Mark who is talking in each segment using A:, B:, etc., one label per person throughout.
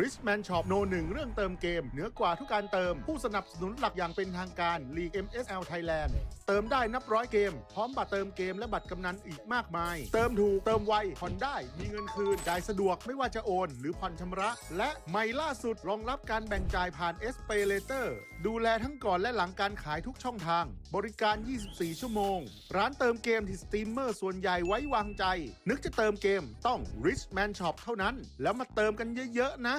A: Richman Shop โนหนึ่งเรื่องเติมเกมเหนือกว่าทุกการเติมผู้สนับสนุนหลักอย่างเป็นทางการลีก MSL Thailand เติมได้นับร้อยเกมพร้อมบัตรเติมเกมและบัตรกำนันอีกมากมายเติมถูกเติมไวผ่อนได้มีเงินคืนจ่ายสะดวกไม่ว่าจะโอนหรือผ่อนชำระและใหม่ล่าสุดรองรับการแบ่งจ่ายผ่าน SPayLater ดูแลทั้งก่อนและหลังการขายทุกช่องทางบริการ 24 ชั่วโมงร้านเติมเกมที่สตรีมเมอร์ส่วนใหญ่ไว้วางใจนึกจะเติมเกมต้อง Richman Shop เท่านั้นแล้วมาเติมกันเยอะๆนะ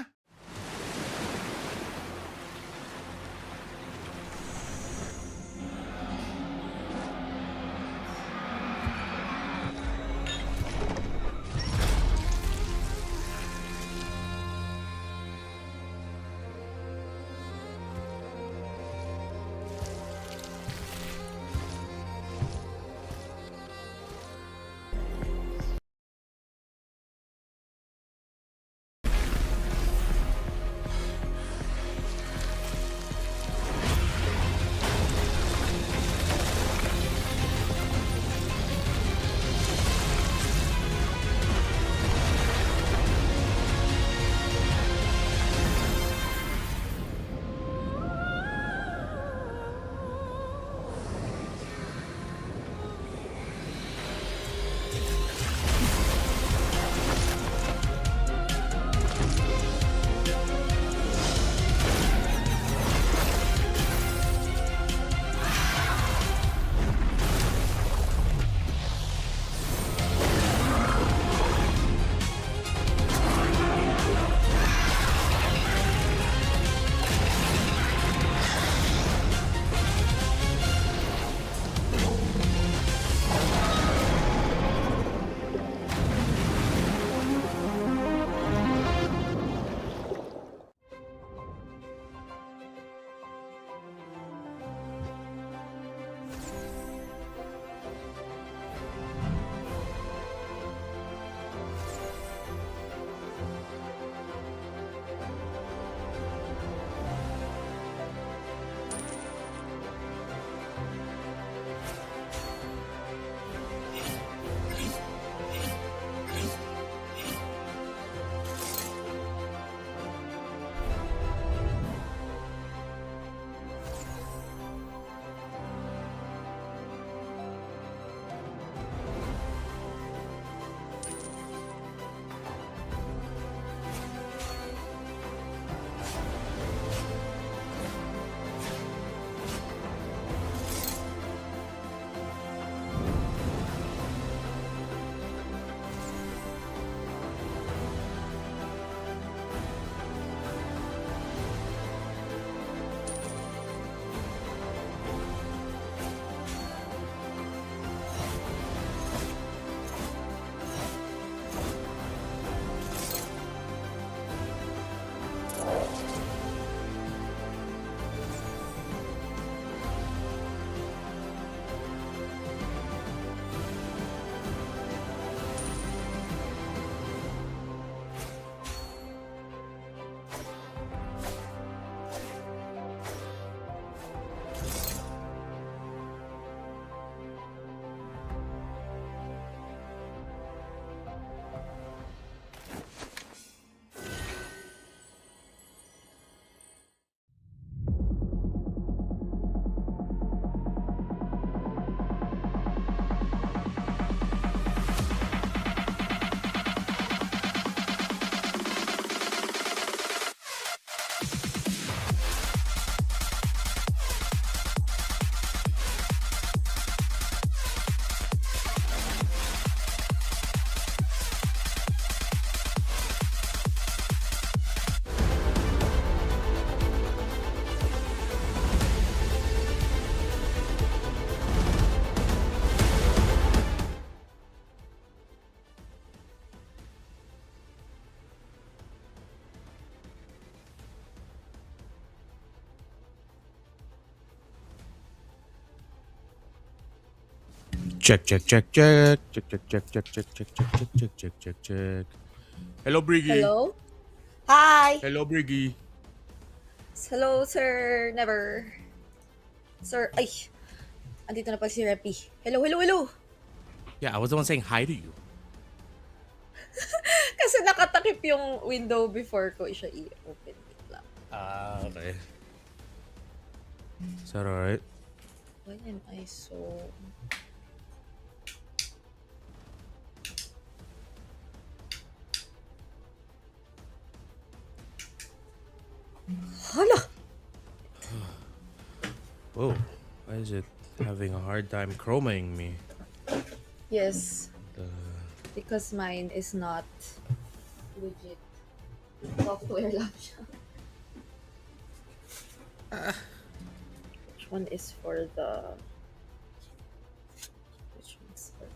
B: Check, check, check, check, check, check, check, check, check, check, check, check, check, check, check, check. Hello, Briggy.
C: Hello? Hi!
B: Hello, Briggy.
C: Hello, Sir Never. Sir, ay! Andito na pala si Reppy. Hello, hello, hello!
B: Yeah, I was the one saying hi to you.
C: Kasi nakatakip yung window before ko siya i-open. Wait lang.
B: Okay. Is that alright?
C: Why am I so... Hala!
B: Whoa. Why is it having a hard time chroming me?
C: Yes,
B: The...
C: because mine is not legit. Software lang siya. Which one is for the... Which one's for the...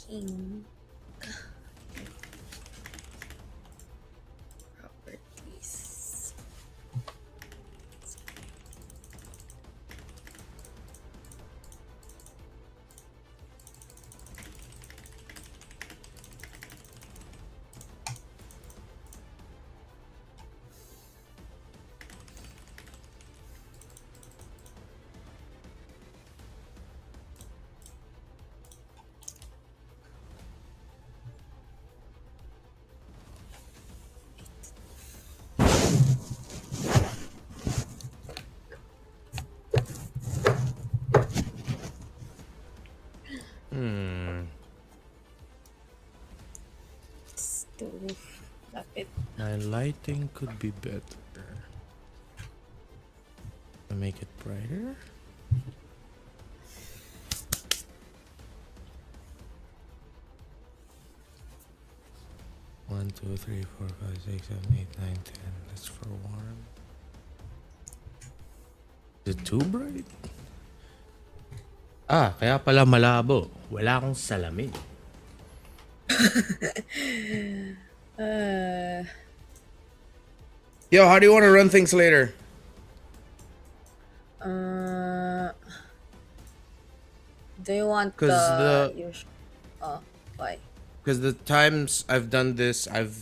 C: Pink properties. Let's do lapit.
B: My lighting could be better. Make it brighter. One, two, three, four, five, six, seven, eight, nine, 10. That's for warm. Is it too bright? Kaya pala malabo. Wala akong salamin. Yo, how do you want to run things later?
C: Do you want
B: 'Cause
C: why?
B: Because the times I've done this, I've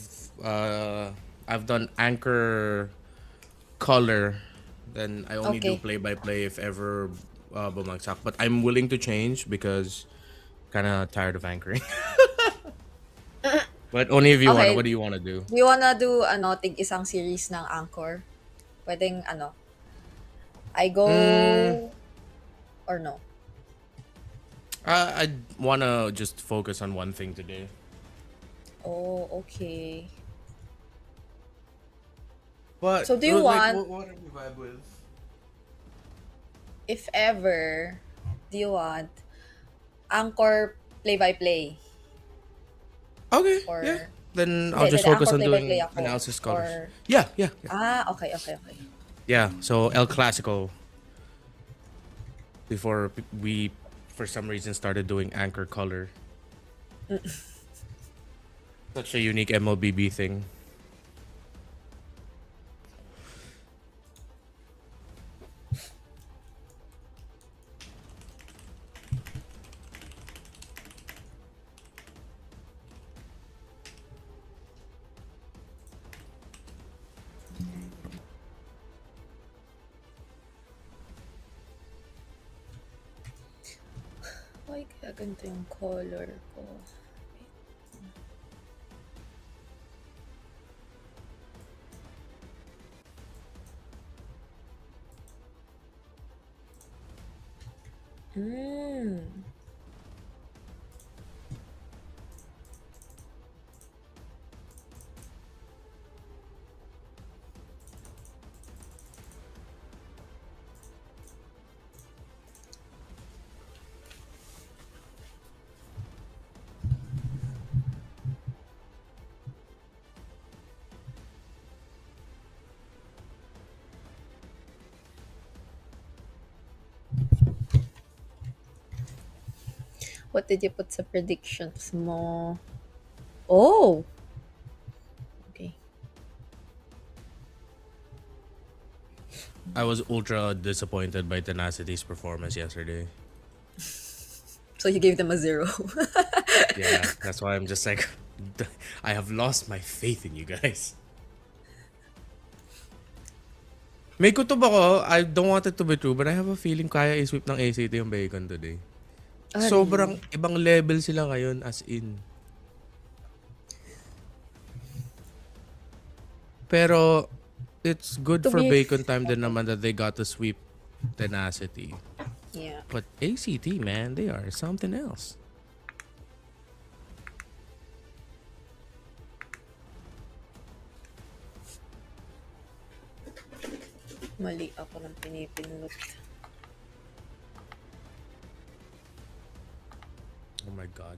B: done anchor color. Then I only do
C: Okay.
B: play-by-play if ever bumagsak. But I'm willing to change because kind of tired of anchoring. But only if you want.
C: Okay.
B: What do you want to do?
C: Do you wanna do tig isang series ng Anchor? Pwedeng I go or no?
B: I wanna just focus on one thing today.
C: Oh, okay.
B: But
C: So do you want-
B: what are you vibe with?
C: If ever, do you want Anchor play-by-play?
B: Okay,
C: Or...
B: yeah. Then I'll
C: Hindi,
B: just focus
C: Anchor
B: on doing
C: play-by-play ako.
B: analysis colors.
C: Or...
B: Yeah.
C: Okay.
B: Yeah, so El Clasico. Before we, for some reason, started doing anchor color. Such a unique MLBB thing.
C: Why kaya ganito yung color ko? What did you put sa predictions mo? Oh! Okay.
B: I was ultra disappointed by Tenacity's performance yesterday.
C: So you gave them a 0.
B: Yeah, that's why I'm just like, I have lost my faith in you guys. May kutob ako. I don't want it to be true, but I have a feeling kaya i-sweep ng ACT yung Bacon today. Sobrang
C: Really?
B: ibang level sila ngayon, as in. Pero it's good
C: To
B: for
C: be
B: Bacon time din naman that they got to sweep Tenacity.
C: Yeah.
B: But ACT, man, they are something else.
C: Mali ako ng pinipindot.
B: Oh my god.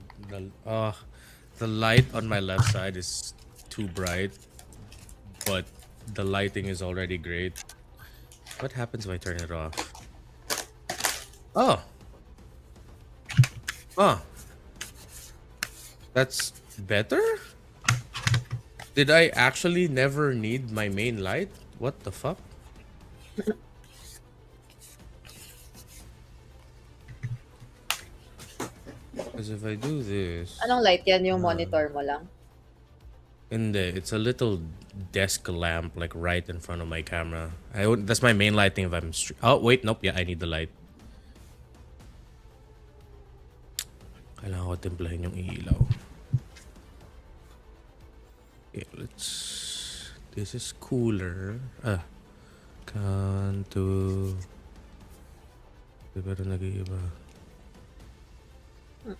B: The light on my left side is too bright, but the lighting is already great. What happens if I turn it off? Oh. Oh. That's better? Did I actually never need my main light? What the fuck? Because if I do this...
C: Anong light yan? Yung monitor mo lang?
B: It's a little desk lamp like right in front of my camera. That's my main lighting if I'm oh wait, nope, yeah, I need the light. Kailangan ko timplahin yung ilaw. Okay, this is cooler. Kanto. Pero nag-iiba.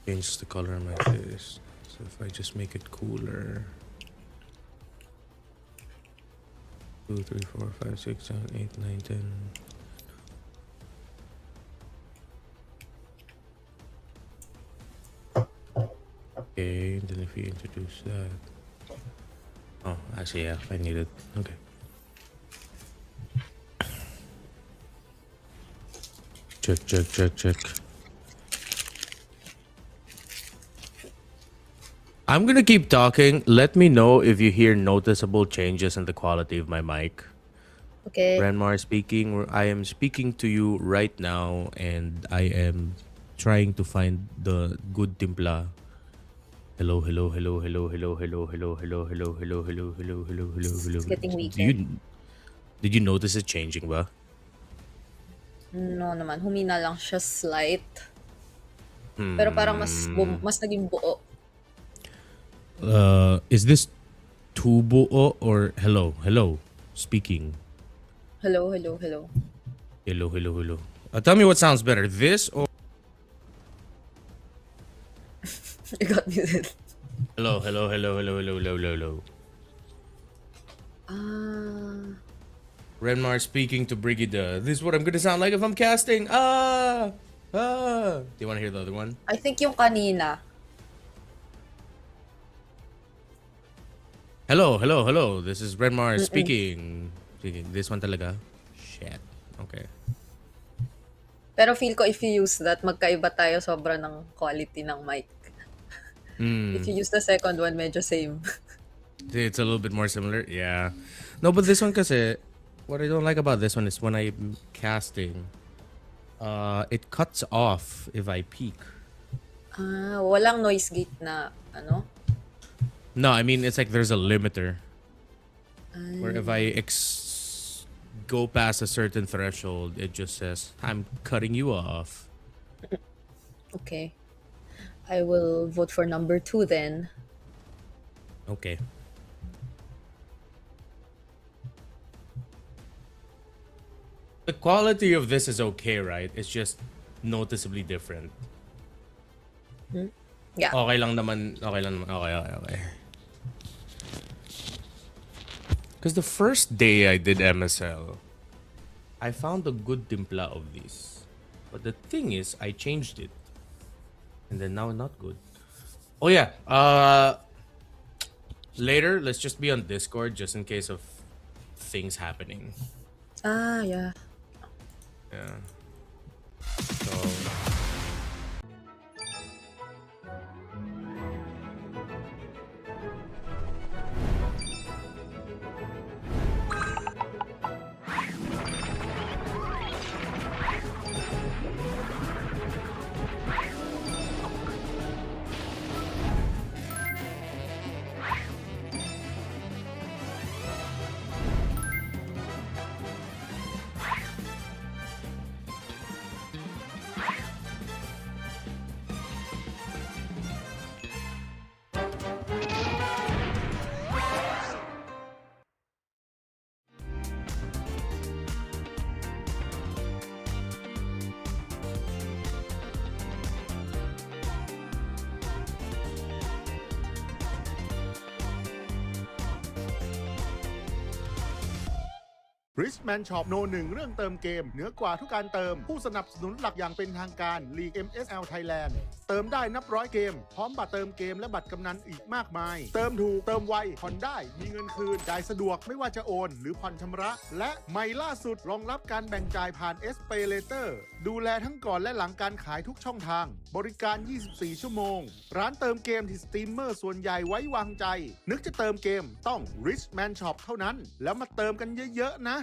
B: Change the color of my face. So if I just make it cooler. 2, 3, 4, 5, 6, 7, 8, 9, 10. Okay, then if you introduce that. Oh, actually, yeah, I need it. Okay. Check. I'm gonna keep talking. Let me know if you hear noticeable changes in the quality of my mic.
C: Okay.
B: Renmar speaking. I am speaking to you right now, and I am trying to find the good timpla. Hello.
C: It's getting weaker.
B: Did you notice it changing ba?
C: No naman. Humina lang siya slight. Pero parang mas naging buo.
B: Is this tubuo or hello speaking?
C: Hello.
B: Hello. Tell me what sounds better, this or
C: You got muted.
B: hello. Renmar speaking to Brigida. This is what I'm gonna sound like if I'm casting. Do you want to hear the other one?
C: I think yung kanina.
B: Hello. This is Renmar speaking. This one talaga. Shit. Okay.
C: Pero feel ko if you use that, magkaiba tayo sobra ng quality ng mic. If you use the second one, medyo same.
B: It's a little bit more similar. Yeah. No, but this one kasi, what I don't like about this one is when I'm casting, it cuts off if I peak.
C: Walang noise gate na, ano?
B: No, I mean, it's like there's a limiter. Where if I go past a certain threshold, it just says, I'm cutting you off.
C: Okay. I will vote for number 2 then.
B: Okay. The quality of this is okay, right? It's just noticeably different.
C: Yeah.
B: Okay lang naman. Okay. Because the first day I did MSL, I found a good timpla of these. But the thing is, I changed it. And then now not good. Oh yeah. Later, let's just be on Discord just in case of things happening.
C: Yeah.
B: Yeah. So
A: Richman Shop โนหนึ่งเรื่องเติมเกมเหนือกว่าทุกการเติมผู้สนับสนุนหลักอย่างเป็นทางการ League MSL Thailand เติมได้นับร้อยเกมพร้อมบัตรเติมเกมและบัตรกำนันอีกมากมายเติมถูกเติมไวผ่อนได้มีเงินคืนจ่ายสะดวกไม่ว่าจะโอนหรือผ่อนชำระและใหม่ล่าสุดรองรับการแบ่งจ่ายผ่าน SPay Later ดูแลทั้งก่อนและหลังการขายทุกช่องทางบริการ 24 ชั่วโมงร้านเติมเกมที่สตรีมเมอร์ส่วนใหญ่ไว้วางใจนึกจะเติมเกมต้อง Richman Shop เท่านั้นแล้วมาเติมกันเยอะๆนะ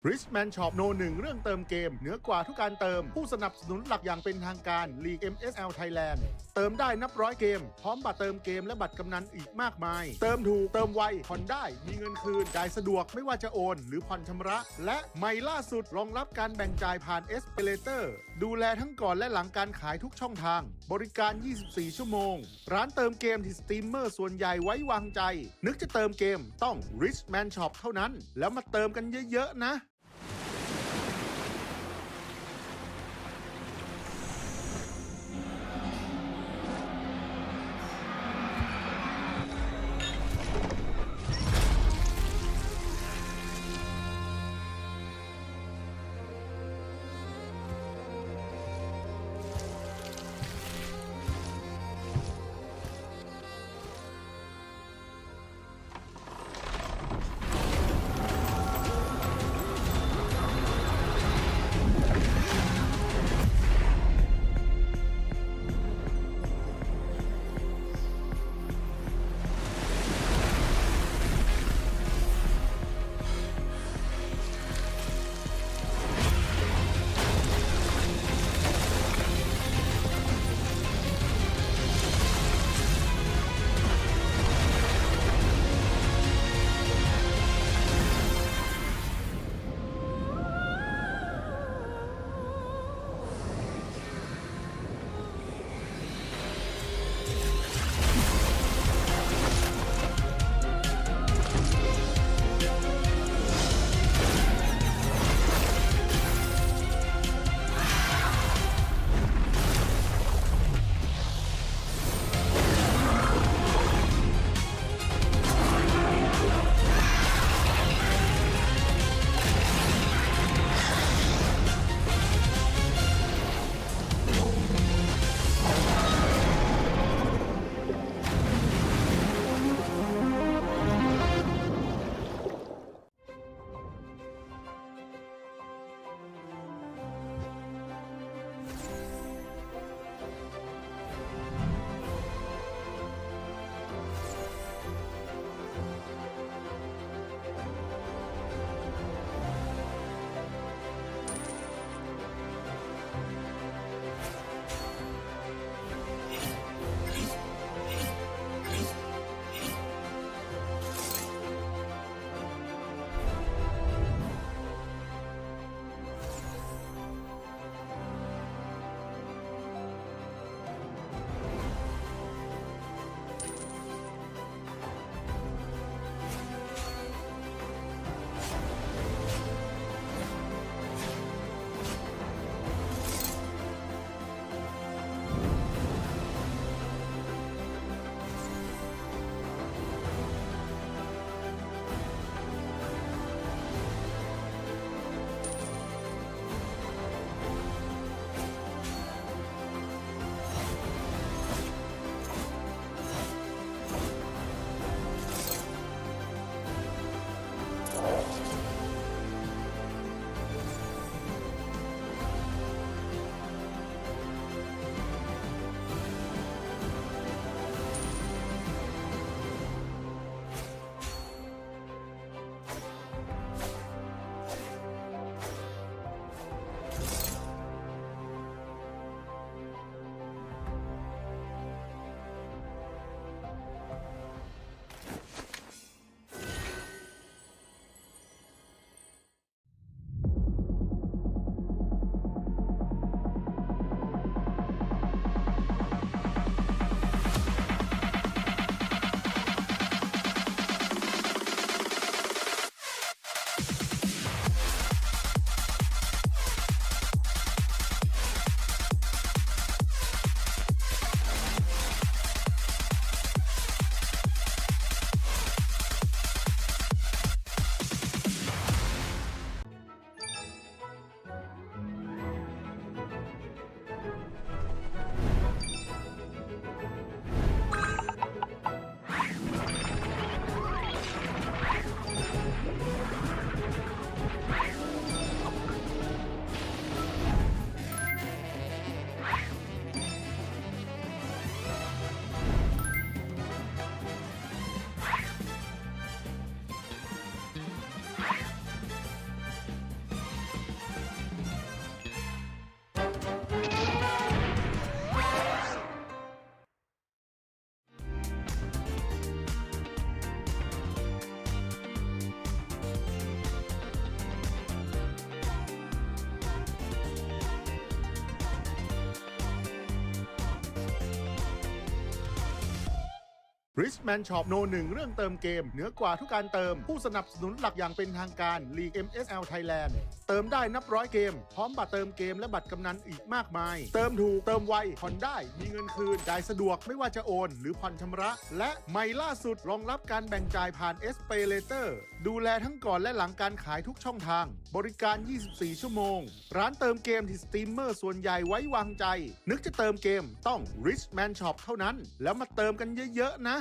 A: Richman Shop โนหนึ่งเรื่องเติมเกมเหนือกว่าทุกการเติมผู้สนับสนุนหลักอย่างเป็นทางการลีก MSL Thailand เติมได้นับร้อยเกมพร้อมบัตรเติมเกมและบัตรกำนันอีกมากมายเติมถูกเติมไวผ่อนได้มีเงินคืนจ่ายสะดวกไม่ว่าจะโอนหรือผ่อนชำระและใหม่ล่าสุดรองรับการแบ่งจ่ายผ่าน Espalator ดูแลทั้งก่อนและหลังการขายทุกช่องทางบริการ 24 ชั่วโมงร้านเติมเกมที่สตรีมเมอร์ส่วนใหญ่ไว้วางใจนึกจะเติมเกมต้อง Richman Shop เท่านั้นแล้วมาเติมกันเยอะๆนะ Richman Shop โนหนึ่งเรื่องเติมเกมเหนือกว่าทุกการเติมผู้สนับสนุนหลักอย่างเป็นทางการ League MSL Thailand เติมได้นับร้อยเกมพร้อมบัตรเติมเกมและบัตรกำนันอีกมากมายเติมถูกเติมไวผ่อนได้มีเงินคืนจ่ายสะดวกไม่ว่าจะโอนหรือผ่อนชำระ และใหม่ล่าสุดรองรับการแบ่งจ่ายผ่าน SPay Later ดูแลทั้งก่อนและหลังการขายทุกช่องทางบริการ 24 ชั่วโมงร้านเติมเกมที่สตรีมเมอร์ส่วนใหญ่ไว้วางใจนึกจะเติมเกมต้อง Richman Shop เท่านั้นแล้วมาเติมกันเยอะๆนะ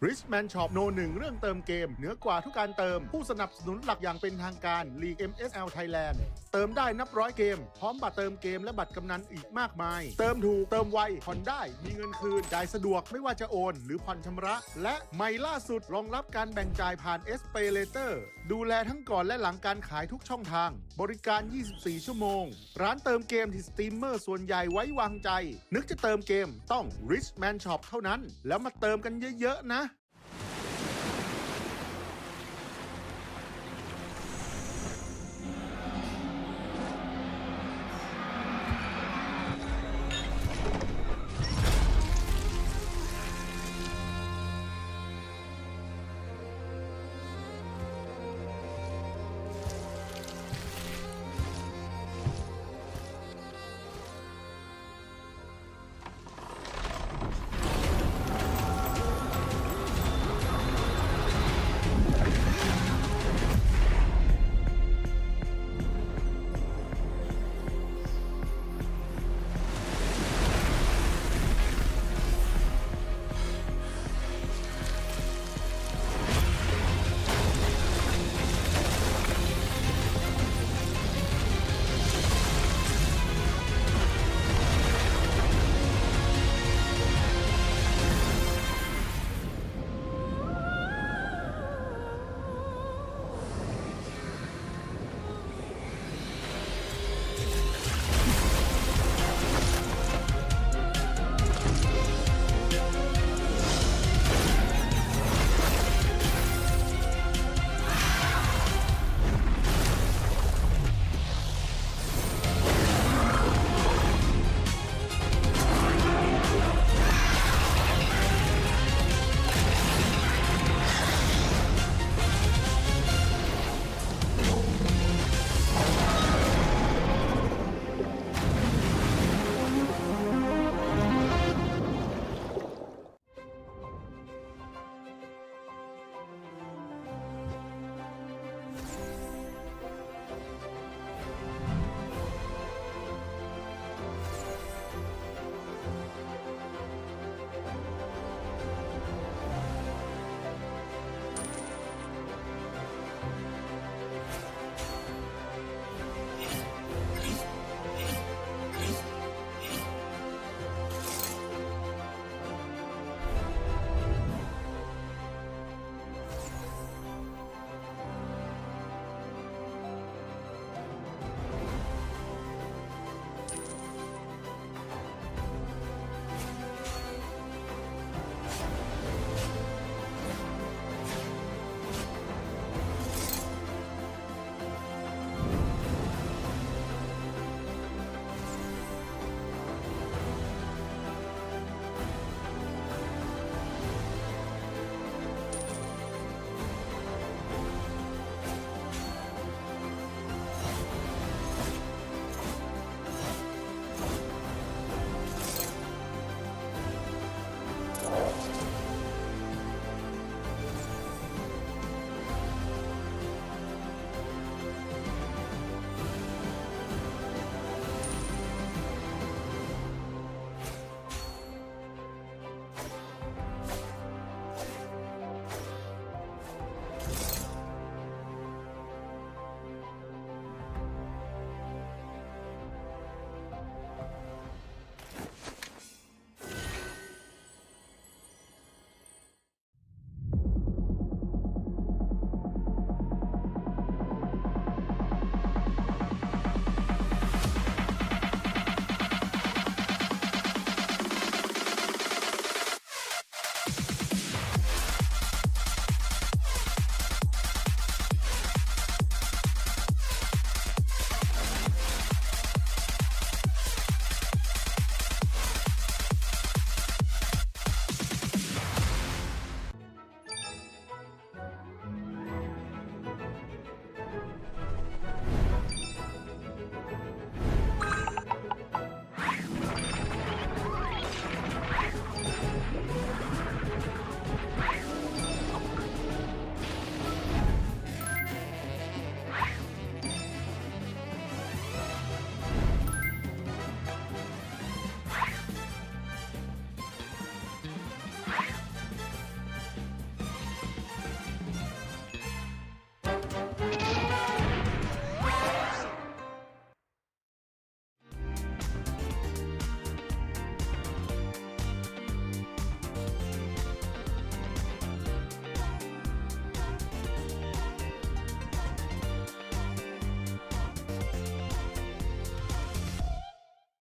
A: Richman Shop โนหนึ่งเรื่องเติมเกมเหนือกว่าทุกการเติมผู้สนับสนุนหลักอย่างเป็นทางการ League MSL Thailand เติมได้นับร้อยเกมพร้อมบัตรเติมเกมและบัตรกำนันอีกมากมายเติมถูกเติมไวผ่อนได้มีเงินคืนจ่ายสะดวกไม่ว่าจะโอนหรือผ่อนชำระและใหม่ล่าสุดรองรับการแบ่งจ่ายผ่าน SPayLater ดูแลทั้งก่อนและหลังการขายทุกช่องทางบริการ 24 ชั่วโมงร้านเติมเกมที่สตรีมเมอร์ส่วนใหญ่ไว้วางใจนึกจะเติมเกมต้อง Richman Shop เท่านั้นแล้วมาเติมกันเยอะๆนะ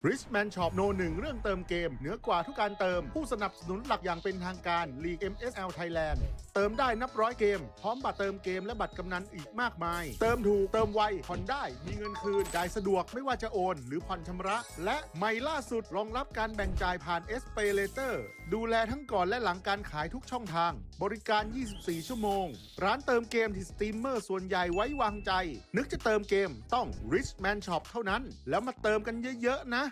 A: Richman Shop โนหนึ่งเรื่องเติมเกมเหนือกว่าทุกการเติมผู้สนับสนุนหลักอย่างเป็นทางการ League MSL Thailand เติมได้นับร้อยเกมพร้อมบัตรเติมเกมและบัตรกำนันอีกมากมายเติมถูกเติมไวผ่อนได้มีเงินคืนจ่ายสะดวกไม่ว่าจะโอนหรือผ่อนชำระและใหม่ล่าสุดรองรับการแบ่งจ่ายผ่าน SPay Later ดูแลทั้งก่อนและหลังการขายทุกช่องทางบริการ 24 ชั่วโมงร้านเติมเกมที่สตรีมเมอร์ส่วนใหญ่ไว้วางใจนึกจะเติมเกมต้อง Richman Shop เท่านั้นแล้วมาเติมกันเยอะๆนะ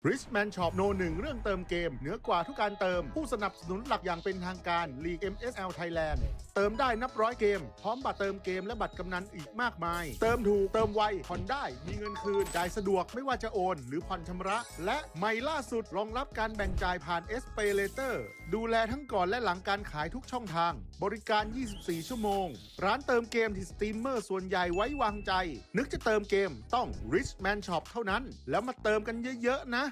A: Richman Shop โนหนึ่งเรื่องเติมเกมเหนือกว่าทุกการเติมผู้สนับสนุนหลักอย่างเป็นทางการ League MSL Thailand เติมได้นับร้อยเกมพร้อมบัตรเติมเกมและบัตรกำนันอีกมากมายเติมถูกเติมไวผ่อนได้มีเงินคืนจ่ายสะดวกไม่ว่าจะโอนหรือผ่อนชำระและใหม่ล่าสุดรองรับการแบ่งจ่ายผ่าน SPayLater ดูแลทั้งก่อนและหลังการขายทุกช่องทางบริการ 24 ชั่วโมงร้านเติมเกมที่สตรีมเมอร์ส่วนใหญ่ไว้วางใจนึกจะเติมเกมต้อง Richman Shop เท่านั้นแล้วมาเติมกันเยอะๆนะ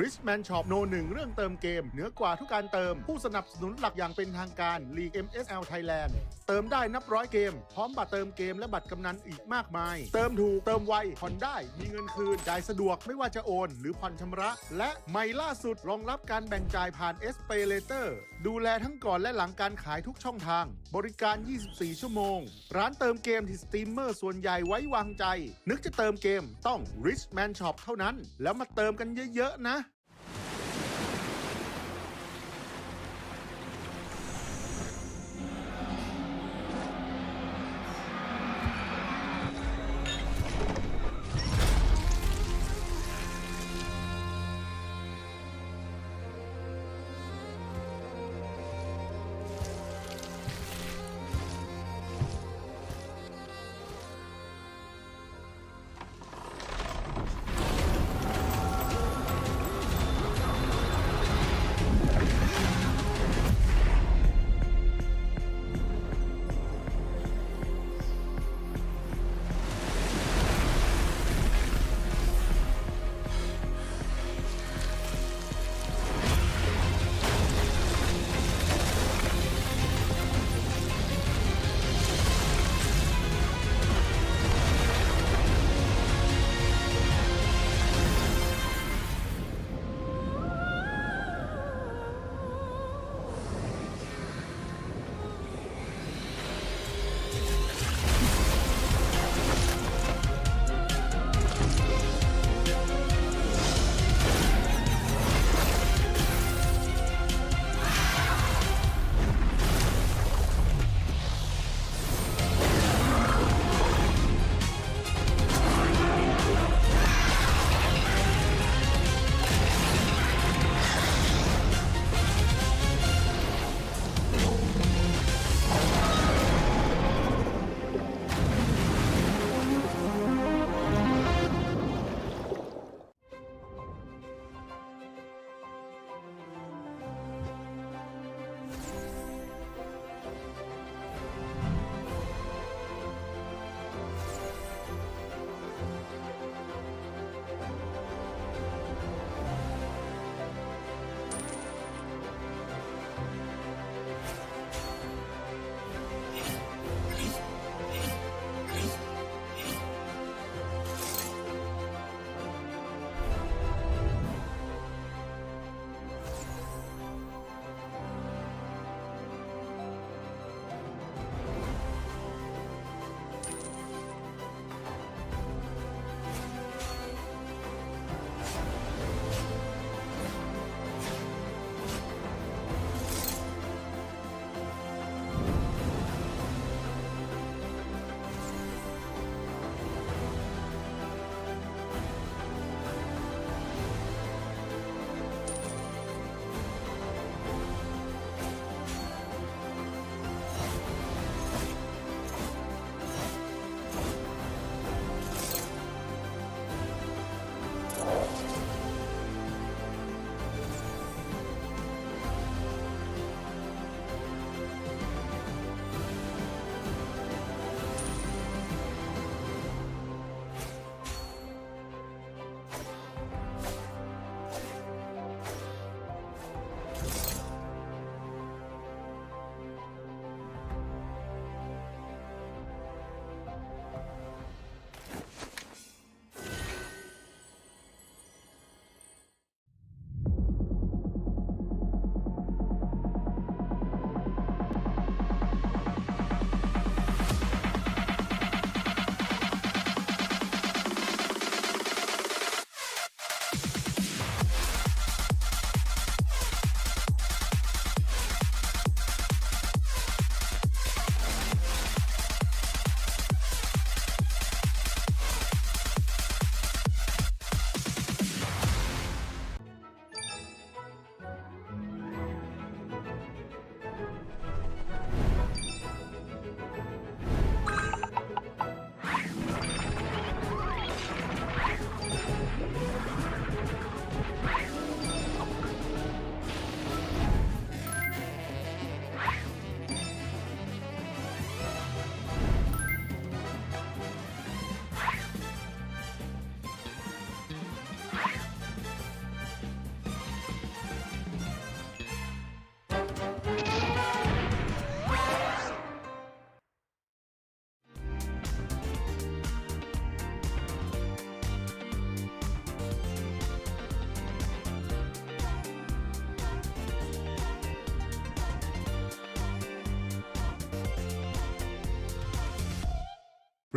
A: Richman Shop โนหนึ่งเรื่องเติมเกมเหนือกว่าทุกการเติมผู้สนับสนุนหลักอย่างเป็นทางการ League MSL Thailand เติมได้นับร้อยเกมพร้อมบัตรเติมเกมและบัตรกำนันอีกมากมาย เติมถูกเติมไวผ่อนได้มีเงินคืนจ่ายสะดวกไม่ว่าจะโอนหรือผ่อนชำระ และใหม่ล่าสุดรองรับการแบ่งจ่ายผ่าน SPayLater ดูแลทั้งก่อนและหลังการขายทุกช่องทางบริการ 24 ชั่วโมงร้านเติมเกมที่สตรีมเมอร์ส่วนใหญ่ไว้วางใจ นึกจะเติมเกมต้อง Richman Shop เท่านั้นแล้วมาเติมกันเยอะๆนะ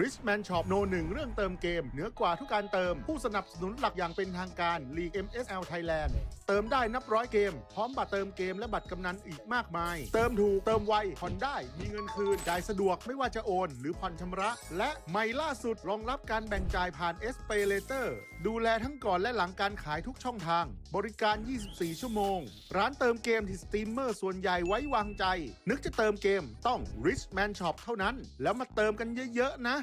A: Richman Shop โนหนึ่งเรื่องเติมเกมเหนือกว่าทุกการเติมผู้สนับสนุนหลักอย่างเป็นทางการ League MSL Thailand เติมได้นับร้อยเกมพร้อมบัตรเติมเกมและบัตรกำนันอีกมากมายเติมถูกเติมไวผ่อนได้มีเงินคืนจ่ายสะดวกไม่ว่าจะโอนหรือผ่อนชำระและใหม่ล่าสุดรองรับการแบ่งจ่ายผ่าน SPay Later ดูแลทั้งก่อนและหลังการขายทุกช่องทางบริการ 24 ชั่วโมงร้านเติมเกมที่สตรีมเมอร์ส่วนใหญ่ไว้วางใจนึกจะเติมเกมต้อง Richman Shop เท่านั้นแล้วมาเติมกันเยอะๆนะ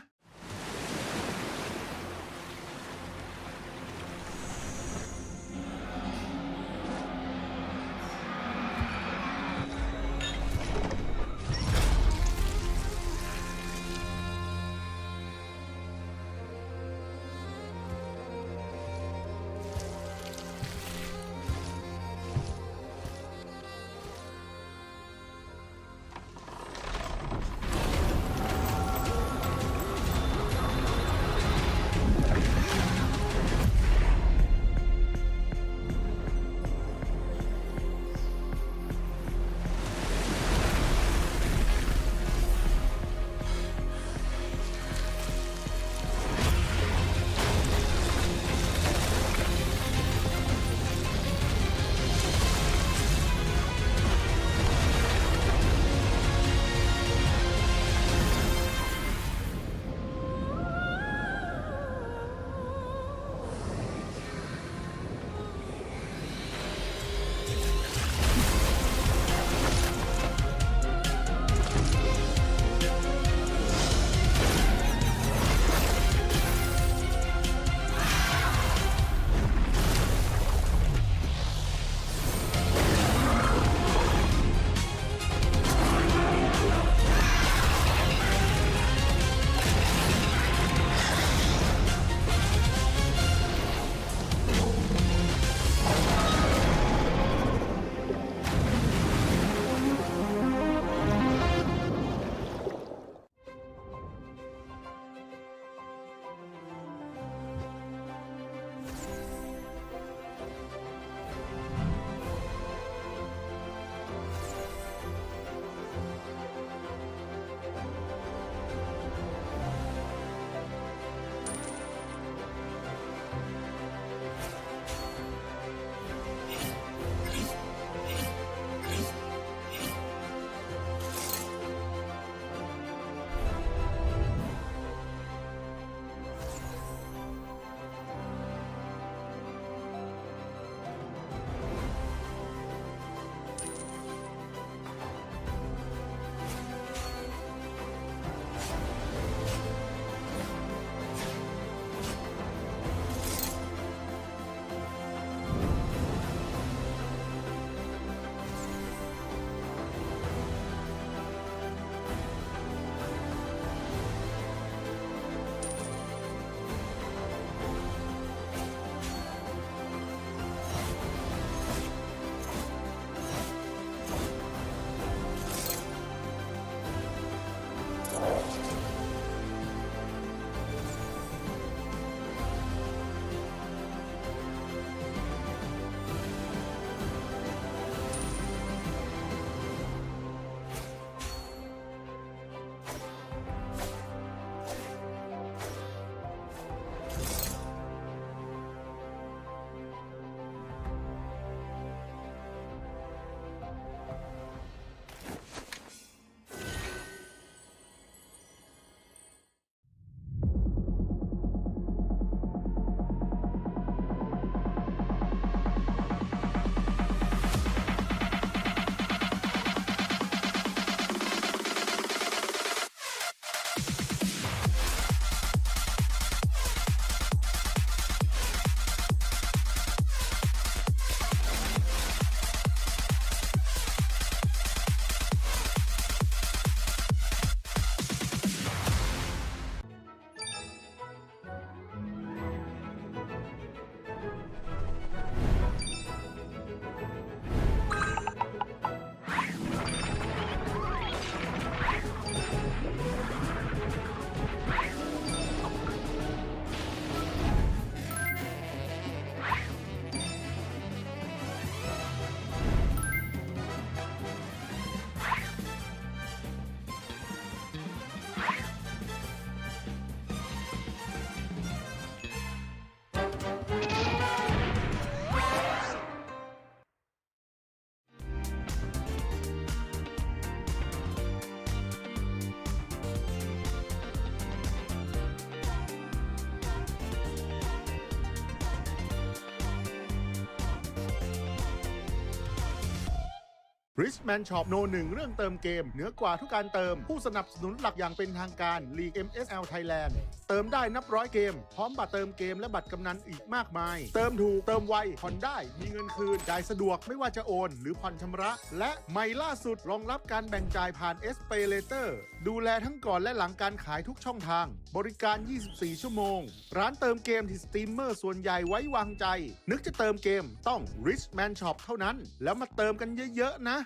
A: Richman Shop โนหนึ่งเรื่องเติมเกมเหนือกว่าทุกการเติมผู้สนับสนุนหลักอย่างเป็นทางการลีก MSL Thailand เติมได้นับร้อยเกมพร้อมบัตรเติมเกมและบัตรกำนันอีกมากมายเติมถูกเติมไวผ่อนได้มีเงินคืนจ่ายสะดวกไม่ว่าจะโอนหรือผ่อนชำระและใหม่ล่าสุดรองรับการแบ่งจ่ายผ่าน SPayLater ดูแลทั้งก่อนและหลังการขายทุกช่องทางบริการ 24 ชั่วโมงร้านเติมเกมที่สตรีมเมอร์ส่วนใหญ่ไว้วางใจนึกจะเติมเกมต้อง Richman Shop เท่านั้นแล้วมาเติมกันเยอะๆนะ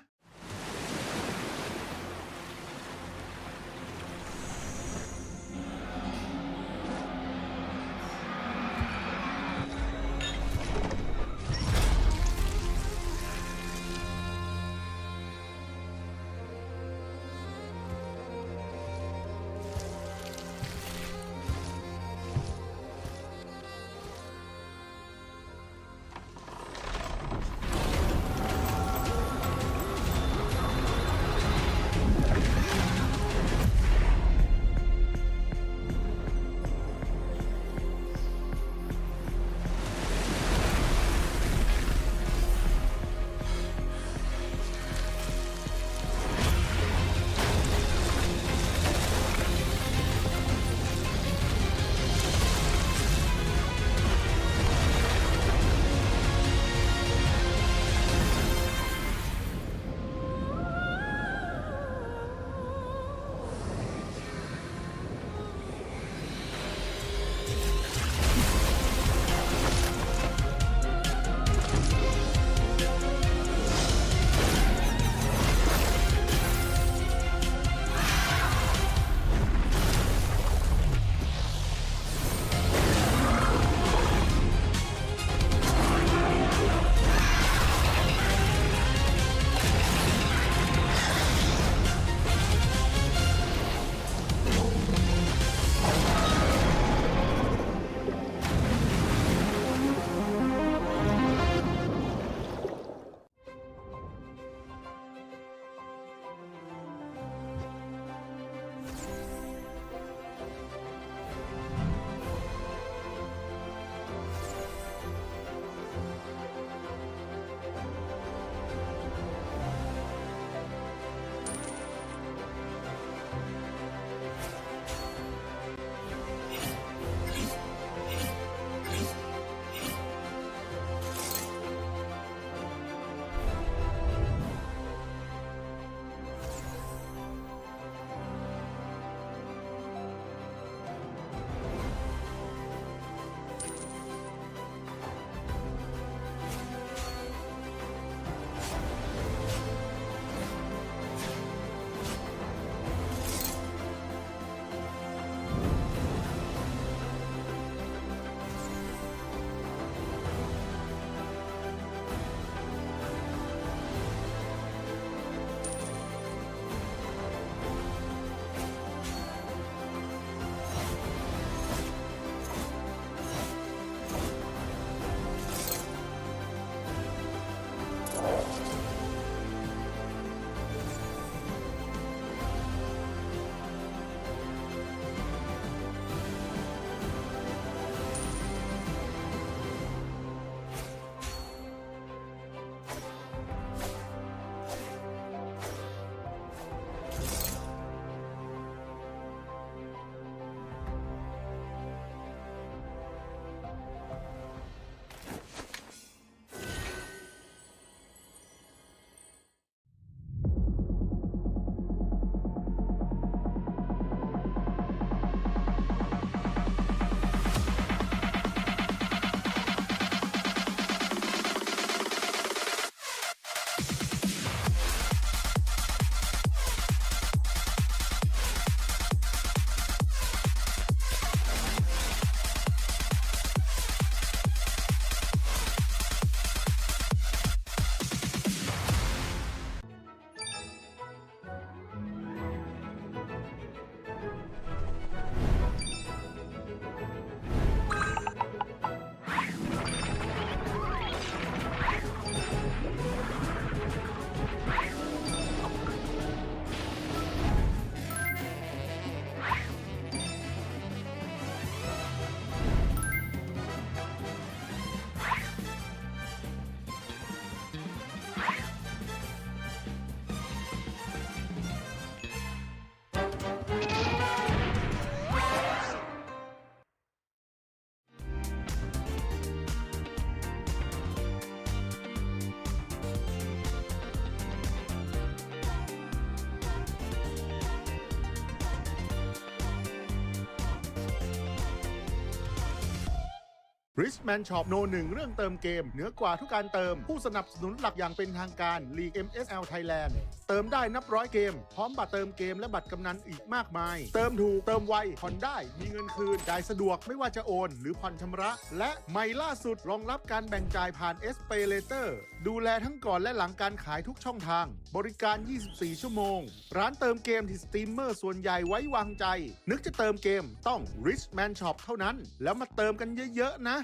A: Richman Shop โนหนึ่งเรื่องเติมเกมเหนือกว่าทุกการเติมผู้สนับสนุนหลักอย่างเป็นทางการ League MSL Thailand เติมได้นับร้อยเกมพร้อมบัตรเติมเกมและบัตรกำนันอีกมากมายเติมถูกเติมไวผ่อนได้มีเงินคืนจ่ายสะดวกไม่ว่าจะโอนหรือผ่อนชำระและใหม่ล่าสุดรองรับการแบ่งจ่ายผ่าน SPayLater ดูแลทั้งก่อนและหลังการขายทุกช่องทางบริการ 24 ชั่วโมงร้านเติมเกมที่สตรีมเมอร์ส่วนใหญ่ไว้วางใจนึกจะเติมเกมต้อง Richman Shop เท่านั้นแล้วมาเติมกันเยอะๆนะ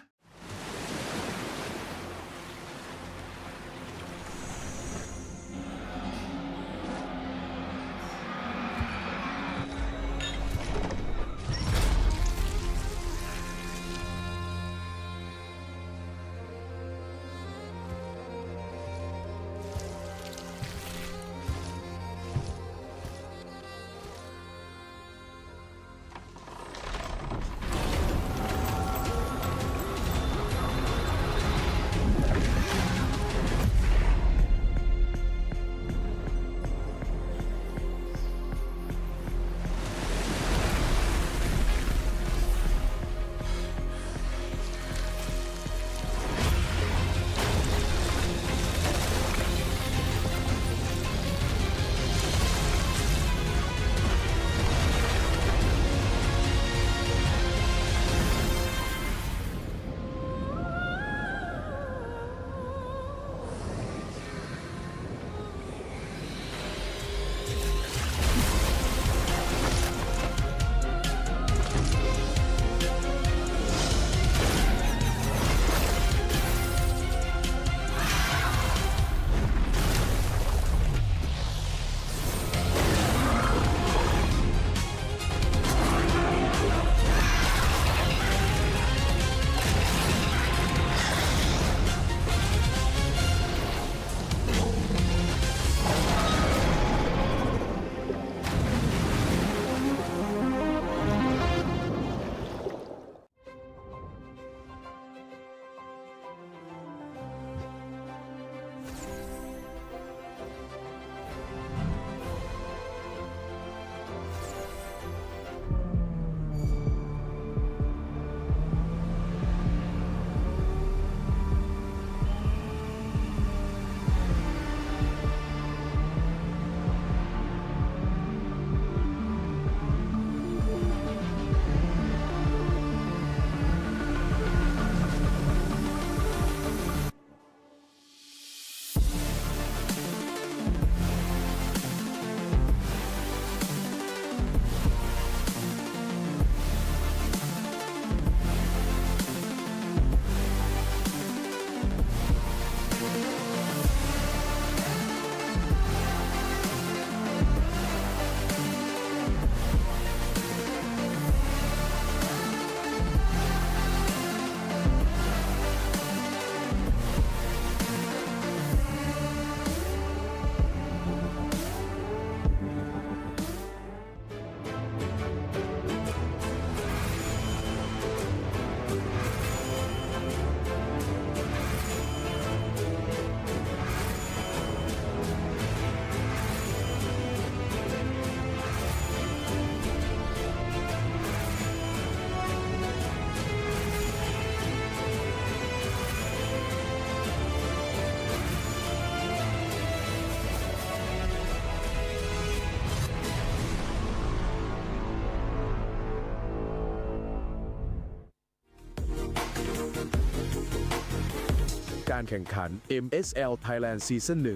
D: การแข่งขัน MSL Thailand Season 1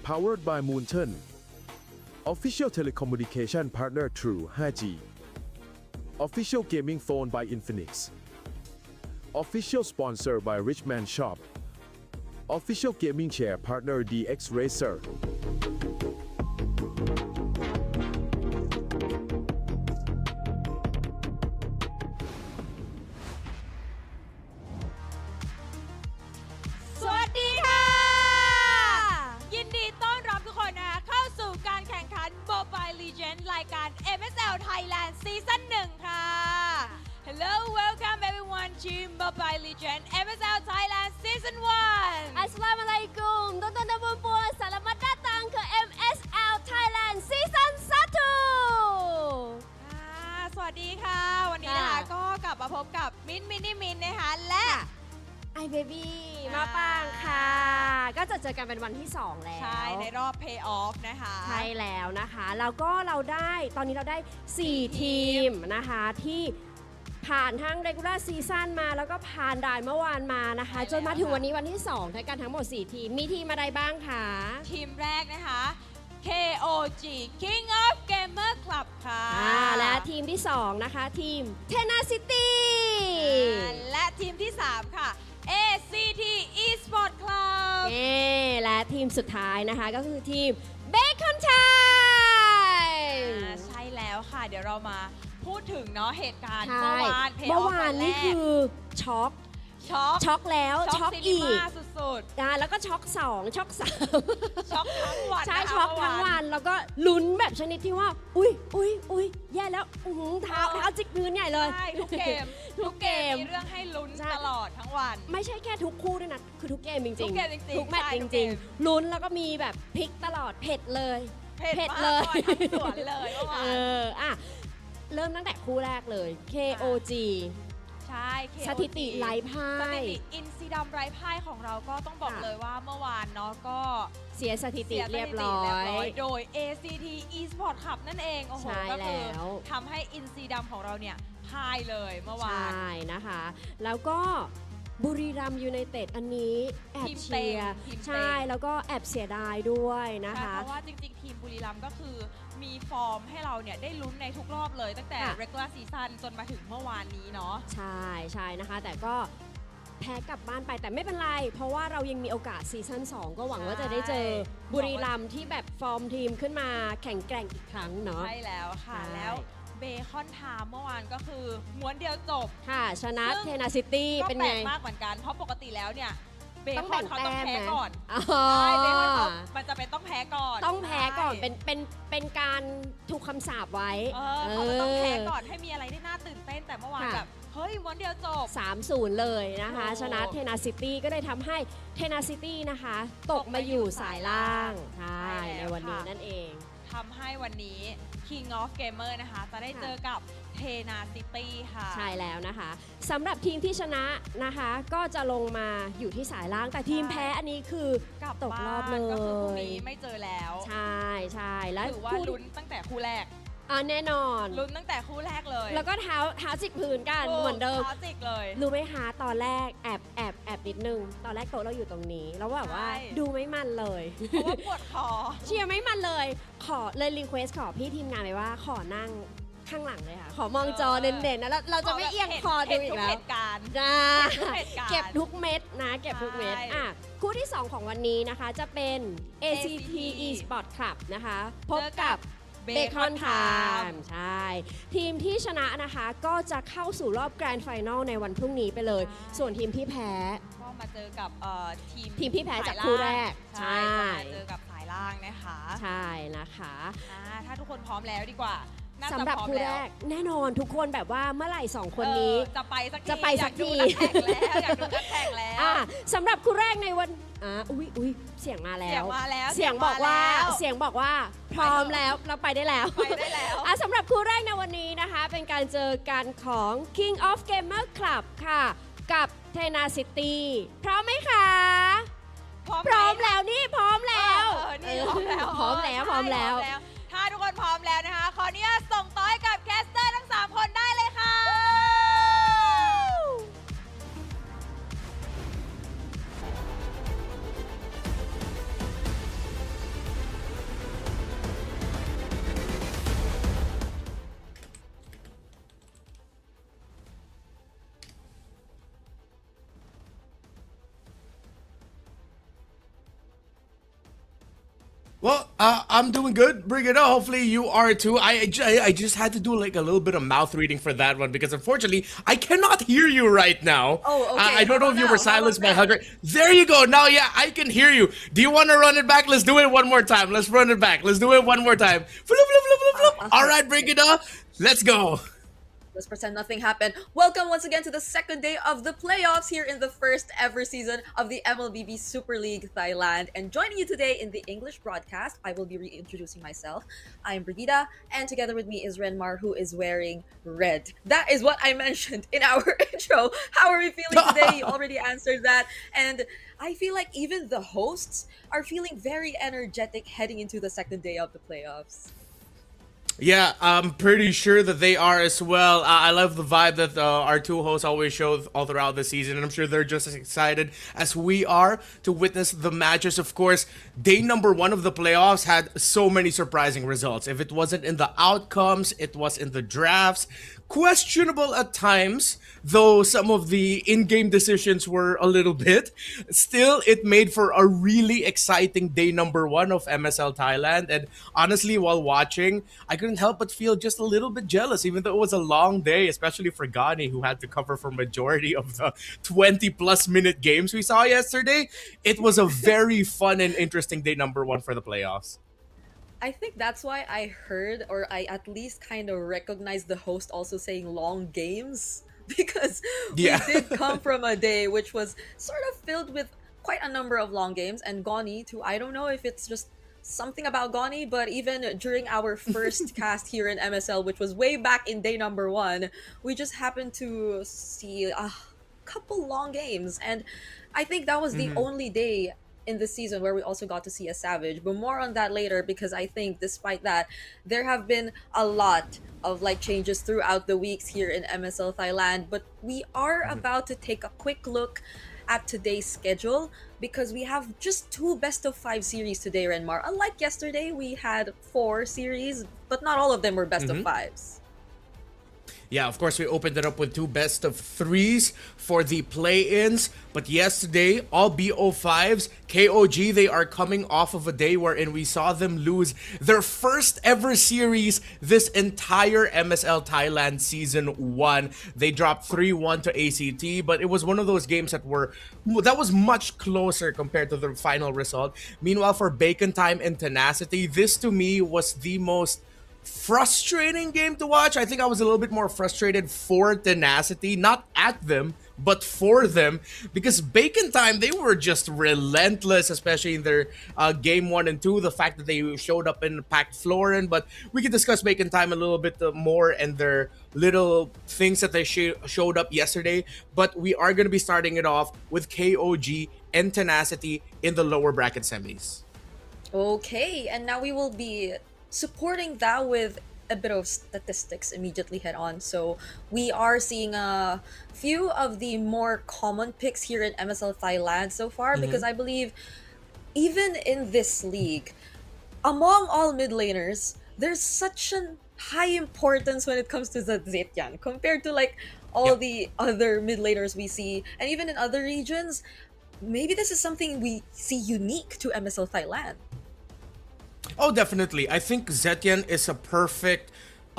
D: Powered by Moonton Official Telecommunication Partner True 5G Official Gaming Phone by Infinix Official Sponsor by Richman Shop Official Gaming Chair Partner DX Racer
E: สวัสดีค่ะ ยินดีต้อนรับทุกคนนะคะเข้าสู่การแข่งขัน Mobile Legends รายการ MSL Thailand Season 1 ค่ะ Hello welcome everyone to Mobile Legends MSL Thailand Season 1
F: Assalamualaikum, tonton dan puan, selamat datang ke MSL Thailand Season 1.
E: สวัสดีค่ะ วันนี้นะคะ
F: ค่ะ
E: ก็กลับมาพบกับมินมินิมินนะคะและ
F: เป็นวันที่ 2 แล้ว
E: ใช่ในรอบ Pay Off นะคะ
F: ใช่แล้วนะคะแล้วก็ตอนนี้เราได้ 4 ทีมนะคะที่ผ่านทั้ง regular season มาแล้วก็ผ่านด่านเมื่อวานมานะคะ
E: ใช่แล้ว
F: จนมาถึงวันนี้วันที่2ด้วยกันทั้งหมด 4 ทีม มีทีมอะไรบ้างคะ
E: ทีมแรกนะคะ KOG King of Gamer Club ค่ะ
F: และทีมที่ 2 นะคะ ทีม Tenacity
E: และทีมที่ 3 ค่ะ ACT Esport Club
F: และทีมสุดท้ายนะคะก็คือทีม Bacon Time
E: ใช่แล้วค่ะ เดี๋ยวเรามาพูดถึงเนาะเหตุการณ์
F: ใช่
E: เมื่อวาน Pay
F: เมื่อ
E: Off
F: วานนี่
E: แรก
F: คือช็อก ช็อกแล้วช็อก
E: ซินิ
F: อีก
E: ม่าสุด
F: แล้วก็ช็อก 2 ช็อก
E: ๆ ช็อกทั้งวัน
F: 3 ใช่
E: นะคะ
F: ช็อกทั้ง
E: เมื่
F: วันแล้วก็ลุ้นแบบชนิดที่ว่า อุ้ยแย่แล้วเท้าจิกพื้นใหญ่เลย
E: ใช่ทุกเกม
F: ทุกเกม
E: มีเรื่องให้ลุ้น
F: ใช่
E: ตลอดทั้งวัน
F: ไม่ใช่แค่ทุกคู่ด้วยนะ คือทุกเกมจริงๆ
E: ทุกเกมจริงๆ
F: ทุกแมตช์
E: ใช่
F: จ
E: ทุกเก
F: ริง
E: ม
F: ๆ ลุ้นแล้วก็มีแบบพลิกตลอดเผ็ดเลย
E: เผ็ด
F: เล
E: มาก
F: ย
E: ทั้งสวนเลยเมื่อวาน
F: เริ่มตั้งแต่คู่แรกเลย KOG
E: ใช่ KOG
F: สถิติไร้พ่า
E: ส
F: ย
E: ถิติอินซีดำไร้พ่ายของเราก็ต้องบอก
F: ค่ะ
E: เลยว่าเมื่อวานเนาะก็
F: เสียสถิติ
E: เสียสถิติ
F: เรียบร้อย
E: โดย ACT Esport Club นั่นเอง โอ้โห
F: ใช่
E: ก็คือ
F: แล้ว
E: ทำให้อินซีดำของเราเนี่ยพ่ายเลยเมื่อ
F: ใช
E: วาน
F: ่นะคะ แล้วก็บุรีรัมย์ยูไนเต็ดอันนี้แอบ
E: ทีมเต็ง
F: เชียร์
E: ทีมเต็ง
F: ใช่ แล้วก็แอบเสียดายด้วยนะ
E: ใช่
F: คะ
E: เพราะว่าจริงๆ ทีมบุรีรัมย์ก็คือมีฟอร์มให้เราเนี่ยได้ลุ้นในทุกรอบเลยตั้งแต่
F: ค่ะ
E: regular season จนมาถึงเมื่อวานนี้เนาะ
F: ใช่นะคะ แต่ก็แพ้กลับบ้านไปแต่ไม่เป็นไร เพราะว่าเรายังมีโอกาสซีซั่น2 ก็หวังว่าจะได้เจอบุรีรัมย์ที่แบบฟอร์มทีมขึ้นมาแข่งแกร่งอีกครั้งเนาะ
E: ใช่แล้วค่ะ
F: ใช่
E: แล้วเบคอนไทม์เมื่อวานก็คือม้วนเดียวจบ
F: ค่ะ ชนะ
E: ซึ่ง
F: เทนาซิตี้
E: ก็
F: เป็น
E: แปล
F: ไง
E: กมากเหมือนกัน เพราะปกติแล้วเนี่ยเบ
F: ต้อง
E: คอ
F: แบ่
E: น
F: ง
E: เขา
F: แต้
E: ต้อง
F: ม
E: แพ้
F: ไหม
E: ก่อน
F: อ๋อ
E: ใช่เบคอนเขามันจะเป็นต้องแพ้ก่อน
F: ต้องแพ้ก่อน
E: ใช่
F: เป็นการถูกคำสาปไว้
E: เขาจะต้องแพ้ก่อนให้มีอะไรได้น่าตื่นเต้นแต่เมื่อวาน
F: ค่ะ
E: แบบเฮ้ยม้วนเดียวจบ
F: 3-0 เลยนะคะ
E: โอ้
F: ชนะเทนาซิตี้ก็เลยทำให้เทนาซิตี้นะคะ ตกมาอยู่สายล่าง ใช่
E: ใช่
F: ใน
E: แล้ว
F: วันนี้
E: ค่ะ
F: นั่นเอง
E: ทำให้วันนี้ King of Gamer นะคะ จะได้เจอกับเทนาซิตี้ค่ะ
F: ใช่แล้วนะคะสำหรับทีมที่ชนะนะคะ ก็จะลงมาอยู่ที่สายล่าง แต่ทีม
E: ใช่
F: แพ้อันนี้คือก
E: ลับ
F: ตกรอบเล
E: บ้านก็คือพรุ่ง
F: ย
E: นี้ไม่เจอแล้ว
F: ใช่แล้ว
E: ถือว่า
F: คู่
E: ลุ้นตั้งแต่คู่แรก
F: แน่นอน
E: ลุ้นตั้งแต่คู่แรกเลย
F: แล้วก็เท้าจิกพื้นกันเหมือนเดิม
E: คลาสสิกเลย
F: รู้ไหมคะตอนแรกแอบนิดนึง ตอนแรกโต๊ะเราอยู่ตรงนี้ แล้วแบบว่า
E: ใช่
F: ดูไม่มันเลย
E: เพราะว่าปวดคอ
F: เชียร์ไม่มันเลย ขอเลยรีเควสขอพี่ทีมงานไปว่าขอนั่งข้างหลังเลยค่ะ ขอมองจอเด่นๆนะแล้วเราจะไม่เอียงคอดูอีกแล้ว
E: เห็นทุเหตุการณ์
F: จ้า
E: เห็นทุกเหตุการณ์
F: เก็บทุกเม็ดนะ เก็บทุกเม็ด
E: ใช่
F: คู่ที่ 2 ของวันนี้นะคะจะเป็น ACT Esport Club นะคะ พบกับ Bacon Time ใช่ ทีมที่ชนะนะคะก็จะเข้าสู่รอบแกรนด์ไฟนอลในวันพรุ่งนี้ไปเลย ส่วนทีมที่แพ้
E: ก็มาเจอกับทีม
F: ที่แพ้จากคู่แรก
E: ใช่
F: ใช่
E: จะมาเจอกับสายล่างนะคะ
F: ใช่นะคะ
E: ถ้าทุกคนพร้อมแล้วดีกว่าน่าจะ
F: สำหรับ
E: พร้อม
F: คู่
E: แล้
F: แร
E: ว
F: กแน่นอนทุกคนแบบว่าเมื่อไหร่ 2 คนนี้
E: จะไปสักที
F: จะไปสักที
E: อยากดูนักแข่งแล้วอยากดูนักแข่งแล้ว
F: สำหรับคู่แรกในวันอุ้ยเสียงมาแล้
E: เสียว งมาแล้ว
F: เสียงบอกว่า
E: เสียงมาแล้ว
F: เสียงบอกว่าพร้อมแล้วเราไปได้แล้ว
E: ไปได้แล้ว
F: สำหรับคู่แรกในวันนี้นะคะ เป็นการเจอกันของ King of Gamer Club ค่ะ กับ Tenacity พร้อมไหมคะ พร้อมแล้วนี่พร้อมแล้ว
E: นี่พร้อมแล้ว
F: พร้อมแล้วพร้อมแล้ว
E: ถ้าทุกคนพร้อมแล้วนะคะ ขออนุญาตส่งต่อให้กับแคสเตอร์ทั้ง 3 คนได้เลยค่ะ
B: Well, I'm doing good. Bring it on. Hopefully you are too. I just had to do like a little bit of mouth reading for that one because unfortunately I cannot hear you right now.
E: Oh, okay.
B: I don't know
E: How
B: if you
E: about
B: were
E: now? How
B: silenced by
E: about
B: Hugger. There you go. Now, yeah, I can hear you. Do you want to run it back? Let's do it one more time. Let's run it back. Let's do it one more time. Flip, flip, flip, flip, flip. All right, bring it on. Let's go.
C: Just pretend nothing happened. Welcome once again to the second day of the playoffs here in the first ever season of the MLBB Super League Thailand. And joining you today in the English broadcast, I will be reintroducing myself. I'm Brigida, and together with me is Renmar, who is wearing red. That is what I mentioned in our intro. How are we feeling today? You already answered that. And I feel like even the hosts are feeling very energetic heading into the second day of the playoffs.
B: Yeah, I'm pretty sure that they are as well. I love the vibe that our two hosts always show all throughout the season, and I'm sure they're just as excited as we are to witness the matches. Of course, day number 1 of the playoffs had so many surprising results. If it wasn't in the outcomes, it was in the drafts. Questionable at times, though some of the in-game decisions were a little bit. Still, it made for a really exciting day number 1 of MSL Thailand. And honestly, while watching, I couldn't help but feel just a little bit jealous, even though it was a long day, especially for Gani, who had to cover for majority of the 20-plus minute games we saw yesterday. It was a very fun and interesting day number 1 for the playoffs.
C: I think that's why I heard, or I at least kind of recognized the host also saying long games, because
B: Yeah.
C: we did come from a day which was sort of filled with quite a number of long games, and Goni too. I don't know if it's just something about Goni, but even during our first cast here in MSL, which was way back in day number 1, we just happened to see a couple long games, and I think that was the only day in the season where we also got to see a Savage, but more on that later, because I think despite that, there have been a lot of like changes throughout the weeks here in MSL Thailand. But we are about to take a quick look at today's schedule, because we have just 2 best of 5 series today, Renmar. Unlike yesterday, we had 4 series, but not all of them were best of 5s.
B: Yeah, of course, we opened it up with 2 best of 3s for the play-ins. But yesterday, all BO5s, KOG, they are coming off of a day wherein we saw them lose their first ever series this entire MSL Thailand Season 1. They dropped 3-1 to ACT, but it was one of those games that was much closer compared to the final result. Meanwhile, for Bacon Time and Tenacity, this to me was the most frustrating game to watch. I think I was a little bit more frustrated for Tenacity, not at them, but for them, because Bacon Time, they were just relentless, especially in their game 1 and 2. The fact that they showed up in packed Florin, but we can discuss Bacon Time a little bit more and their little things that they showed up yesterday. But we are going to be starting it off with KOG and Tenacity in the lower bracket semis.
C: Okay, and now we will be supporting that with a bit of statistics immediately head on. So we are seeing a few of the more common picks here in MSL Thailand so far, because I believe even in this league, among all mid laners, there's such an high importance when it comes to the Zetian compared to like all the other mid laners we see, and even in other regions. Maybe this is something we see unique to MSL Thailand.
B: Oh, definitely. I think Zetian is a perfect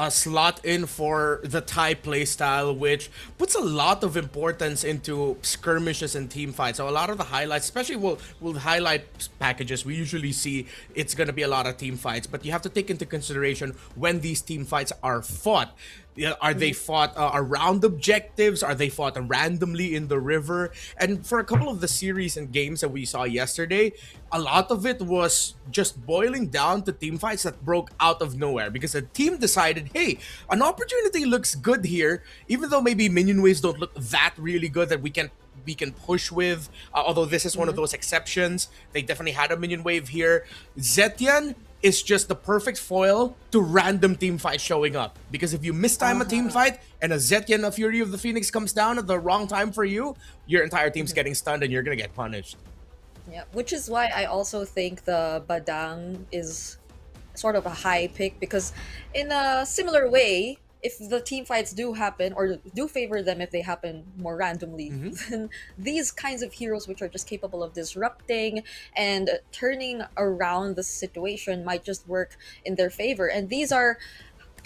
B: slot in for the Thai playstyle, which puts a lot of importance into skirmishes and team fights. So a lot of the highlights, especially with highlight packages, we usually see it's going to be a lot of team fights, but you have to take into consideration when these team fights are fought. Are they fought around objectives? Are they fought randomly in the river? And for a couple of the series and games that we saw yesterday, a lot of it was just boiling down to team fights that broke out of nowhere, because a team decided, hey, an opportunity looks good here, even though maybe minion waves don't look that really good that we can push with, although this is one of those exceptions. They definitely had a minion wave here. Zetian is just the perfect foil to random team fights showing up, because if you mistime a team fight and a Zetian, a Fury of the Phoenix, comes down at the wrong time for you, your entire team's getting stunned and you're gonna get punished.
C: Yeah, which is why I also think the Badang is sort of a high pick, because in a similar way, if the team fights do happen or do favor them if they happen more randomly, then these kinds of heroes which are just capable of disrupting and turning around the situation might just work in their favor. And these are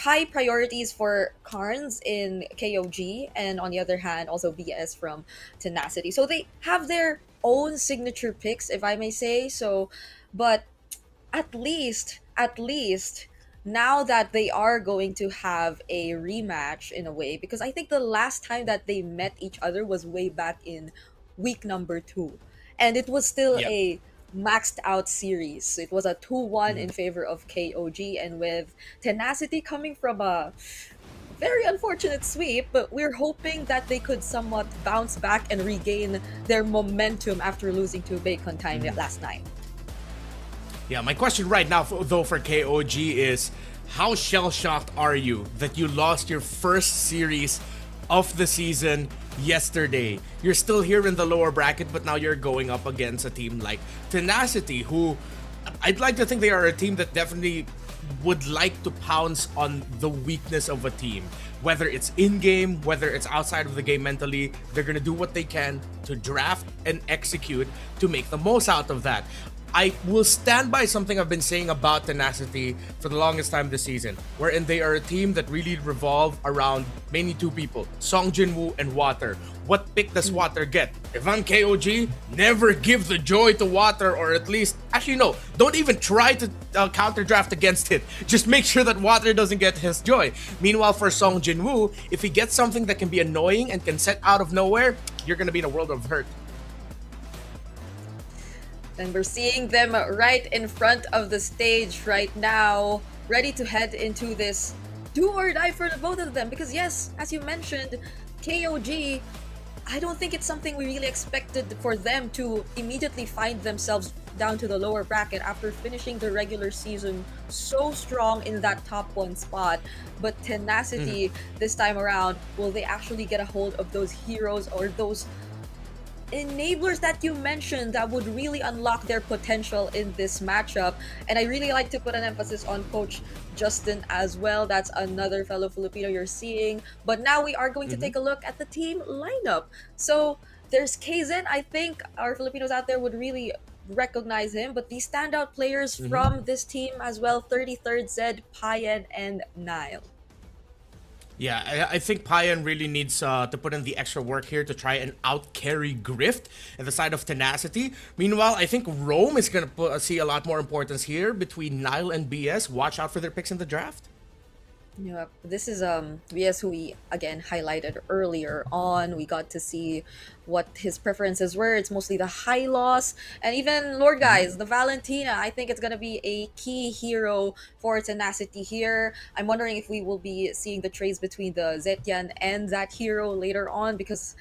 C: high priorities for Carnes in KOG, and on the other hand also BS from Tenacity. So they have their own signature picks, if I may say so, but at least now that they are going to have a rematch in a way, because I think the last time that they met each other was way back in week number 2, and it was still
B: Yep.
C: a maxed out series. It was a 2-1 in favor of KOG, and with Tenacity coming from a very unfortunate sweep, but we're hoping that they could somewhat bounce back and regain their momentum after losing to Bacon Time last night.
B: Yeah, my question right now, though, for KOG is, how shell-shocked are you that you lost your first series of the season yesterday? You're still here in the lower bracket, but now you're going up against a team like Tenacity, who I'd like to think they are a team that definitely would like to pounce on the weakness of a team. Whether it's in-game, whether it's outside of the game mentally, they're going to do what they can to draft and execute to make the most out of that. I will stand by something I've been saying about Tenacity for the longest time this season, wherein they are a team that really revolve around mainly two people, Song Jinwoo and Water. What pick does Water get? If I'm KOG, never give the joy to Water, or at least, actually no, don't even try to counter draft against it. Just make sure that Water doesn't get his joy. Meanwhile, for Song Jinwoo, if he gets something that can be annoying and can set out of nowhere, you're gonna be in a world of hurt.
C: And we're seeing them right in front of the stage right now, ready to head into this do or die for the both of them. Because yes, as you mentioned, KOG, I don't think it's something we really expected for them to immediately find themselves down to the lower bracket after finishing the regular season so strong in that top 1 spot. But Tenacity this time around, will they actually get a hold of those heroes or those enablers that you mentioned that would really unlock their potential in this matchup? And I really like to put an emphasis on Coach Justin as well. That's another fellow Filipino you're seeing. But now we are going to take a look at the team lineup. So there's Kaizen. I think our Filipinos out there would really recognize him, but the standout players from this team as well, 33rd Zed, Payan, and Nile.
B: Yeah, I think Payan really needs to put in the extra work here to try and out-carry Grift at the side of Tenacity. Meanwhile, I think Rome is going to see a lot more importance here between Nile and BS. Watch out for their picks in the draft.
C: Yeah, this is VS who we again highlighted earlier on. We got to see what his preferences were. It's mostly the high loss, and even Lord Guys, the Valentina. I think it's gonna be a key hero for Tenacity here. I'm wondering if we will be seeing the trades between the Zetian and that hero later on, because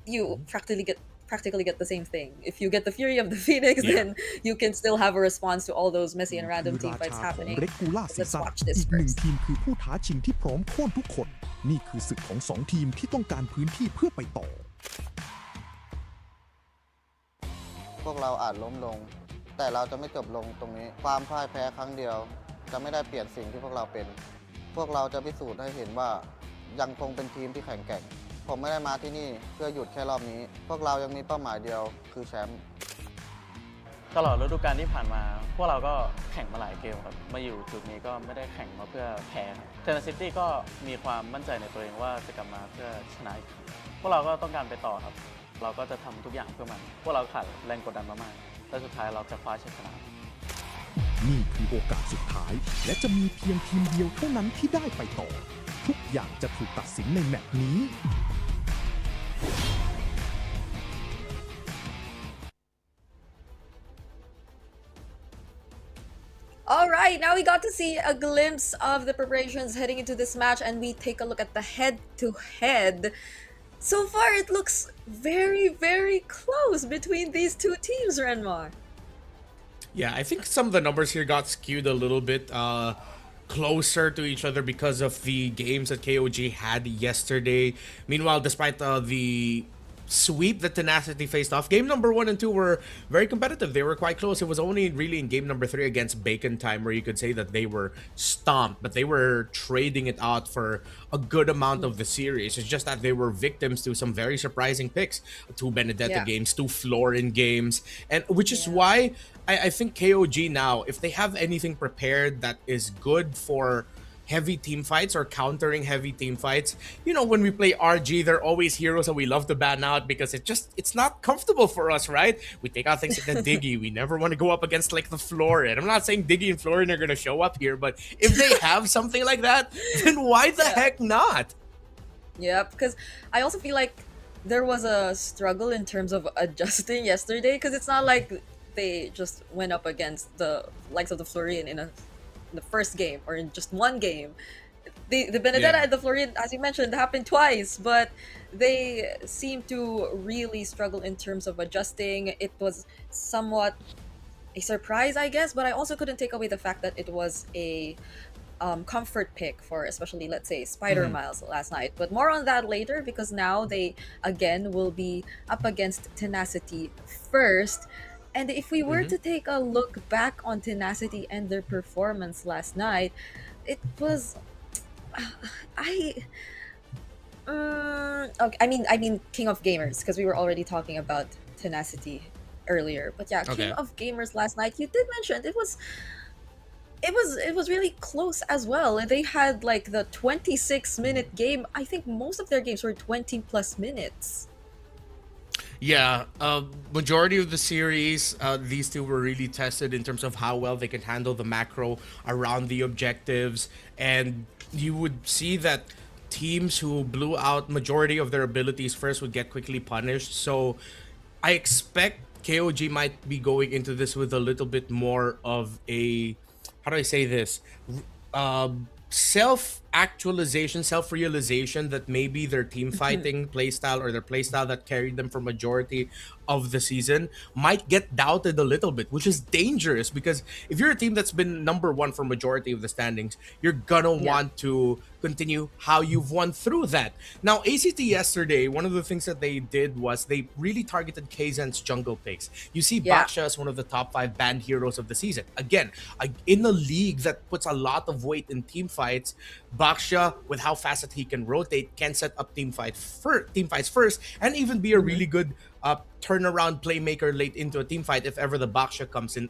C: you practically get the same thing. If you get the Fury of the Phoenix, then you can still have a response to all those messy and random team fights happening. Let's watch this
G: อีกหนึ่ง
C: first.
G: ทีมคือผู้ท้าชิงที่พร้อมโค่นทุกคน นี่คือศึกของสองทีมที่ต้องการพื้นที่เพื่อไปต่อ
H: พวกเราอาจล้มลง แต่เราจะไม่จบลงตรงนี้ ความพ่ายแพ้ครั้งเดียว จะไม่ได้เปลี่ยนสิ่งที่พวกเราเป็น พวกเราจะพิสูจน์ให้เห็นว่ายังคงเป็นทีมที่แข็งแกร่ง ผมไม่ได้มาที่นี่เพื่อหยุดแค่รอบนี้ พวกเรายังมีเป้าหมายเดียวคือแชมป์
I: ตลอดฤดูกาลที่ผ่านมา พวกเราก็แข่งมาหลายเกมครับ มาอยู่จุดนี้ก็ไม่ได้แข่งมาเพื่อแพ้ครับเทนเนสซิตี้ก็มีความมั่นใจในตัวเองว่าจะกลับมาเพื่อชนะอีกครั้งพวกเราก็ต้องการไปต่อครับ เราก็จะทำทุกอย่างเพื่อมัน พวกเราขาดแรงกดดันมากๆและสุดท้ายเราจะคว้าชัยชนะ
G: นี่คือโอกาสสุดท้าย และจะมีเพียงทีมเดียวเท่านั้นที่ได้ไปต่อ ทุกอย่างจะถูกตัดสินในแมตช์นี้
C: All right, now we got to see a glimpse of the preparations heading into this match, and we take a look at the head-to-head. So far, it looks very, very close between these two teams, Renmar.
B: Yeah, I think some of the numbers here got skewed a little bit closer to each other because of the games that KOG had yesterday. Meanwhile, despite the sweep that Tenacity faced off, game number 1 and 2 were very competitive. They were quite close. It was only really in game number 3 against Bacon Time where you could say that they were stomped, but they were trading it out for a good amount of the series. It's just that they were victims to some very surprising picks. 2 Benedetta games, 2 Florin games, and which is why I think KOG now, if they have anything prepared that is good for heavy team fights or countering heavy team fights. You know, when we play RG, they're always heroes that we love to ban out because it's not comfortable for us, right? We take out things like the Diggy. We never want to go up against like the Florid. I'm not saying Diggy and Florid are gonna show up here, but if they have something like that, then why the heck not?
C: Yeah, because I also feel like there was a struggle in terms of adjusting yesterday, because it's not like they just went up against the likes of the Florian in the first game or in just one game. The Benedetta
B: Yeah.
C: and the Florian, as you mentioned, happened twice, but they seem to really struggle in terms of adjusting. It was somewhat a surprise, I guess, but I also couldn't take away the fact that it was a comfort pick for especially, let's say, Spider Miles last night. But more on that later, because now they again will be up against Tenacity first. And if we were to take a look back on Tenacity and their performance last night, it was I okay, I mean King of Gamers, because we were already talking about Tenacity earlier. But yeah, King
B: Okay.
C: of Gamers last night, you did mention it was really close as well. And they had like the 26-minute game. I think most of their games were 20 plus minutes.
B: Yeah, majority of the series, these two were really tested in terms of how well they can handle the macro around the objectives, and you would see that teams who blew out majority of their abilities first would get quickly punished. So I expect KOG might be going into this with a little bit more of a, how do I say this? Self-actualization, self-realization that maybe their team fighting playstyle or their playstyle that carried them for majority of the season might get doubted a little bit, which is dangerous because if you're a team that's been number one for majority of the standings, you're gonna want to continue how you've won through that. Now, ACT yesterday, one of the things that they did was they really targeted Kaizen's jungle picks. You see Baksha as one of the top 5 banned heroes of the season. Again, in a league that puts a lot of weight in team fights, Baksha, with how fast that he can rotate, can set up team fights first, and even be a really good turnaround playmaker late into a team fight if ever the Baksha comes in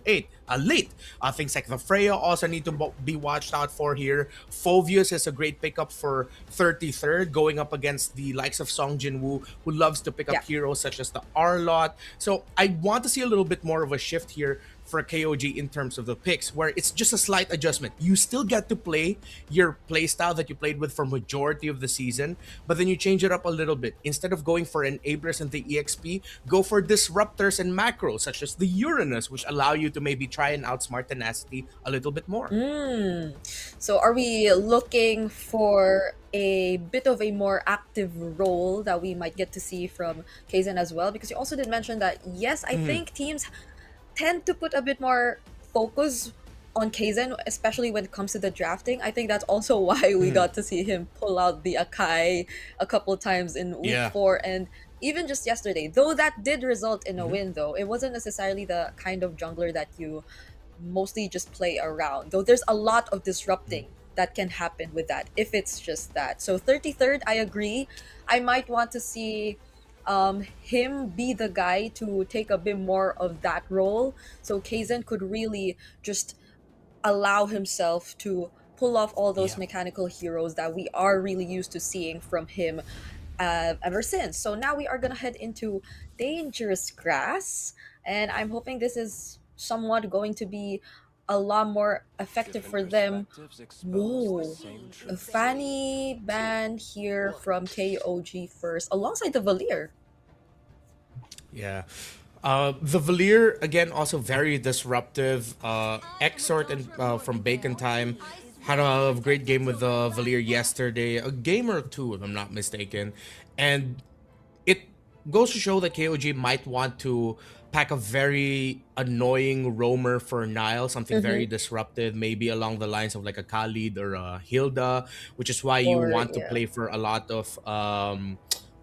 B: late. Things like the Freya also need to be watched out for here. Phovius is a great pickup for 33rd, going up against the likes of Song Jinwoo, who loves to pick up heroes such as the Arlot. So I want to see a little bit more of a shift here for KOG in terms of the picks, where it's just a slight adjustment. You still get to play your playstyle that you played with for majority of the season, but then you change it up a little bit. Instead of going for an Abris and the EXP, go for disruptors and macros such as the Uranus, which allow you to maybe try and outsmart Tenacity a little bit more.
C: So are we looking for a bit of a more active role that we might get to see from Kaizen as well? Because you also did mention that, yes, I think teams tend to put a bit more focus on Kaizen, especially when it comes to the drafting. I think that's also why we got to see him pull out the Akai a couple times in week 4, and even just yesterday. Though that did result in a win, though, it wasn't necessarily the kind of jungler that you mostly just play around. Though there's a lot of disrupting that can happen with that, if it's just that. So 33rd, I agree. I might want to see him be the guy to take a bit more of that role, so Kaizen could really just allow himself to pull off all those mechanical heroes that we are really used to seeing from him ever since. So now we are gonna head into Dangerous Grass, and I'm hoping this is somewhat going to be a lot more effective for them. Whoa, a Fanny ban here from KOG first, alongside the Valier.
B: Yeah. The Valier, again, also very disruptive. Exort and from Bacon Time had a great game with the Valier yesterday, a game or two, if I'm not mistaken. And it goes to show that KOG might want to pack a very annoying roamer for Nile, something very disruptive, maybe along the lines of like a Khalid or a Hilda, which is why you want to play for a lot of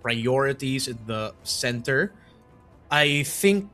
B: priorities in the center. I think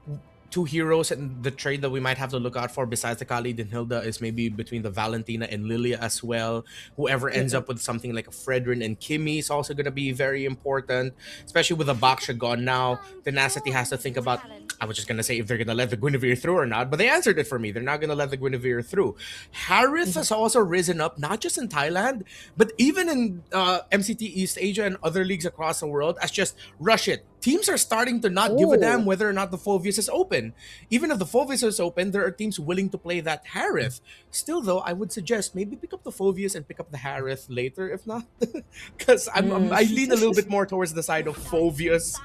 B: two heroes and the trade that we might have to look out for besides the Khalid and Hilda is maybe between the Valentina and Lilia as well. Whoever ends up with something like a Fredrin and Kimmy is also going to be very important, especially with the Baksha gone now. Tenacity has to think about, I was just going to say if they're going to let the Guinevere through or not, but they answered it for me. They're not going to let the Guinevere through. Harith has also risen up, not just in Thailand, but even in MCT East Asia and other leagues across the world, as just rush it. Teams are starting to not give a damn whether or not the Phoveus is open. Even if the Phoveus is open, there are teams willing to play that Harith. Still, though, I would suggest maybe pick up the Phoveus and pick up the Harith later, if not. Because I lean a little bit more towards the side of Phoveus.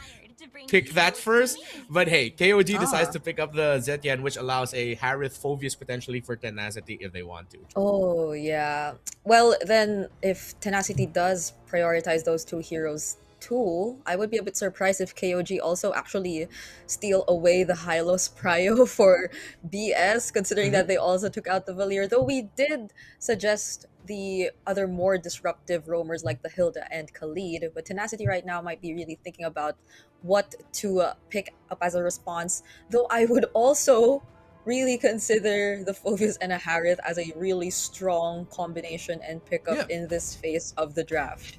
B: Pick that first. But hey, KOG decides to pick up the Zetian, which allows a Harith Phoveus potentially for Tenacity if they want to.
C: Oh, yeah. Well, then if Tenacity does prioritize those two heroes too, I would be a bit surprised if KOG also actually steal away the Hylos Prio for BS, considering that they also took out the Valier. Though we did suggest the other more disruptive roamers like the Hilda and Khalid, but Tenacity right now might be really thinking about what to pick up as a response. Though I would also really consider the Phoveus and a Harith as a really strong combination and pickup in this phase of the draft.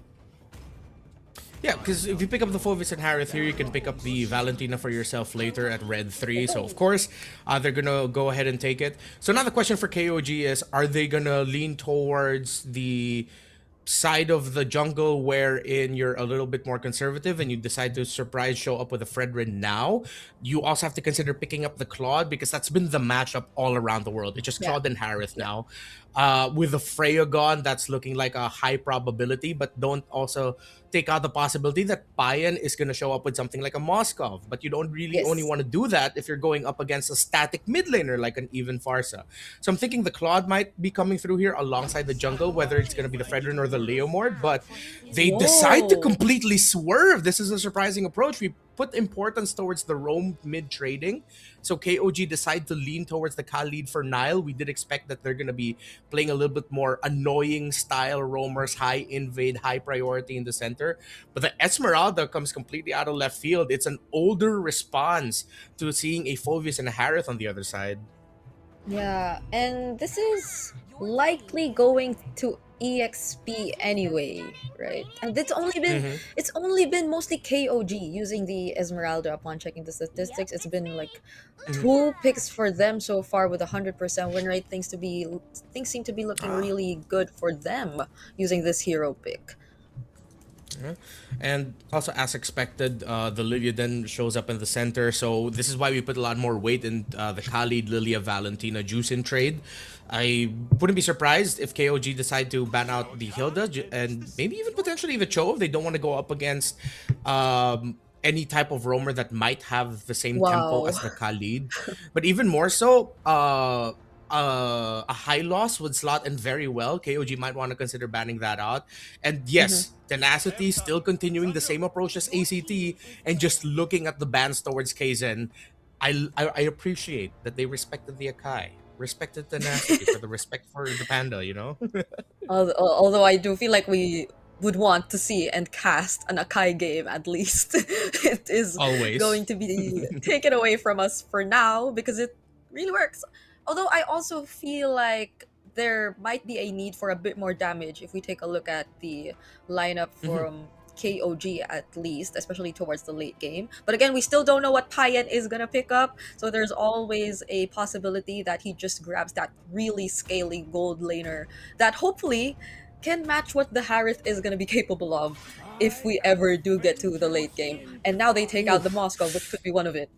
B: Yeah, because if you pick up the Phoveus and Harith here, you can pick up the Valentina for yourself later at Red 3. So, of course, they're going to go ahead and take it. So now the question for KOG is, are they going to lean towards the side of the jungle wherein you're a little bit more conservative and you decide to surprise show up with a Fredrin now? You also have to consider picking up the Claude because that's been the matchup all around the world. It's just Claude and Harith now. With the Freya gone, that's looking like a high probability, but don't also take out the possibility that Payan is going to show up with something like a Moskov. But you don't really only want to do that if you're going up against a static mid laner like an even Farsa. So I'm thinking the Claude might be coming through here alongside the jungle, whether it's going to be the Fredrin or the Leomord, but they decide to completely swerve. This is a surprising approach. We put importance towards the roam mid trading. So KOG decide to lean towards the Khalid for Nile. We did expect that they're going to be playing a little bit more annoying style roamers, high invade, high priority in the center. But the Esmeralda comes completely out of left field. It's an older response to seeing a Phoveus and a Harith on the other side.
C: Yeah, and this is likely going to EXP anyway, right? And it's only been mostly KOG using the Esmeralda upon checking the statistics. It's been like 2 picks for them so far with 100% win rate. Things seem to be looking really good for them using this hero pick.
B: And also, as expected, the Lilia then shows up in the center. So this is why we put a lot more weight in the Khalid, Lilia, Valentina, Juicin trade. I wouldn't be surprised if KOG decide to ban out the Hilda and maybe even potentially the Cho if they don't want to go up against any type of roamer that might have the same tempo as the Khalid. But even more so, a high loss would slot in very well. KOG might want to consider banning that out. And yes, Tenacity still continuing the same approach as ACT and just looking at the bans towards Kaizen. I appreciate that they respected the Akai, respected Tenacity for the respect for the Panda, you know?
C: Although I do feel like we would want to see and cast an Akai game at least. It is
B: always
C: going to be taken away from us for now because it really works. Although I also feel like there might be a need for a bit more damage if we take a look at the lineup from KOG at least, especially towards the late game. But again, we still don't know what Payan is going to pick up. So there's always a possibility that he just grabs that really scaly gold laner that hopefully can match what the Harith is going to be capable of if we ever do get to the late game. And now they take out the Moscow, which could be one of it.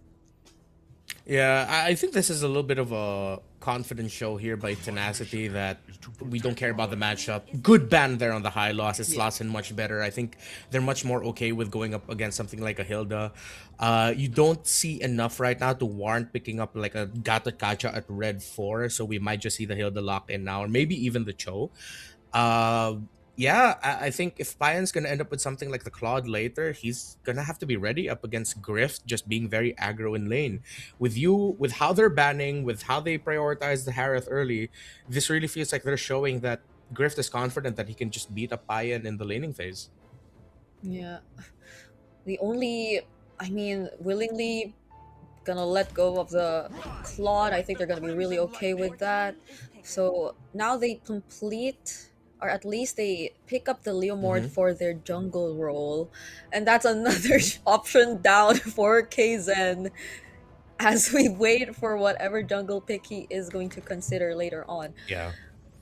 B: Yeah, I think this is a little bit of a confidence show here by Tenacity that we don't care about the matchup. Good ban there on the high loss. It slots in much better. I think they're much more okay with going up against something like a Hilda. You don't see enough right now to warrant picking up like a Gata Kacha at red 4. So we might just see the Hilda locked in now, or maybe even the Cho. Yeah, I think if Payan's going to end up with something like the Claude later, he's going to have to be ready up against Grift just being very aggro in lane. With how they're banning, with how they prioritize the Harith early, this really feels like they're showing that Grift is confident that he can just beat up Payan in the laning phase.
C: Yeah. Willingly gonna let go of the Claude. I think they're gonna be really okay with that. So now they complete, or at least they pick up the Leomord for their jungle role, and that's another option down for Kaizen as we wait for whatever jungle pick he is going to consider later on.
B: Yeah.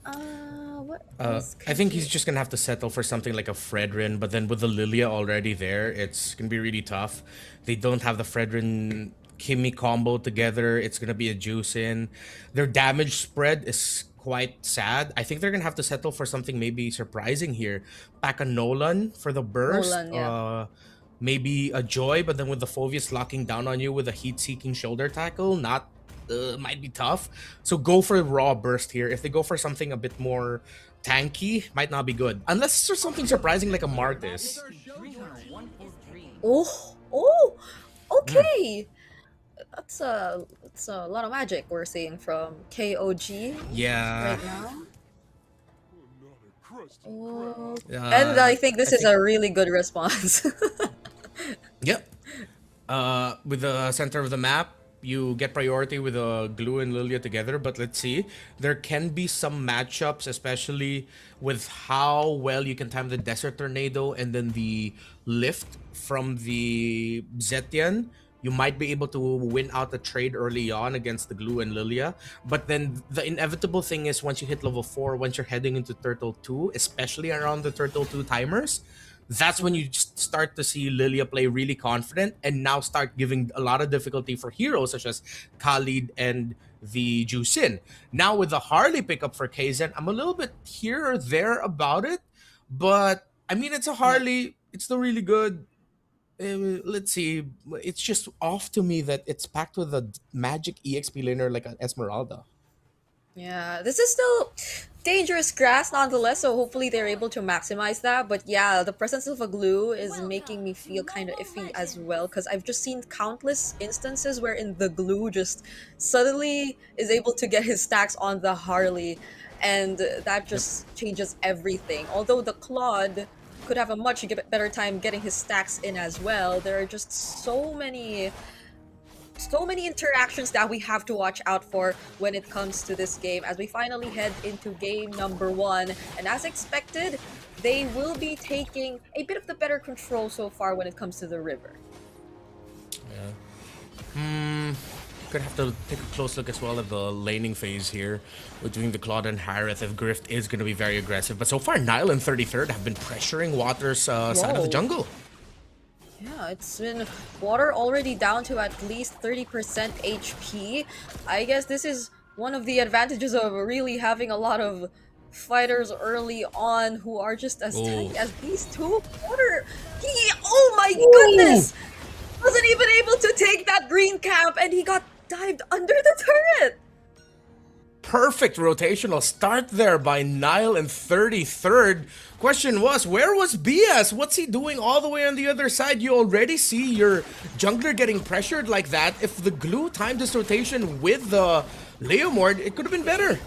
C: What else
B: I
C: could
B: think
C: he?
B: he's just gonna have to settle for something like a Fredrin, but then with the Lilia already there, it's gonna be really tough. They don't have the Fredrin Kimmy combo together. It's gonna be a juice in. Their damage spread is quite sad. I think they're gonna have to settle for something maybe surprising here. Pack a Nolan for the burst.
C: Nolan, yeah.
B: Maybe a Joy, but then with the Phoveus locking down on you with a heat-seeking shoulder tackle, not might be tough. So go for raw burst here. If they go for something a bit more tanky, might not be good. Unless there's something surprising like a Martis.
C: Oh, okay. That's a lot of magic we're seeing from KOG
B: Yeah.
C: right now. Oh, and I think this is a really good response.
B: Yep. With the center of the map, you get priority with Glue and Lilia together, but let's see. There can be some matchups, especially with how well you can time the Desert Tornado and then the lift from the Zetian. You might be able to win out the trade early on against the Glue and Lilia. But then the inevitable thing is once you hit level 4, once you're heading into Turtle 2, especially around the Turtle 2 timers, that's when you just start to see Lilia play really confident and now start giving a lot of difficulty for heroes such as Khalid and the Jusin. Now with the Harley pickup for Kaizen, I'm a little bit here or there about it, but I mean, it's a Harley. It's still really good. Let's see. It's just off to me that it's packed with a magic EXP laner like an Esmeralda.
C: Yeah, this is still dangerous grass nonetheless, so hopefully they're able to maximize that. But yeah, the presence of a glue is making me feel kind of iffy as well, because I've just seen countless instances wherein the glue just suddenly is able to get his stacks on the Harley, and that just changes everything. Although the Claude could have a much better time getting his stacks in as well, there are just so many interactions that we have to watch out for when it comes to this game as we finally head into game number 1. And as expected, they will be taking a bit of the better control so far when it comes to the river.
B: Yeah. Gonna have to take a close look as well at the laning phase here between the Claude and Harith if Grift is gonna be very aggressive. But so far, Nile and 33rd have been pressuring Water's side of the jungle.
C: Yeah, it's been Water already down to at least 30% HP. I guess this is one of the advantages of really having a lot of fighters early on who are just as tanky as these two. Water, oh my goodness! Wasn't even able to take that green cap and he got dived under the turret!
B: Perfect rotational start there by Nile and 33rd. Question was, where was BS? What's he doing all the way on the other side? You already see your jungler getting pressured like that. If the glue timed this rotation with the Leomord, it could have been better.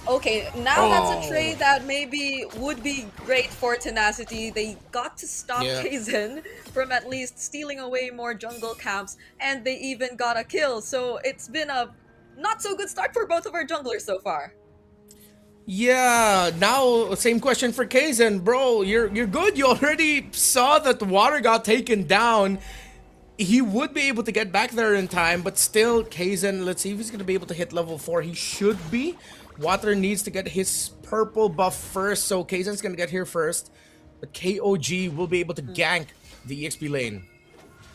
C: Okay, now that's a trade that maybe would be great for Tenacity. They got to stop Kaizen from at least stealing away more jungle camps, and they even got a kill. So it's been a not so good start for both of our junglers so far.
B: Yeah, now same question for Kaizen. Bro, you're good. You already saw that the Water got taken down. He would be able to get back there in time, but still, Kaizen, let's see if he's going to be able to hit level 4. He should be. Water needs to get his purple buff first, so Kaizen's going to get here first. But KOG will be able to gank the EXP lane.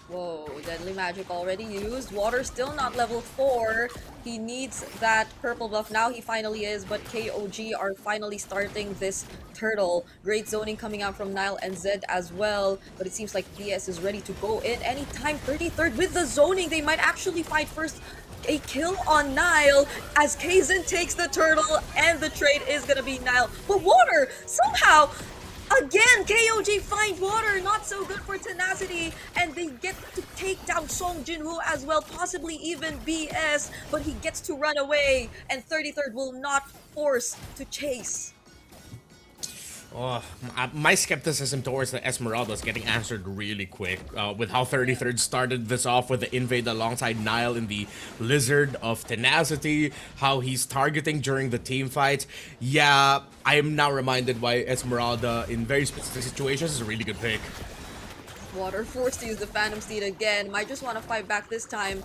C: Whoa, Deadly Magic already used. Water still not level 4. He needs that purple buff. Now he finally is, but KOG are finally starting this turtle. Great zoning coming out from Nile and Zed as well. But it seems like BS is ready to go in anytime. 33rd with the zoning. They might actually find first a kill on Nile as Kaizen takes the turtle, and the trade is gonna be Nile. But Water somehow... Again, KOG find Water, not so good for Tenacity, and they get to take down Song Jinwoo as well, possibly even BS, but he gets to run away, and 33rd will not force to chase.
B: Oh, my skepticism towards the Esmeralda is getting answered really quick with how 33rd started this off with the invade alongside Nile in the Lizard of Tenacity, how he's targeting during the team fights. Yeah, I am now reminded why Esmeralda in very specific situations is a really good pick.
C: Water forced to use the Phantom Steed again. Might just want to fight back this time,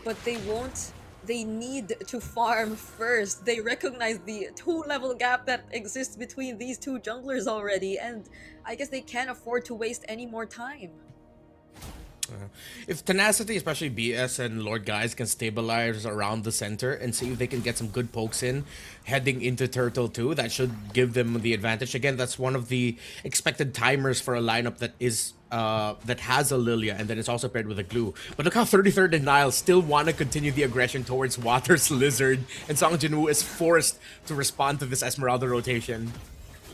C: but they won't. They need to farm first. They recognize the 2-level gap that exists between these two junglers already, and I guess they can't afford to waste any more time.
B: If Tenacity, especially BS and Lord Guys, can stabilize around the center and see if they can get some good pokes in heading into Turtle 2, that should give them the advantage. Again, that's one of the expected timers for a lineup that is that has a Lilia and then it's also paired with a glue. But look how 33rd and Nile still want to continue the aggression towards Water's Lizard, and Song Jinwoo is forced to respond to this Esmeralda rotation.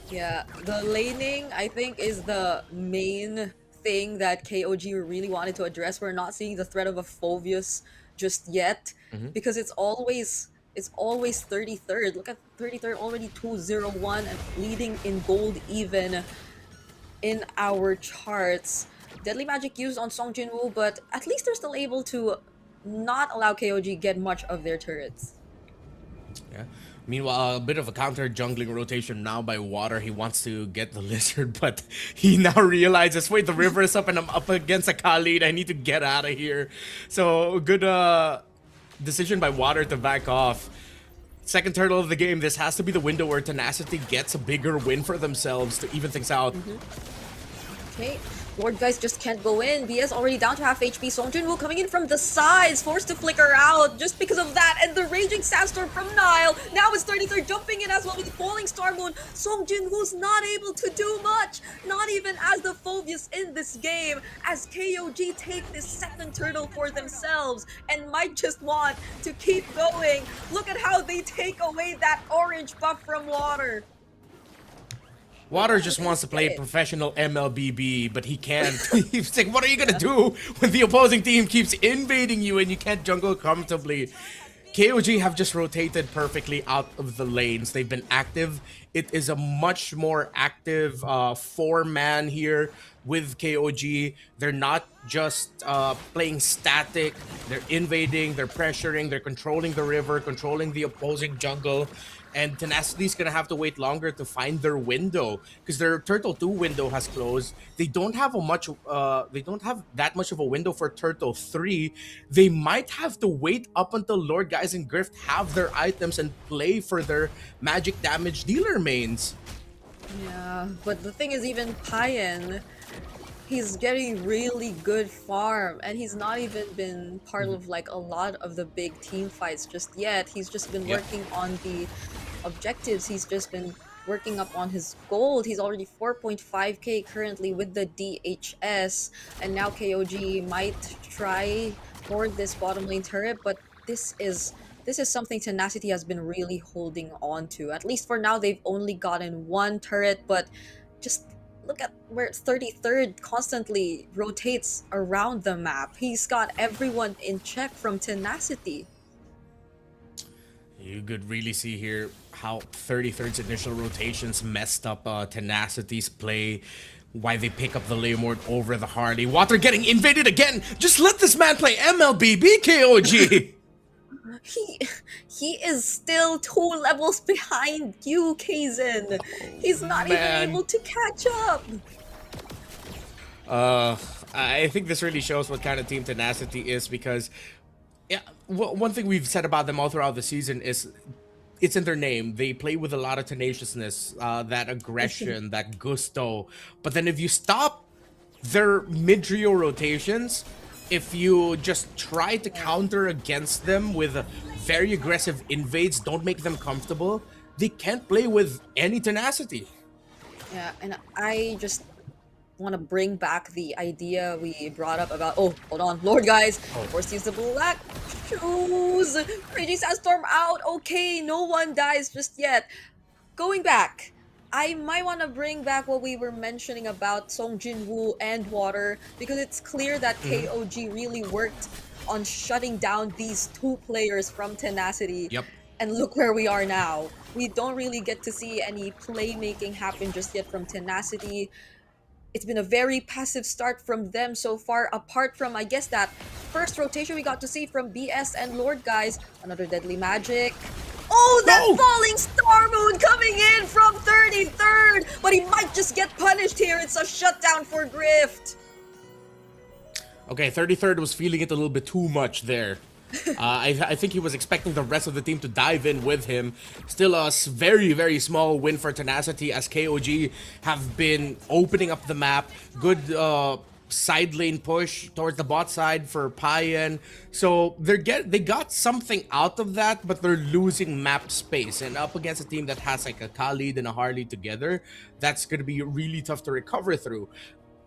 C: Yeah, the laning, I think, is the main thing that KOG really wanted to address. We're not seeing the threat of a Phoveus just yet, because it's always 33rd. Look at 33rd already 2-0-1 and leading in gold even in our charts. Deadly Magic used on Song Jinwoo, but at least they're still able to not allow KOG get much of their turrets.
B: Yeah. Meanwhile, a bit of a counter jungling rotation now by Water. He wants to get the Lizard, but he now realizes, wait, the river is up and I'm up against a Khalid. I need to get out of here. So good decision by Water to back off. Second turtle of the game. This has to be the window where Tenacity gets a bigger win for themselves to even things out.
C: Okay, Lord Guys just can't go in. BS already down to half HP. Song Jinwoo coming in from the sides, forced to flicker out just because of that. And the Raging Sandstorm from Nile. Now it's 33rd jumping in as well with the Falling Star Moon. Song Jinwoo's not able to do much, not even as the Phoveus in this game, as KOG take this second turtle for themselves and might just want to keep going. Look at how they take away that orange buff from Water.
B: Water just wants to play professional MLBB, but he can't. He's like, what are you gonna do when the opposing team keeps invading you and you can't jungle comfortably? KOG have just rotated perfectly out of the lanes. They've been active. It is a much more active 4-man here with KOG. They're not just playing static. They're invading, they're pressuring, they're controlling the river, controlling the opposing jungle. And Tenacity's gonna have to wait longer to find their window because their Turtle 2 window has closed. They don't have that much of a window for Turtle 3. They might have to wait up until Lord Guys and Grift have their items and play for their magic damage dealer mains.
C: Yeah, but the thing is, even Payan, he's getting really good farm, and he's not even been part of like a lot of the big team fights just yet. He's just been working on the objectives. He's just been working up on his gold. He's already 4.5k currently with the DHS, and now KOG might try for this bottom lane turret, but this is something Tenacity has been really holding on to. At least for now, they've only gotten one turret, but just look at where 33rd constantly rotates around the map. He's got everyone in check from Tenacity.
B: You could really see here how 33rd's initial rotations messed up Tenacity's play. Why they pick up the Leomord over the Harley. Water getting invaded again! Just let this man play MLBB, KOG!
C: He is still 2 levels behind you, Kaizen. He's not even able to catch up.
B: I think this really shows what kind of team Tenacity is, because yeah, one thing we've said about them all throughout the season is it's in their name. They play with a lot of tenaciousness, that aggression, that gusto. But then if you stop their mid-trio rotations, if you just try to counter against them with very aggressive invades, don't make them comfortable, they can't play with any tenacity.
C: Yeah, and I just want to bring back the idea we brought up about, oh, hold on, Lord Guys, forced to use the black shoes, Raging Sandstorm out, okay, no one dies just yet. Going back, I might want to bring back what we were mentioning about Song Jinwoo and Water, because it's clear that KOG really worked on shutting down these two players from Tenacity.
B: Yep.
C: And look where we are now. We don't really get to see any playmaking happen just yet from Tenacity. It's been a very passive start from them so far, apart from, I guess, that first rotation we got to see from BS and Lord, guys. Another Deadly Magic. Oh, that
B: No!
C: Falling Star Moon coming in from 33rd! But he might just get punished here. It's a shutdown for Grift.
B: Okay, 33rd was feeling it a little bit too much there. I think he was expecting the rest of the team to dive in with him. Still a very, very small win for Tenacity as KOG have been opening up the map. Good side lane push towards the bot side for Payan. So they got something out of that, but they're losing map space. And up against a team that has like a Khalid and a Harley together, that's going to be really tough to recover through.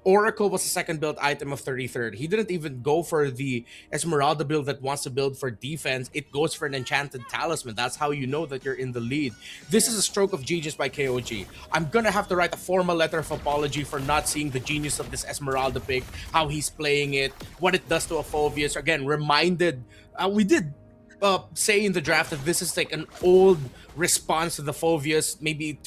B: Oracle was the second build item of 33rd. He didn't even go for the Esmeralda build that wants to build for defense. It goes for an enchanted talisman. That's how you know that you're in the lead. This is a stroke of genius by KOG. I'm gonna have to write a formal letter of apology for not seeing the genius of this Esmeralda pick, how he's playing it, what it does to a Phobius. Again, reminded, we did say in the draft that this is like an old response to the Phobius, maybe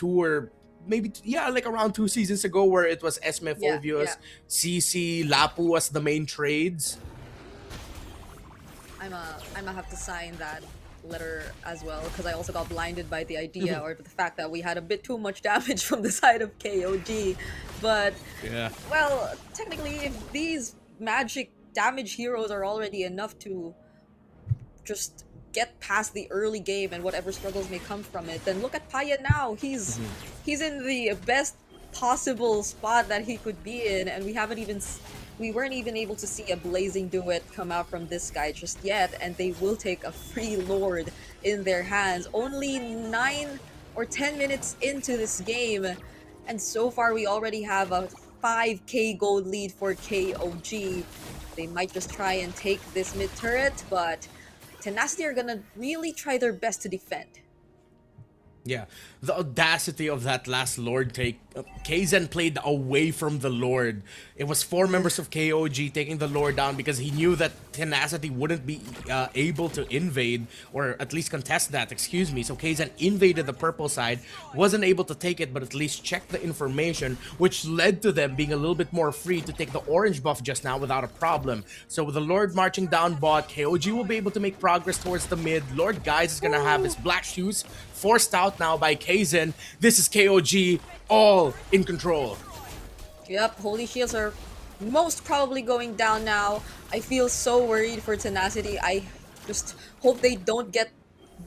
B: like around 2 seasons ago, where it was Esme, Phobius, CC, Lapu was the main trades.
C: I'ma have to sign that letter as well, because I also got blinded by the idea or the fact that we had a bit too much damage from the side of KOG. But
B: Yeah.
C: well, technically, if these magic damage heroes are already enough to just get past the early game and whatever struggles may come from it, then look at Paya now. He's in the best possible spot that he could be in, and we weren't even able to see a blazing duet come out from this guy just yet, and they will take a free Lord in their hands. Only 9 or 10 minutes into this game, and so far we already have a 5k gold lead for KOG. They might just try and take this mid turret, but Tenacity are gonna really try their best to defend.
B: Yeah, the audacity of that last Lord take. Kaizen played away from the Lord. It was 4 members of KOG taking the Lord down because he knew that Tenacity wouldn't be able to invade, or at least contest that, excuse me. So Kaizen invaded the purple side, wasn't able to take it, but at least checked the information, which led to them being a little bit more free to take the orange buff just now without a problem. So with the Lord marching down bot, KOG will be able to make progress towards the mid. Lord Guys is gonna have his black shoes forced out now by Kaizen. This is KOG all in control.
C: Yep, Holy Shields are most probably going down now. I feel so worried for Tenacity. I just hope they don't get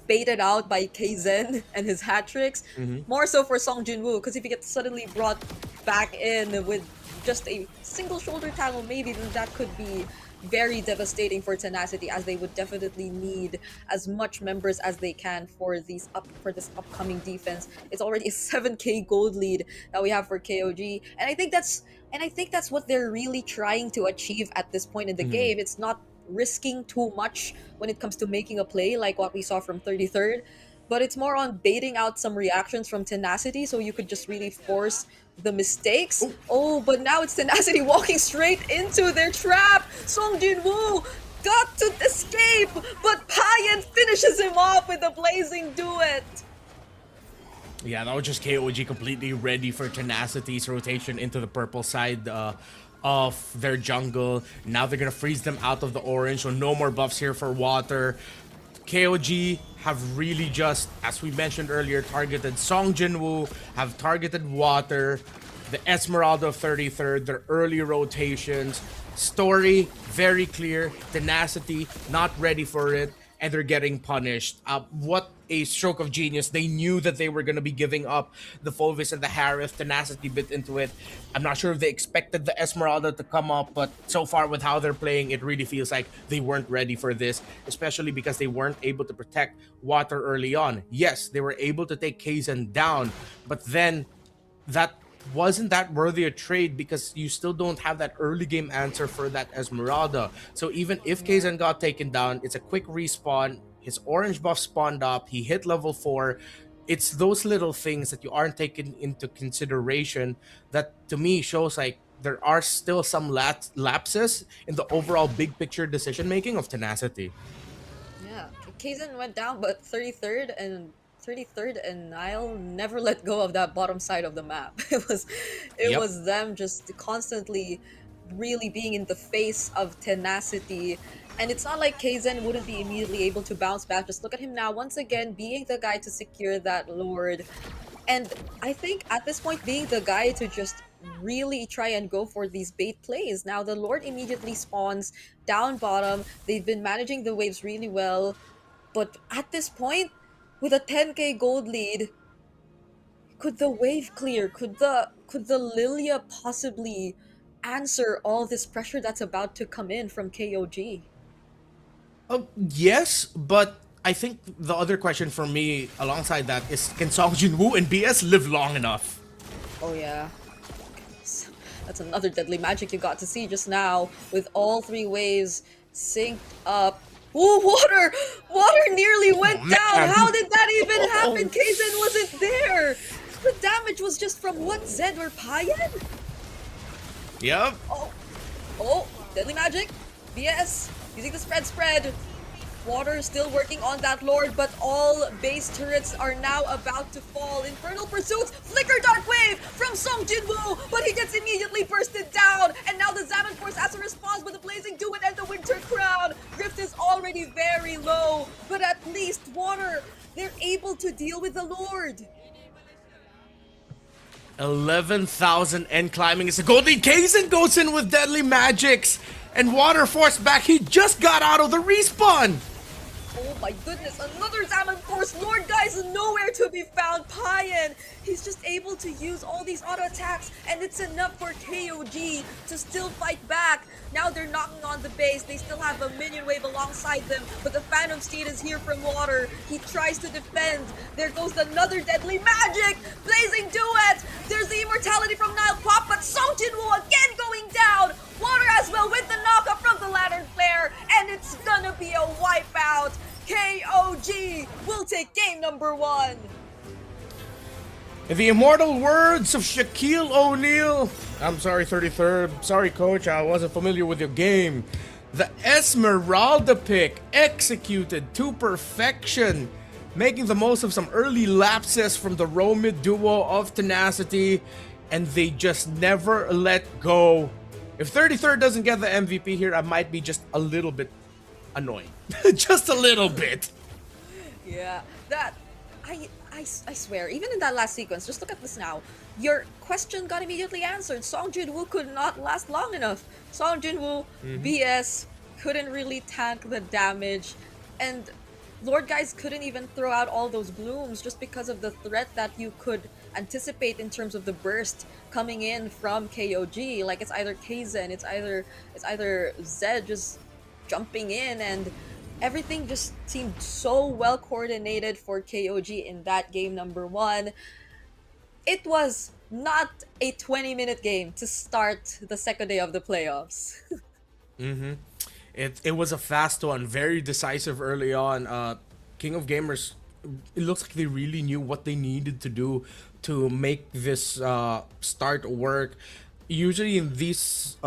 C: baited out by Kaizen and his hat tricks. More so for Song Jinwoo, because if he gets suddenly brought back in with just a single shoulder tackle, maybe then that could be very devastating for Tenacity, as they would definitely need as much members as they can for this upcoming defense. It's already a 7k gold lead that we have for KOG, and I think that's what they're really trying to achieve at this point in the game. It's not risking too much when it comes to making a play like what we saw from 33rd, but it's more on baiting out some reactions from Tenacity, so you could just really force the mistakes. Oh, but now it's Tenacity walking straight into their trap. Song Jinwoo got to escape, but Payan finishes him off with a blazing duet.
B: Yeah, that was just KOG completely ready for Tenacity's rotation into the purple side of their jungle. Now they're gonna freeze them out of the orange, so no more buffs here for water. KOG have really just, as we mentioned earlier, targeted Song Jinwoo, have targeted water, the Esmeralda of 33rd, their early rotations. Story, very clear. Tenacity, not ready for it, and they're getting punished. What a stroke of genius. They knew that they were going to be giving up the Phovis and the Harith. Tenacity bit into it. I'm not sure if they expected the Esmeralda to come up, but so far with how they're playing, it really feels like they weren't ready for this, especially because they weren't able to protect water early on. Yes, they were able to take Kaizen down, but then that wasn't that worthy a trade because you still don't have that early game answer for that Esmeralda. So even if Kaizen got taken down, it's a quick respawn. His orange buff spawned up. He hit level 4. It's those little things that you aren't taking into consideration that to me shows like there are still some lapses in the overall big picture decision making of Tenacity.
C: Yeah, Kaizen went down, but 33rd and Nile never let go of that bottom side of the map. It
B: Yep.
C: was them just constantly really being in the face of tenacity. And it's not like Kaizen wouldn't be immediately able to bounce back. Just look at him now, once again, being the guy to secure that Lord. And I think at this point, being the guy to just really try and go for these bait plays. Now, the Lord immediately spawns down bottom. They've been managing the waves really well. But at this point, with a 10k gold lead, could the wave clear? Could the Lilia possibly answer all this pressure that's about to come in from KOG?
B: Yes, but I think the other question for me alongside that is, can Song Jin-woo and BS live long enough?
C: Oh yeah. That's another deadly magic you got to see just now, with all three waves synced up. Oh, water! Water nearly went down!
B: man.
C: How did that even happen? Kaizen wasn't there! The damage was just from what, Zed or Payan?
B: Yep.
C: Oh, deadly magic. BS, using the spread. Water still working on that Lord, but all base turrets are now about to fall. Infernal Pursuits, Flicker Dark Wave from Song Jin-woo, but he gets immediately bursted down. And now the Zaman Force has a response with the Blazing Duet and the Winter Crown. Drift is already very low, but at least Water, they're able to deal with the Lord.
B: 11,000 end climbing is a gold lead. Kaizen goes in with deadly magics, and Water forced back. He just got out of the respawn.
C: Oh my goodness, another Zaman Force! Lord Guy's nowhere to be found. Payan, he's just able to use all these auto attacks, and it's enough for KOG to still fight back. Now they're knocking on the base. They still have a minion wave alongside them, but the Phantom Steed is here from Water. He tries to defend. There goes another deadly magic! Blazing Duet! There's the immortality from Nile Pop, but Song Jin-woo again going down! Water as well with the knockup from the Lantern Flare, and it's gonna be a wipeout! KOG will take game number 1!
B: In the immortal words of Shaquille O'Neal, I'm sorry, 33rd. Sorry, coach, I wasn't familiar with your game. The Esmeralda pick executed to perfection, making the most of some early lapses from the Romid duo of Tenacity, and they just never let go. If 33rd doesn't get the MVP here, I might be just a little bit annoyed. Just a little bit.
C: Yeah, that... I swear, even in that last sequence, just look at this now. Your question got immediately answered. Song Jin-woo could not last long enough. Song Jin-woo, BS, couldn't really tank the damage. And Lord Guys couldn't even throw out all those blooms just because of the threat that you could anticipate in terms of the burst coming in from KOG. Like, it's either Kaizen, it's either Zed just jumping in, and everything just seemed so well coordinated for KOG in that game number 1. It was not a 20-minute game to start the second day of the playoffs.
B: It was a fast one, very decisive early on. King of Gamers, it looks like they really knew what they needed to do to make this start work. Usually in these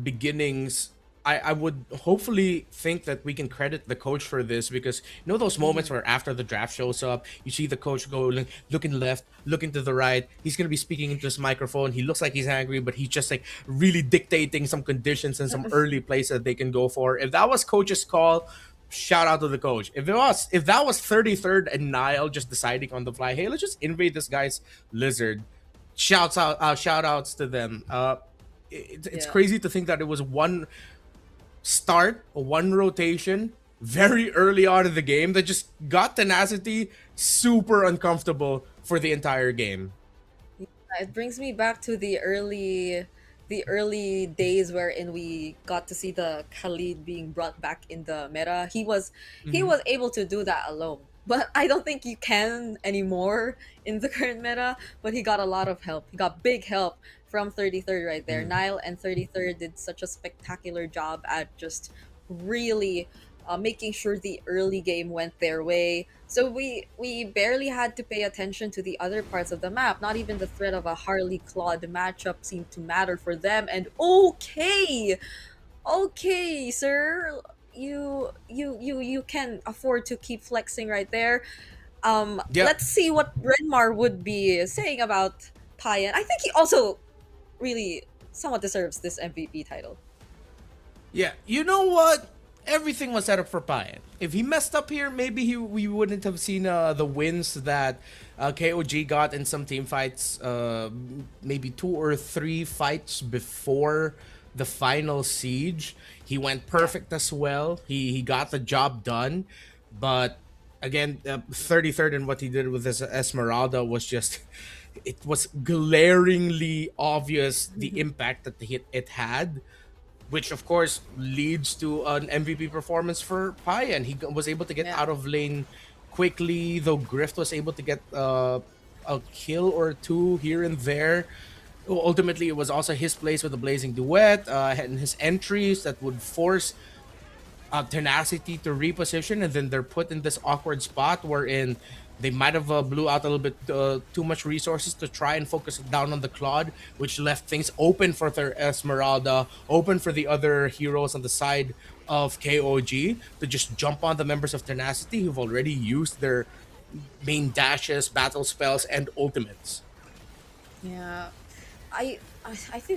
B: beginnings, I would hopefully think that we can credit the coach for this, because you know those moments where after the draft shows up, you see the coach go looking left, looking to the right. He's gonna be speaking into his microphone. He looks like he's angry, but he's just like really dictating some conditions and some early plays that they can go for. If that was coach's call, shout out to the coach. If that was 33rd and Nile just deciding on the fly, hey, let's just invade this guy's lizard. Shout outs to them. It's crazy to think that it was one rotation very early on in the game that just got Tenacity super uncomfortable for the entire game.
C: It brings me back to the early days wherein we got to see the Khalid being brought back in the meta. He was able to do that alone, but I don't think you can anymore in the current meta. But he got a lot of help. He got big help from 33rd right there. Nile and 33rd did such a spectacular job at just really making sure the early game went their way. So we barely had to pay attention to the other parts of the map. Not even the threat of a Harley Claude matchup seemed to matter for them. And okay, sir, you can afford to keep flexing right there.
B: Yeah,
C: Let's see what Renmar would be saying about Payan. I think he also really somewhat deserves this MVP title.
B: yeah. You know what? Everything was set up for Payan. If he messed up here, maybe we wouldn't have seen the wins that KOG got in some team fights. Maybe 2 or 3 fights before the final siege. He went perfect as well. He got the job done, but again, 33rd in what he did with his Esmeralda was just. It was glaringly obvious the impact that it had, which of course leads to an MVP performance for Pai, and was able to get
C: Yeah.
B: out of lane quickly. Though Grift was able to get a kill or two here and there. Ultimately, it was also his place with the Blazing Duet and his entries that would force Tenacity to reposition, and then they're put in this awkward spot wherein they might have blew out a little bit too much resources to try and focus down on the Claude, which left things open for their Esmeralda, open for the other heroes on the side of KOG to just jump on the members of Tenacity who've already used their main dashes, battle spells, and ultimates.
C: Yeah, I think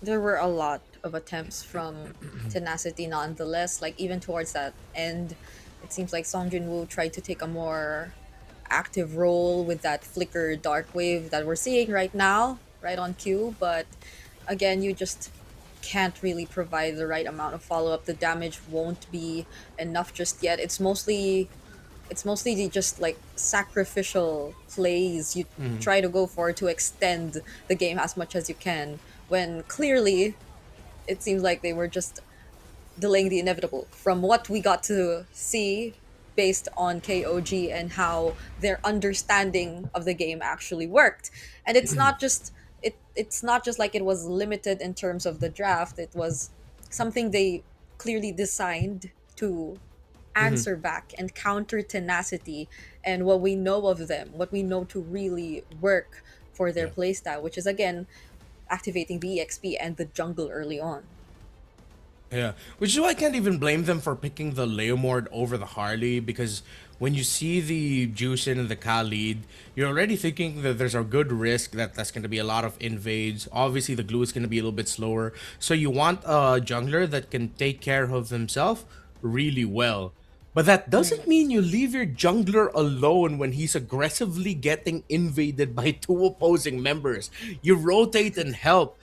C: there were a lot of attempts from Tenacity nonetheless. Like even towards that end, it seems like Song Jin Woo tried to take a more active role with that flicker dark wave that we're seeing right now, right on cue. But again, you just can't really provide the right amount of follow up. The damage won't be enough just yet. It's mostly just like sacrificial plays you try to go for to extend the game as much as you can, when clearly it seems like they were just delaying the inevitable from what we got to see based on KOG and how their understanding of the game actually worked. And it's not just like it was limited in terms of the draft. It was something they clearly designed to answer back and counter Tenacity and what we know of them, what we know to really work for their
B: Yeah.
C: playstyle, which is again activating the EXP and the jungle early on.
B: Yeah, which is why I can't even blame them for picking the Leomord over the Harley, because when you see the Juicin and the Khalid, you're already thinking that there's a good risk that that's going to be a lot of invades. Obviously, the glue is going to be a little bit slower, so you want a jungler that can take care of himself really well. But that doesn't mean you leave your jungler alone when he's aggressively getting invaded by two opposing members. You rotate and help.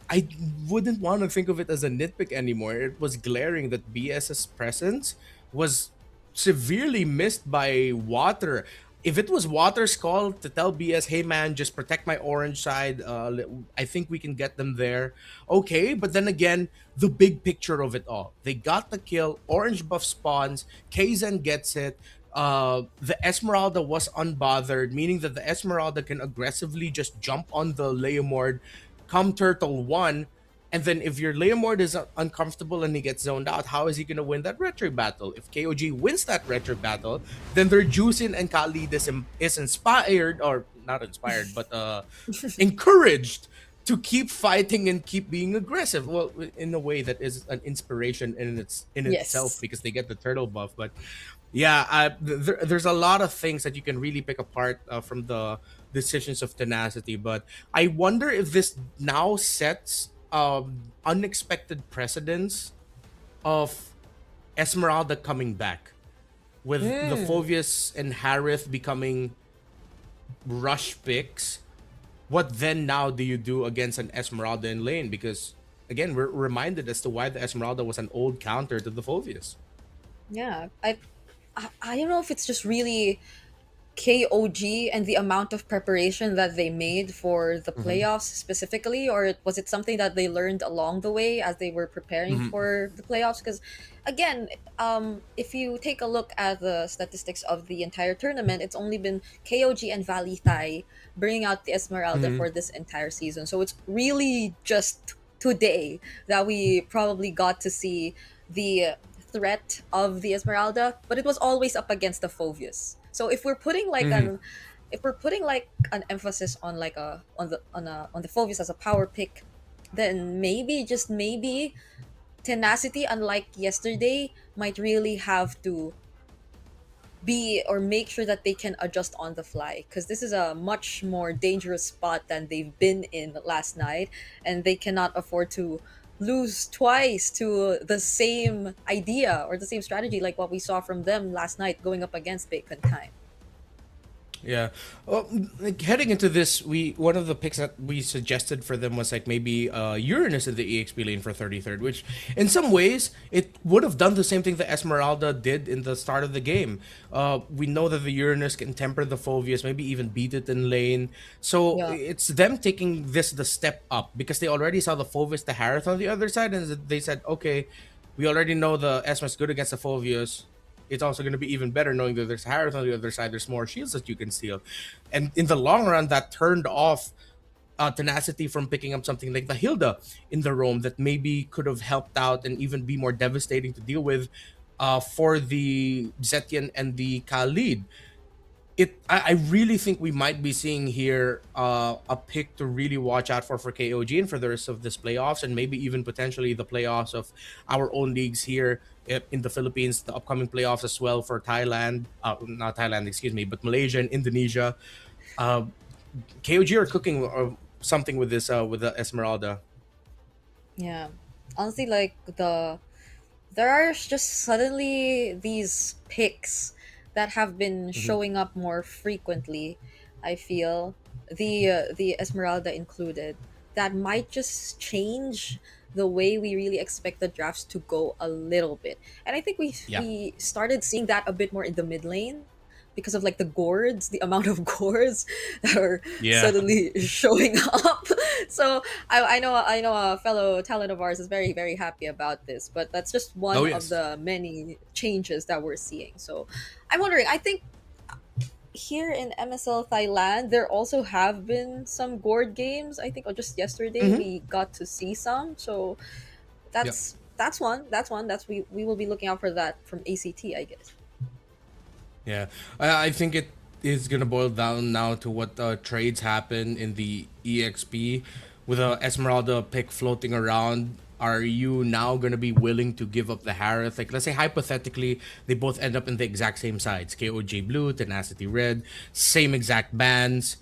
B: I wouldn't want to think of it as a nitpick anymore. It was glaring that BS's presence was severely missed by Water. If it was Water's call to tell BS, hey man, just protect my orange side, I think we can get them there. Okay, but then again, the big picture of it all. They got the kill, orange buff spawns, Kaizen gets it. The Esmeralda was unbothered, meaning that the Esmeralda can aggressively just jump on the Leomord, come Turtle 1, and then if your Leomord is uncomfortable and he gets zoned out, how is he going to win that retro battle? If KOG wins that retro battle, then their Juicin and Khalid is inspired, or not inspired, but encouraged to keep fighting and keep being aggressive. Well, in a way that is an inspiration in itself,
C: Yes.
B: because they get the turtle buff. But yeah, there's a lot of things that you can really pick apart from the decisions of Tenacity. But I wonder if this now sets unexpected precedents of Esmeralda coming back, with the Phovius and Harith becoming rush picks. What then now do you do against an Esmeralda in lane? Because again, we're reminded as to why the Esmeralda was an old counter to the Phovius.
C: Yeah. I don't know if it's just really KOG and the amount of preparation that they made for the playoffs specifically, or was it something that they learned along the way as they were preparing for the playoffs? Because again, if you take a look at the statistics of the entire tournament, it's only been KOG and Valley Thai bringing out the Esmeralda for this entire season. So it's really just today that we probably got to see the threat of the Esmeralda, but it was always up against the Phovius. So if we're putting like an emphasis on like on the Phovius as a power pick, then maybe just maybe Tenacity, unlike yesterday, might really have to be or make sure that they can adjust on the fly, because this is a much more dangerous spot than they've been in last night, and they cannot afford to lose twice to the same idea or the same strategy like what we saw from them last night going up against Bacon Time.
B: Yeah. Well, like heading into this, we one of the picks that we suggested for them was like maybe Uranus in the EXP lane for 33rd, which in some ways it would have done the same thing that Esmeralda did in the start of the game. We know that the Uranus can temper the Phoveus, maybe even beat it in lane. So
C: Yeah.
B: it's them taking this the step up because they already saw the Phoveus, the Harith on the other side, and they said, okay, we already know the Esmer's good against the Phoveus. It's also going to be even better knowing that there's Harith on the other side. There's more shields that you can steal. And in the long run, that turned off Tenacity from picking up something like the Hilda in the roam that maybe could have helped out and even be more devastating to deal with for the Zetian and the Khalid. I really think we might be seeing here a pick to really watch out for KOG and for the rest of this playoffs, and maybe even potentially the playoffs of our own leagues here in the Philippines, the upcoming playoffs as well for Thailand, not Thailand, excuse me, but Malaysia and Indonesia. KOG are cooking something with this with the Esmeralda.
C: Yeah. Honestly, like there are just suddenly these picks that have been showing up more frequently. I feel the Esmeralda included, that might just change the way we really expect the drafts to go a little bit. And I think
B: Yeah.
C: we started seeing that a bit more in the mid lane because of like the gourds, the amount of gourds that are
B: Yeah.
C: suddenly showing up. So I know a fellow talent of ours is very very happy about this, but that's just one
B: Oh,
C: of
B: yes.
C: the many changes that we're seeing. So I'm wondering. I think here in MSL Thailand, there also have been some gourd games. I think just yesterday
B: Mhm.
C: we got to see some. So
B: Yep.
C: that's one. That's we will be looking out for that from ACT, I guess.
B: Yeah, I think it is gonna boil down now to what trades happen in the EXP with a Esmeralda pick floating around. Are you now gonna be willing to give up the Harith? Like, let's say hypothetically, they both end up in the exact same sides: KOJ blue, Tenacity red, same exact bands.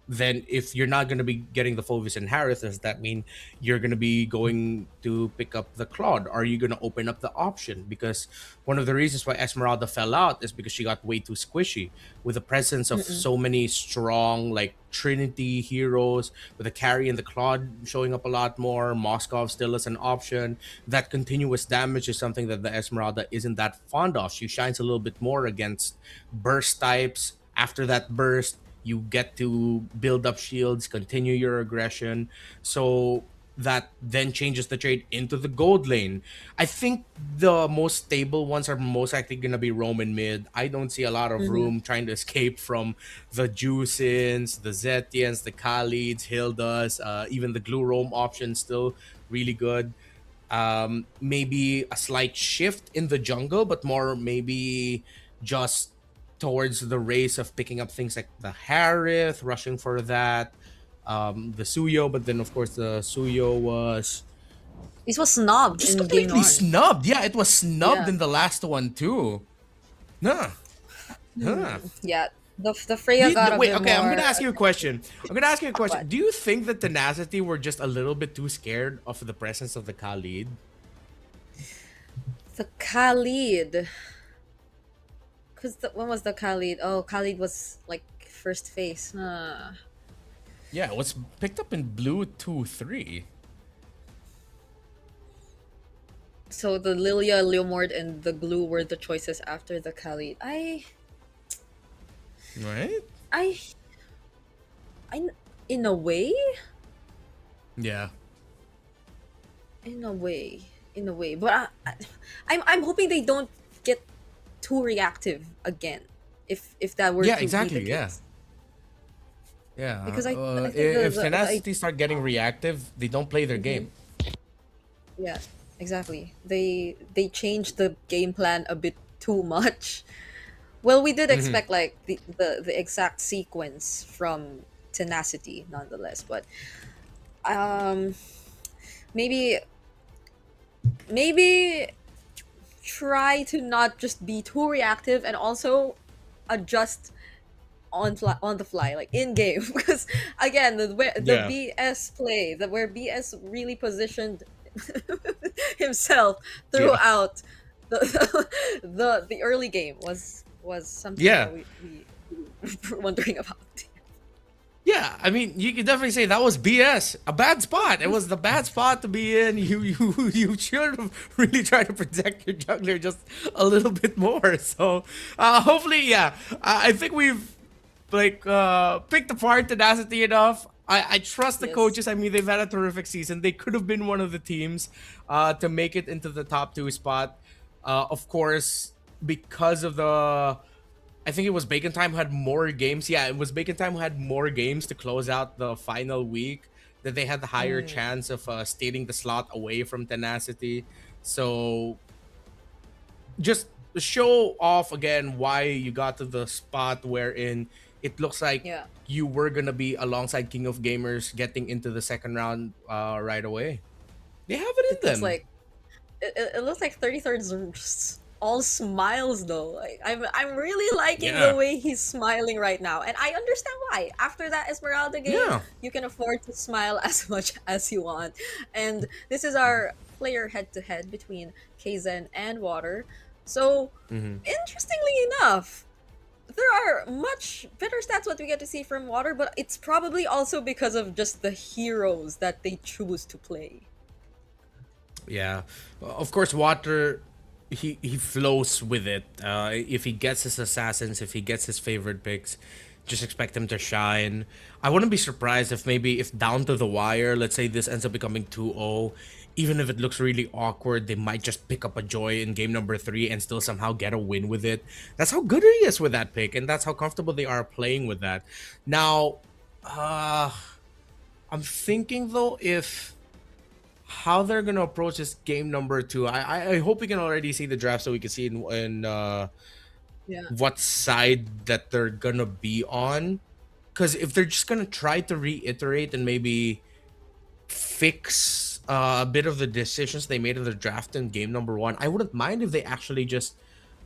B: Then if you're not going to be getting the Fulvis and Harris, does that mean you're going to be going to pick up the Claude? Are you going to open up the option? Because one of the reasons why Esmeralda fell out is because she got way too squishy with the presence of
C: Mm-mm.
B: so many strong like Trinity heroes, with the carry and the Claude showing up a lot more. Moskov still as an option. That continuous damage is something that the Esmeralda isn't that fond of. She shines a little bit more against burst types. After that burst, you get to build up shields, continue your aggression. So that then changes the trade into the gold lane. I think the most stable ones are most likely going to be Roman mid. I don't see a lot of
C: Mhm.
B: room trying to escape from the Juicins, the Zetians, the Khalids, Hildas, even the Glue Roam option still really good. Maybe a slight shift in the jungle, but more maybe just towards the race of picking up things like the Harith, rushing for that, the Suyo, but then of course the Suyo was
C: This was snubbed
B: just
C: in game
B: completely
C: one.
B: snubbed. Yeah, it was snubbed
C: Yeah.
B: in the last one too. Nah. Huh.
C: Yeah. The Freya got a
B: Wait,
C: bit
B: okay, I'm
C: more.
B: gonna ask you a question. I'm gonna ask you a question.
C: What?
B: Do you think that Tenacity were just a little bit too scared of the presence of the Khalid?
C: The Khalid. Because when was the Khalid? Oh, Khalid was like first phase.
B: Yeah, it was picked up in blue 2-3.
C: So the Lilia, Leomord, and the Glue were the choices after the Khalid.
B: Right?
C: I, in a way,
B: Yeah.
C: in a way, but I'm hoping they don't get too reactive again. If that were
B: Yeah,
C: to be
B: exactly.
C: the
B: Yeah.
C: case.
B: Yeah.
C: Because I think
B: If
C: the
B: Tenacity start getting reactive, they don't play their game.
C: yeah, exactly. They changed the game plan a bit too much. Well, we did expect like the exact sequence from Tenacity nonetheless, but um maybe maybe try to not just be too reactive and also adjust on the fly, like in game. Because again, the
B: Yeah.
C: BS play, that where BS really positioned himself
B: Yeah.
C: throughout the early game was something
B: Yeah.
C: that we were wondering about.
B: Yeah, I mean, you could definitely say that was BS. A bad spot. It was the bad spot to be in. You should have really tried to protect your jungler just a little bit more. So, hopefully, yeah. I think we've picked apart tenacity enough. I trust the
C: Yes.
B: coaches. I mean, they've had a terrific season. They could have been one of the teams to make it into the top 2 spot. Of course, because of the I think it was Bacon Time who had more games. Yeah, it was Bacon Time who had more games to close out the final week, that they had the higher chance of stealing the slot away from Tenacity. So just show off again why you got to the spot wherein it looks like
C: Yeah.
B: you were gonna be alongside King of Gamers getting into the second round right away. They have it
C: It
B: in
C: looks
B: them.
C: like it looks like 33rds are just all smiles though. Like I'm really liking the
B: Yeah.
C: way he's smiling right now, and I understand why. After that Esmeralda game,
B: Yeah.
C: you can afford to smile as much as you want. And this is our player head to head between Kzen and Water. So
B: Hmm.
C: interestingly enough, there are much better stats what we get to see from Water, but it's probably also because of just the heroes that they choose to play.
B: Yeah, of course, Water, he flows with it. If he gets his assassins, if he gets his favorite picks, just expect him to shine. I wouldn't be surprised if maybe if down to the wire, let's say this ends up becoming 2-0, even if it looks really awkward, they might just pick up a joy in game number 3 and still somehow get a win with it. That's how good he is with that pick, and that's how comfortable they are playing with that. Now, I'm thinking though, if how they're gonna approach this game number 2. I hope we can already see the draft so we can see in
C: Yeah.
B: what side that they're gonna be on. Because if they're just gonna try to reiterate and maybe fix a bit of the decisions they made in the draft in game number 1, I wouldn't mind if they actually just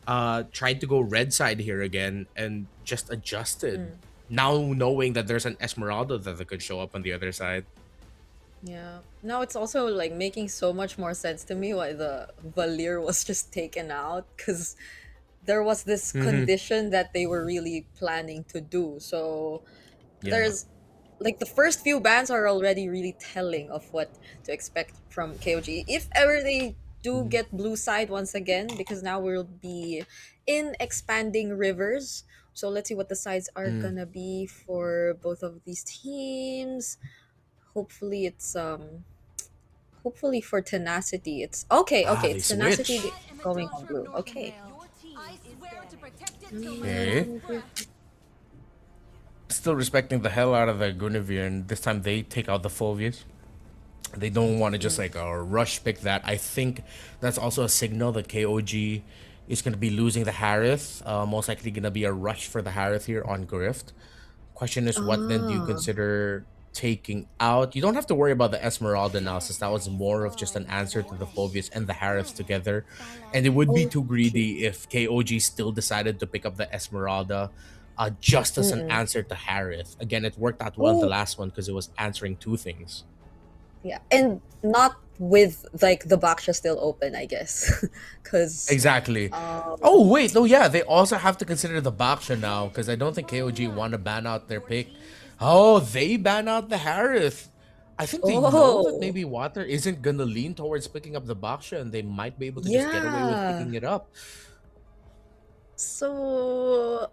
B: tried to go red side here again and just adjusted. Now knowing that there's an Esmeralda that could show up on the other side.
C: Yeah. Now it's also like making so much more sense to me why the Valir was just taken out, because there was this
B: Hmm.
C: condition that they were really planning to do. So
B: Yeah.
C: there's like the first few bans are already really telling of what to expect from KOG. If ever they do
B: Mhm.
C: get blue side once again, because now we'll be in expanding rivers. So let's see what the sides are
B: Mm.
C: gonna be for both of these teams. Hopefully it's hopefully for tenacity it's okay.
B: Ah,
C: Okay,
B: they
C: it's tenacity
B: switch.
C: going on blue. Okay.
B: Okay. Still respecting the hell out of the Guinevere, and this time they take out the Phobius. They don't want to just like rush pick that. I think that's also a signal that KOG is going to be losing the Harith. Most likely going to be a rush for the Harith here on Grift. Question is, what then do you
C: Ah.
B: consider taking out? You don't have to worry about the Esmeralda now, since that was more of just an answer to the Phobius and the Harith together. And it would be too
C: Okay.
B: greedy if KOG still decided to pick up the Esmeralda just as an
C: Mm-mm.
B: answer to Harith. Again, it worked out well in the
C: Oh,
B: last one because it was answering two things.
C: yeah. And not with like the Baksha still open, I guess. Cause
B: Exactly.
C: um
B: Oh wait, no, yeah, they also have to consider the Baksha now because I don't think KOG want to ban out their pick. Oh, they ban out the Harith. I think they know that
C: oh
B: maybe Water isn't gonna lean towards picking up the Baksha, and they might be able to just get away with
C: yeah.
B: picking it up.
C: So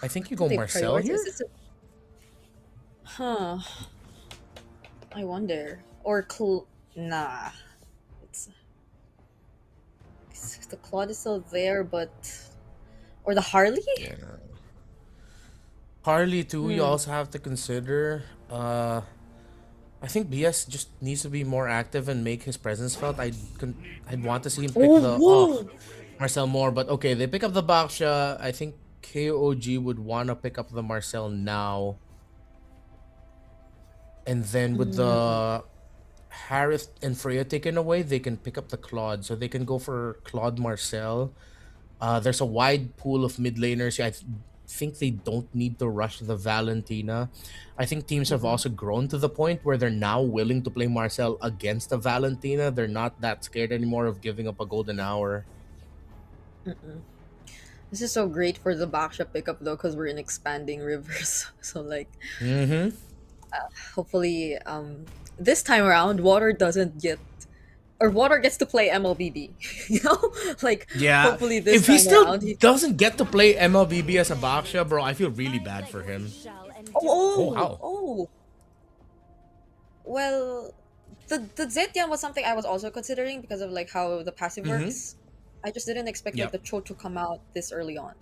B: I think you
C: what do
B: go
C: they
B: Marcel
C: prioritize?
B: here.
C: Is it huh? I wonder. Or nah. It's the Claude is still there, but or the Harley?
B: Yeah. Harley too. You
C: Hmm.
B: also have to consider. I think BS just needs to be more active and make his presence felt. I'd want to see him pick
C: Oh,
B: the
C: whoa.
B: Marcel more, but okay, they pick up the Baksha. I think KOG would want to pick up the Marcel now, and then with
C: Mm.
B: the Harith and Freya taken away, they can pick up the Claude. So they can go for Claude Marcel. There's a wide pool of mid laners. Think they don't need to rush the Valentina. I think teams have also grown to the point where they're now willing to play Marcel against the Valentina. They're not that scared anymore of giving up a golden hour.
C: This is so great for the Baksha pickup though, because we're in expanding rivers. So like,
B: Mm-hmm.
C: hopefully, this time around, Water doesn't get, or Water gets to play MLBB. You know, like
B: Yeah.
C: hopefully this
B: If he
C: time
B: still
C: around, he.
B: doesn't get to play MLBB as a Baksha, bro, I feel really bad for him.
C: Oh,
B: wow.
C: oh. Well, the Zetian was something I was also considering because of like how the passive works. I just didn't expect like
B: Yep.
C: the Cho to come out this early on.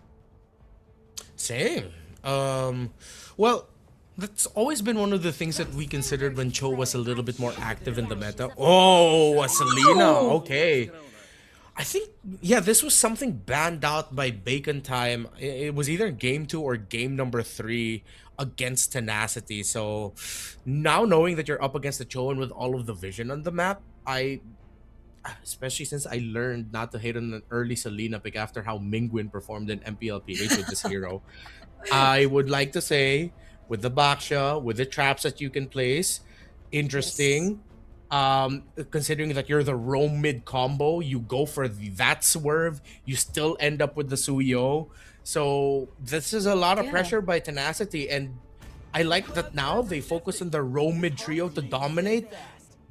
B: Same. Well, that's always been one of the things that we considered when Cho was a little bit more active in the meta. Oh, a Selena. Okay. I think, yeah, this was something banned out by Bacon Time. It was either game 2 or game number 3 against Tenacity. So now knowing that you're up against the Cho and with all of the vision on the map, especially since I learned not to hate on an early Selena pick after how Mingwin performed in MPLPH with this hero, I would like to say, with the Baksha, with the traps that you can place, interesting. Considering that you're the roam mid combo, you go for that swerve, you still end up with the Suyo. So this is a lot of pressure by Tenacity, and I like that now they focus on the roam mid trio to dominate,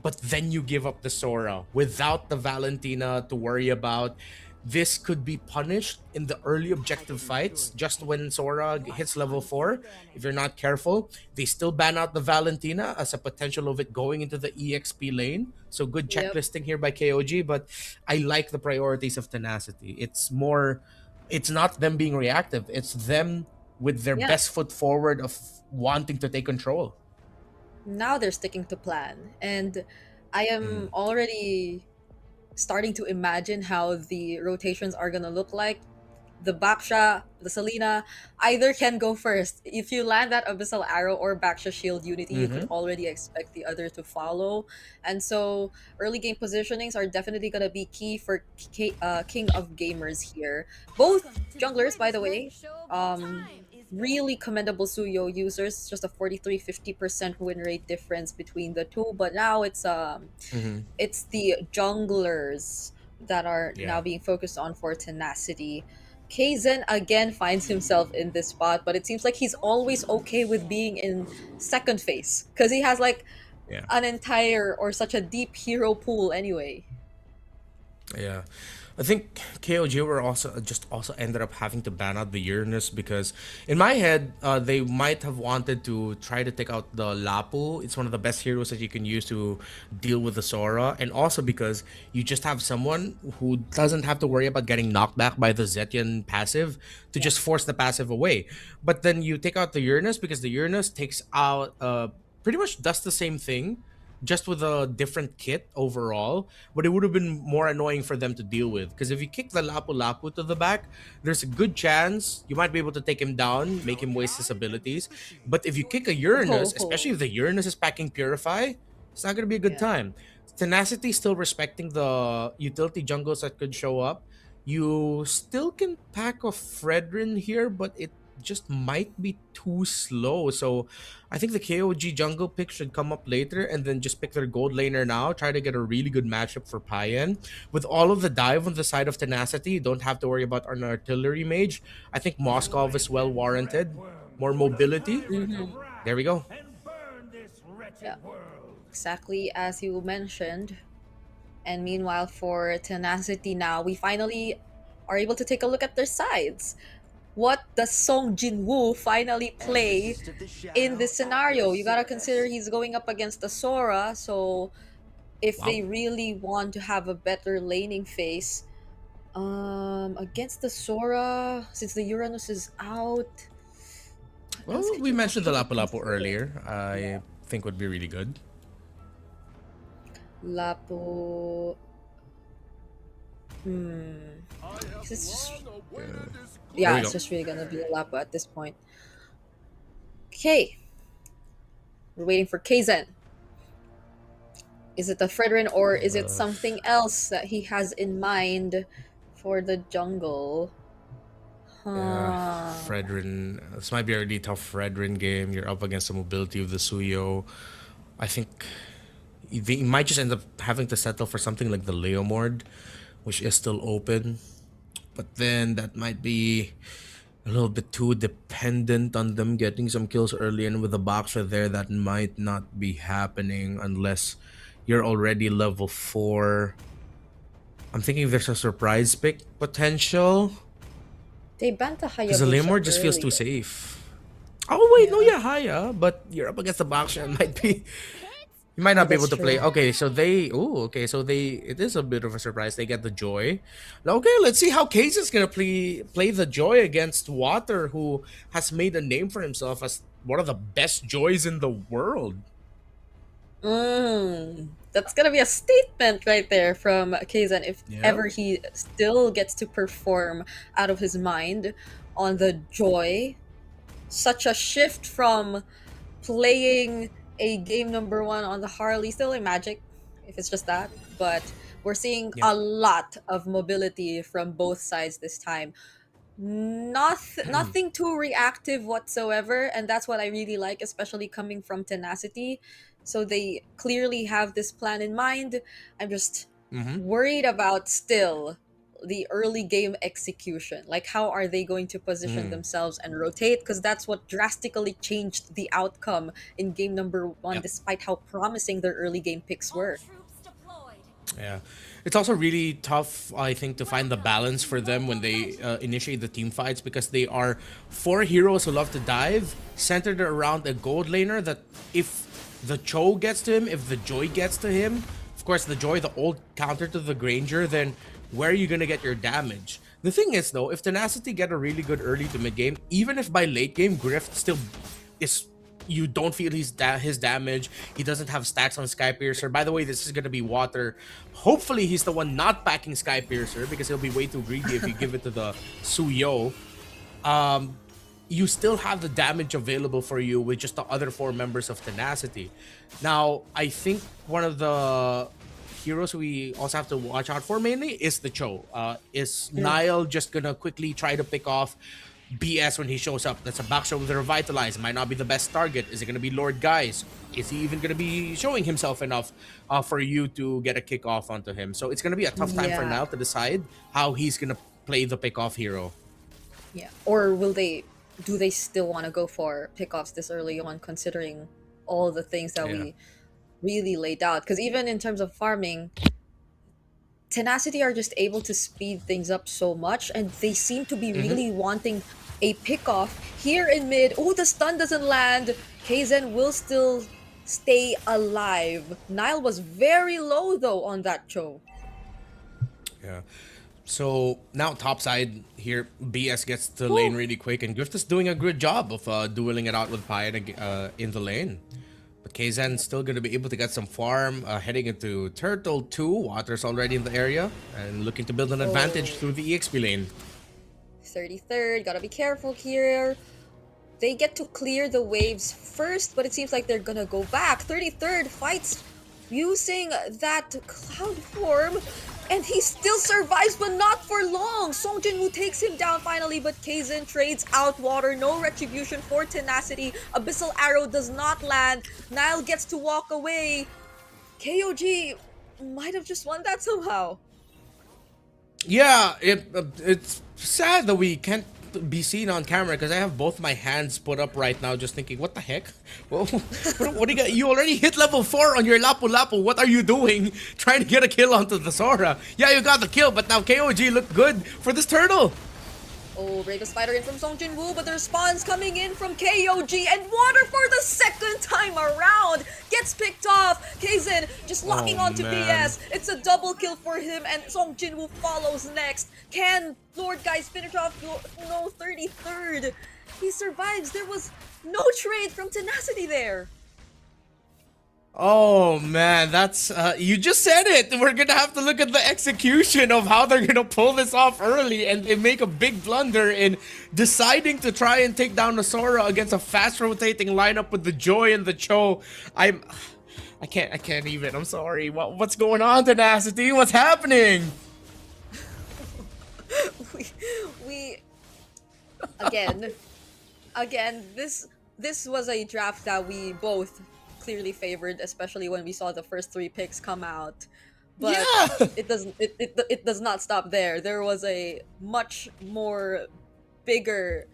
B: but then you give up the Sora without the Valentina to worry about. This could be punished in the early objective fights just when Sora hits level 4. If you're not careful, they still ban out the Valentina as a potential of it going into the EXP lane. So good checklisting here by KOG, but I like the priorities of Tenacity. It's not them being reactive. It's them with their best foot forward of wanting to take control.
C: Now they're sticking to plan, and I am already starting to imagine how the rotations are gonna look like. The Baksha, the Selena, either can go first. If you land that Abyssal Arrow or Baksha Shield Unity, you could already expect the other to follow. And so early game positionings are definitely gonna be key for King of Gamers here. Both junglers, by the way, really commendable Suyo users. Just a 43-50% win rate difference between the two, but now it's the junglers that are now being focused on for Tenacity. Kaizen again finds himself in this spot, but it seems like he's always okay with being in second phase because he has like an entire or such a deep hero pool anyway.
B: Yeah. I think KOG were also ended up having to ban out the Uranus because in my head they might have wanted to try to take out the Lapu. It's one of the best heroes that you can use to deal with the Sora, and also because you just have someone who doesn't have to worry about getting knocked back by the Zetian passive to just force the passive away. But then you take out the Uranus because the Uranus takes out pretty much does the same thing, just with a different kit overall, but it would have been more annoying for them to deal with. Because if you kick the Lapu Lapu to the back, there's a good chance you might be able to take him down, make him waste his abilities. But if you kick a Uranus, especially if the Uranus is packing Purify, it's not going to be a good time. Tenacity still respecting the utility jungles that could show up. You still can pack a Fredrin here, but it just might be too slow. So I think the KOG jungle pick should come up later and then just pick their gold laner now. Try to get a really good matchup for Payan. With all of the dive on the side of Tenacity, you don't have to worry about an artillery mage. I think Moskov is well warranted. More mobility. There we go.
C: Yeah. Exactly as you mentioned. And meanwhile, for Tenacity now, we finally are able to take a look at their sides. What does Song Jin-woo finally play in this scenario? You gotta consider he's going up against the Sora, so if they really want to have a better laning phase, against the Sora, since the Uranus is out.
B: Well, we mentioned the Lapu Lapu earlier. I think would be really good.
C: Lapu. It's just, it's just really gonna be a Lapu at this point. Okay. We're waiting for Kaizen. Is it the Fredrin or is it something else that he has in mind for the jungle?
B: Yeah,
C: Huh.
B: Fredrin. This might be a really tough Fredrin game. You're up against the mobility of the Suyo. I think they might just end up having to settle for something like the Leomord, which is still open. But then that might be a little bit too dependent on them getting some kills early, and with the boxer there, that might not be happening unless you're already level 4. I'm thinking there's a surprise pick potential.
C: They banned the
B: Because the
C: Hayabusa
B: Lamor just feels
C: early.
B: too safe. Oh wait, no,
C: Yeah.
B: yeah, Haya, but you're up against the boxer and might be you might not be able
C: That's
B: to play.
C: true.
B: Okay, so it is a bit of a surprise. They get the joy. Now, okay, let's see how Case is gonna play the joy against Water, who has made a name for himself as one of the best joys in the world.
C: That's gonna be a statement right there from Kazan if
B: Yeah.
C: ever he still gets to perform out of his mind on the joy. Such a shift from playing a game number 1 on the Harley, still a Magic, if it's just that, but we're seeing
B: Yeah.
C: a lot of mobility from both sides this time. Nothing too reactive whatsoever, and that's what I really like, especially coming from Tenacity. So they clearly have this plan in mind. I'm just
B: Mm-hmm.
C: worried about still the early game execution. Like, how are they going to position themselves and rotate? Because that's what drastically changed the outcome in game number 1,
B: Yeah.
C: despite how promising their early game picks were.
B: Yeah, it's also really tough, I think, to find the balance for them when they initiate the team fights, because they are 4 heroes who love to dive, centered around a gold laner that if the Cho gets to him, if the Joy gets to him, of course the Joy, the old counter to the Granger, then where are you gonna get your damage? The thing is though, if Tenacity get a really good early to mid game, even if by late game Grift still is, you don't feel his damage, he doesn't have stacks on Skypiercer. By the way, this is gonna be Water. Hopefully he's the one not packing Skypiercer, because he'll be way too greedy if you give it to the Suyo. You still have the damage available for you with just the other 4 members of Tenacity. Now, I think one of the heroes we also have to watch out for mainly is the Cho. Is Nile just gonna quickly try to pick off BS when he shows up? That's a backshot with a Revitalize. Might not be the best target. Is it gonna be Lord Guys? Is he even gonna be showing himself enough for you to get a kick off onto him? So it's gonna be a tough time for
C: Yeah.
B: Nile to decide how he's gonna play the pick off hero.
C: Yeah. Or do they still want to go for pickoffs this early on, considering all the things that
B: Yeah.
C: we really laid out? Because even in terms of farming, Tenacity are just able to speed things up so much, and they seem to be really wanting a pickoff here in mid. Oh, the stun doesn't land. Kaizen will still stay alive. Nile was very low though on that Cho.
B: Yeah. So now topside here, BS gets to the lane really quick, and Grift is doing a good job of dueling it out with Pyan in the lane. But Kazan's still going to be able to get some farm heading into Turtle 2. Water's already in the area and looking to build an advantage through the EXP lane.
C: 33rd, gotta be careful here. They get to clear the waves first, but it seems like they're gonna go back. 33rd fights using that cloud form, and he still survives, but not for long. Song Jin-woo takes him down finally, but Kaizen trades out Water. No retribution for Tenacity. Abyssal Arrow does not land. Nile gets to walk away. KOG might have just won that somehow.
B: Yeah, it's sad that we can't be seen on camera, because I have both my hands put up right now just thinking, what the heck? Well, what do you got? You already hit level 4 on your Lapu Lapu. What are you doing? Trying to get a kill onto the Sora. Yeah, you got the kill, but now KOG looked good for this turtle.
C: Oh, Bravest Spider in from Song Jin-woo, but the response coming in from KOG, and Water for the second time around gets picked off. Kaizen just locking onto
B: man.
C: BS. It's a double kill for him, and Song Jin-woo follows next. Can Lord Guys finish off? No, 33rd. He survives. There was no trade from Tenacity there.
B: Oh man, that's you just said it. We're gonna have to look at the execution of how they're gonna pull this off early, and they make a big blunder in deciding to try and take down the Sora against a fast rotating lineup with the Joy and the Cho. I can't even. I'm sorry. What's going on, Tenacity? What's happening?
C: we again, this was a draft that we both clearly favored, especially when we saw the first 3 picks come out. But
B: Yeah.
C: it does not stop there. There was a much more bigger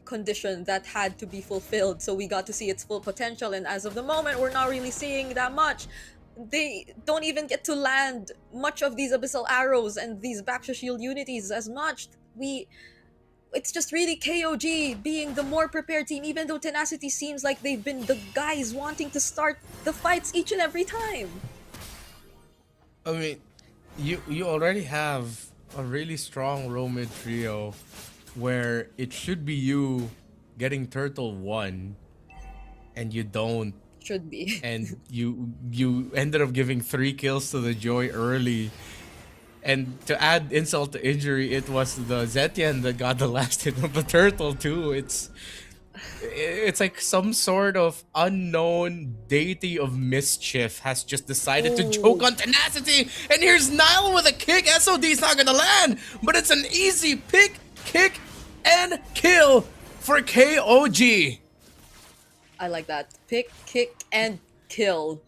C: condition that had to be fulfilled, so we got to see its full potential, and as of the moment we're not really seeing that much. They don't even get to land much of these abyssal arrows and these backsha shield unities as much. It's just really KOG being the more prepared team, even though Tenacity seems like they've been the guys wanting to start the fights each and every time.
B: I mean, you already have a really strong roaming trio where it should be you getting turtle 1 and you don't,
C: Should be.
B: and you ended up giving 3 kills to the Joy early. And to add insult to injury, it was the Zetian that got the last hit of the turtle too. It's like some sort of unknown deity of mischief has just decided to choke on Tenacity. And here's Nile with a kick. SOD's not gonna land, but it's an easy pick, kick, and kill for KOG.
C: I like that. Pick, kick, and kill.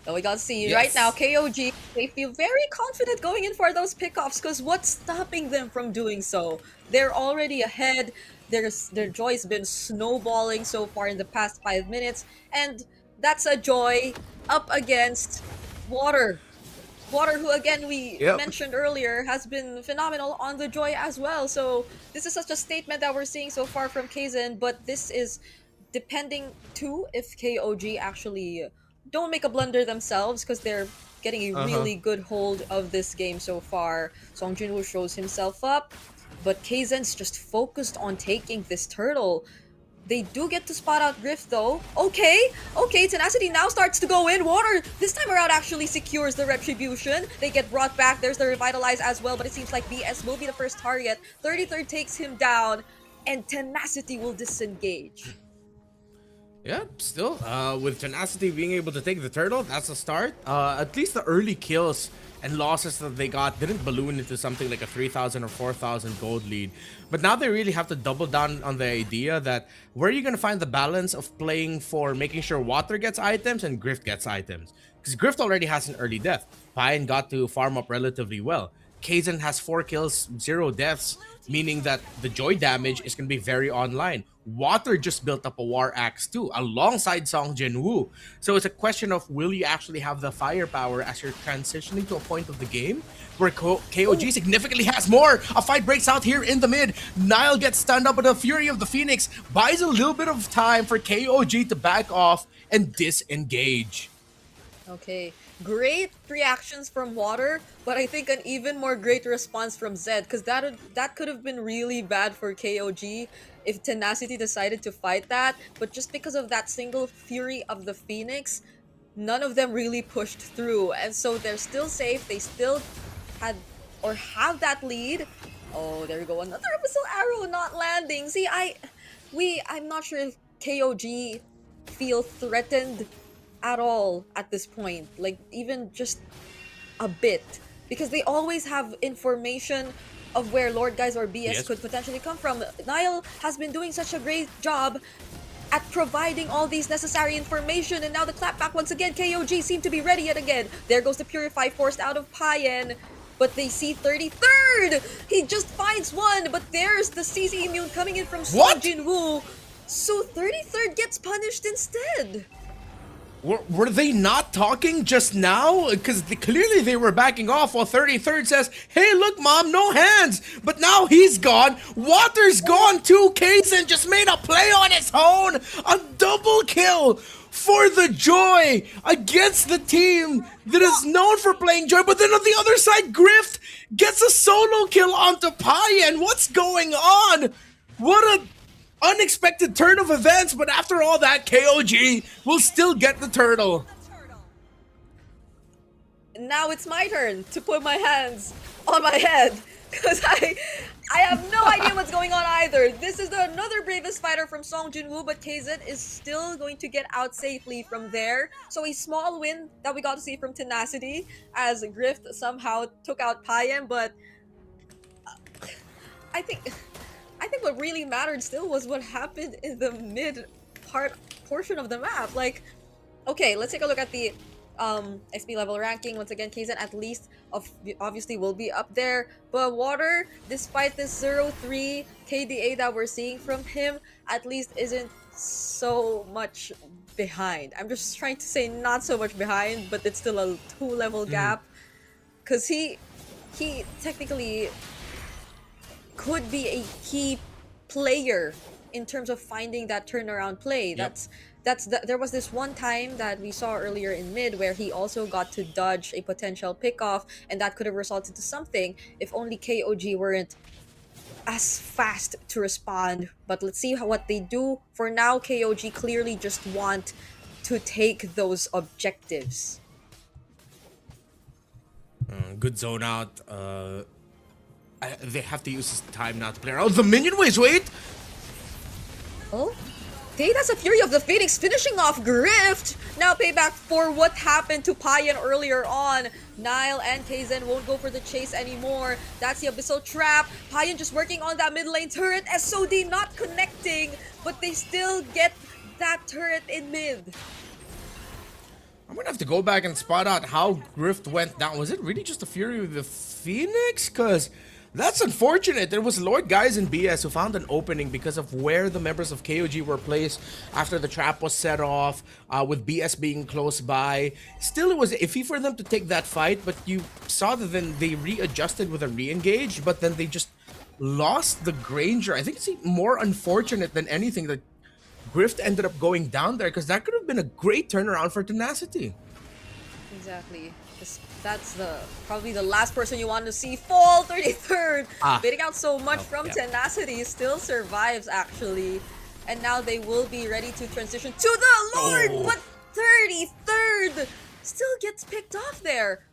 C: So we gotta see
B: Yes.
C: right now, KOG, they feel very confident going in for those pickoffs, because what's stopping them from doing so? They're already ahead. Their joy's been snowballing so far in the past 5 minutes, and that's a Joy up against Water. Water, who again we mentioned earlier, has been phenomenal on the Joy as well. So this is such a statement that we're seeing so far from Kaizen, but this is depending too if KOG actually don't make a blunder themselves, because they're getting a really good hold of this game so far. Song Jinwoo shows himself up, but Kaizen's just focused on taking this turtle. They do get to spot out Griff though. Okay, Tenacity now starts to go in. Water this time around actually secures the retribution. They get brought back. There's the revitalize as well, but it seems like BS will be the first target. 33rd takes him down, and Tenacity will disengage.
B: Yeah, still, with Tenacity being able to take the turtle, that's a start. At least the early kills and losses that they got didn't balloon into something like a 3,000 or 4,000 gold lead. But now they really have to double down on the idea that where are you going to find the balance of playing for making sure Water gets items and Grift gets items? Because Grift already has an early death. Pine got to farm up relatively well. Kaizen has 4 kills, 0 deaths, meaning that the Joy damage is going to be very online. Water just built up a War Axe too, alongside Song Jinwoo. So it's a question of, will you actually have the firepower as you're transitioning to a point of the game where KOG significantly has more? A fight breaks out here in the mid. Nile gets stunned up, but the Fury of the Phoenix buys a little bit of time for KOG to back off and disengage.
C: Okay, great reactions from Water, but I think an even more great response from Zed, because that could have been really bad for KOG if Tenacity decided to fight that. But just because of that single Fury of the Phoenix, none of them really pushed through, and so they're still safe. They still had or have that lead. Oh, there we go, another abyssal arrow not landing. See, I'm not sure if KOG feel threatened at all at this point, like even just a bit, because they always have information of where Lord Guys or BS could potentially come from. Nile has been doing such a great job at providing all these necessary information, and now the clapback once again. KOG seem to be ready yet again. There goes the Purify forced out of Payen, but they see 33rd. He just finds one, but there's the CC immune coming in from Song Jinwoo. So 33rd gets punished instead.
B: Were they not talking just now? Because clearly they were backing off while 33rd says, hey, look, Mom, no hands. But now he's gone. Water's gone too. Kaizen just made a play on his own. A double kill for the Joy against the team that is known for playing Joy. But then on the other side, Grift gets a solo kill onto Payen. What's going on? What a unexpected turn of events, but after all that, KOG will still get the turtle.
C: Now it's my turn to put my hands on my head, because I have no idea what's going on either. This is another bravest fighter from Song Junwoo, but KZ is still going to get out safely from there. So a small win that we got to see from Tenacity as Grift somehow took out Payen, but I think what really mattered still was what happened in the mid portion of the map. Like, okay, let's take a look at the XP level ranking. Once again, KZ at least obviously will be up there, but Water, despite this 0-3 KDA that we're seeing from him, at least isn't so much behind. I'm just trying to say not so much behind, but it's still a 2-level gap, because he technically could be a key player in terms of finding that turnaround play.
B: Yep.
C: There was this one time that we saw earlier in mid where he also got to dodge a potential pickoff, and that could have resulted to something if only KOG weren't as fast to respond. But let's see what they do. For now, KOG clearly just want to take those objectives.
B: Good zone out. They have to use this time now to play around. Oh, the minion waves, wait!
C: Oh? Okay, that's a Fury of the Phoenix finishing off Grift. Now payback for what happened to Payen earlier on. Nile and Kaizen won't go for the chase anymore. That's the Abyssal Trap. Payen just working on that mid lane turret. SOD not connecting, but they still get that turret in mid.
B: I'm gonna have to go back and spot out how Grift went down. Was it really just a Fury of the Phoenix? Because that's unfortunate. There was Lord Guys and BS who found an opening because of where the members of KOG were placed after the trap was set off, with BS being close by. Still, it was iffy for them to take that fight, but you saw that then they readjusted with a re-engage, but then they just lost the Granger. I think it's more unfortunate than anything that Grift ended up going down there, because that could have been a great turnaround for Tenacity.
C: Exactly. That's probably the last person you want to see fall. 33rd. Bidding out so much from Tenacity. Still survives, actually. And now they will be ready to transition to the Lord. But 33rd still gets picked off there.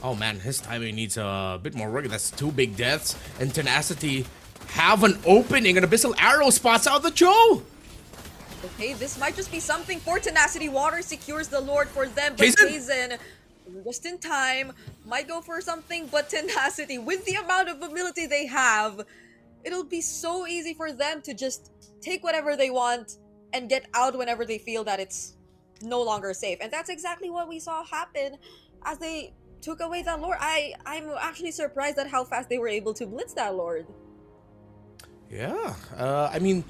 B: Oh man, his timing needs a bit more work. That's 2 big deaths. And Tenacity have an opening. An Abyssal Arrow spots out the Joe.
C: Okay, this might just be something for Tenacity. Water secures the Lord for them, but Kaizen, just in time, might go for something, but Tenacity, with the amount of ability they have, it'll be so easy for them to just take whatever they want and get out whenever they feel that it's no longer safe. And that's exactly what we saw happen as they took away that Lord. I'm actually surprised at how fast they were able to blitz that Lord.
B: Yeah, I mean,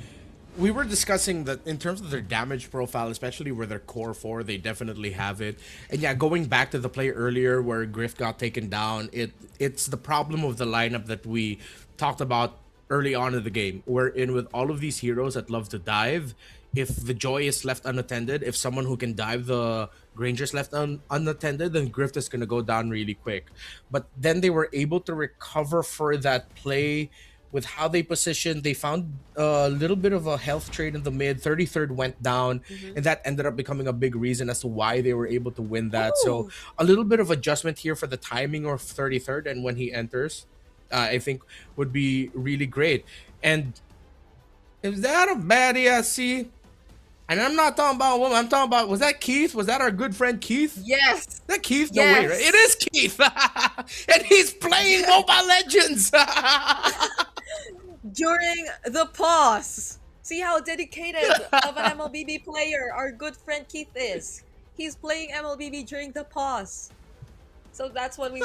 B: we were discussing that in terms of their damage profile, especially where they're core 4, they definitely have it. And yeah, going back to the play earlier where Griff got taken down, it's the problem of the lineup that we talked about early on in the game. Wherein with all of these heroes that love to dive, if the Joy is left unattended, if someone who can dive the Granger's left unattended, then Griff is going to go down really quick. But then they were able to recover for that play with how they positioned. They found a little bit of a health trade in the mid. 33rd went down, and that ended up becoming a big reason as to why they were able to win that. So a little bit of adjustment here for the timing of 33rd and when he enters, I think would be really great. And is that a bad ESC? And I'm not talking about woman. I'm talking about, was that Keith? Was that our good friend Keith?
C: Yes.
B: Is that Keith? No way, right? It is Keith. And he's playing Mobile Legends.
C: During the pause. See how dedicated of an MLBB player our good friend Keith is. He's playing MLBB during the pause. So that's what we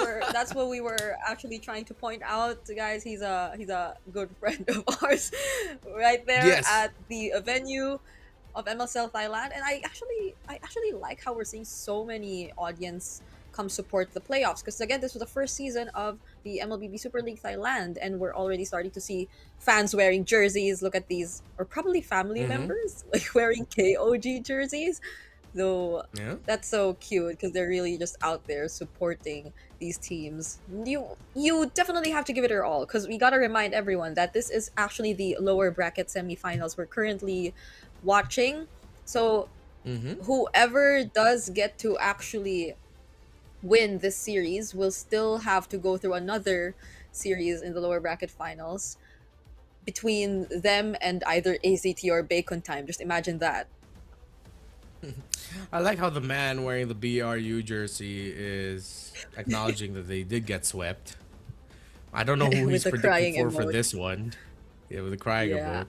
C: were actually trying to point out, guys. He's a good friend of ours right there at the venue of MSL Thailand. And I actually like how we're seeing so many audience come support the playoffs, because again, this was the first season of the MLBB Super League Thailand, and we're already starting to see fans wearing jerseys. Look at these, or probably family members like wearing KOG jerseys. So that's so cute, because they're really just out there supporting these teams. You definitely have to give it your all, because we gotta remind everyone that this is actually the lower bracket semifinals we're currently watching. So whoever does get to actually win this series will still have to go through another series in the lower bracket finals between them and either ACT or Bacon Time. Just imagine that.
B: I like how the man wearing the BRU jersey is acknowledging that they did get swept. I don't know who
C: With
B: he's
C: the
B: predicting
C: crying
B: for
C: emote.
B: this one. Yeah, with the crying
C: Yeah.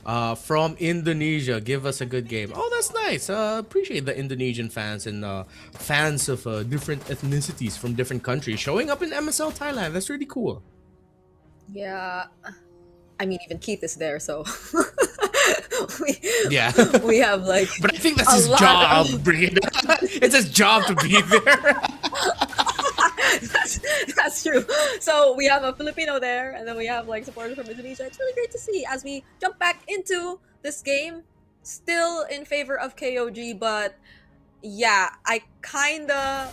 B: emote. From Indonesia, give us a good game. Oh, that's nice. Appreciate the Indonesian fans and fans of different ethnicities from different countries showing up in MSL Thailand. That's really cool.
C: Yeah. I mean, even Keith is there, so we,
B: Yeah.
C: we have like
B: But I think that's
C: a
B: his
C: lot
B: job,
C: of-
B: Brina. It's his job to be there.
C: that's true. So we have a Filipino there, and then we have like supporters from Indonesia. It's really great to see as we jump back into this game. Still in favor of KOG, but yeah, I kinda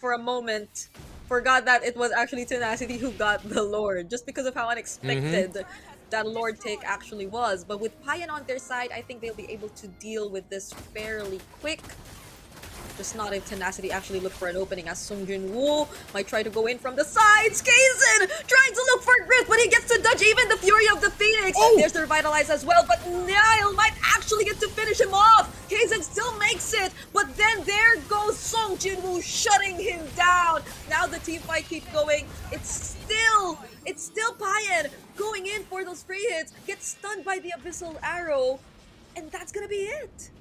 C: for a moment forgot that it was actually Tenacity who got the Lord, just because of how unexpected that Lord take actually was. But with Payan on their side, I think they'll be able to deal with this fairly quick. Just not if Tenacity actually look for an opening, as Sung Jin Woo might try to go in from the sides. Kaizen trying to look for Griff, but he gets to dodge even the Fury of the Phoenix. There's the Revitalize as well, but Nile might actually get to finish him off. Kaizen still makes it, but then there goes Sung Jin Woo shutting him down. Now the team fight keeps going. It's still Payan going in for those free hits, gets stunned by the Abyssal Arrow, and that's gonna be it.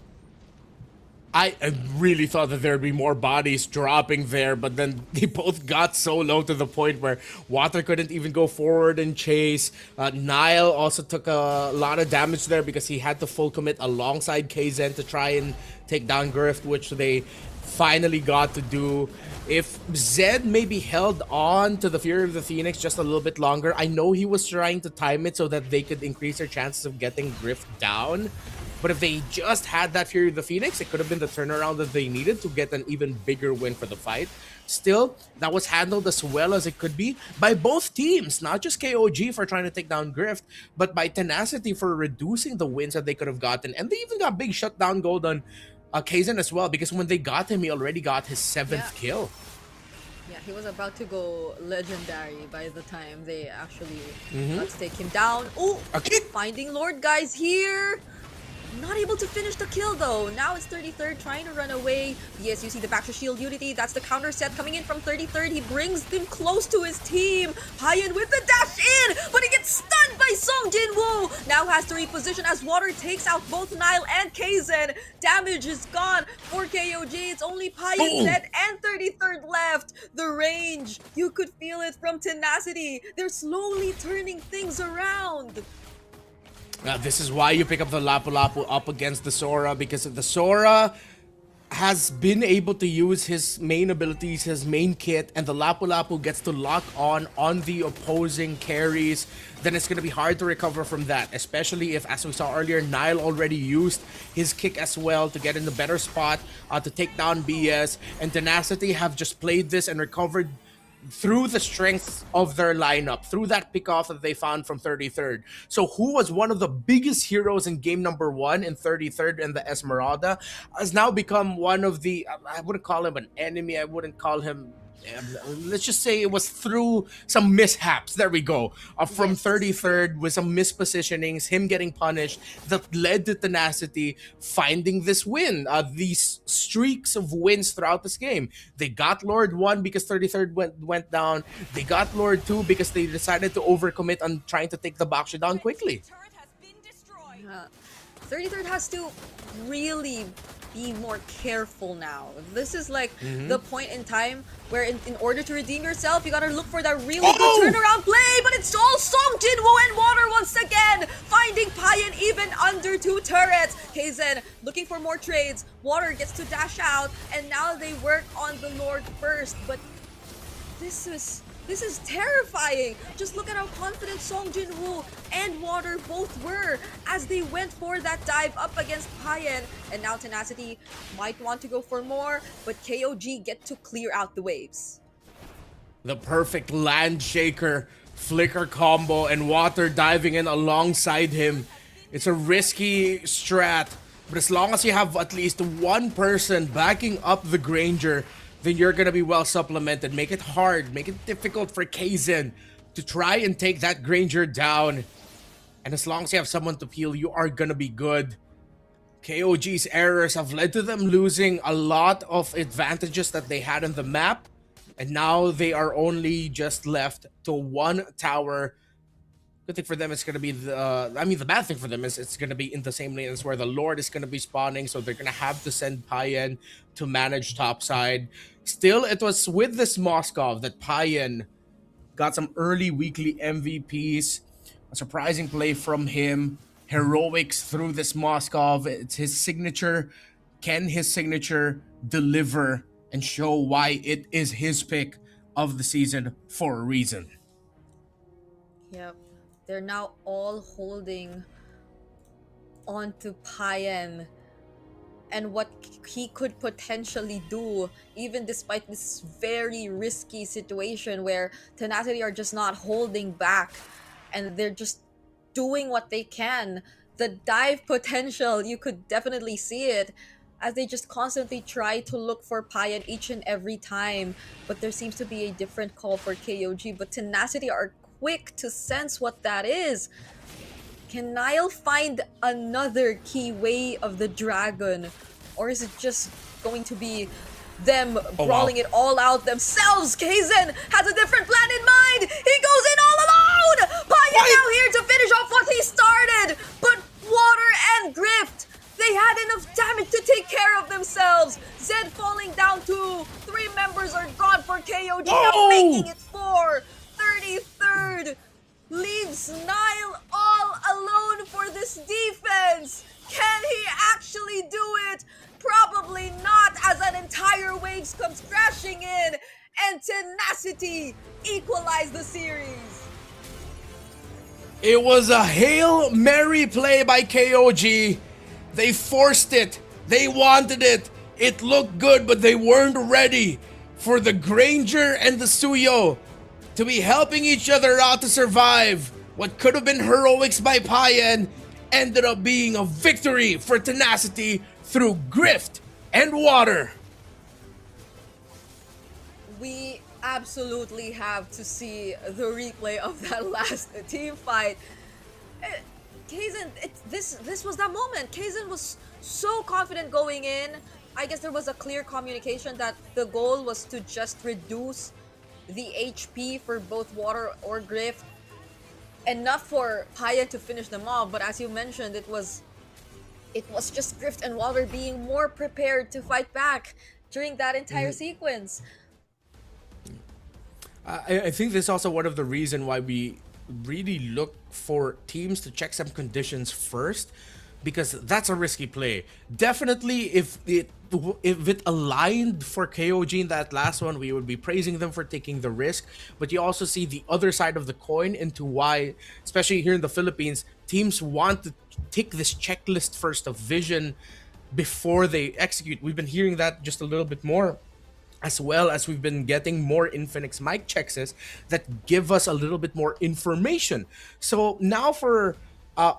B: I really thought that there'd be more bodies dropping there, but then they both got so low to the point where Water couldn't even go forward and chase. Nile also took a lot of damage there because he had to full commit alongside Kzen to try and take down Grift, which they finally got to do. If Zed maybe held on to the Fury of the Phoenix just a little bit longer, I know he was trying to time it so that they could increase their chances of getting Grift down. But if they just had that Fury of the Phoenix, it could have been the turnaround that they needed to get an even bigger win for the fight. Still, that was handled as well as it could be by both teams, not just KOG for trying to take down Grift, but by Tenacity for reducing the wins that they could have gotten. And they even got big shutdown gold on Kaizen as well, because when they got him, he already got his 7th kill.
C: Yeah, he was about to go legendary by the time they actually got to take him down. Oh, finding Lord guys here. Not able to finish the kill though. Now it's 33rd trying to run away. Yes, you see the Baxter Shield Unity. That's the counter set coming in from 33rd. He brings them close to his team. Payan with the dash in, but he gets stunned by Song Jin Woo. Now has to reposition as Water takes out both Nile and Kaizen. Damage is gone for KOG. It's only Payan, Zed, and 33rd left. The range, you could feel it from Tenacity. They're slowly turning things around.
B: This is why you pick up the Lapu Lapu up against the Sora, because the Sora has been able to use his main abilities, his main kit, and the Lapu Lapu gets to lock on the opposing carries. Then it's going to be hard to recover from that, especially if, as we saw earlier, Nile already used his kick as well to get in the better spot to take down BS, and Tenacity have just played this and recovered through the strength of their lineup, through that pick-off that they found from 33rd. So who was one of the biggest heroes in game number 1 in 33rd and the Esmeralda has now become one of the, I wouldn't call him an enemy, I wouldn't call him, let's just say it was through some mishaps, there we go, from 33rd with some mispositionings, him getting punished, that led to Tenacity finding this win, these streaks of wins throughout this game. They got Lord 1 because 33rd went down, they got Lord 2 because they decided to overcommit on trying to take the Baksha down quickly.
C: 33rd has to really be more careful now. This is like the point in time where in order to redeem yourself, you gotta look for that really good turnaround play, but it's all Song Jin Woo and Water once again, finding Payan even under 2 turrets. Kaizen looking for more trades. Water gets to dash out, and now they work on the Lord first, but this is terrifying. Just look at how confident Song Jin Woo and Water both were as they went for that dive up against Payan. And now Tenacity might want to go for more, but KOG get to clear out the waves.
B: The perfect land shaker, flicker combo, and Water diving in alongside him. It's a risky strat, but as long as you have at least one person backing up the Granger, then you're gonna be well supplemented. Make it hard, make it difficult for Kaizen to try and take that Granger down. And as long as you have someone to peel, you are gonna be good. KOG's errors have led to them losing a lot of advantages that they had on the map. And now they are only just left to one tower. Good thing for them is going to be the bad thing for them is it's going to be in the same lane as where the Lord is going to be spawning. So they're going to have to send Payan to manage topside. Still, it was with this Moskov that Payan got some early weekly MVPs. A surprising play from him. Heroics through this Moskov. It's his signature. Can his signature deliver and show why it is his pick of the season for a reason?
C: Yep. They're now all holding onto Payan and what he could potentially do, even despite this very risky situation where Tenacity are just not holding back and they're just doing what they can. The dive potential, you could definitely see it as they just constantly try to look for Payan each and every time. But there seems to be a different call for KOG, but Tenacity are quick to sense what that is. Can Niall find another key way of the dragon? Or is it just going to be them brawling it all out themselves? Kaizen has a different plan in mind! He goes in all alone! Payan now here to finish off what he started! But Water and Grift, they had enough damage to take care of themselves! Zed falling down too! 3 members are gone for KOG, now making it 4! 33rd leaves Niall all alone for this defense. Can he actually do it? Probably not, as an entire waves comes crashing in and Tenacity equalize the series.
B: It was a Hail Mary play by KOG. They forced it. They wanted it. It looked good, but they weren't ready for the Granger and the Suyo to be helping each other out to survive. What could have been heroics by Payan ended up being a victory for Tenacity through Grift and Water.
C: We absolutely have to see the replay of that last team fight. Kaizen, this was that moment. Kaizen was so confident going in. I guess there was a clear communication that the goal was to just reduce the HP for both Water or Grift, enough for Payan to finish them off. But as you mentioned, it was just Grift and Water being more prepared to fight back during that entire sequence.
B: I think this is also one of the reasons why we really look for teams to check some conditions first, because that's a risky play. Definitely, if it aligned for KOG in that last one, we would be praising them for taking the risk. But you also see the other side of the coin into why, especially here in the Philippines, teams want to take this checklist first of vision before they execute. We've been hearing that just a little bit more, as well as we've been getting more Infinix mic checks that give us a little bit more information. So now for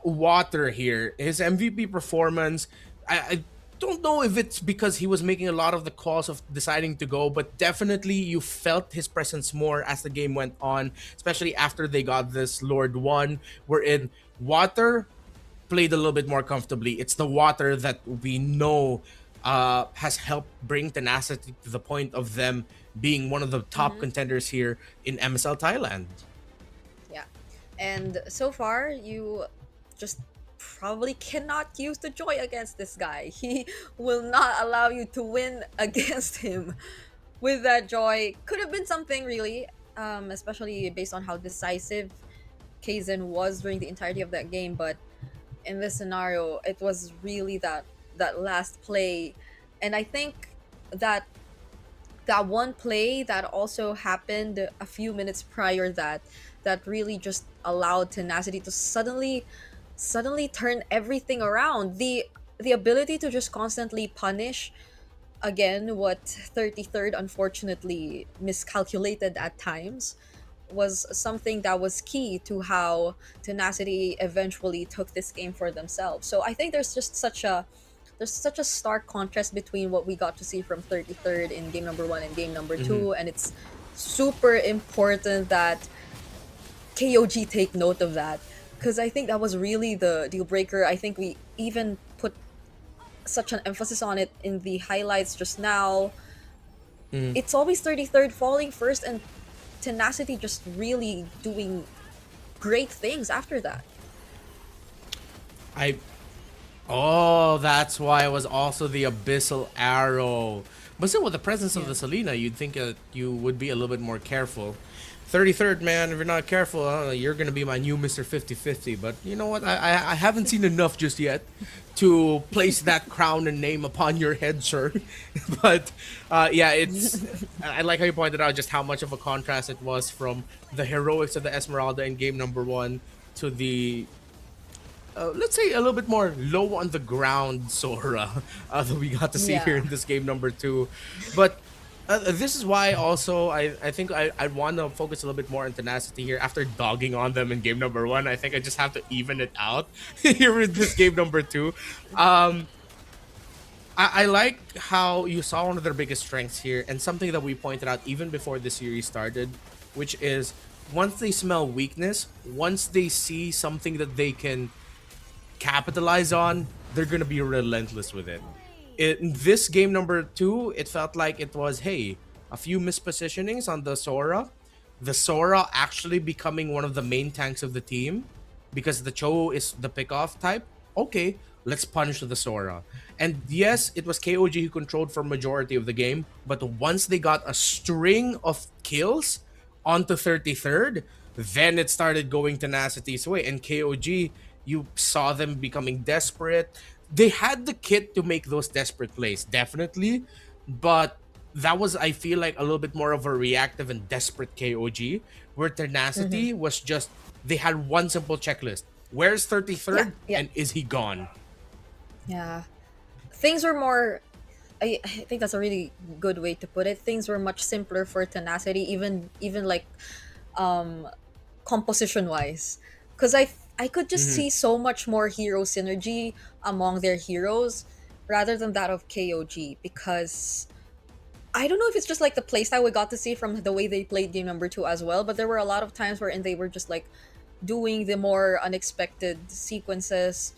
B: Water here, his MVP performance, I don't know if it's because he was making a lot of the calls of deciding to go, but definitely you felt his presence more as the game went on, especially after they got this Lord 1, wherein Water played a little bit more comfortably. It's the Water that we know has helped bring Tenacity to the point of them being one of the top contenders here in MSL Thailand.
C: Yeah, and so far you just probably cannot use the joy against this guy. He will not allow you to win against him with that joy. Could have been something really, especially based on how decisive Kaizen was during the entirety of that game, but in this scenario it was really that last play. And I think that one play that also happened a few minutes prior that really just allowed Tenacity to suddenly turn everything around. The ability to just constantly punish, again, what 33rd unfortunately miscalculated at times, was something that was key to how Tenacity eventually took this game for themselves. So I think there's just such a there's such a stark contrast between what we got to see from 33rd in game number 1 and game number 2, and it's super important that KOG take note of that, because I think that was really the deal breaker. I think we even put such an emphasis on it in the highlights just now. It's always 33rd falling first and Tenacity just really doing great things after that.
B: That's why it was also the Abyssal Arrow. But still, with the presence of the Selena, you'd think you would be a little bit more careful. 33rd, man, if you're not careful, you're going to be my new Mr. 50-50. But you know what? I haven't seen enough just yet to place that crown and name upon your head, sir. But yeah, I like how you pointed out just how much of a contrast it was from the heroics of the Esmeralda in game number 1 to the let's say a little bit more low on the ground Sora that we got to see here in this game number 2. But this is why also I think I want to focus a little bit more on Tenacity here. After dogging on them in game number 1, I think I just have to even it out here with this game number 2. I like how you saw one of their biggest strengths here, and something that we pointed out even before the series started, which is once they smell weakness, once they see something that they can capitalize on, they're gonna be relentless with it. In this game number 2, it felt like it was, hey, a few mispositionings on the Sora actually becoming one of the main tanks of the team because the Cho is the pickoff type. Okay, let's punish the Sora. And yes, it was KOG who controlled for majority of the game, but once they got a string of kills onto 33rd, then it started going Tenacity's way. And KOG, you saw them becoming desperate. They had the kit to make those desperate plays, definitely, but that was, I feel like, a little bit more of a reactive and desperate KOG, where Tenacity was just, they had one simple checklist. Where's 33rd? And is he gone?
C: Yeah. Things were more, I think that's a really good way to put it. Things were much simpler for Tenacity, even like composition wise, because I could just see so much more hero synergy among their heroes rather than that of KOG, because I don't know if it's just like the playstyle we got to see from the way they played game number 2 as well, but there were a lot of times wherein they were just like doing the more unexpected sequences.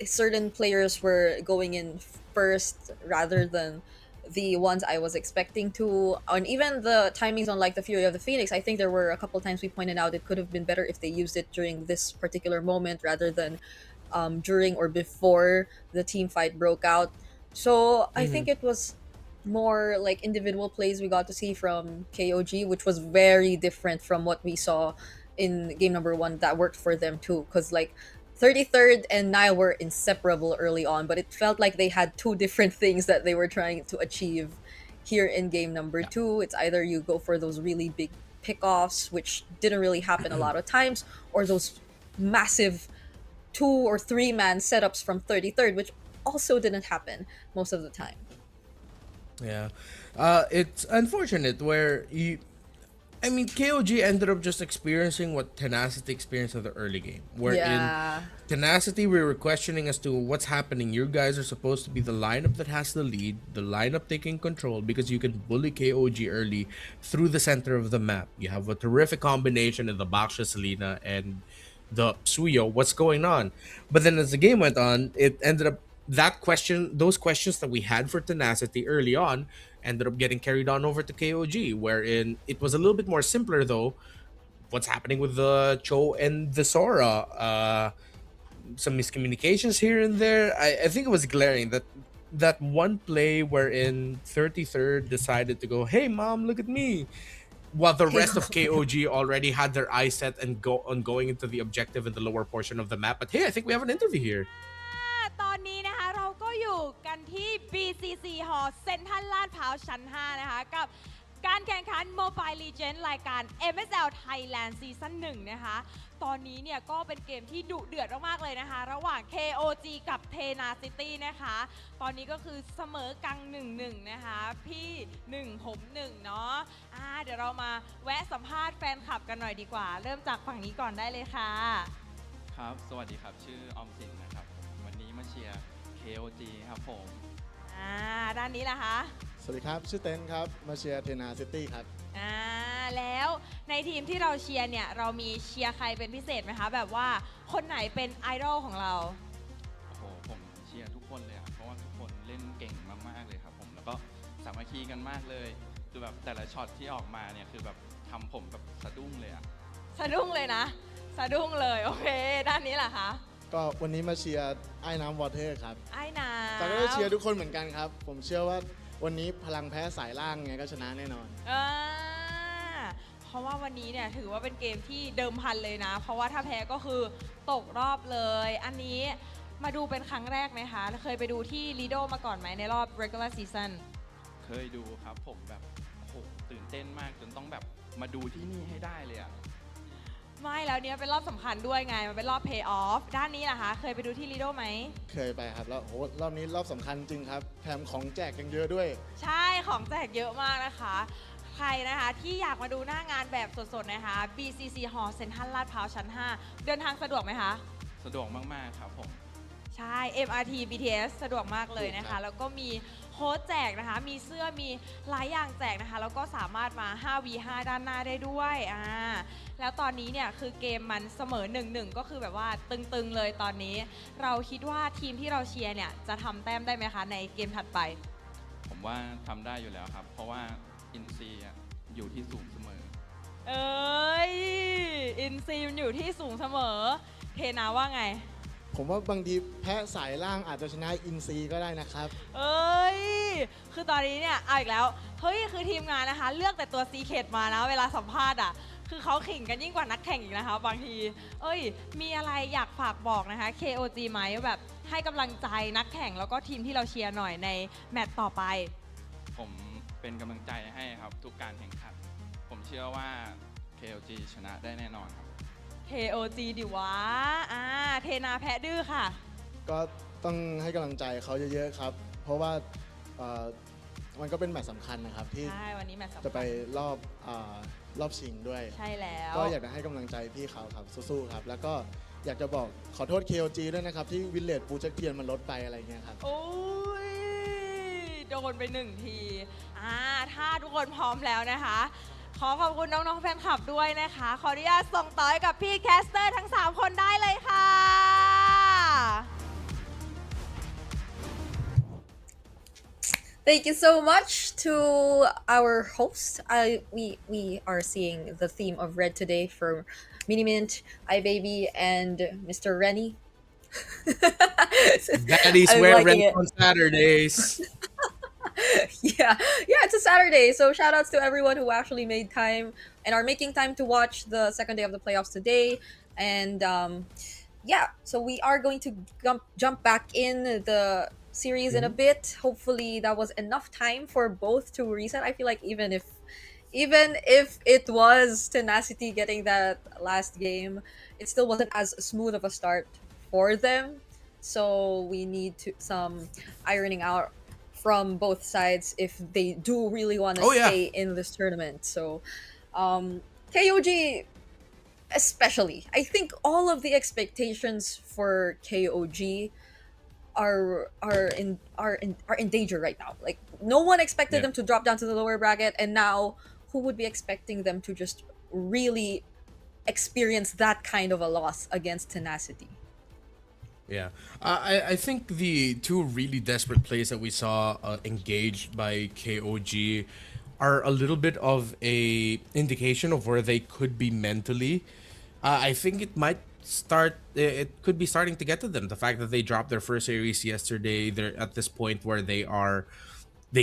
C: Certain players were going in first rather than the ones I was expecting to. And even the timings on like the Fury of the Phoenix, I think there were a couple times we pointed out it could have been better if they used it during this particular moment rather than during or before the team fight broke out. So I think it was more like individual plays we got to see from KOG, which was very different from what we saw in game number 1 that worked for them too. Because like 33rd and Nile were inseparable early on, but it felt like they had two different things that they were trying to achieve here in game number 2. It's either you go for those really big pickoffs, which didn't really happen a lot of times, or those massive 2 or 3 man setups from 33rd, which also didn't happen most of the time.
B: Yeah. It's unfortunate where KOG ended up just experiencing what Tenacity experienced in the early game. Where in Tenacity, we were questioning as to what's happening. You guys are supposed to be the lineup that has the lead, the lineup taking control, because you can bully KOG early through the center of the map. You have a terrific combination of the Baksha Selena and the Suyo. What's going on? But then as the game went on, it ended up those questions that we had for Tenacity early on ended up getting carried on over to KOG, wherein it was a little bit more simpler though. What's happening with the Cho and the Sora? Some miscommunications here and there. I think it was glaring that one play wherein 33rd decided to go, "Hey mom, look at me," while the rest of KOG already had their eyes set and going into the objective in the lower portion of the map. But hey, I think we have an interview here.
E: ตอนนี้นะคะเราก็อยู่กันที่ BCC Hall เซ็นทรัลลาดพร้าวชั้น 5 นะคะกับการแข่งขัน Mobile Legends รายการ MSL Thailand Season 1 นะคะตอนนี้เนี่ยก็เป็นเกมที่ดุเดือดมากๆเลยนะคะระหว่าง KOG กับ Tenacity นะคะตอนนี้ก็คือเสมอกัง 1-1 นะคะพี่1ผม1เนาะเดี๋ยวเรามาแวะสัมภาษณ์แฟนคลับกันหน่อยดีกว่าเริ่มจากฝั่งนี้ก่อนได้เลยค่ะ
J: ครับสวัสดีครับชื่อออมสินนะครับวันนี้มาเชียร์ KOG ครับผม
E: ด้านนี้ล่ะคะ
K: สวัสดีครับ ชื่อเต้นครับ มาเชียร์เทนาซิตี้ครับ
E: แล้วในทีมที่เราเชียร์เนี่ย เรามีเชียร์ใครเป็นพิเศษไหมคะ แบบว่าคนไหนเป็นไอดอลของเรา
J: โอ้โห ผมเชียร์ทุกคนเลยครับเพราะว่าทุกคนเล่นเก่งมากๆเลยครับผม แล้วก็สามัคคีกันมากเลย คือแบบแต่ละช็อตที่ออกมาเนี่ย คือแบบทำผมแบบสะดุ้งเลยอะ
E: สะดุ้งเลยนะ สะดุ้งเลย โอเค ด้านนี้ล่ะคะ
K: ก็วันนี้มาเชียร์ไอ้น้ำวอเตอร์ครับ
E: ไอ้น้
K: แต่ก็เชียร์ทุกคนเหมือนกันครับ ผมเชื่อว่าวันนี้พลังแพ้สายล่างไงก็ชนะแน่นอน
E: เพราะว่าวันนี้เนี่ยถือว่าเป็นเกมที่เดิมพันเลยนะ เพราะว่าถ้าแพ้ก็คือตกรอบเลย อันนี้มาดูเป็นครั้งแรกไหมคะ เคยไปดูที่ลีโดมาก่อนไหมในรอบ regular season
J: เคยดูครับผมแบบโอ้โหตื่นเต้นมากจนต้องแบบมาดูที่นี่ให้ได้เลยอะ
E: ไม่แล้วเนี้ยเป็นรอบสำคัญด้วยไง มันเป็นรอบ pay off ด้านนี้ล่ะคะ เคยไปดูที่ลีโดไหม
K: เคยไปครับ แล้วโหรอบนี้รอบสำคัญจริงครับ แถมของแจกยังเยอะด้วย
E: ใช่ ของแจกเยอะมากนะคะ ใครนะคะที่อยากมาดูหน้างานแบบสดๆนะคะ BCC Hall เซ็นทรัลลาดพร้าวชั้น 5 เดินทางสะดวกไหมคะ
J: สะดวกมากๆครับผม
E: ใช่ MRT BTS สะดวกมากเลยนะ
K: ครั
E: คะ
K: บ
E: แล้วก็มีโค้ดแจกนะคะ มีเสื้อ มีหลายอย่างแจกนะคะ แล้วก็สามารถมา 5v5 ด้านหน้าได้ด้วยแล้วตอนนี้เนี่ยคือเกมมันเสมอ 1-1 ก็คือแบบว่าตึงๆเลยตอนนี้ เราคิดว่าทีมที่เราเชียร์เนี่ยจะทำแต้มได้ไหมคะในเกมถัดไป
J: ผมว่าทำได้อยู่แล้วครับ เพราะว่าอินซีอยู่ที่สูงเสมอ
E: เอ้ย อินซีมันอยู่ที่สูงเสมอ เทนาว่าไง
K: ผมว่าบางทีแพ้สายล่างอาจจะชนะอินซีก็ได้นะครับ
E: เอ้ย คือตอนนี้เนี่ยเอาอีกแล้ว เฮ้ย คือทีมงานนะคะ เลือกแต่ตัวซีเคดมานะ เวลาสัมภาษณ์อ่ะ คือเขาขิงกันยิ่งกว่านักแข่งอีกนะคะ บางที เอ้ย มีอะไรอยากฝากบอกนะคะ KOG ไหมแบบให้กำลังใจนักแข่งแล้วก็ทีมที่เราเชียร์หน่อยในแมตช์ต่อไป
J: ผมเป็นกำลังใจให้ครับทุกการแข่งขัน ผมเชื่อว่า KLG ชนะได้แน่นอนครับ
E: KOG ดิวะเทนาแพ้ดื้อค่ะ
K: ก็ต้องให้กำลังใจเขาเยอะๆครับ เพราะว่ามันก็เป็นแมตช์สำคัญนะครับที่
E: ใช่ วันนี้แมตช์สำคัญ
K: จะไปรอบชิงด้วย
E: ใช่แล้ว
K: ก็อยากจะให้กำลังใจพี่เขาครับสู้ๆครับ แล้วก็อยากจะบอกขอโทษ KOG ด้วยนะครับ ที่วิลเลจปูจักเทียนมันลดไปอะไรเงี้ยครับ
E: โอ้ย โดนไป1 ทีถ้าทุกคนพร้อมแล้วนะคะ ขอขอบคุณน้องๆแฟนคลับด้วยนะคะ ขออนุญาตส่งต่อให้กับพี่แคสเตอร์ทั้ง 3 คนได้เลยค่ะ
C: Thank you so much to our host. We are seeing the theme of red today for Mini Mint, iBaby, and Mr. Rennie.
B: Daddies
C: I'm
B: wear
C: liking
B: red
C: it.
B: on Saturdays.
C: yeah, it's a Saturday, so shout outs to everyone who actually made time and are making time to watch the second day of the playoffs today. And so we are going to jump back in the series in a bit. Hopefully that was enough time for both to reset. I feel like even if it was Tenacity getting that last game, it still wasn't as smooth of a start for them. So we need some ironing out from both sides if they do really want to stay in this tournament. So KOG especially, I think all of the expectations for KOG are in danger right now. Like no one expected them to drop down to the lower bracket, and now who would be expecting them to just really experience that kind of a loss against Tenacity?
B: Yeah, I think the two really desperate plays that we saw engaged by KOG are a little bit of a indication of where they could be mentally. I think it could be starting to get to them. The fact that they dropped their first series yesterday, they're at this point where they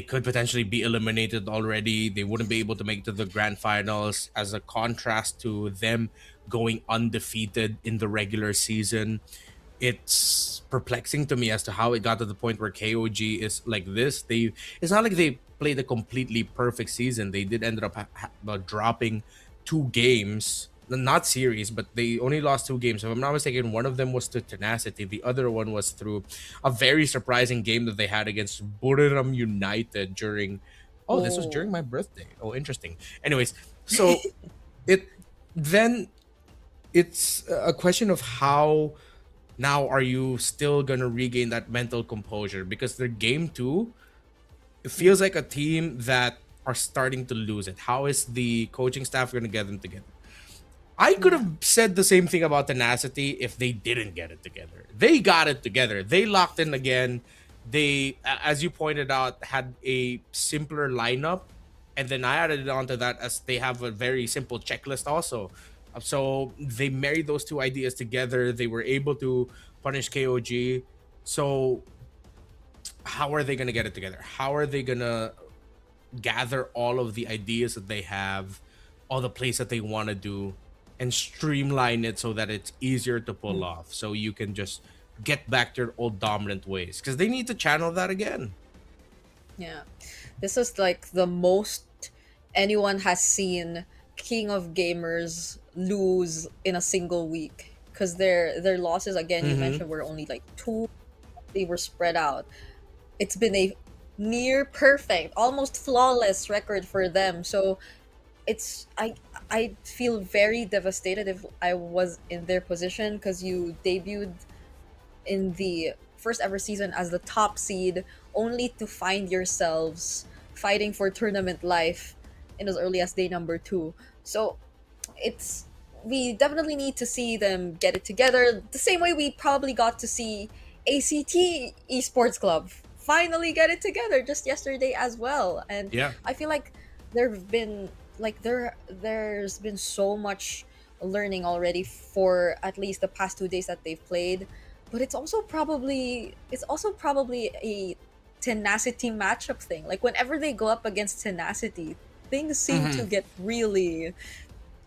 B: could potentially be eliminated already. They wouldn't be able to make it to the grand finals, as a contrast to them going undefeated in the regular season. It's perplexing to me as to how it got to the point where KOG is like this. It's not like they played a completely perfect season. They did end up dropping 2 games, not series, but they only lost 2 games. If I'm not mistaken, one of them was to Tenacity. The other one was through a very surprising game that they had against Buriram United during... Oh, this was during my birthday. Oh, interesting. Anyways, so it's a question of how Now, are you still gonna regain that mental composure? Because their game two, it feels like a team that are starting to lose it. How is the coaching staff gonna get them together? I could
C: Yeah.
B: have said the same thing about Tenacity if they didn't get it together. They got it together. They locked in again. They, as you pointed out, had a simpler lineup. And then I added onto that as they have a very simple checklist also. So they married those two ideas together. They were able to punish KOG. So how are they going to get it together? How are they going to gather all of the ideas that they have, all the plays that they want to do, and streamline it so that it's easier to pull off, so you can just get back to your old dominant ways, because they need to channel that again.
C: Yeah. This is like the most anyone has seen King of Gamers lose in a single week. Because their losses, again, you mentioned, were only like two. They were spread out. It's been a near perfect, almost flawless record for them. So it's I feel very devastated if I was in their position, because you debuted in the first ever season as the top seed, only to find yourselves fighting for tournament life in as early as day number 2. So it's we definitely need to see them get it together, the same way we probably got to see ACT Esports Club finally get it together just yesterday as well. And
B: Yeah.
C: I feel like there've been like there's been so much learning already for at least the past 2 days that they've played. But it's also probably a Tenacity matchup thing. Like whenever they go up against Tenacity, things seem to get really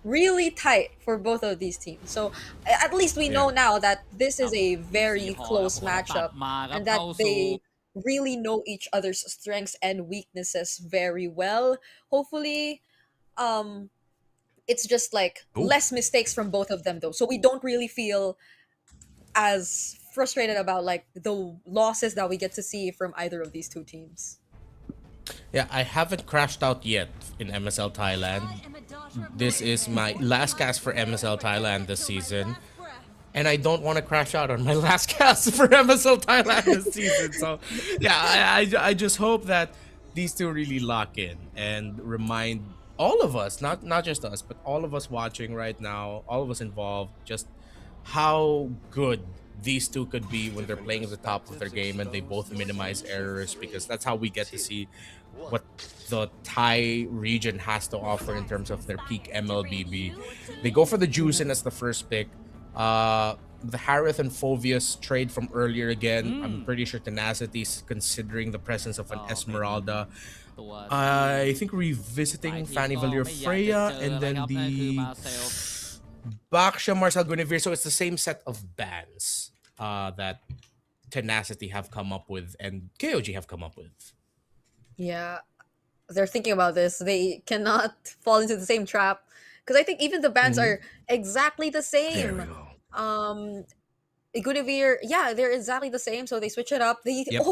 C: really tight for both of these teams. So at least we know now that this is a very close matchup, and that they really know each other's strengths and weaknesses very well. Hopefully, um, it's just like
B: Ooh.
C: less mistakes from both of them though, so we don't really feel as frustrated about like the losses that we get to see from either of these two teams.
B: Yeah, I haven't crashed out yet in MSL Thailand. This is my last cast for MSL Thailand this season. And I don't want to crash out on my last cast for MSL Thailand this season. So, yeah, I just hope that these two really lock in and remind all of us, not just us, but all of us watching right now, all of us involved, just how good these two could be when they're playing at the top of their game and they both minimize errors, because that's how we get to see what the Thai region has to offer in terms of their peak MLBB. They go for the Juicin as the first pick. The Harith and Phovius trade from earlier again. I'm pretty sure Tenacity's considering the presence of an Esmeralda. I think revisiting Fanny Valier Freya, and then the Baksha Marcel Guinevere. So it's the same set of bans that Tenacity have come up with and KOG have come up with.
C: Yeah, they're thinking about this. They cannot fall into the same trap, because I think even the bands are exactly the
B: There we
C: same.
B: go.
C: Guinevere, yeah, they're exactly the same. So they switch it up. They
B: Yep.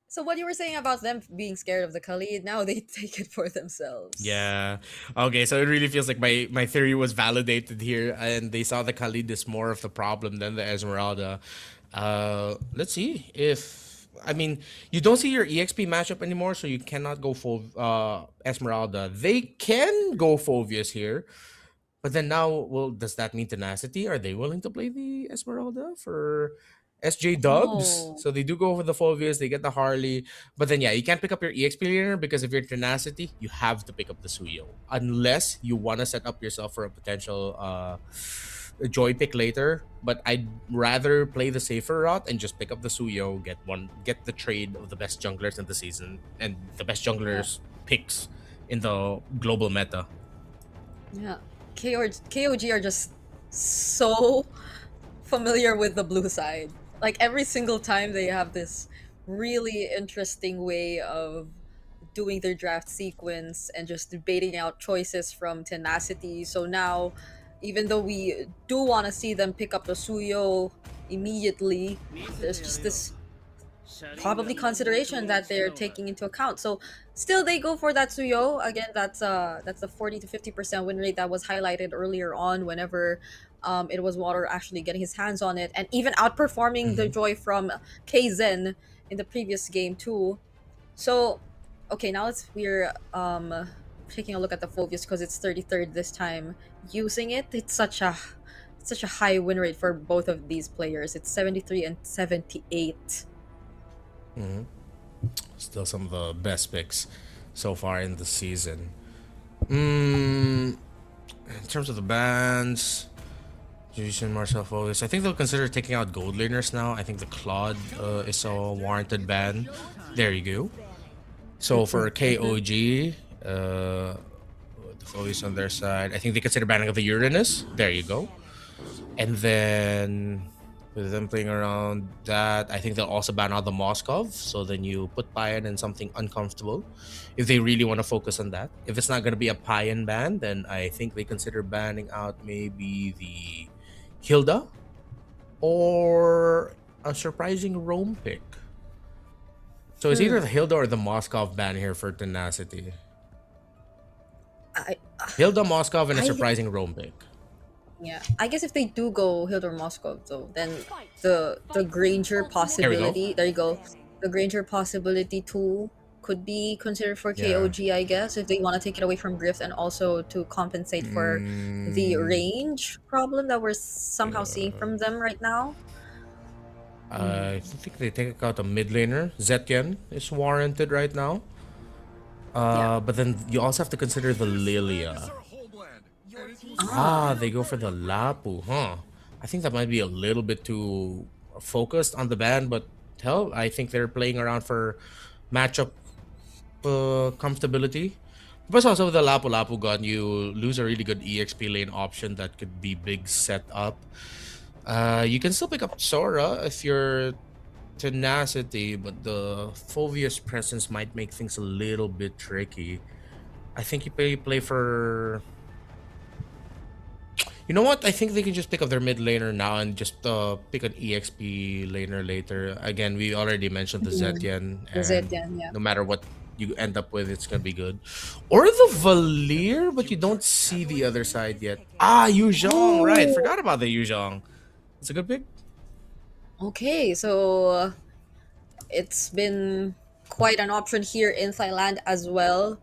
C: So what you were saying about them being scared of the Khalid, now they take it for themselves.
B: Yeah. Okay, so it really feels like my theory was validated here, and they saw the Khalid as more of the problem than the Esmeralda. Let's see if, I mean, you don't see your EXP matchup anymore, so you cannot go full Esmeralda. They can go Phovius here, but then now, well, does that mean Tenacity? Are they willing to play the Esmeralda for SJ Dubs?
C: Oh.
B: So they do go for the Phovius, they get the Harley, but then yeah, you can't pick up your EXP laner, because if you're Tenacity, you have to pick up the Suyo, unless you want to set up yourself for a potential Joy pick later. But I'd rather play the safer route and just pick up the Suyo, get the trade of the best junglers in the season and the best junglers picks in the global meta.
C: Yeah. KOG are just so familiar with the blue side. Like every single time they have this really interesting way of doing their draft sequence and just debating out choices from Tenacity. So now, even though we do want to see them pick up the Suyo immediately, there's just this probably consideration that they're taking into account. So still they go for that Suyo. Again, that's the 40 to 50% win rate that was highlighted earlier on whenever it was Water actually getting his hands on it and even outperforming the Joy from Kzen in the previous game too. So, okay, now we're taking a look at the Phobius because it's 33rd this time. Using it, it's such a high win rate for both of these players. It's 73 and 78.
B: Still some of the best picks so far in the season. In terms of the bans, Jason, Marcel Focus, I think they'll consider taking out gold laners now. I think the Claude is a warranted ban. There you go. So for KOG, the Focus on their side, I think they consider banning of the Uranus. There you go. And then with them playing around that, I think they'll also ban out the Moskov. So then you put Payan in something uncomfortable if they really want to focus on that. If it's not going to be a Payan ban, then I think they consider banning out maybe the Hilda or a surprising Rome pick. So it's either the Hilda or the Moskov ban here for Tenacity. Hilda, Moskov, and a surprising Rome pick.
C: Yeah, I guess if they do go Hildur Moskov though, then the Granger possibility. There you go. The Granger possibility too could be considered for KOG, I guess, if they want to take it away from Grift and also to compensate for the range problem that we're somehow seeing from them right now.
B: I think they take out a mid laner. Zetien is warranted right now. But then you also have to consider the Lilia. They go for the Lapu, huh? I think that might be a little bit too focused on the ban, but hell, I think they're playing around for matchup comfortability. Plus also with the Lapu Lapu gun, you lose a really good EXP lane option that could be big setup. You can still pick up Sora if you're Tenacity, but the Phovius presence might make things a little bit tricky. I think you play for... You know what? I think they can just pick up their mid laner now and just pick an EXP laner later. Again, we already mentioned the Zetien.
C: The Zetien, yeah.
B: No matter what you end up with, it's gonna be good. Or the Valir, but you don't see the other side yet. Yu Zhong, right? Forgot about the Yu Zhong. It's a good pick.
C: Okay, so it's been quite an option here in Thailand as well.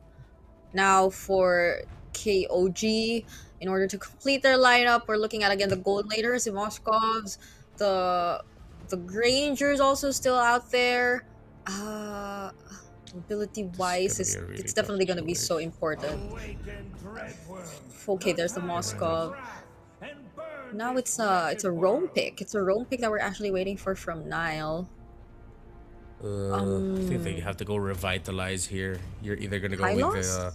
C: Now for KOG, in order to complete their lineup, we're looking at again the gold laners, the Moskovs, the Grangers also still out there. Ability wise, it's definitely going to be so important. Okay, there's the Moskov. Now it's a Rome pick. It's a Rome pick that we're actually waiting for from Nile.
B: I think they have to go revitalize here. You're either gonna go
C: Hylos?
B: with the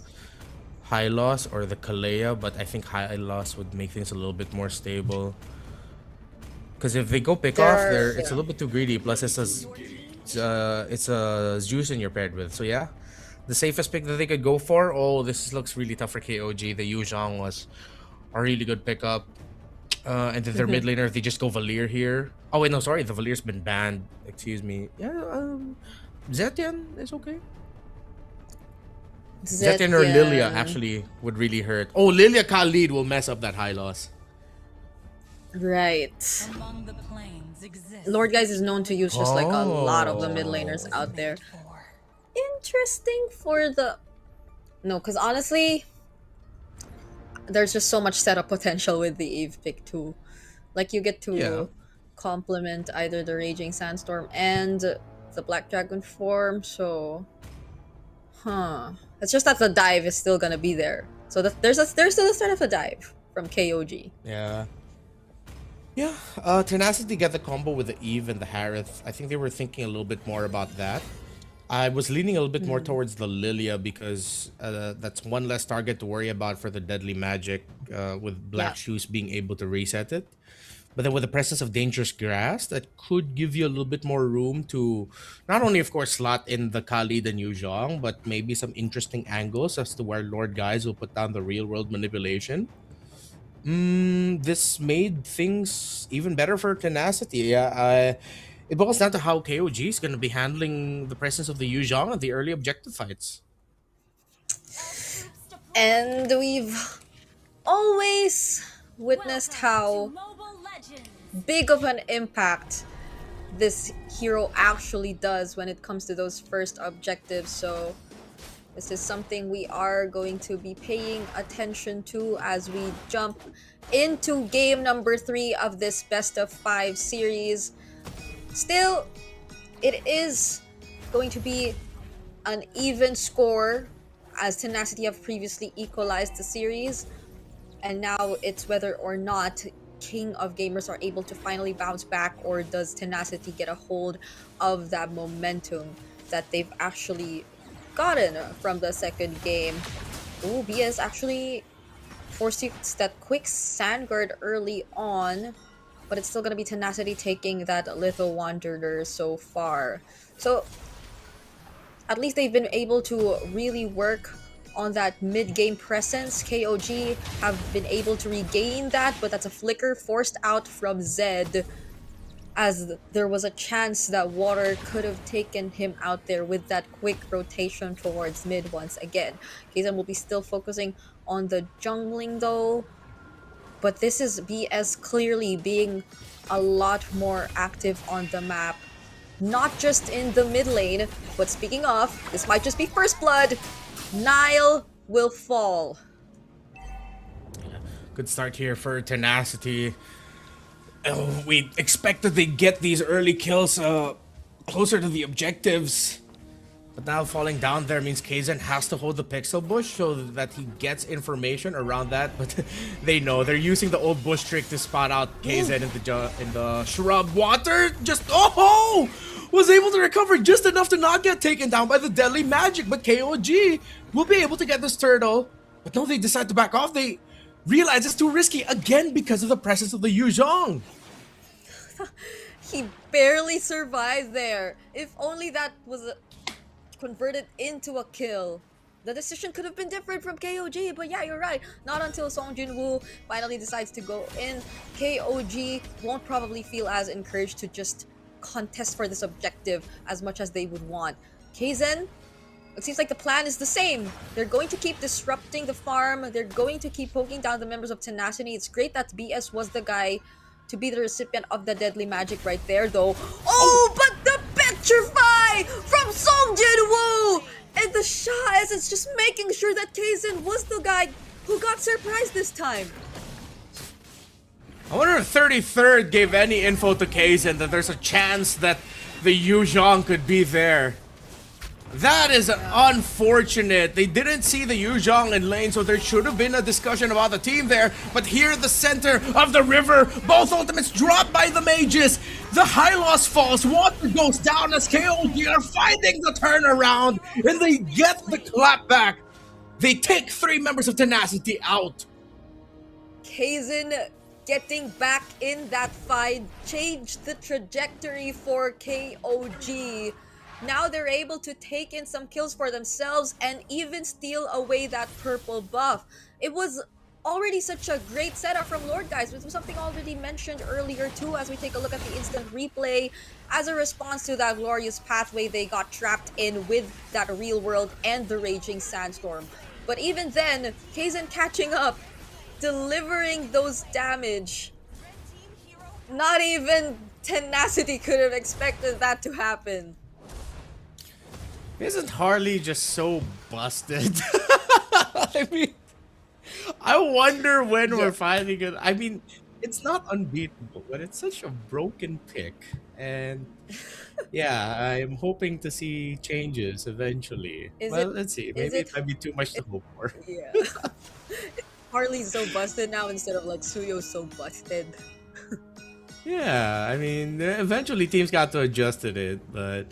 B: Hylos or the Kalea, but I think Hylos would make things a little bit more stable. Because if they go pick off, it's a little bit too greedy. Plus, it's a Zeus and you're paired with. So yeah, the safest pick that they could go for. Oh, this looks really tough for KOG. The Yu Zhang was a really good pickup. And then their mid laner, if they just go Valir here. Oh wait, no, sorry, the Valir's been banned. Excuse me. Yeah, Zetien is okay. Zetien or Lilia actually would really hurt. Oh, Lilia Khalid will mess up that high loss.
C: Right. Lord Guys is known to use just like a lot of the mid laners out there. Interesting for the... No, because honestly, there's just so much setup potential with the Eve pick too. Like you get to complement either the Raging Sandstorm and the Black Dragon form, so... It's just that the dive is still gonna be there. So there's still a start of a dive from KOG.
B: Yeah. Tenacity get the combo with the Eve and the Harith. I think they were thinking a little bit more about that. I was leaning a little bit more towards the Lilia because that's one less target to worry about for the Deadly Magic with Black Shoes being able to reset it. But then with the presence of Dangerous Grass, that could give you a little bit more room to not only, of course, slot in the Khalid and Yu Zhong, but maybe some interesting angles as to where Lord Guys will put down the real-world manipulation. This made things even better for Tenacity. It boils down to how KOG is going to be handling the presence of the Yu Zhong and the early objective fights.
C: And we've always witnessed how big of an impact this hero actually does when it comes to those first objectives. So this is something we are going to be paying attention to as we jump into game number 3 of this best of 5 series. Still, it is going to be an even score as Tenacity have previously equalized the series, and now it's whether or not King of Gamers are able to finally bounce back, or does Tenacity get a hold of that momentum that they've actually gotten from the second game. Ooh, BS actually forced that quick sand guard early on, but it's still going to be Tenacity taking that Little Wanderer so far. So at least they've been able to really work on that mid-game presence. KOG have been able to regain that, but that's a flicker forced out from Zed, as there was a chance that Water could have taken him out there with that quick rotation towards mid once again. Kazan will be still focusing on the jungling though, but this is BS clearly being a lot more active on the map. Not just in the mid lane, but speaking of, this might just be first blood. Nile will fall.
B: Good start here for Tenacity. Oh, we expected they get these early kills closer to the objectives. But now falling down there means Kazan has to hold the pixel bush so that he gets information around that. But they know they're using the old bush trick to spot out Kazan in the shrub. Water just was able to recover just enough to not get taken down by the deadly magic. But KOG will be able to get this turtle. But no, they decide to back off. They realize it's too risky again because of the presence of the Yu Zhong.
C: He barely survived there. If only that was converted into a kill, the decision could have been different from KOG. But yeah, you're right. Not until Song Jin-woo finally decides to go in, KOG won't probably feel as encouraged to just contest for this objective as much as they would want. Kazan, it seems like the plan is the same. They're going to keep disrupting the farm. They're going to keep poking down the members of Tenacity. It's great that BS was the guy to be the recipient of the deadly magic right there, though. Oh, but the petrify from Song Jin-woo! And the Shah is just making sure that Kazan was the guy who got surprised this time.
B: I wonder if 33rd gave any info to Kazan that there's a chance that the Yu Zhong could be there. That is unfortunate. They didn't see the Yu Zhong in lane, so there should have been a discussion about the team there. But here in the center of the river, both ultimates dropped by the mages. The high loss falls, water goes down as KOG are finding the turnaround, and they get the clap back. They take 3 members of Tenacity out.
C: Kazan getting back in that fight changed the trajectory for KOG. Now they're able to take in some kills for themselves and even steal away that purple buff. It was already such a great setup from Lord, guys. It was something already mentioned earlier too, as we take a look at the instant replay. As a response to that glorious pathway they got trapped in with that real world and the raging sandstorm. But even then, Kazan catching up, delivering those damage. Not even Tenacity could have expected that to happen.
B: Isn't Harley just so busted? I mean, I wonder when we're finally gonna... I mean, it's not unbeatable, but it's such a broken pick. And yeah, I'm hoping to see changes eventually. Let's see. Maybe it might be too much to hope for.
C: Yeah. Harley's so busted now instead of like Suyo's so busted.
B: Yeah, I mean, eventually teams got to adjust to it, but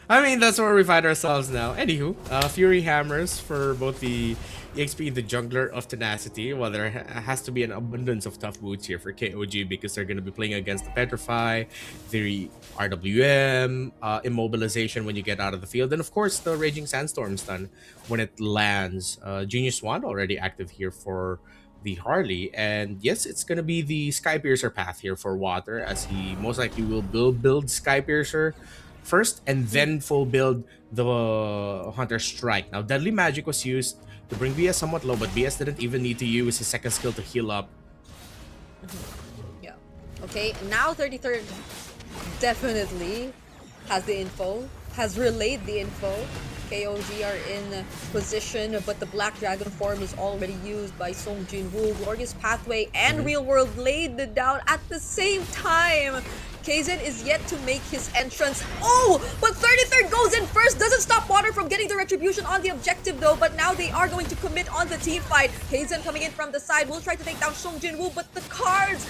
B: I mean, that's where we find ourselves now. Anywho, Fury Hammers for both the EXP and the Jungler of Tenacity. Well, there has to be an abundance of tough boots here for KOG because they're going to be playing against the Petrify, the RWM, Immobilization when you get out of the field, and of course, the Raging Sandstorm stun when it lands. Genius Wand already active here for the Harley, and yes, it's gonna be the Skypiercer path here for Water, as he most likely will build Skypiercer first and then full build the Hunter Strike. Now, Deadly Magic was used to bring BS somewhat low, but BS didn't even need to use his second skill to heal up.
C: Yeah. Okay, now 33rd definitely has the info, has relayed the info. KOG are in position, but the Black Dragon form is already used by Song Jin-woo. Glorious Pathway and Real World laid it down at the same time. Kaizen is yet to make his entrance. Oh, but 33rd goes in first. Doesn't stop Water from getting the retribution on the objective though, but now they are going to commit on the team fight. Kaizen coming in from the side will try to take down Song Jin-woo, but the cards,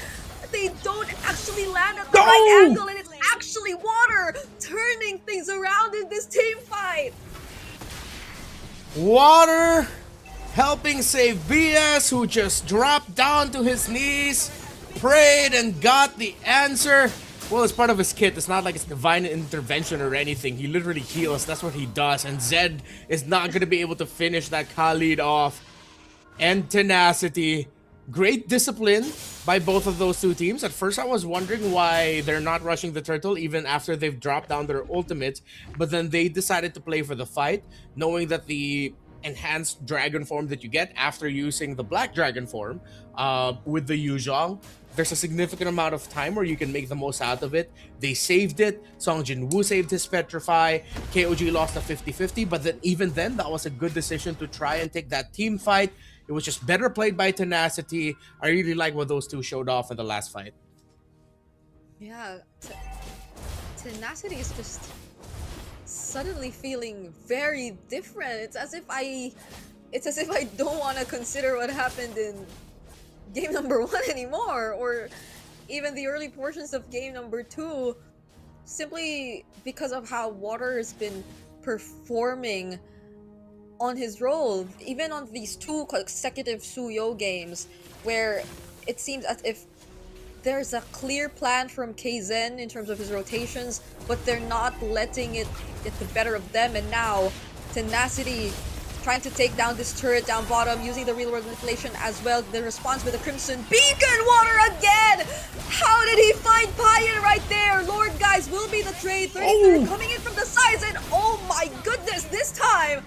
C: they don't actually land at the right angle, and it's actually Water turning things around in this team fight.
B: Water helping save BS, who just dropped down to his knees, prayed and got the answer. Well, it's part of his kit. It's not like it's divine intervention or anything. He literally heals. That's what he does. And Zed is not going to be able to finish that Khalid off. And tenacity. Great discipline by both of those two teams. At first, I was wondering why they're not rushing the turtle even after they've dropped down their ultimates. But then they decided to play for the fight, knowing that the enhanced dragon form that you get after using the black dragon form with the Yuzhong, there's a significant amount of time where you can make the most out of it. They saved it. Song Jin-woo saved his Petrify. KOG lost a 50-50, but then even then, that was a good decision to try and take that team fight. It was just better played by tenacity. I really like what those two showed off in the last fight.
C: Yeah, tenacity is just suddenly feeling very different. It's as if I don't want to consider what happened in game number 1 anymore, or even the early portions of game number 2, simply because of how Water has been performing on his role, even on these 2 consecutive Suyo games, where it seems as if there's a clear plan from Kaizen in terms of his rotations, but they're not letting it get the better of them. And now tenacity trying to take down this turret down bottom, using the real world manipulation as well. The response with the Crimson Beacon. Water again! How did he find Payan right there? Lord Guys will be the trade. 33rd coming in from the sides, and oh my goodness, this time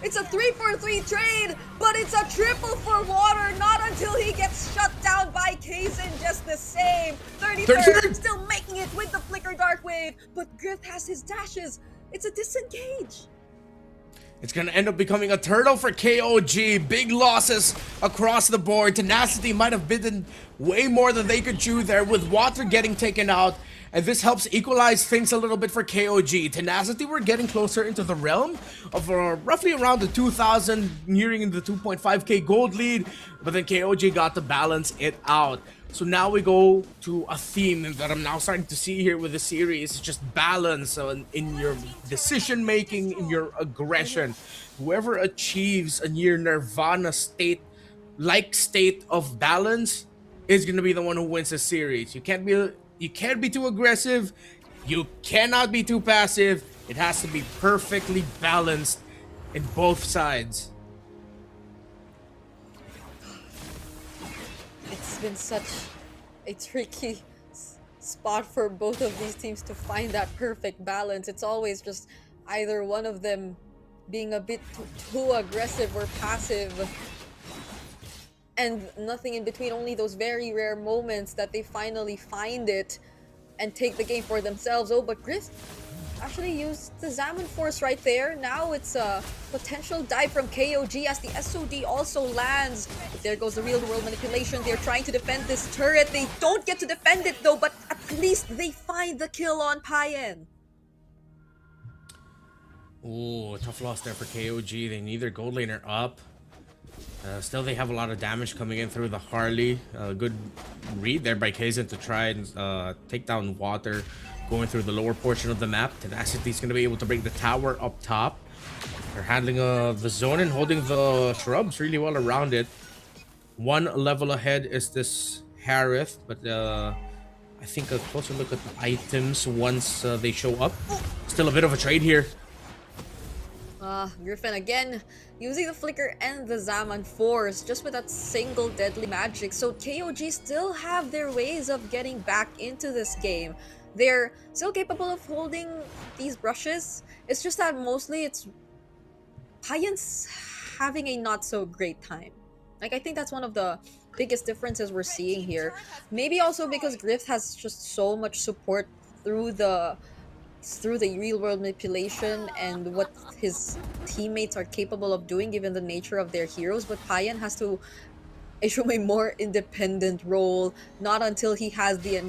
C: it's a 3-for-3 trade, but it's a triple for Water. Not until he gets shut down by Kaizen just the same. 33rd still making it with the Flicker Dark Wave, but Griff has his dashes. It's a disengage.
B: It's going to end up becoming a turtle for KOG. Big losses across the board. Tenacity might have bitten way more than they could chew there, with Water getting taken out. And this helps equalize things a little bit for KOG. Tenacity were getting closer into the realm of roughly around the 2,000, nearing the 2.5k gold lead. But then KOG got to balance it out. So now we go to a theme that I'm now starting to see here with the series. It's just balance in your decision making, in your aggression. Whoever achieves a near nirvana state of balance is going to be the one who wins the series. You can't be too aggressive. You cannot be too passive. It has to be perfectly balanced in both sides.
C: It's been such a tricky spot for both of these teams to find that perfect balance. It's always just either one of them being a bit too aggressive or passive, and nothing in between. Only those very rare moments that they finally find it and take the game for themselves. Oh, but Griff actually used the Zaman Force right there. Now it's a potential dive from KOG as the SOD also lands. But there goes the real world manipulation. They're trying to defend this turret. They don't get to defend it though, but at least they find the kill on Payan.
B: Oh, tough loss there for KOG. They need their gold laner up. Still, they have a lot of damage coming in through the Harley. Good read there by Kaizen to try and take down Water, going through the lower portion of the map. Tenacity is going to be able to bring the tower up top. They're handling the zone and holding the shrubs really well around it. One level ahead is this Harith, but I think a closer look at the items once they show up. Still a bit of a trade here.
C: Griffin again using the Flicker and the Zaman Force just with that single deadly magic. So KOG still have their ways of getting back into this game. They're still capable of holding these brushes. It's just that mostly it's Payan's having a not so great time. Like, I think that's one of the biggest differences we're seeing here. Maybe also because Griff has just so much support through the real world manipulation and what his teammates are capable of doing given the nature of their heroes, but Payan has to assume a more independent role, not until he has the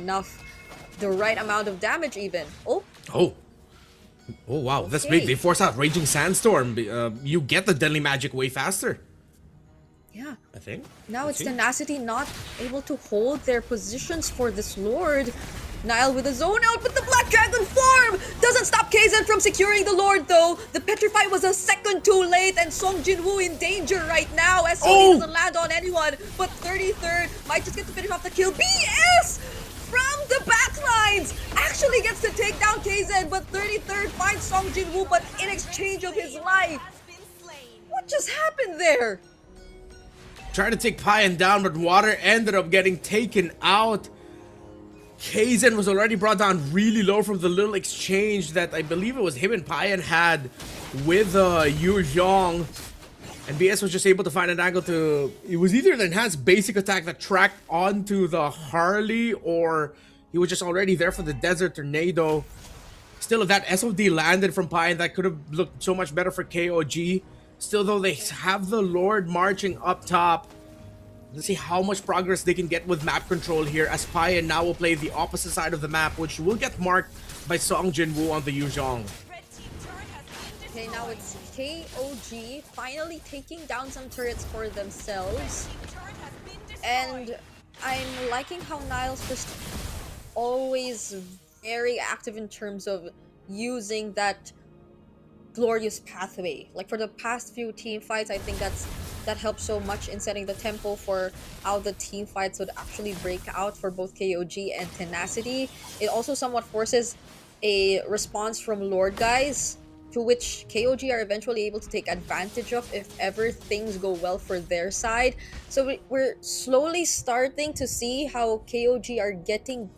C: right amount of damage even. Oh,
B: Oh wow, that's
C: Okay.
B: big. They force out Raging Sandstorm. You get the deadly magic way faster,
C: yeah.
B: I think.
C: Now
B: Let's
C: it's
B: see.
C: Tenacity not able to hold their positions for this Lord. Nile with a zone out, but the Black Dragon form doesn't stop Kaizen from securing the Lord though. The Petrify was a second too late and Song Jinwoo in danger right now as Sony doesn't land on anyone. But 33rd might just get to finish off the kill. BS from the backlines actually gets to take down Kaizen, but 33rd finds Song Jinwoo, but in exchange of his life. What just happened there?
B: Tried to take Payan down, but Water ended up getting taken out. Kaizen was already brought down really low from the little exchange that I believe it was him and Payan had with Yu Zhong. And BS was just able to find an angle to... It was either an enhanced basic attack that tracked onto the Harley, or he was just already there for the Desert Tornado. Still, if that SOD landed from Payan, that could have looked so much better for KOG. Still, though, they have the Lord marching up top. Let's see how much progress they can get with map control here, as Payan now will play the opposite side of the map, which will get marked by Song Jinwoo on the Yu Zhong.
C: Okay, now it's KOG finally taking down some turrets for themselves. And I'm liking how Niles just always very active in terms of using that glorious pathway. Like for the past few team fights, I think that helps so much in setting the tempo for how the team fights would actually break out for both KOG and Tenacity. It also somewhat forces a response from Lord guys, to which KOG are eventually able to take advantage of if ever things go well for their side. So we're slowly starting to see how KOG are getting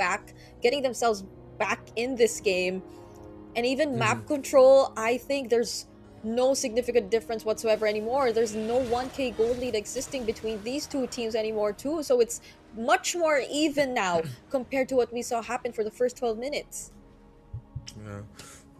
C: themselves back in this game. And even map control, I think there's no significant difference whatsoever anymore. There's no 1k gold lead existing between these two teams anymore too. So it's much more even now compared to what we saw happen for the first 12 minutes.
B: Yeah.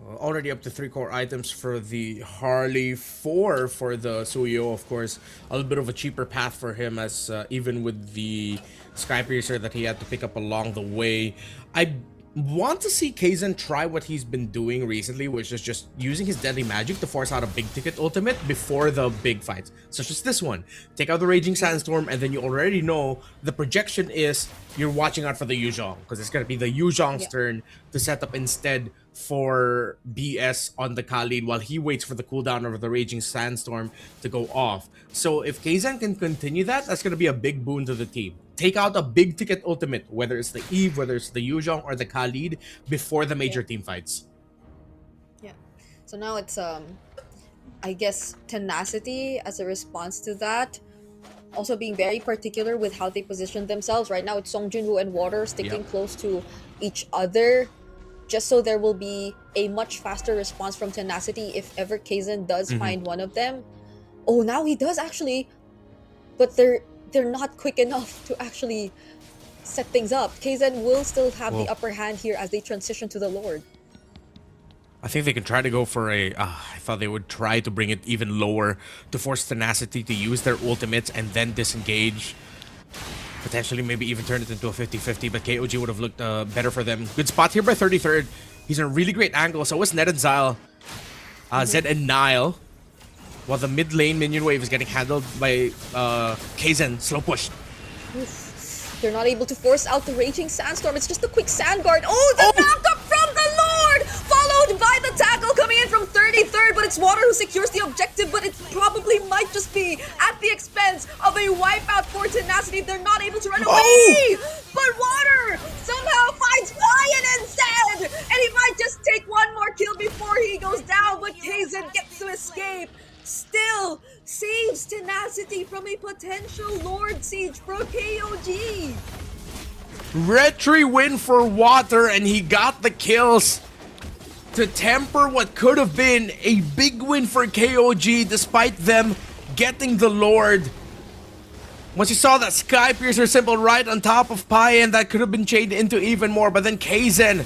B: Already up to 3 core items for the Harley, 4 for the Suyo, of course. A little bit of a cheaper path for him, as even with the Skypiercer that he had to pick up along the way. I want to see Kaizen try what he's been doing recently, which is just using his deadly magic to force out a big ticket ultimate before the big fights, such as this one. Take out the Raging Sandstorm, and then you already know the projection is you're watching out for the Yu Zhong, because it's going to be the Yu Zhong's turn to set up instead for BS on the Khalid while he waits for the cooldown of the Raging Sandstorm to go off. So if Kaizen can continue that, that's going to be a big boon to the team. Take out a big ticket ultimate, whether it's the Eve, whether it's the Yu Zhong or the Khalid, before the major team fights.
C: Yeah. So now it's I guess Tenacity as a response to that. Also being very particular with how they position themselves. Right now it's Song Jinwoo and Water sticking close to each other, just so there will be a much faster response from Tenacity if ever Kaizen does find one of them. Oh, now he does actually, but they're not quick enough to actually set things up. Kaizen will still have the upper hand here as they transition to the Lord.
B: I think they can try to go for a... I thought they would try to bring it even lower to force Tenacity to use their ultimates and then disengage. Potentially maybe even turn it into a 50-50, but KOG would have looked better for them. Good spot here by 33rd. He's in a really great angle. So is Ned and Zyle. Zed and Nile. While the mid lane minion wave is getting handled by Kaizen. Slow push.
C: Oof. They're not able to force out the Raging Sandstorm. It's just a quick Sand Guard. Oh, the knockup from the Lord! Followed by the tackle coming in from 33rd, but it's Water who secures the objective, but it probably might just be at the expense of a wipeout for Tenacity. They're not able to run away! But Water somehow finds Payan instead! And he might just take one more kill before he goes down, but Kaizen gets to escape. Still saves Tenacity from a potential Lord Siege for KOG.
B: Retry win for Water, and he got the kills to temper what could have been a big win for KOG despite them getting the Lord. Once you saw that Sky Piercer simple right on top of Payan, that could have been chained into even more, but then Kaizen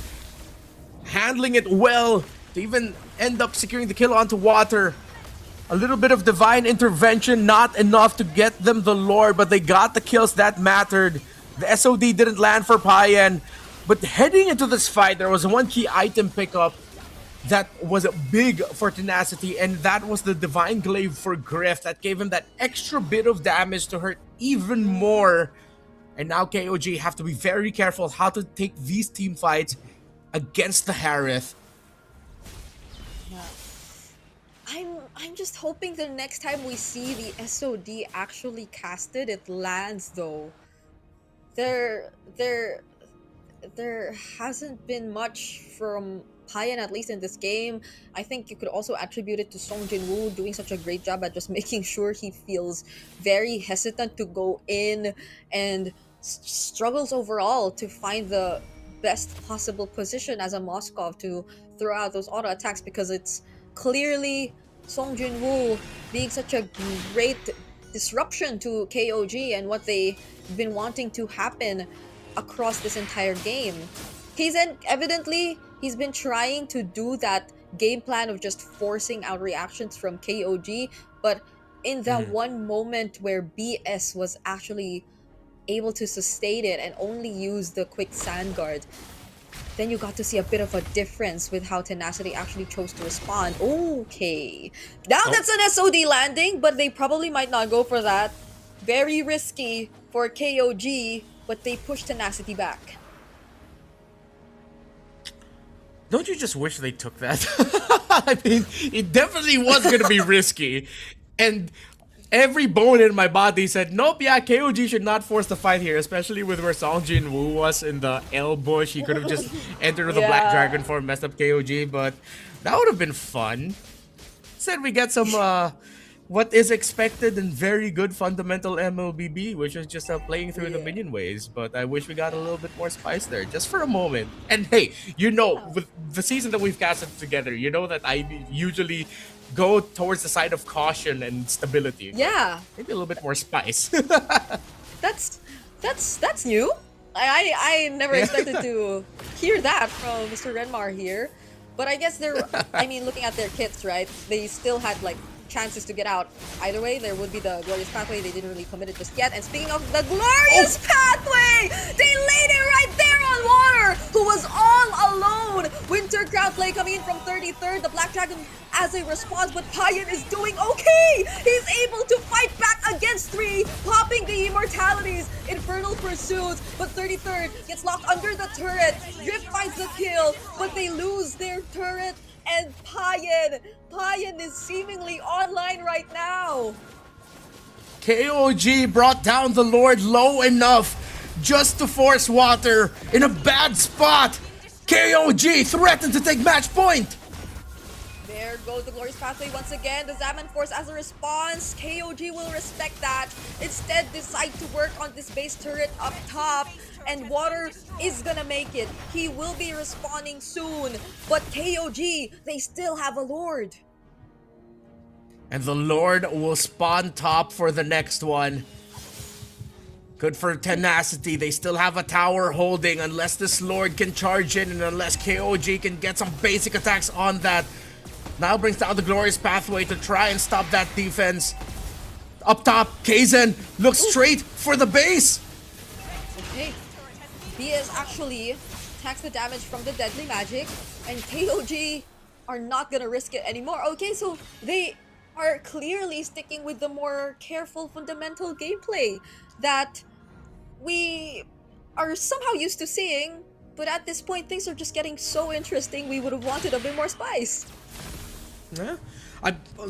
B: handling it well to even end up securing the kill onto Water. A little bit of divine intervention, not enough to get them the lore, but they got the kills that mattered. The SOD didn't land for Payan, but heading into this fight, there was one key item pickup that was big for Tenacity, and that was the Divine Glaive for Griff that gave him that extra bit of damage to hurt even more. And now KOG have to be very careful how to take these team fights against the Harith.
C: Yeah. I'm just hoping the next time we see the SOD actually casted, it lands though. There hasn't been much from Payan, at least in this game. I think you could also attribute it to Song Jin-woo doing such a great job at just making sure he feels very hesitant to go in and struggles overall to find the best possible position as a Moskov to throw out those auto attacks, because it's clearly Song Jin-woo being such a great disruption to KOG and what they've been wanting to happen across this entire game. Kaizen, evidently, he's been trying to do that game plan of just forcing out reactions from KOG, but in that one moment where BS was actually able to sustain it and only use the quick sand guard, then you got to see a bit of a difference with how Tenacity actually chose to respond. Okay, now that's an SOD landing, but they probably might not go for that. Very risky for KOG, but they pushed Tenacity back.
B: Don't you just wish they took that? I mean, it definitely was going to be risky. And every bone in my body said, nope, yeah, KOG should not force the fight here, especially with where Song Jin-woo was in the L bush. He could have just entered with a Black Dragon form, messed up KOG, but that would have been fun. Instead, we get some what is expected and very good fundamental MLBB, which is just playing through the minion waves. But I wish we got a little bit more spice there, just for a moment. And hey, you know, with the season that we've casted together, you know that I usually go towards the side of caution and stability.
C: Yeah.
B: Maybe a little bit more spice.
C: That's new. I never expected to hear that from Mr. Renmar here. But I guess I mean, looking at their kits, right? They still had like chances to get out. Either way, there would be the Glorious Pathway. They didn't really commit it just yet. And speaking of the Glorious Pathway, they laid it right there on Water, who was all alone. Winter Crowd play coming in from 33rd. The Black Dragon as a response, but Payan is doing okay. He's able to fight back against 3, popping the Immortalities. Infernal pursues, but 33rd gets locked under the turret. Drift finds the kill, but they lose their turret. And Payan is seemingly online right now.
B: KOG brought down the Lord low enough just to force Water in a bad spot. KOG threatened to take match point.
C: There goes the Glorious Pathway once again. The Zaman Force as a response. KOG will respect that. Instead, decide to work on this base turret up top. And Water is gonna make it. He will be respawning soon. But KOG, they still have a Lord.
B: And the Lord will spawn top for the next one. Good for Tenacity. They still have a tower holding unless this Lord can charge in and unless KOG can get some basic attacks on that. Now brings down the Glorious Pathway to try and stop that defense. Up top, Kaizen looks straight for the base.
C: Okay. BS actually takes the damage from the Deadly Magic, and KOG are not gonna risk it anymore. Okay, so they are clearly sticking with the more careful fundamental gameplay that we are somehow used to seeing, but at this point things are just getting so interesting. We would have wanted a bit more spice.
B: Yeah.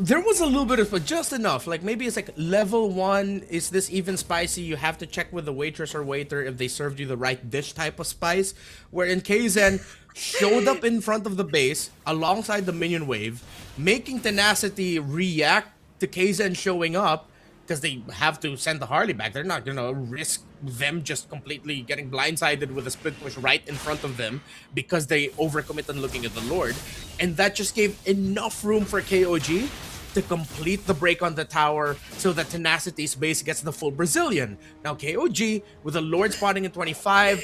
B: There was a little bit of, but just enough. Like maybe it's like level 1, is this even spicy? You have to check with the waitress or waiter if they served you the right dish type of spice. Wherein Kaizen showed up in front of the base alongside the minion wave, making Tenacity react to Kaizen showing up because they have to send the Harley back. They're not gonna risk them just completely getting blindsided with a split push right in front of them because they overcommit on looking at the Lord. And that just gave enough room for KOG to complete the break on the tower so that Tenacity's base gets the full Brazilian. Now KOG, with the Lord spotting at 25,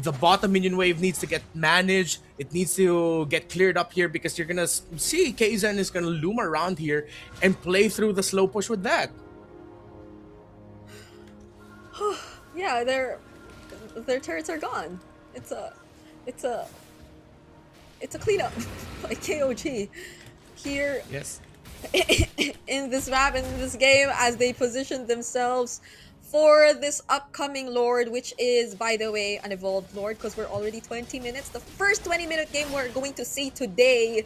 B: the bottom minion wave needs to get managed. It needs to get cleared up here because you're gonna see Kaizen is gonna loom around here and play through the slow push with that.
C: Yeah, their turrets are gone. It's a cleanup by KOG here.
B: Yes.
C: In this map, in this game, as they position themselves for this upcoming Lord, which is, by the way, an evolved Lord, because we're already 20 minutes. The first 20-minute game we're going to see today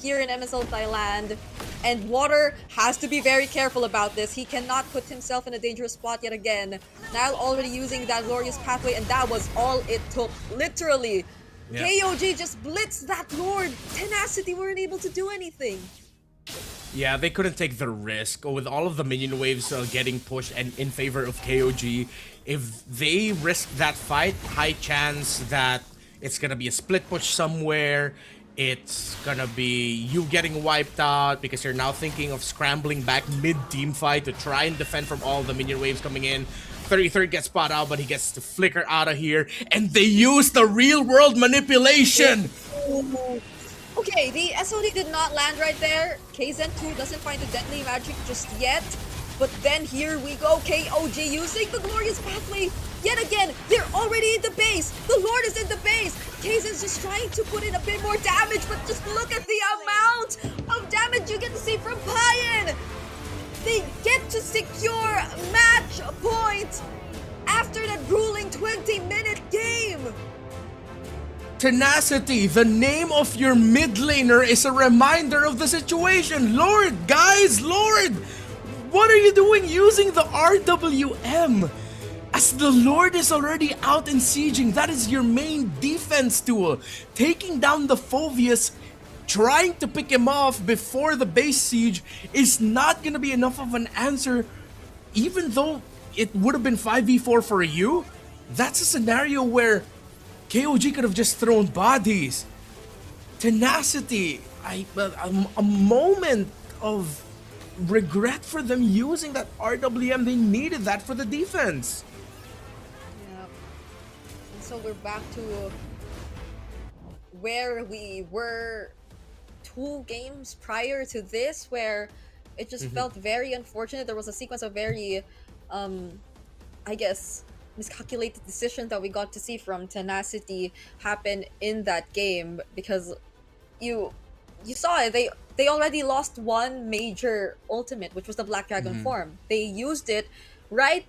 C: here in MSL Thailand. And Water has to be very careful about this. He cannot put himself in a dangerous spot yet again. Nile already using that glorious pathway, and that was all it took, literally.
B: Yeah.
C: KOG just blitzed that Lord. Tenacity weren't able to do anything.
B: Yeah, they couldn't take the risk with all of the minion waves getting pushed and in favor of KOG. If they risk that fight, high chance that it's gonna be a split push somewhere. It's gonna be you getting wiped out because you're now thinking of scrambling back mid-team fight to try and defend from all the minion waves coming in. 33rd gets spot out, but he gets to flicker out of here. And they use the real-world manipulation!
C: Okay, the SOD did not land right there. KZen 2 doesn't find the deadly magic just yet. But then here we go, KOG using the glorious pathway. Yet again, they're already in the base. The Lord is in the base. KZen's just trying to put in a bit more damage, but just look at the amount of damage you get to see from Payan. They get to secure match point after that grueling 20-minute game.
B: Tenacity, the name of your mid laner is a reminder of the situation. Lord, guys, Lord, what are you doing using the RWM? As the Lord is already out and sieging, that is your main defense tool. Taking down the Phoveus, trying to pick him off before the base siege is not gonna be enough of an answer. Even though it would have been 5v4 for you, that's a scenario where KOG could have just thrown bodies. Tenacity, a moment of regret for them using that RWM. They needed that for the defense.
C: Yeah. And so we're back to where we were 2 games prior to this, where it just felt very unfortunate. There was a sequence of very, I guess, miscalculated decisions that we got to see from Tenacity happen in that game, because you saw it. They already lost one major ultimate, which was the Black Dragon form. They used it right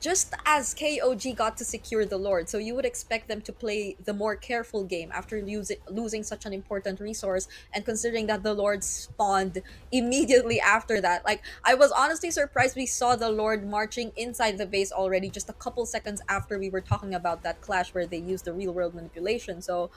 C: just as KOG got to secure the Lord. So you would expect them to play the more careful game after losing such an important resource, and considering that the Lord spawned immediately after that. Like, I was honestly surprised we saw the Lord marching inside the base already just a couple seconds after we were talking about that clash where they used the real world manipulation. So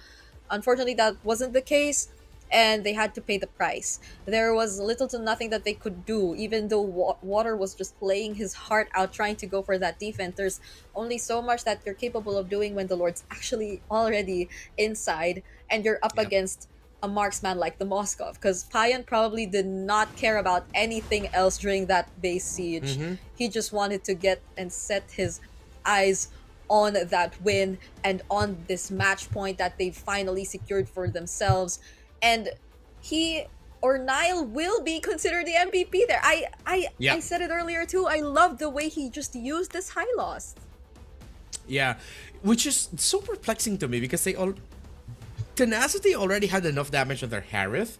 C: unfortunately that wasn't the case, and they had to pay the price. There was little to nothing that they could do, even though Water was just playing his heart out trying to go for that defense. There's only so much that you're capable of doing when the Lord's actually already inside and you're up against a marksman like the Moskov, because Payan probably did not care about anything else during that base siege. He just wanted to get and set his eyes on that win and on this match point that they finally secured for themselves. And he or Nile will be considered the MVP there. I said it earlier too. I love the way he just used this high loss.
B: Yeah, which is so perplexing to me because Tenacity already had enough damage on their Harith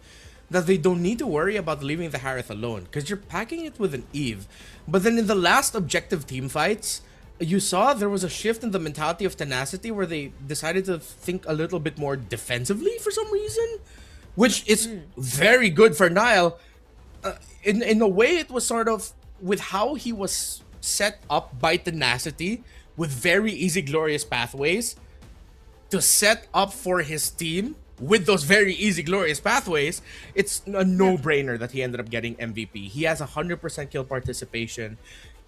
B: that they don't need to worry about leaving the Harith alone, because you're packing it with an Eve. But then in the last objective team fights, you saw there was a shift in the mentality of Tenacity where they decided to think a little bit more defensively for some reason, which is very good for Nile. In a way, it was sort of with how he was set up by Tenacity with very easy, glorious pathways to set up for his team with those very easy, glorious pathways. It's a no-brainer that he ended up getting MVP. He has 100% kill participation.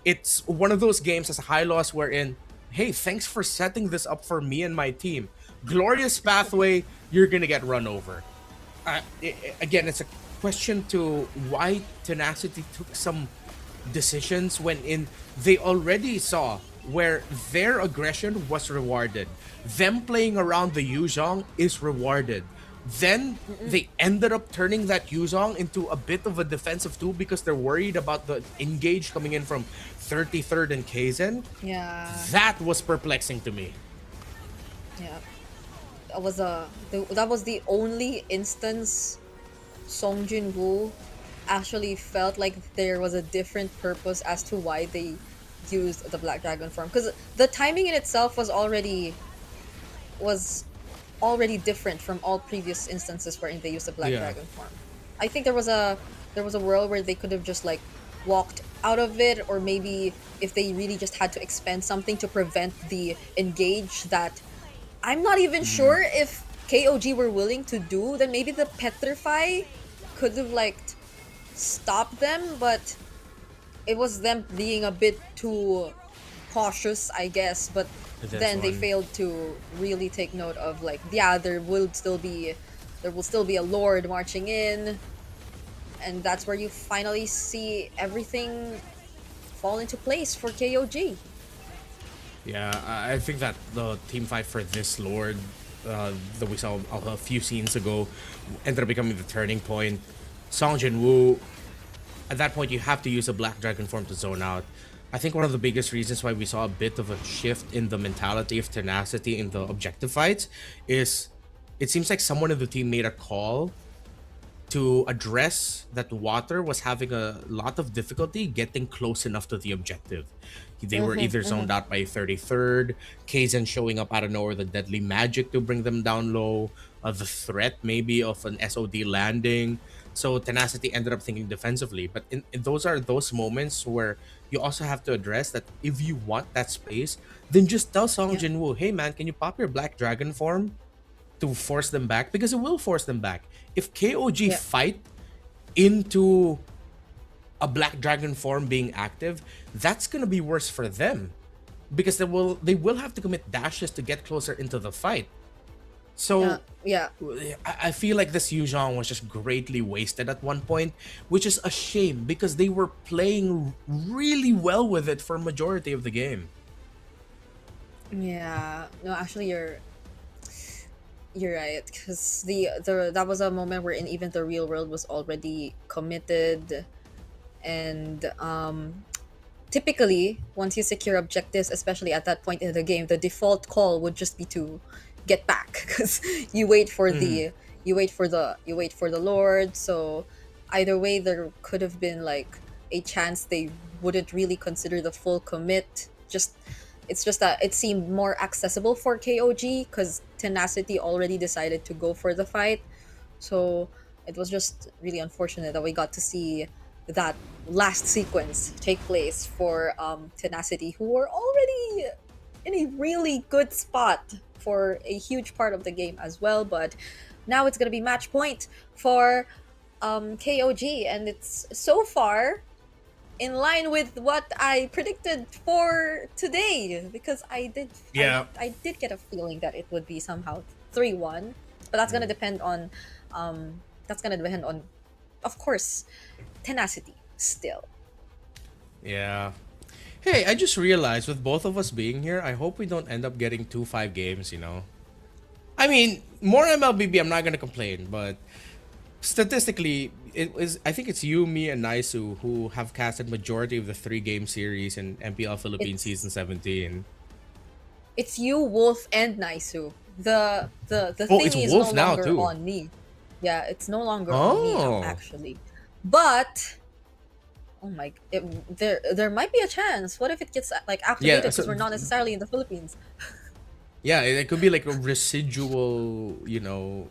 B: It's one of those games as a high loss wherein, hey, thanks for setting this up for me and my team. Glorious pathway, you're gonna get run over. again, it's a question to why Tenacity took some decisions when they already saw where their aggression was rewarded. Them playing around the Yuzhong is rewarded. Then they ended up turning that Yuzhong into a bit of a defensive tool because they're worried about the engage coming in from 33rd and Kaizen.
C: Yeah.
B: That was perplexing to me.
C: Yeah. That was the only instance Song Jin-woo actually felt like there was a different purpose as to why they used the Black Dragon form, because the timing in itself was already different from all previous instances wherein they used the Black Dragon form. I think there was a world where they could have just like walked out of it, or maybe if they really just had to expend something to prevent the engage that I'm not even sure if KOG were willing to do, then maybe the Petrify could have like stopped them, but it was them being a bit too cautious, I guess. But then they failed to really take note of like, yeah, there will still be a Lord marching in, and that's where you finally see everything fall into place for KOG.
B: Yeah, I think that the team fight for this Lord that we saw a few scenes ago ended up becoming the turning point. Song Jin-woo, at that point, you have to use a Black Dragon form to zone out. I think one of the biggest reasons why we saw a bit of a shift in the mentality of Tenacity in the objective fights is it seems like someone in the team made a call to address that Water was having a lot of difficulty getting close enough to the objective. They were either zoned out by 33rd, Kaizen showing up out of nowhere, the deadly magic to bring them down low, the threat maybe of an SOD landing. So Tenacity ended up thinking defensively. But in those are those moments where you also have to address that if you want that space, then just tell Song Jin-woo, hey man, can you pop your Black Dragon form to force them back? Because it will force them back. If KOG fight into a Black Dragon form being active, that's gonna be worse for them, because they will have to commit dashes to get closer into the fight. So I feel like this Yuzhong was just greatly wasted at one point, which is a shame because they were playing really well with it for a majority of the game.
C: Yeah, no, actually, you're right, because that was a moment where in even the real world was already committed, and typically once you secure objectives, especially at that point in the game, the default call would just be to get back, because you wait for the Lord. So either way, there could have been like a chance they wouldn't really consider the full commit. It's just that it seemed more accessible for KOG because Tenacity already decided to go for the fight. So it was just really unfortunate that we got to see that last sequence take place for Tenacity, who were already in a really good spot for a huge part of the game as well. But now it's going to be match point for KOG, and it's so far in line with what I predicted for today, because I did get a feeling that it would be somehow 3-1, but that's gonna depend on of course Tenacity still.
B: Yeah. Hey, I just realized with both of us being here, I hope we don't end up getting 2-5 games, you know? I mean, more MLBB, I'm not gonna complain, but statistically, I think it's you, me, and Naisu who have casted majority of the 3-game series in MPL Philippines Season 17.
C: It's you, Wolf, and Naisu. The thing is
B: Wolf
C: no longer
B: too.
C: on me. Yeah, it's no longer on me now, actually. But there might be a chance. What if it gets like activated because we're not necessarily in the Philippines?
B: Yeah, it could be like a residual, you know,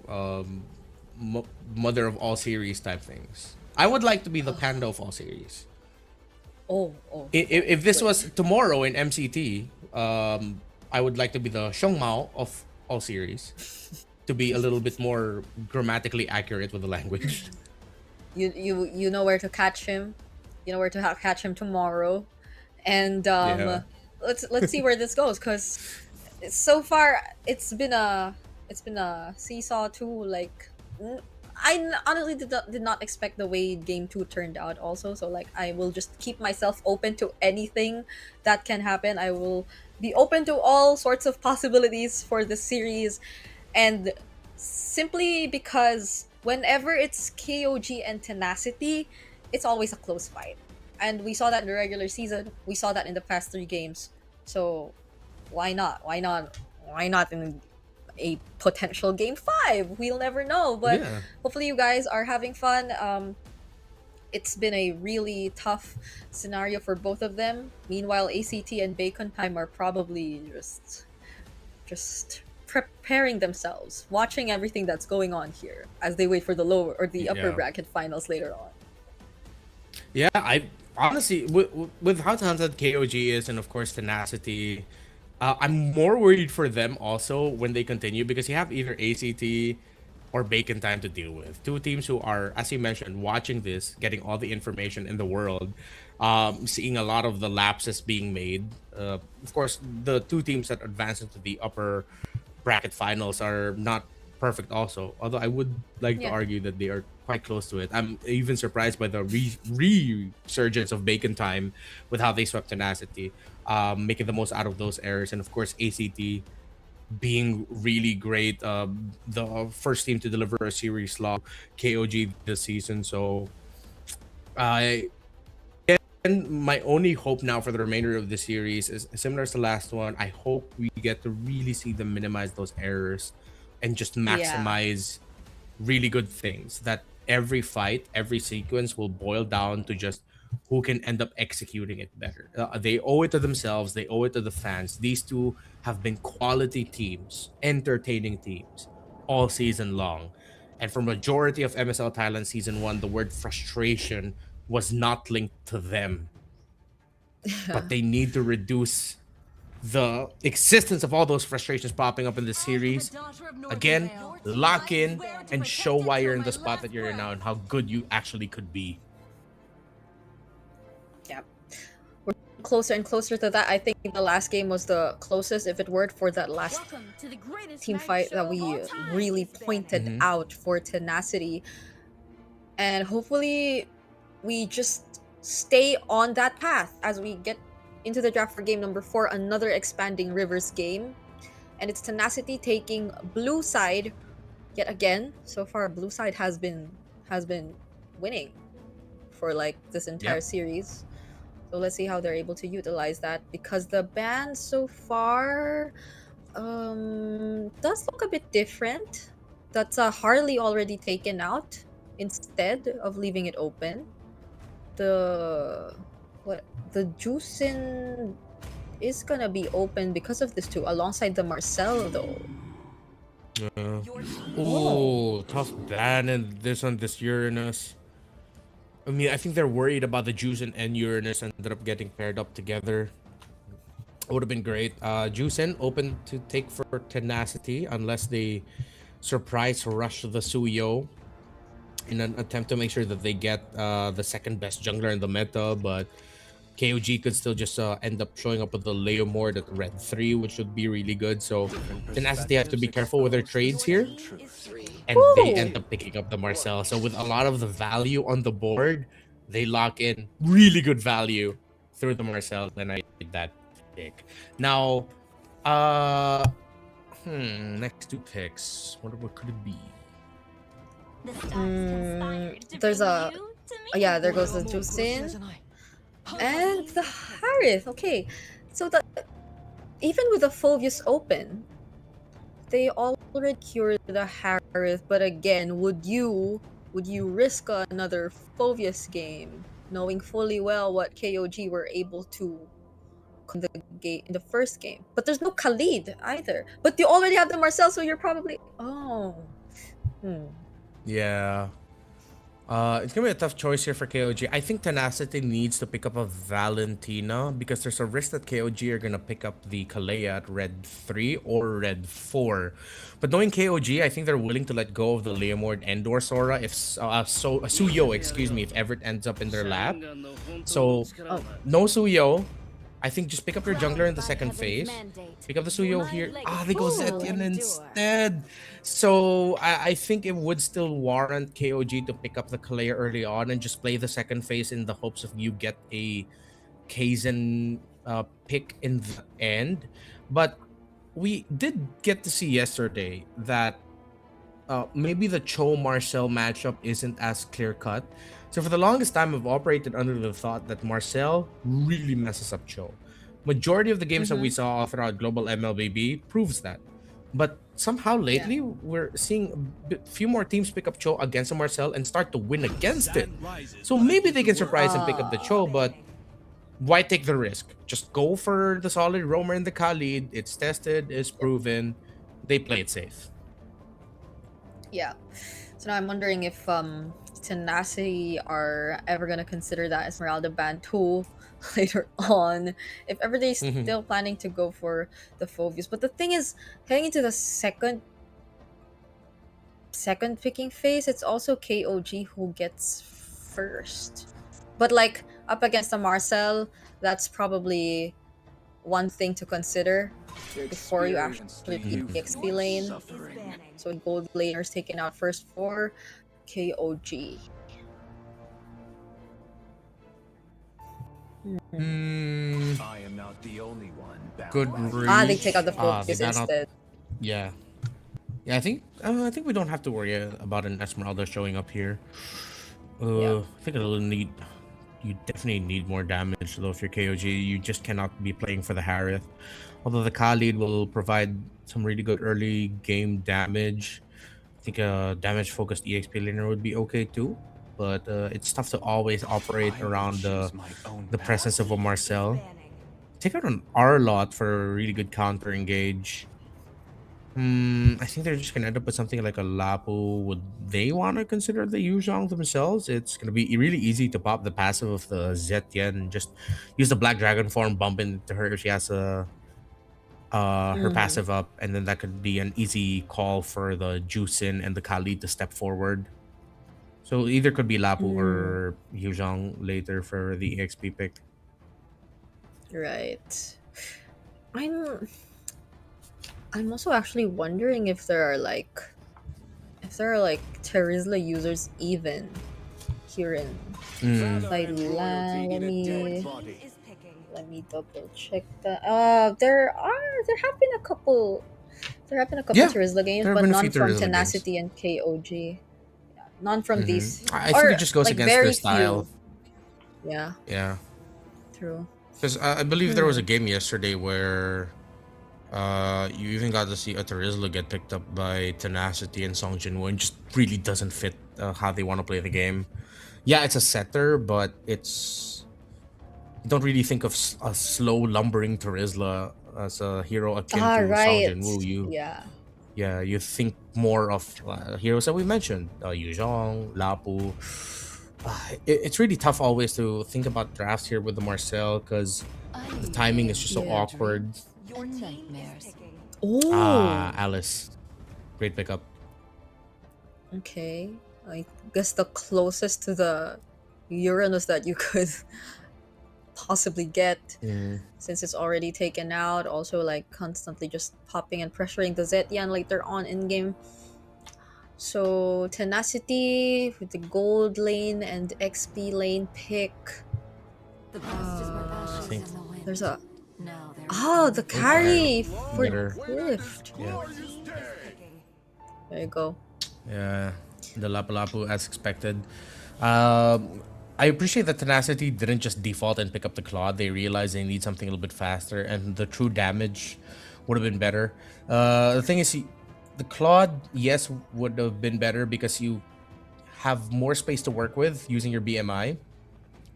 B: mother of all series type things. I would like to be the panda of all series. If this was tomorrow in MCT, I would like to be the Xiongmao of all series, to be a little bit more grammatically accurate with the language.
C: You know where to catch him. You know where to catch him tomorrow, and let's see where this goes, because so far it's been a seesaw too. Like honestly did not expect the way game 2 turned out also, so like I will just keep myself open to anything that can happen. I will be open to all sorts of possibilities for the series, and simply because whenever it's KOG and Tenacity, it's always a close fight. And we saw that in the regular season, we saw that in the past 3 games. So why not? Why not in a potential game 5? We'll never know. But
B: Yeah.
C: hopefully you guys are having fun. It's been a really tough scenario for both of them. Meanwhile, ACT and Bacon Time are probably just preparing themselves, watching everything that's going on here as they wait for the lower or the upper
B: Yeah.
C: bracket finals later on.
B: Yeah, I honestly, with how talented KOG is, and of course Tenacity, I'm more worried for them also when they continue, because you have either ACT or Bacon Time to deal with. Two teams who are, as you mentioned, watching this, getting all the information in the world, seeing a lot of the lapses being made. Of course, the two teams that advance into the upper bracket finals are not perfect also, although I would like to
C: Yeah.
B: argue that they are quite close to it. I'm even surprised by the resurgence of Bacon Time with how they swept Tenacity, making the most out of those errors, and of course ACT being really great, the first team to deliver a series log KOG this season. So I and my only hope now for the remainder of the series is similar to the last one. I hope we get to really see them minimize those errors and just maximize really good things. That every fight, every sequence will boil down to just who can end up executing it better. They owe it to themselves, they owe it to the fans. These two have been quality teams, entertaining teams all season long. And for majority of MSL Thailand season 1, the word frustration was not linked to them, but they need to reduce the existence of all those frustrations popping up in the series. Again, lock in and show why you're in the spot that you're in now and how good you actually could be.
C: Yeah. We're closer and closer to that. I think the last game was the closest, if it weren't for that last team fight that we really pointed out for Tenacity. And hopefully we just stay on that path as we get into the draft for game number 4, another expanding Rivers game. And it's Tenacity taking blue side yet again. So far, blue side has been winning for like this entire series. So let's see how they're able to utilize that, because the ban so far does look a bit different. That's a Harley already taken out instead of leaving it open. The Juicin is gonna be open because of this too, alongside the Marcel though.
B: Oh, tough ban and this Uranus. I mean, I think they're worried about the Juicin and Uranus ended up getting paired up together. It would have been great. Juicin open to take for Tenacity unless they surprise rush the Suyo in an attempt to make sure that they get the second best jungler in the meta, but KOG could still just end up showing up with the Leomord at red 3, which would be really good. So Tenacity have to be careful with their trades here, and they end up picking up the Marcel. So with a lot of the value on the board, they lock in really good value through the Marcel, and I did that pick. Now, next 2 picks. What could it be?
C: There's a there goes the Juicin and the Harith. Okay, so even with the Phoveus open, they already cured the Harith. But again, would you risk another Phoveus game, knowing fully well what KOG were able to in the first game? But there's no Khalid either. But you already have the Marcel, so you're probably
B: Yeah. It's gonna be a tough choice here for KOG. I think Tenacity needs to pick up a Valentina, because there's a risk that KOG are gonna pick up the Kalea at red 3 or red 4. But knowing KOG, I think they're willing to let go of the Leomord and or Sora if Suyo, excuse me, if Everett ends up in their lap. So no Suyo. I think just pick up your jungler in the second phase. Pick up the Suyo here. They go Zetian instead. So I think it would still warrant KOG to pick up the Kalea early on and just play the second phase in the hopes of you get a Kaizen pick in the end. But we did get to see yesterday that maybe the Cho Marcel matchup isn't as clear cut. So for the longest time, I've operated under the thought that Marcel really messes up Cho. Majority of the games that we saw throughout Global MLBB proves that. But somehow lately, we're seeing a few more teams pick up Cho against a Marcel and start to win against it. So maybe they can surprise and pick up the Cho, but why take the risk? Just go for the solid roamer in the Khalid. It's tested, it's proven. They play it safe.
C: Yeah. So now I'm wondering if Tenacity are ever gonna consider that Esmeralda ban too later on. If ever they still planning to go for the Phobius. But the thing is, heading into the second picking phase, it's also KOG who gets first. But like up against the Marcel, that's probably one thing to consider before you actually beat the XP lane. So gold laners taken out first for KOG.
G: I am not the only one.
B: Good
C: They take out the focus instead.
B: Yeah. I think we don't have to worry about an Esmeralda showing up here. I think you definitely need more damage though. If you're KOG, you just cannot be playing for the Harith. Although the Khalid will provide some really good early game damage. I think a damage focused EXP laner would be okay too. But it's tough to always operate around the presence of a Marcel. Take out an Arlot for a really good counter engage. I think they're just gonna end up with something like a Lapu. Would they want to consider the Yuzhong themselves? It's gonna be really easy to pop the passive of the Zetian and just use the Black Dragon form, bump into her if she has a her passive up, and then that could be an easy call for the Juicin and the Khalid to step forward. So either could be Lapu or Yuzhong later for the EXP pick.
C: Right. I'm also actually wondering if there are like Terizla users even here in Thailand. Let me double check that. There have been a couple Terizla games, but none from Tenacity and KOG. Yeah, none from these.
B: I think it just goes against their style.
C: Few. Yeah.
B: Yeah.
C: True.
B: Because I believe there was a game yesterday where you even got to see a Terizla get picked up by Tenacity and Song Jinwoo, and just really doesn't fit how they want to play the game. Yeah, it's a setter, but you don't really think of a slow lumbering Terizla as a hero akin to Song Jinwoo. You think more of heroes that we mentioned, Yuzhong, Lapu. It's really tough always to think about drafts here with the Marcel because the timing is just so awkward. Alice. Great pickup.
C: Okay. I guess the closest to the Uranus that you could possibly get since it's already taken out. Also like constantly just popping and pressuring the Zetian later on in game. So Tenacity with the gold lane and XP lane pick. There's a the carry for Clift.
B: Yeah.
C: There you go.
B: Yeah, the Lapu as expected. I appreciate that Tenacity didn't just default and pick up the Claude. They realized they need something a little bit faster, and the true damage would have been better. The thing is, the Claude, yes, would have been better because you have more space to work with using your BMI.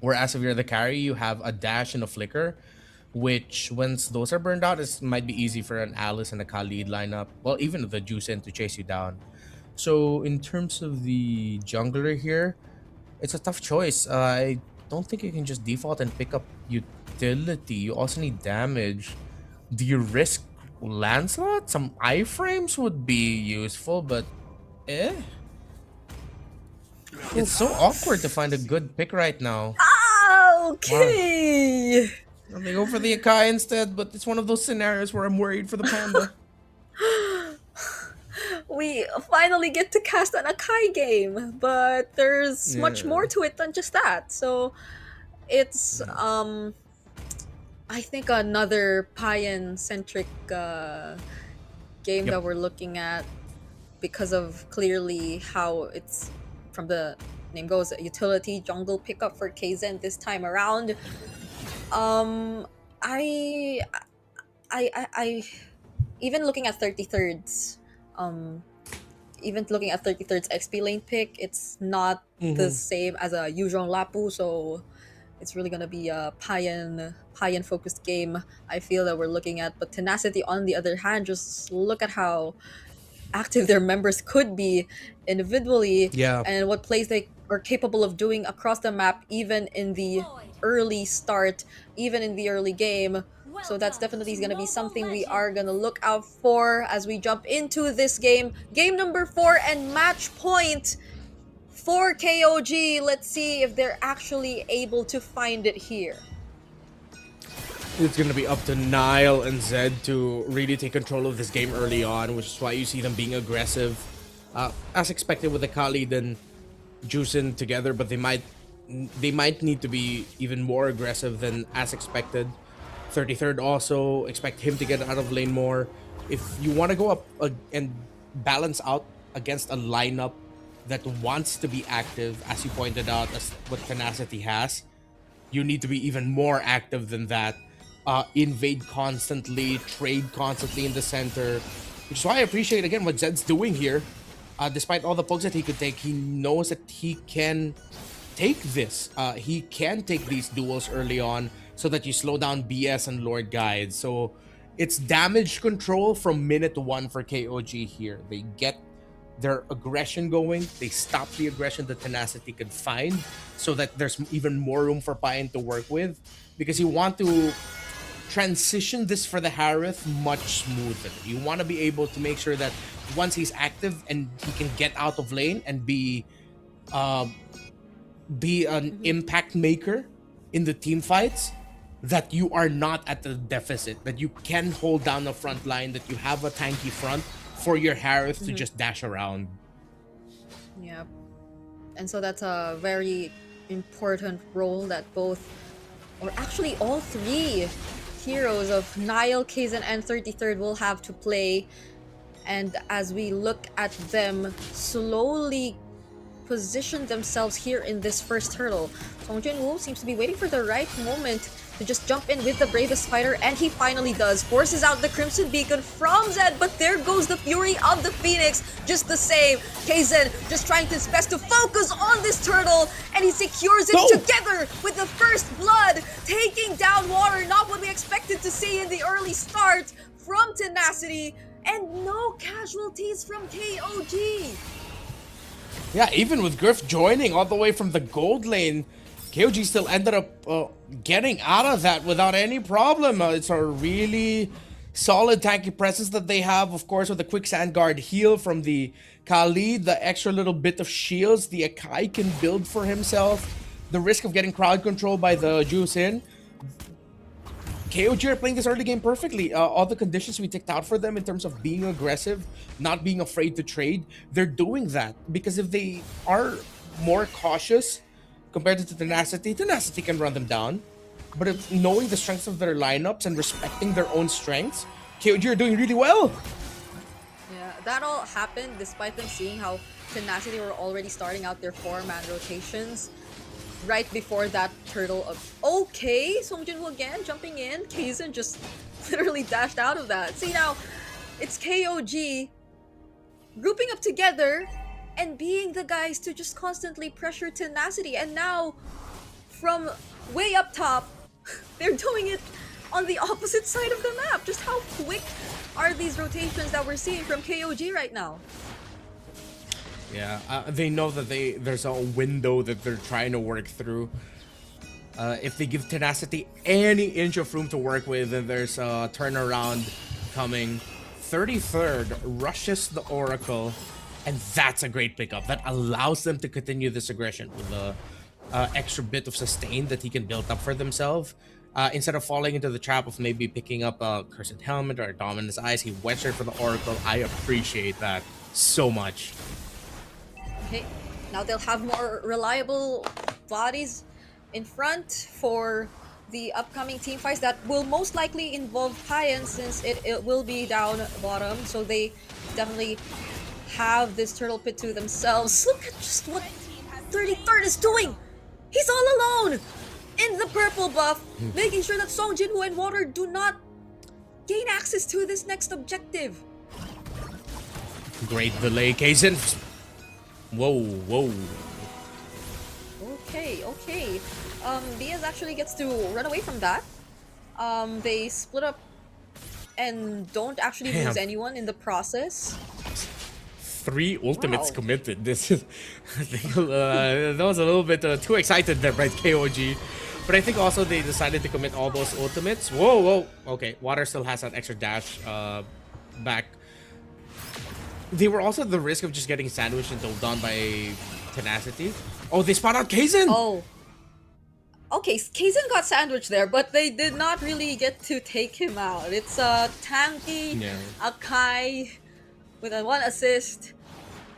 B: Whereas if you're the carry, you have a dash and a flicker, which once those are burned out, it might be easy for an Alice and a Khalid lineup. Well, even the Juicin to chase you down. So in terms of the jungler here, it's a tough choice. I don't think you can just default and pick up utility. You also need damage. Do you risk Lancelot? Some iframes would be useful, but it's so awkward to find a good pick right now.
C: Okay.
B: They go for the Akai instead, but it's one of those scenarios where I'm worried for the Panda.
C: We finally get to cast an Akai game, but there's much
B: Yeah.
C: more to it than just that. So it's I think another Payan centric game
B: Yep.
C: that we're looking at because of clearly how it's from the name goes a utility jungle pickup for Kzen this time around. I I even looking at 33rds, even looking at 33rd's XP lane pick, it's not the same as a Yuzhong Lapu, so it's really gonna be a Payan focused game. I feel that we're looking at, but Tenacity on the other hand, just look at how active their members could be individually,
B: Yeah.
C: and what plays they are capable of doing across the map, even in the early start, even in the early game. So that's definitely going to be something we are going to look out for as we jump into this game. Game number 4 and match point for KOG. Let's see if they're actually able to find it here.
B: It's going to be up to Nile and Zed to really take control of this game early on, which is why you see them being aggressive. As expected with the Khalid and Juicin together, but they might need to be even more aggressive than as expected. 33rd also expect him to get out of lane more. If you want to go up and balance out against a lineup that wants to be active, as you pointed out, as what Tenacity has, you need to be even more active than that. Invade constantly, trade constantly in the center, which is why I appreciate again what Zed's doing here. Despite all the pokes that he could take, he knows that he can take this. He can take these duels early on so that you slow down BS and Lord Guides. So it's damage control from minute 1 for KOG here. They get their aggression going. They stop the aggression that Tenacity could find so that there's even more room for Payan to work with, because you want to transition this for the Harith much smoother. You want to be able to make sure that once he's active and he can get out of lane and be an impact maker in the team fights, that you are not at the deficit, that you can hold down the front line, that you have a tanky front for your Harith to just dash around.
C: Yep. And so that's a very important role that both, or actually all three heroes of Nile, Kazan, and 33rd will have to play. And as we look at them slowly position themselves here in this first hurdle, Song Jin-woo seems to be waiting for the right moment to just jump in with the bravest fighter, and he finally does. Forces out the Crimson Beacon from Zed, but there goes the Fury of the Phoenix just the same. Kazan just trying his best to focus on this turtle, and he secures it together with the first blood, taking down Water. Not what we expected to see in the early start from Tenacity, and no casualties from KOG.
B: Yeah, even with Griff joining all the way from the gold lane, KOG still ended up getting out of that without any problem. It's a really solid tanky presence that they have, of course, with the quicksand guard heal from the Khalid, the extra little bit of shields the Akai can build for himself, the risk of getting crowd control by the Juicin. KOG are playing this early game perfectly. All the conditions we ticked out for them in terms of being aggressive, not being afraid to trade, they're doing that. Because if they are more cautious compared to Tenacity, Tenacity can run them down. But if knowing the strengths of their lineups and respecting their own strengths, KOG are doing really well.
C: Yeah, that all happened despite them seeing how Tenacity were already starting out their 4-man rotations right before that turtle of okay. Song Jin-woo again jumping in. Kazan just literally dashed out of that. See, now it's KOG grouping up together and being the guys to just constantly pressure Tenacity, and now from way up top they're doing it on the opposite side of the map. Just how quick are these rotations that we're seeing from KOG right now?
B: Yeah, they know that there's a window that they're trying to work through. If they give Tenacity any inch of room to work with, then there's a turnaround coming. 33rd rushes the Oracle, and that's a great pickup. That allows them to continue this aggression with the extra bit of sustain that he can build up for themselves. Instead of falling into the trap of maybe picking up a Cursed Helmet or a Dominus Eyes, he went straight for the Oracle. I appreciate that so much.
C: Okay, now they'll have more reliable bodies in front for the upcoming team fights that will most likely involve Payan, since it will be down bottom. So they definitely have this turtle pit to themselves. Look at just what 33rd is doing! He's all alone in the purple buff, making sure that Song Jinwoo and Water do not gain access to this next objective.
B: Great delay, Kaizen. Whoa, whoa.
C: Okay. BS actually gets to run away from that. They split up and don't actually lose anyone in the process.
B: 3 ultimates
C: Wow.
B: committed. This is, I think, that was a little bit too excited there by KOG. But I think also they decided to commit all those ultimates. Whoa, whoa. Okay, Water still has that extra dash back. They were also at the risk of just getting sandwiched until done by Tenacity. Oh, they spot out Kaizen!
C: Oh. Okay, Kaizen got sandwiched there, but they did not really get to take him out. It's Tanky, Akai with a 1 assist,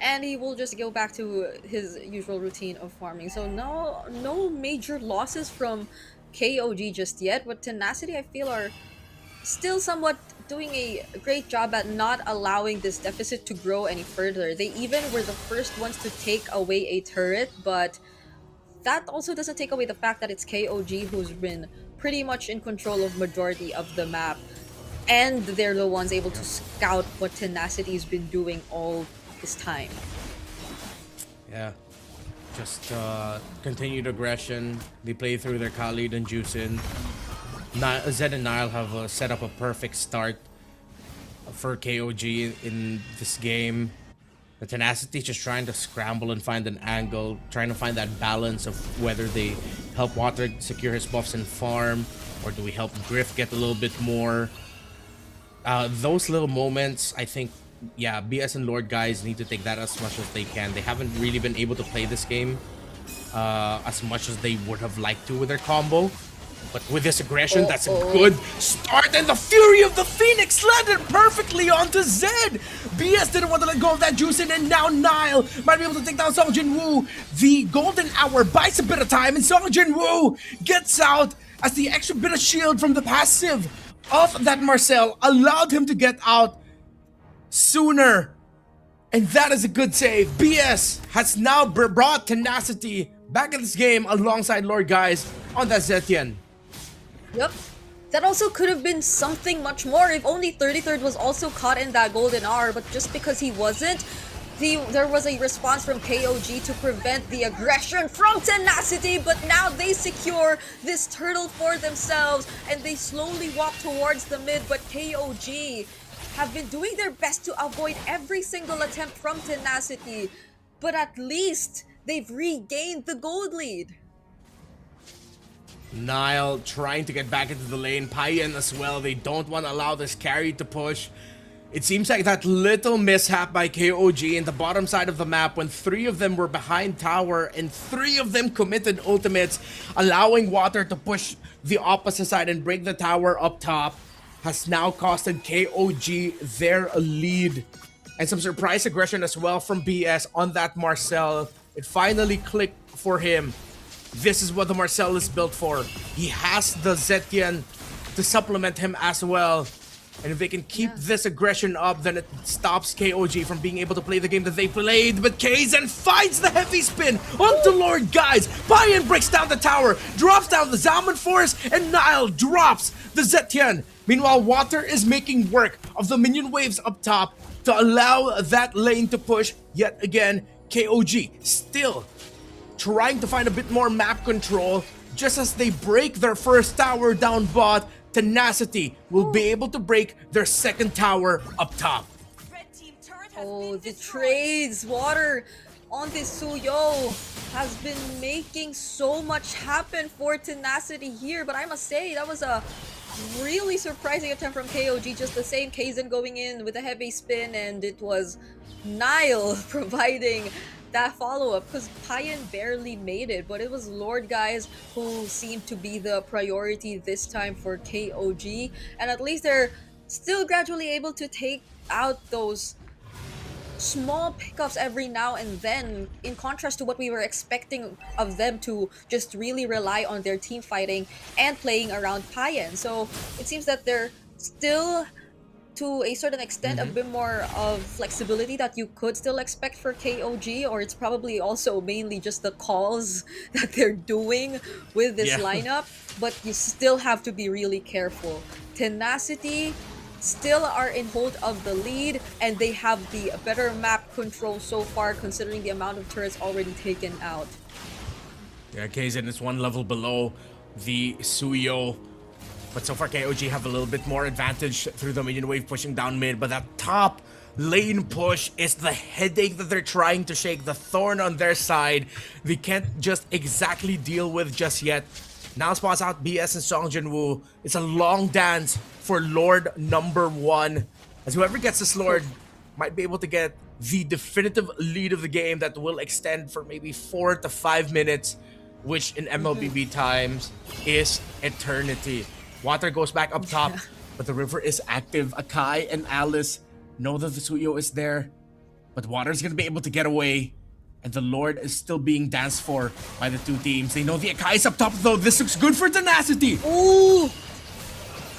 C: and he will just go back to his usual routine of farming. So no major losses from KOG just yet, but Tenacity I feel are still somewhat doing a great job at not allowing this deficit to grow any further. They even were the first ones to take away a turret, but that also doesn't take away the fact that it's KOG who's been pretty much in control of majority of the map, and they're the ones able to scout what Tenacity's been doing all this time.
B: Yeah. Just continued aggression. They play through their Khalid and Juicin. Zed and Nile have set up a perfect start for KOG in this game. The Tenacity just trying to scramble and find an angle, trying to find that balance of whether they help Water secure his buffs and farm, or do we help Griff get a little bit more. Those little moments, I think, yeah, BS and Lord guys need to take that as much as they can. They haven't really been able to play this game as much as they would have liked to with their combo. But with this aggression, that's a good start, and the Fury of the Phoenix landed perfectly onto Zed. BS didn't want to let go of that Juicin, and now Nile might be able to take down Song Jinwoo. The golden hour buys a bit of time, and Song Jinwoo gets out as the extra bit of shield from the passive of that Marcel allowed him to get out sooner. And that is a good save. BS has now brought Tenacity back in this game alongside Lord guys on that Zetian.
C: Yep. That also could have been something much more if only 33rd was also caught in that golden hour, but just because he wasn't, there was a response from KOG to prevent the aggression from Tenacity, but now they secure this turtle for themselves and they slowly walk towards the mid, but KOG have been doing their best to avoid every single attempt from Tenacity, but at least they've regained the gold lead.
B: Nile trying to get back into the lane, Payan as well. They don't want to allow this carry to push. It seems like that little mishap by KOG in the bottom side of the map when 3 of them were behind tower and 3 of them committed ultimates, allowing Water to push the opposite side and break the tower up top, has now costed KOG their lead. And some surprise aggression as well from BS on that Marcel. It finally clicked for him. This is what the Marcel is built for. He has the Zetian to supplement him as well. And if they can keep this aggression up, then it stops KOG from being able to play the game that they played. But Kaizen finds the heavy spin onto Lord guys. Payan breaks down the tower, drops down the Zaman Force, and Nile drops the Zetian. Meanwhile, Water is making work of the minion waves up top to allow that lane to push. Yet again, KOG still trying to find a bit more map control. Just as they break their first tower down bot, Tenacity will be able to break their second tower up top.
C: Oh, the trades! Water on this Suyo has been making so much happen for Tenacity here, but I must say that was a really surprising attempt from KOG. Just the same, Kaizen going in with a heavy spin, and it was Nile providing that follow-up, because Payan barely made it, but it was Lord guys who seemed to be the priority this time for KOG, and at least they're still gradually able to take out those small pickups every now and then, in contrast to what we were expecting of them to just really rely on their team fighting and playing around Payan. So it seems that they're still, to a certain extent, a bit more of flexibility that you could still expect for KOG, or it's probably also mainly just the calls that they're doing with this lineup, but you still have to be really careful. Tenacity still are in hold of the lead, and they have the better map control so far, considering the amount of turrets already taken out.
B: Yeah, Kaizen is one level below the Suyo. But so far, KOG have a little bit more advantage through the minion wave pushing down mid. But that top lane push is the headache that they're trying to shake. The thorn on their side, they can't just exactly deal with just yet. Now spawns out BS and Song Jinwoo. It's a long dance for Lord number 1. As whoever gets this Lord might be able to get the definitive lead of the game that will extend for maybe 4 to 5 minutes, which in MLBB times is eternity. Water goes back up top, but the river is active. Akai and Alice know that the Suyo is there, but Water's gonna be able to get away, and the Lord is still being danced for by the two teams. They know the Akai is up top though. This looks good for Tenacity.
C: Ooh!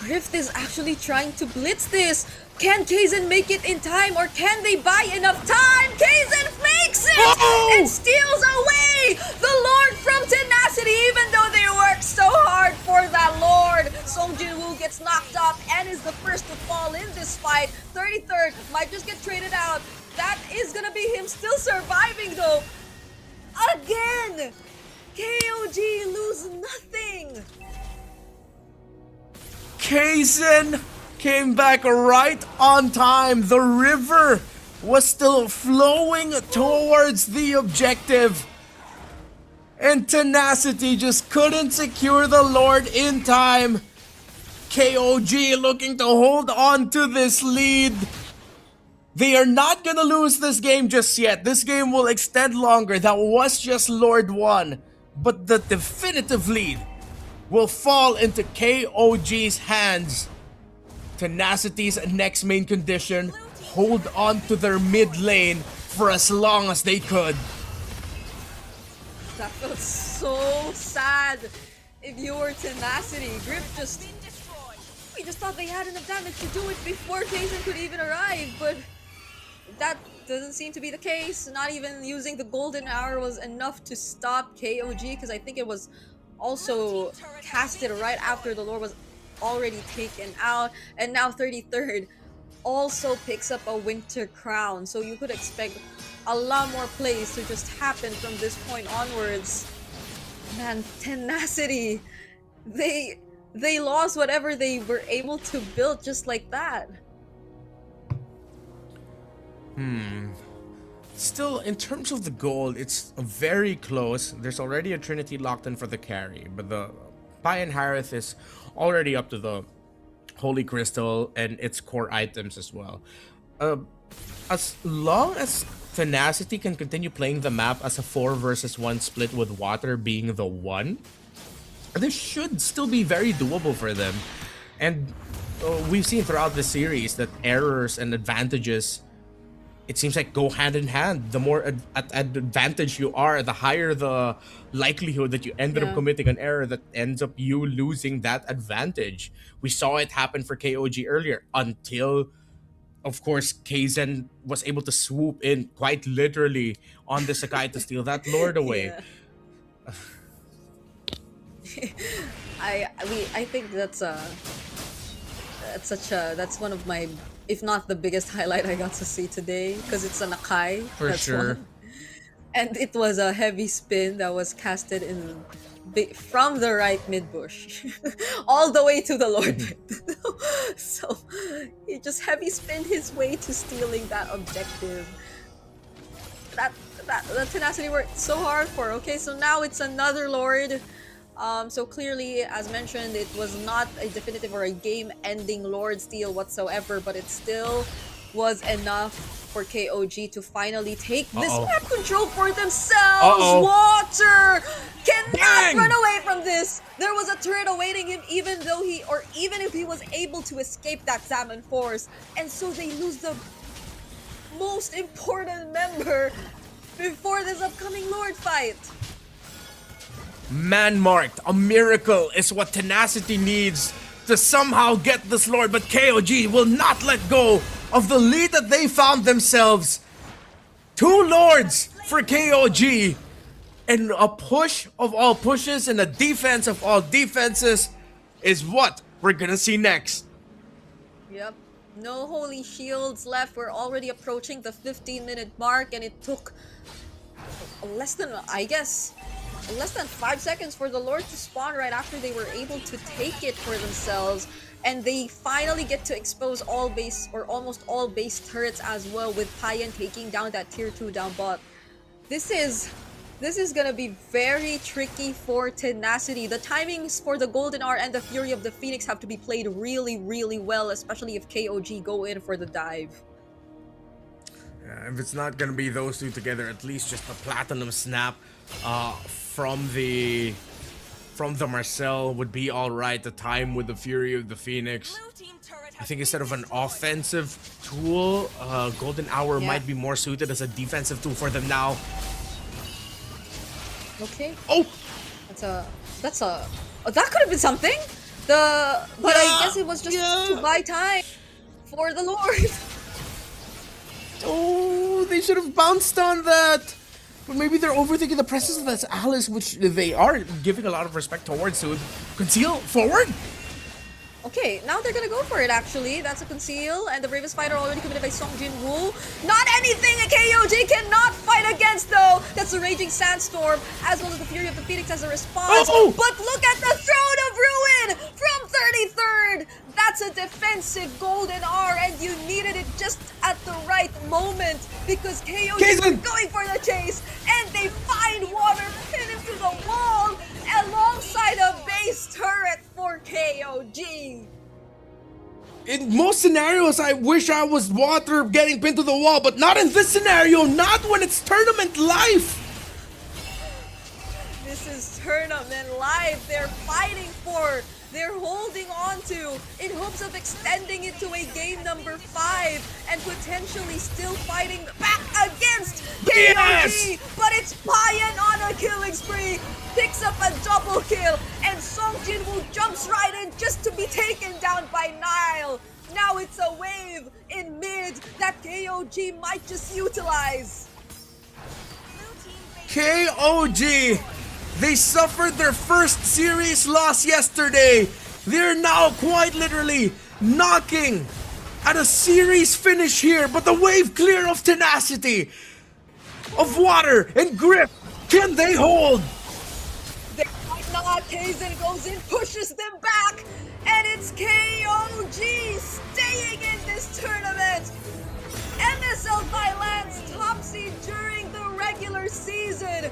C: Rift is actually trying to blitz this. Can Kaizen make it in time, or can they buy enough time? Kaizen makes it and steals away the Lord from Tenacity, even though they worked so hard for that Lord. Song Jinwoo gets knocked up and is the first to fall in this fight. 33rd might just get traded out. That is gonna be him still surviving though. Again! KOG lose nothing.
B: Kaizen came back right on time. The river was still flowing towards the objective, and Tenacity just couldn't secure the Lord in time. KOG looking to hold on to this lead. They are not gonna lose this game just yet. This game will extend longer. That was just Lord 1, but the definitive lead will fall into KOG's hands. Tenacity's next main condition: hold on to their mid lane for as long as they could.
C: That felt so sad. If you were Tenacity, Grip we just thought they had enough damage to do it before Kaizen could even arrive, but that doesn't seem to be the case. Not even using the golden hour was enough to stop KOG, because I think it was also casted right after the Lord was already taken out. And now 33rd also picks up a Winter Crown, so you could expect a lot more plays to just happen from this point onwards. Man, Tenacity, they lost whatever they were able to build just like that.
B: Still, in terms of the gold, it's very close. There's already a Trinity locked in for the carry, but the Payan Harith is already up to the Holy Crystal and its core items as well. As long as Tenacity can continue playing the map as a 4 versus 1 split with Water being the 1, this should still be very doable for them. And we've seen throughout the series that errors and advantages, it seems like, go hand in hand. The more at advantage you are, the higher the likelihood that you ended up committing an error that ends up you losing that advantage. We saw it happen for KOG earlier, until, of course, Kaizen was able to swoop in quite literally on the Sakai to steal that Lord away.
C: I think that's one of my, if not the biggest highlight I got to see today, because it's an Akai.
B: For sure.
C: And it was a heavy spin that was casted in from the right mid bush all the way to the Lord mid. So he just heavy spinned his way to stealing that objective. That Tenacity worked so hard for. Okay, so now it's another Lord. So clearly, as mentioned, it was not a definitive or a game-ending Lord steal whatsoever, but it still was enough for KOG to finally take this
B: Uh-oh.
C: map control for themselves.
B: Uh-oh.
C: Water cannot
B: Bang!
C: run away from this. There was a turret awaiting him, even if he was able to escape that salmon force, and so they lose the most important member before this upcoming Lord fight.
B: Man-marked, a miracle is what Tenacity needs to somehow get this Lord, but KOG will not let go of the lead that they found themselves. 2 Lords for KOG, and a push of all pushes and a defense of all defenses is what we're gonna see next.
C: Yep. No holy shields left. We're already approaching the 15-minute mark, and it took less than 5 seconds for the Lord to spawn right after they were able to take it for themselves. And they finally get to expose all base, or almost all base turrets as well, with Payan taking down that tier 2 down bot. This is gonna be very tricky for Tenacity. The timings for the Golden Hour and the Fury of the Phoenix have to be played really, really well, especially if KOG go in for the dive.
B: If it's not gonna be those two together, at least just a Platinum Snap from the Marcel would be alright. The time with the Fury of the Phoenix, I think instead of an offensive tool, Golden Hour might be more suited as a defensive tool for them now.
C: Okay.
B: Oh!
C: That could have been something. But I guess it was just to buy time for the Lord.
B: Oh, they should have bounced on that. But maybe they're overthinking the presence of that Alice, which they are giving a lot of respect towards. So conceal forward.
C: Okay, now they're gonna go for it actually. That's a conceal, and the bravest fighter already committed by Song Jin-woo. Not anything a KOG cannot fight against though! That's the Raging Sandstorm, as well as the Fury of the Phoenix as a response.
B: Oh!
C: But look at the Throne of Ruin from 33rd! That's a defensive Golden R, and you needed it just at the right moment, because KOG was going for the chase, and they find water, pin him to the wall, alongside a base turret for KOG.
B: In most scenarios, I wish I was water getting pinned to the wall, but not in this scenario, not when it's tournament life.
C: This is tournament life. They're fighting for, they're holding on to, in hopes of extending it to a game number 5 and potentially still fighting back against KOG.
B: Yes!
C: But it's Payan on a killing spree, picks up a double kill, and Song Jin-woo jumps right in just to be taken down by Nile. Now it's a wave in mid that KOG might just utilize.
B: KOG, they suffered their first series loss yesterday. They're now quite literally knocking at a series finish here, but the wave clear of Tenacity, of Water and Grip, can they hold?
C: They might not. Kaizen goes in, pushes them back, and it's KOG staying in this tournament. MSL Thailand's top seed during the regular season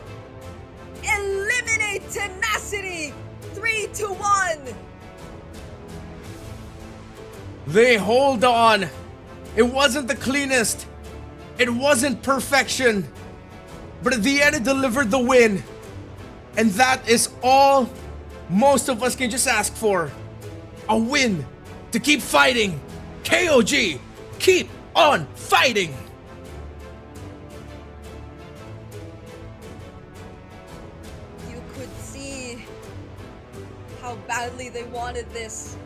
C: eliminate Tenacity 3-1.
B: They hold on. It wasn't the cleanest. It wasn't perfection. But at the end, it delivered the win. And that is all most of us can just ask for. A win to keep fighting. KOG, keep on fighting.
C: You could see how badly they wanted this,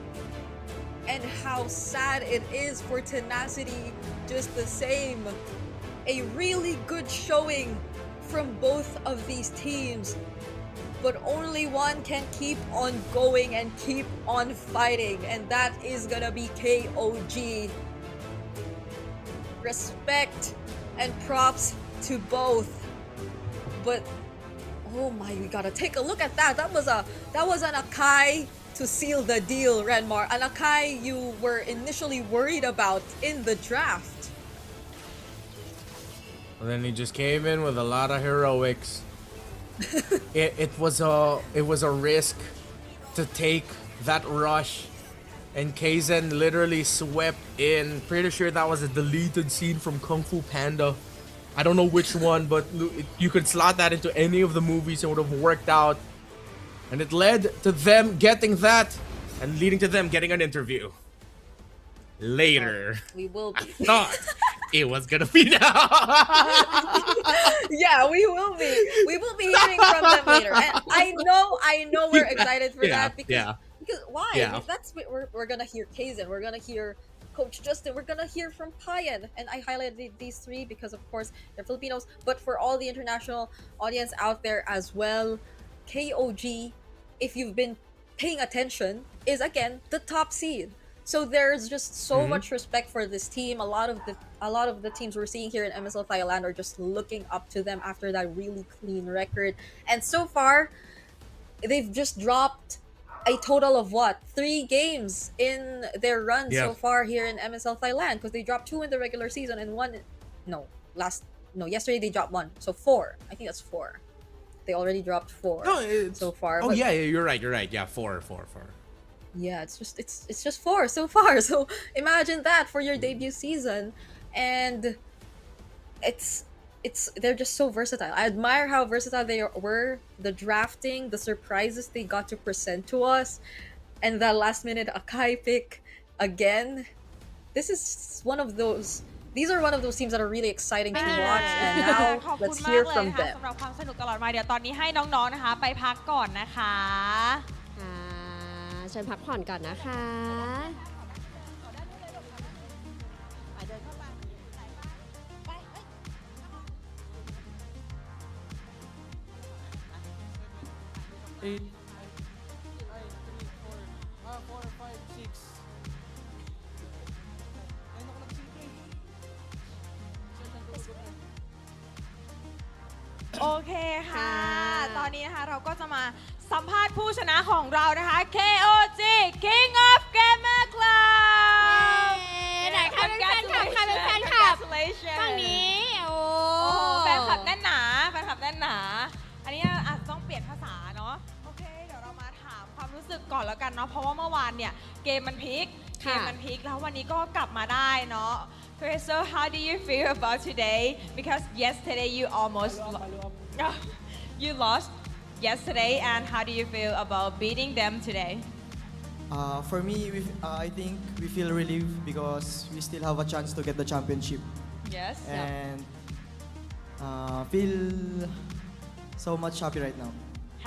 C: and how sad it is for Tenacity just the same. A really good showing from both of these teams, but only one can keep on going and keep on fighting, and that is gonna be KOG. Respect and props to both, but oh my, we gotta take a look at that. That was an Akai to seal the deal, Renmar. An Akai you were initially worried about in the draft.
B: And then he just came in with a lot of heroics. it was a risk to take that rush and Kaizen literally swept in. Pretty sure that was a deleted scene from Kung Fu Panda. I don't know which one, but you could slot that into any of the movies and it would have worked out. And it led to them getting that and leading to them getting an interview. Later.
C: We will be.
B: I thought it was gonna be now.
C: Yeah, we will be. We will be hearing from them later. And I know we're excited for that because why?
B: Yeah.
C: That's what we're gonna hear Kaizen, we're gonna hear Coach Justin, we're gonna hear from Payan. And I highlighted these three because of course they're Filipinos, but for all the international audience out there as well, KOG, if you've been paying attention, is again the top seed. So there's just so much respect for this team. A lot of the teams we're seeing here in MSL Thailand are just looking up to them after that really clean record. And so far, they've just dropped a total of 3 games in their run so far here in MSL Thailand, because they dropped 2 in the regular season and yesterday they dropped 1. So 4. I think that's 4. They already dropped 4 so far.
B: Oh yeah, you're right. Yeah, 4.
C: Yeah, it's just 4 so far. So imagine that for your debut season, and they're just so versatile. I admire how versatile they were. The drafting, the surprises they got to present to us, and the last minute Akai pick again. These are one of those teams that are really exciting to watch, and now
E: ขอบคุณ
C: let's
E: มาก
C: hear
E: เลย
C: from
E: นะคะ
C: them.
E: สำหรับความสนุกตลอดมาเดี๋ยวตอนนี้ให้น้องๆนะคะไปพักก่อนนะคะ
F: เชิญพักผ่อนก่อนนะคะ
E: โอเคค่ะ ตอนนี้นะคะเราก็จะมาสัมภาษณ์ผู้ชนะของเรานะคะ KOG King of Gamer Club
F: ไหนใครเป็นแฟนคลับ
E: Congratulations
F: ฝั่งนี้โอ้
E: แฟนคลับแน่นหนาอันนี้อาจจะต้องเปลี่ยนภาษาเนาะโอเคเดี๋ยวเรามาถามความรู้สึกก่อนแล้วกันเนาะเพราะว่าเมื่อวานเนี่ยเกมมันพลิกแล้ววันนี้ก็กลับมาได้เนาะ Okay, so how do you feel about today? Because yesterday you almost you lost yesterday, and how do you feel about beating them today?
L: For me, I think we feel relieved because we still have a chance to get the championship.
E: Yes.
L: And feel so much happy right now.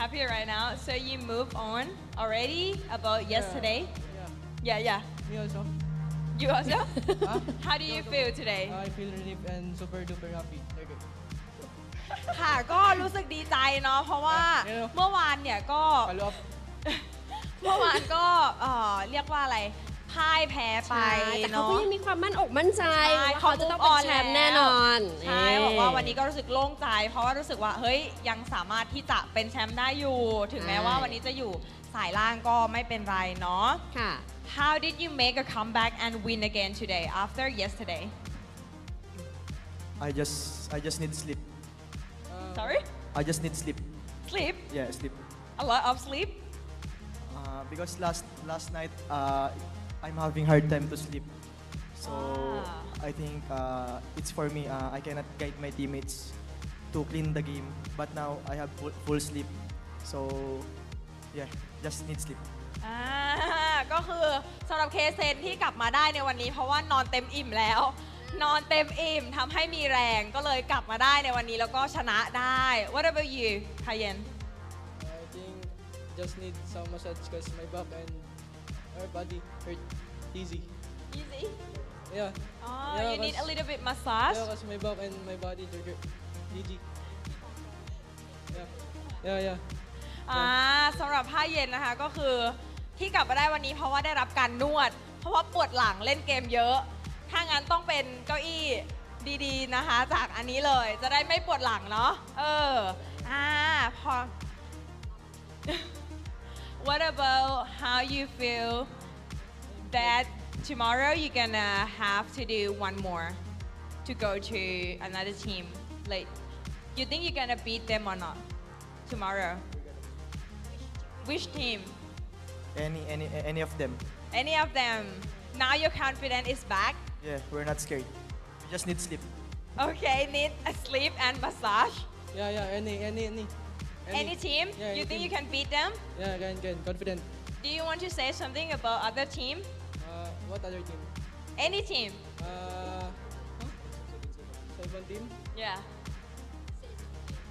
E: Happy right now. So you move on already about yesterday? Yeah.
L: Me also.
E: You also? How do you feel today?
L: I feel relieved and super duper happy. Okay.
E: ค่ะก็รู้สึกดีใจเนาะเพราะว่าเมื่อวานเนี่ยก็ เมื่อวานก็เรียกว่าอะไรพ่ายแพ้ไป
F: แต่เขา
E: เนาะ
F: ก็ยังมีความมั่นอกมั่นใจ
E: ใช่
F: ว่าเขาจะต้องเป็นแชมป์แน่นอน
E: ใช่บอกว่าวันนี้ก็รู้สึกโล่งใจ เพราะว่ารู้สึกว่าเฮ้ยยังสามารถที่จะเป็นแชมป์ได้อยู่ ถึงแม้ว่าวันนี้จะอยู่สายล่างก็ไม่เป็นไรเนาะ
F: ค่ะ
E: How did you make a comeback and win again today after yesterday?
L: I just need sleep.
E: Sorry?
L: I just need sleep.
E: Sleep?
L: Yeah, sleep.
E: A lot of sleep?
L: Because last night I'm having hard time to sleep. So I think it's for me. I cannot guide my teammates to clean the game. But now I have full sleep. So yeah, just need sleep.
E: ก็คือสำหรับเคเซนที่กลับมาได้ในวันนี้เพราะว่านอนเต็มอิ่มแล้ว นอนเต็มอิ่มทำให้มีแรงก็เลยกลับมาได้ในวันนี้แล้วก็ชนะได้ What about you, Kayen?
M: I think just need some massage because my back and our body hurt easy.
E: Easy?
M: Yeah.
E: Oh, you need a little bit massage?
M: Yeah, because my back and my body hurt easy. Yeah.
E: สำหรับผ้าเย็นนะคะก็คือที่กลับมาได้วันนี้เพราะว่าได้รับการนวด เพราะว่าปวดหลังเล่นเกมเยอะ ถ้างั้นต้องเป็นเก้าอี้ดีๆนะคะจากอันนี้เลยจะได้ไม่ปวดหลังเนาะพอ What about how you feel that tomorrow you're gonna have to do one more to go to another team? Like, you think you're gonna beat them or not tomorrow? Which team?
L: Any of them.
E: Any of them? Now your confidence is back.
L: Yeah, we're not scared. We just need sleep.
E: Okay, need a sleep and massage.
M: Yeah,
E: Any team?
M: Yeah,
E: You
M: any
E: think you
M: team.
E: can beat them?
M: Yeah, can confident.
E: Do you want to say something about other team?
M: What other team?
E: Any team?
M: Huh? Seven team.
E: Yeah.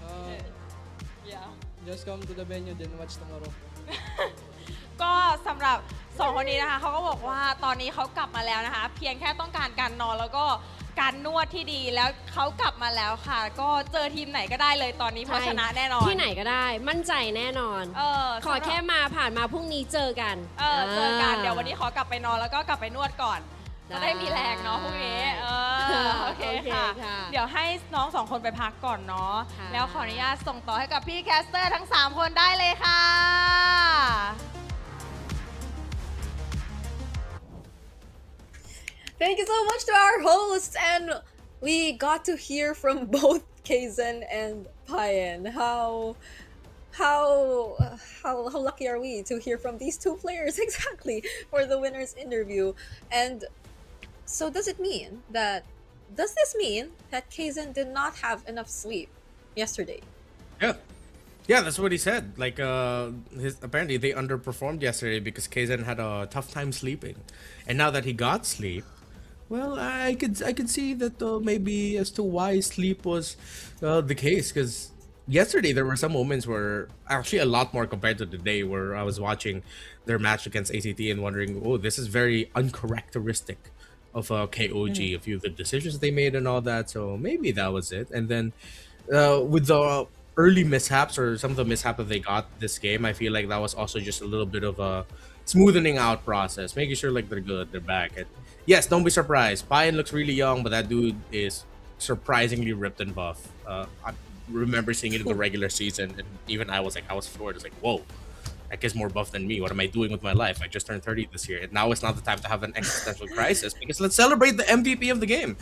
M: Uh,
E: Yeah.
M: just come to the venue then watch tomorrow.
E: ก็สำหรับสองคนนี้นะคะเขาก็บอกว่าตอนนี้เขากลับมาแล้วนะคะ เพียงแค่ต้องการการนอนแล้วก็การนวดที่ดีแล้วเขากลับมาแล้วค่ะ ก็เจอทีมไหนก็ได้เลยตอนนี้เพราะชนะแน่นอน
F: ที่ไหนก็ได้มั่นใจแน่นอน ขอแค่มาผ่านมาพรุ่งนี้เจอกัน
E: เจอกันเดี๋ยววันนี้ขอกลับไปนอนแล้วก็กลับไปนวดก่อน จะได้มีแรงเนาะพรุ่งนี้โอเคค่ะ เดี๋ยวให้น้องสองคนไปพักก่อนเนาะ
F: ค่ะ
E: แล้วขออนุญาตส่งต่อให้กับพี่แคสเตอร์ทั้ง 3 คนได้เลยค่ะ
C: Thank you so much to our hosts, and we got to hear from both Kaizen and Payan. How lucky are we to hear from these two players exactly for the winner's interview? And so does this mean that Kaizen did not have enough sleep yesterday?
B: Yeah, that's what he said. Like, apparently they underperformed yesterday because Kaizen had a tough time sleeping, and now that he got sleep, well, I could see that maybe as to why sleep was the case. Because yesterday there were some moments where actually a lot more compared to today, where I was watching their match against ACT and wondering, oh, this is very uncharacteristic of KOG, a few of the decisions they made and all that. So maybe that was it. And then with the early mishaps or some of the mishaps that they got this game, I feel like that was also just a little bit of a smoothing out process, making sure like they're good, they're back. And yes, don't be surprised. Payan looks really young, but that dude is surprisingly ripped and buff. I remember seeing it in the regular season, and even I was floored. It's like, whoa, that kid's more buff than me. What am I doing with my life? I just turned 30 this year, and now it's not the time to have an existential crisis because let's celebrate the MVP of the game.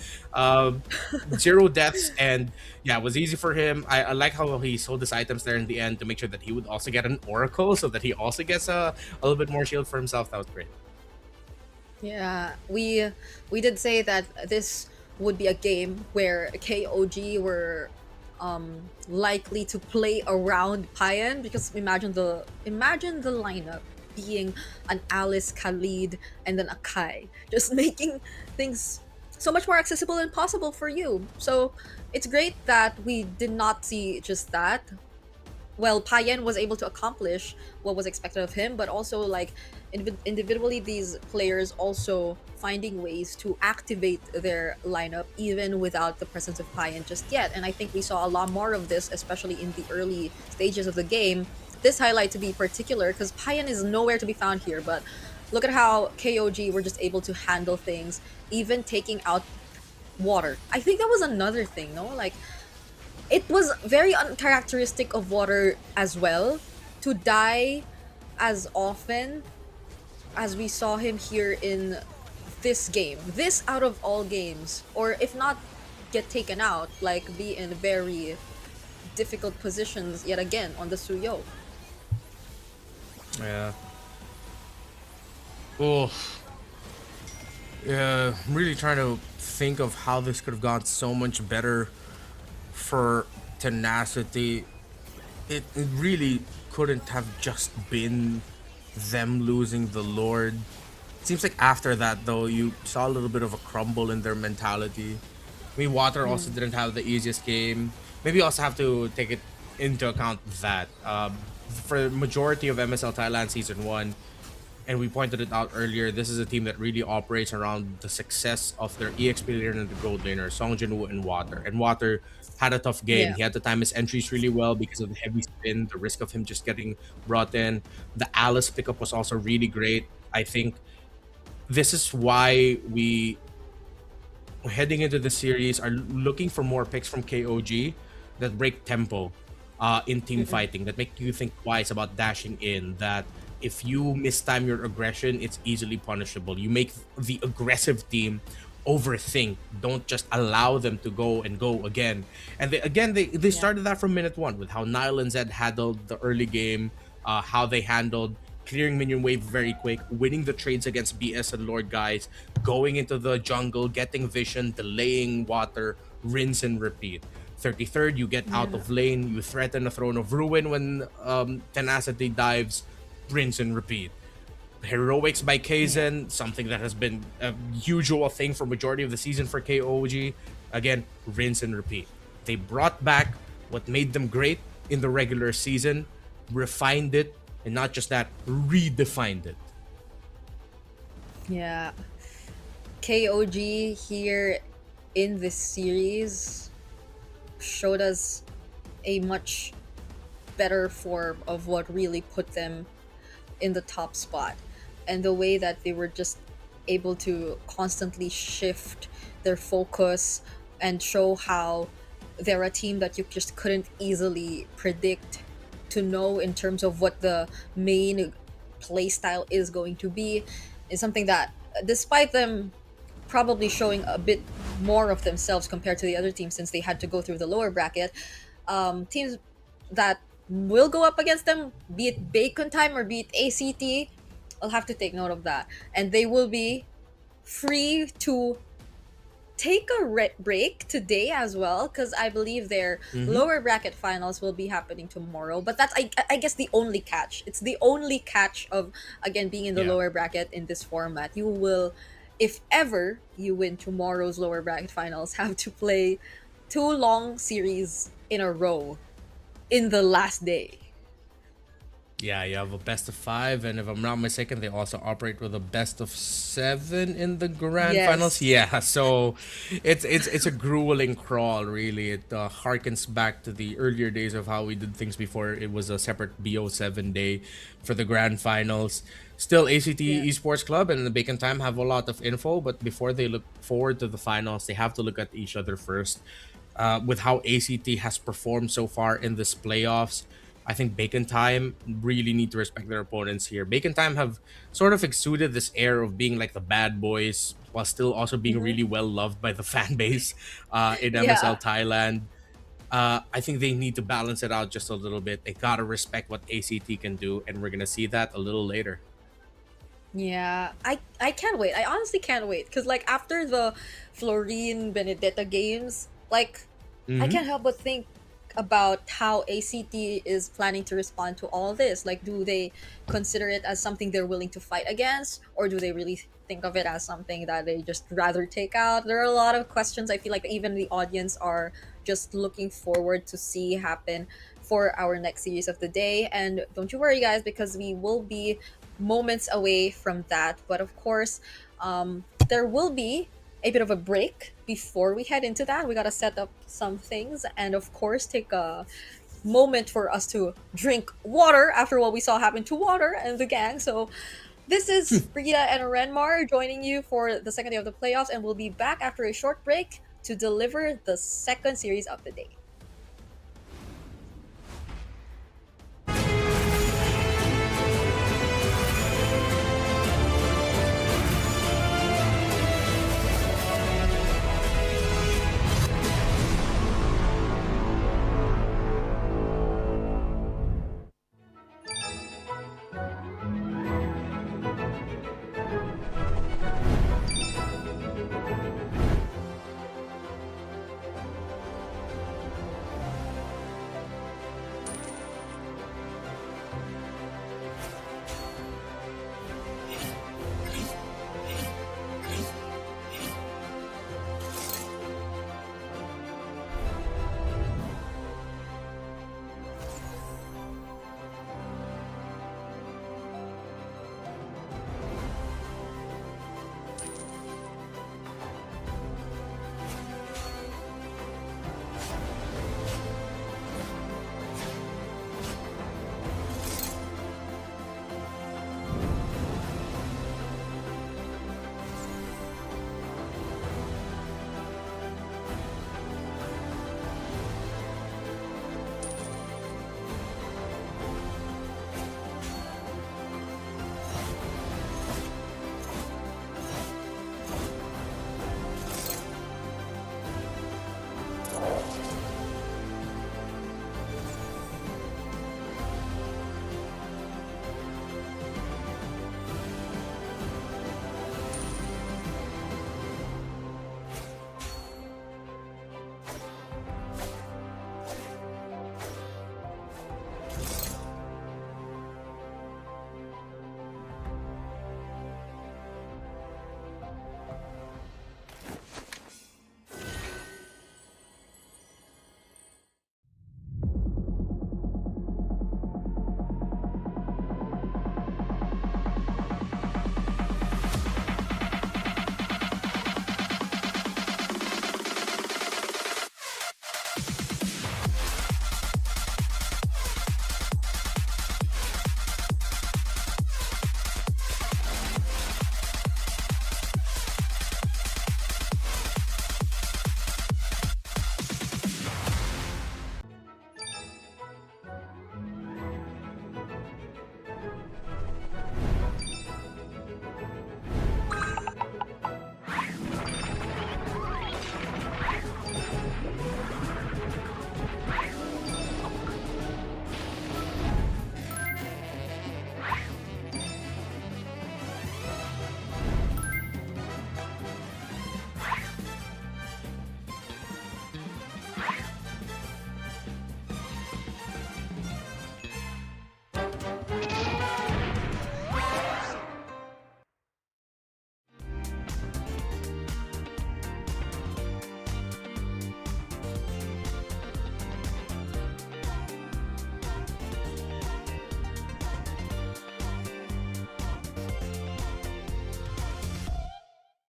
B: 0 deaths, and yeah, it was easy for him. I like how he sold his items there in the end to make sure that he would also get an oracle, so that he also gets a little bit more shield for himself. That was great.
C: Yeah, we did say that this would be a game where KOG were likely to play around Payan, because imagine the lineup being an Alice, Khalid, and then a Kai, just making things so much more accessible and possible for you. So it's great that we did not see just that. Well, Payan was able to accomplish what was expected of him, but also like individually these players also finding ways to activate their lineup even without the presence of Payan just yet. And I think we saw a lot more of this, especially in the early stages of the game. This highlight to be particular because Payan is nowhere to be found here, but look at how KOG were just able to handle things, even taking out water. I think that was another thing, no? Like, it was very uncharacteristic of water as well to die as often as we saw him here in this game. This out of all games, or if not get taken out, like be in very difficult positions yet again on the Suyo.
B: Yeah. Oh. Yeah, I'm really trying to think of how this could have gone so much better for Tenacity. It really couldn't have just been them losing the Lord. It seems like after that, though, you saw a little bit of a crumble in their mentality. I mean, Water also didn't have the easiest game. Maybe you also have to take it into account that for the majority of MSL Thailand Season 1, and we pointed it out earlier, this is a team that really operates around the success of their EXP laner and the gold laner, Song Jinwoo and Water. And Water had a tough game.
C: Yeah.
B: He had to time his entries really well because of the heavy spin, the risk of him just getting brought in. The Alice pickup was also really great. I think this is why we, heading into the series, are looking for more picks from KOG that break tempo in team fighting, that make you think twice about dashing in, that if you mistime your aggression, it's easily punishable. You make the aggressive team overthink. Don't just allow them to go and go again. And they started that from minute 1 with how Nile and Zed handled the early game, how they handled clearing minion wave very quick, winning the trades against BS and Lord guys, going into the jungle, getting vision, delaying water, rinse and repeat. 33rd, you get out of lane, you threaten a Throne of Ruin when Tenacity dives, rinse and repeat. Heroics by Kaizen, something that has been a usual thing for majority of the season for KOG. Again, rinse and repeat. They brought back what made them great in the regular season, refined it, and not just that, redefined it.
C: Yeah. KOG here in this series showed us a much better form of what really put them in the top spot, and the way that they were just able to constantly shift their focus and show how they're a team that you just couldn't easily predict to know in terms of what the main play style is going to be, is something that, despite them probably showing a bit more of themselves compared to the other teams since they had to go through the lower bracket, teams that will go up against them, be it Bacon Time or be it ACT, I'll have to take note of that. And they will be free to take a break today as well, because I believe their lower bracket finals will be happening tomorrow. But that's, I guess, the only catch. It's the only catch of, again, being in the lower bracket in this format. You will, if ever you win tomorrow's lower bracket finals, have to play 2 long series in a row in the last day.
B: Yeah, you have a best of 5, and if I'm not mistaken, they also operate with a best of 7 in the grand finals. Yeah, so it's a grueling crawl, really. It harkens back to the earlier days of how we did things before. It was a separate BO7 day for the grand finals. Still, ACT Esports Club and the Bacon Time have a lot of info, but before they look forward to the finals, they have to look at each other first. With how ACT has performed so far in this playoffs, I think Bacon Time really need to respect their opponents here. Bacon Time have sort of exuded this air of being like the bad boys while still also being really well loved by the fan base in MSL Thailand. I think they need to balance it out just a little bit. They gotta respect what ACT can do, and we're gonna see that a little later.
C: Yeah, I can't wait. I honestly can't wait, because like after the Florine Benedetta games, like I can't help but think about how ACT is planning to respond to all this. Like, do they consider it as something they're willing to fight against, or do they really think of it as something that they just rather take out? There are a lot of questions I feel like even the audience are just looking forward to see happen for our next series of the day. And don't you worry, guys, because we will be moments away from that. But of course, there will be a bit of a break before we head into that. We gotta set up some things, and of course take a moment for us to drink water after what we saw happen to Water and the gang. So this is Rita and Renmar joining you for the second day of the playoffs, and we'll be back after a short break to deliver the second series of the day.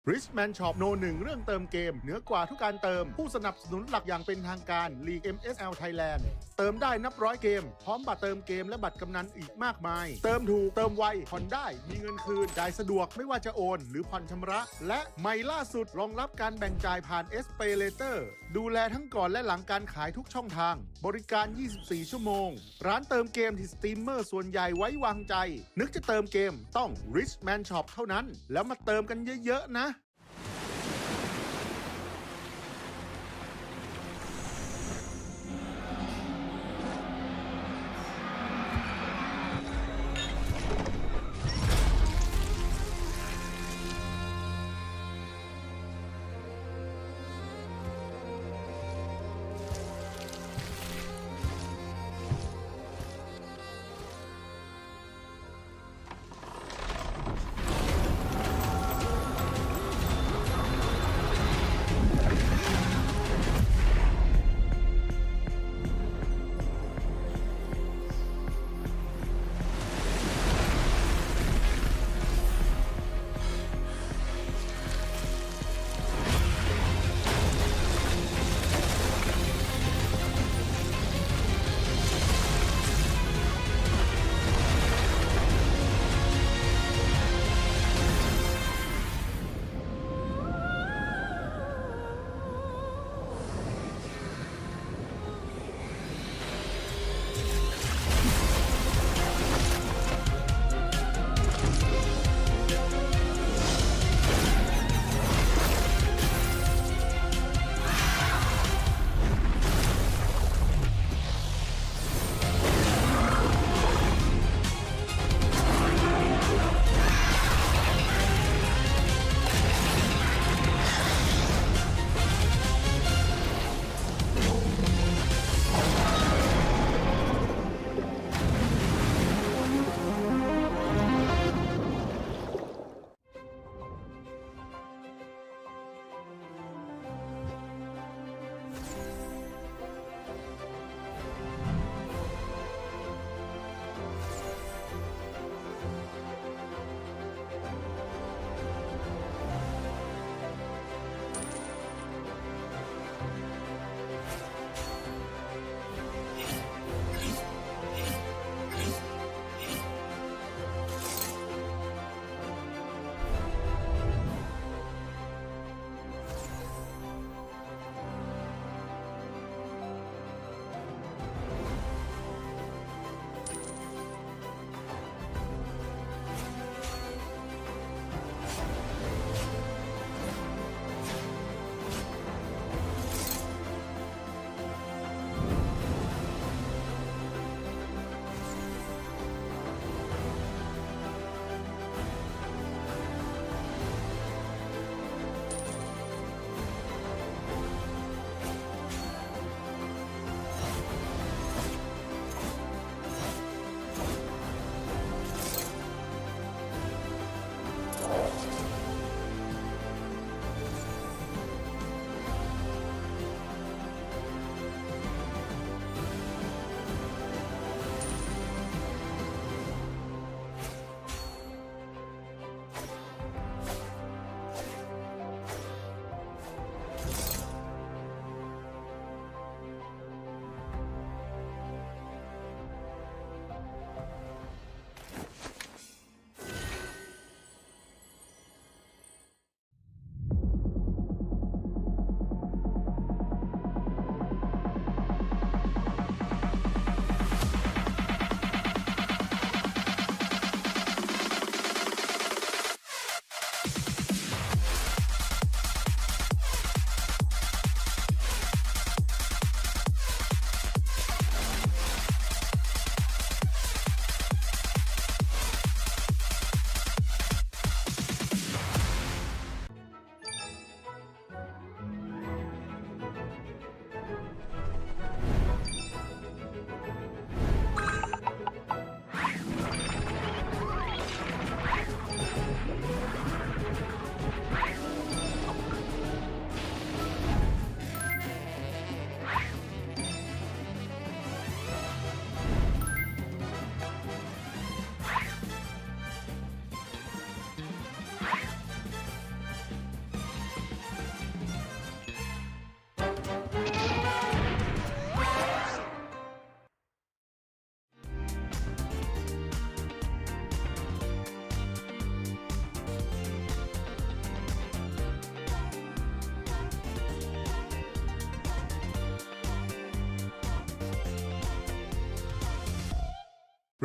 A: Richman Shop โน1เรื่องเติมเกมเหนือกว่าทุกการเติมผู้สนับสนุนหลักอย่างเป็นทางการ League MSL Thailand เติมได้นับร้อยเกมพร้อมบัตรเติมเกมและบัตรกำนันอีกมากมายเติมถูกเติมไวผ่อนได้มีเงินคืนจ่ายสะดวกไม่ว่าจะโอนหรือผ่อนชำระและใหม่ล่าสุดรองรับการแบ่งจ่ายผ่าน SPay Later ดูแลทั้งก่อนและหลังการขายทุกช่องทางบริการ 24 ชั่วโมงร้านเติมเกมที่สตรีมเมอร์ส่วนใหญ่ไว้วางใจนึกจะเติมเกมต้อง Richman Shop เท่านั้นแล้วมาเติมกันเยอะๆนะ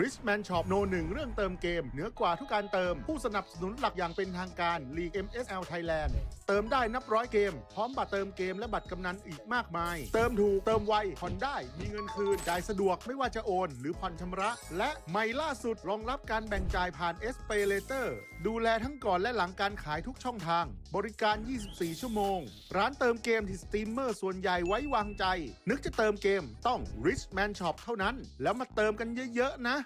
A: Richman Shop โนหนึ่งเรื่องเติมเกมเหนือกว่าทุกการเติมผู้สนับสนุนหลักอย่างเป็นทางการ League MSL Thailand เติมได้นับร้อยเกมพร้อมบัตรเติมเกมและบัตรกำนันอีกมากมายเติมถูกเติมไวผ่อนได้มีเงินคืนจ่ายสะดวกไม่ว่าจะโอนหรือผ่อนชำระและใหม่ล่าสุดรองรับการแบ่งจ่ายผ่าน SPayLater ดูแลทั้งก่อนและหลังการขายทุกช่องทางบริการ 24 ชั่วโมงร้านเติมเกมที่สตรีมเมอร์ส่วนใหญ่ไว้วางใจนึกจะเติมเกมต้อง Richman Shop เท่านั้นแล้วมาเติมกันเยอะๆนะ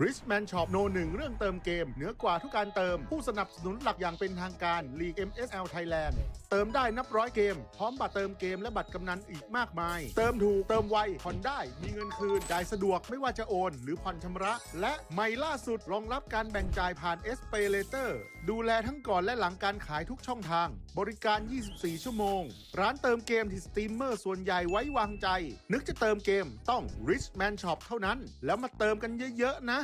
A: Richman Shop โน1เรื่องเติมเกมเหนือกว่าทุกการเติมผู้สนับสนุนหลักอย่างเป็นทางการลีก MSL Thailand เติมได้นับร้อยเกมพร้อมบัตรเติมเกมและบัตรกำนันอีกมากมายเติมถูกเติมไวผ่อนได้มีเงินคืนจ่ายสะดวกไม่ว่าจะโอนหรือผ่อนชำระและใหม่ล่าสุดรองรับการแบ่งจ่ายผ่าน SPayLater ดูแลทั้งก่อนและหลังการขายทุกช่องทางบริการ 24 ชั่วโมงร้านเติมเกมที่สตรีมเมอร์ส่วนใหญ่ไว้วางใจนึกจะเติมเกมต้อง Richman Shop เท่านั้นแล้วมาเติมกันเยอะๆนะ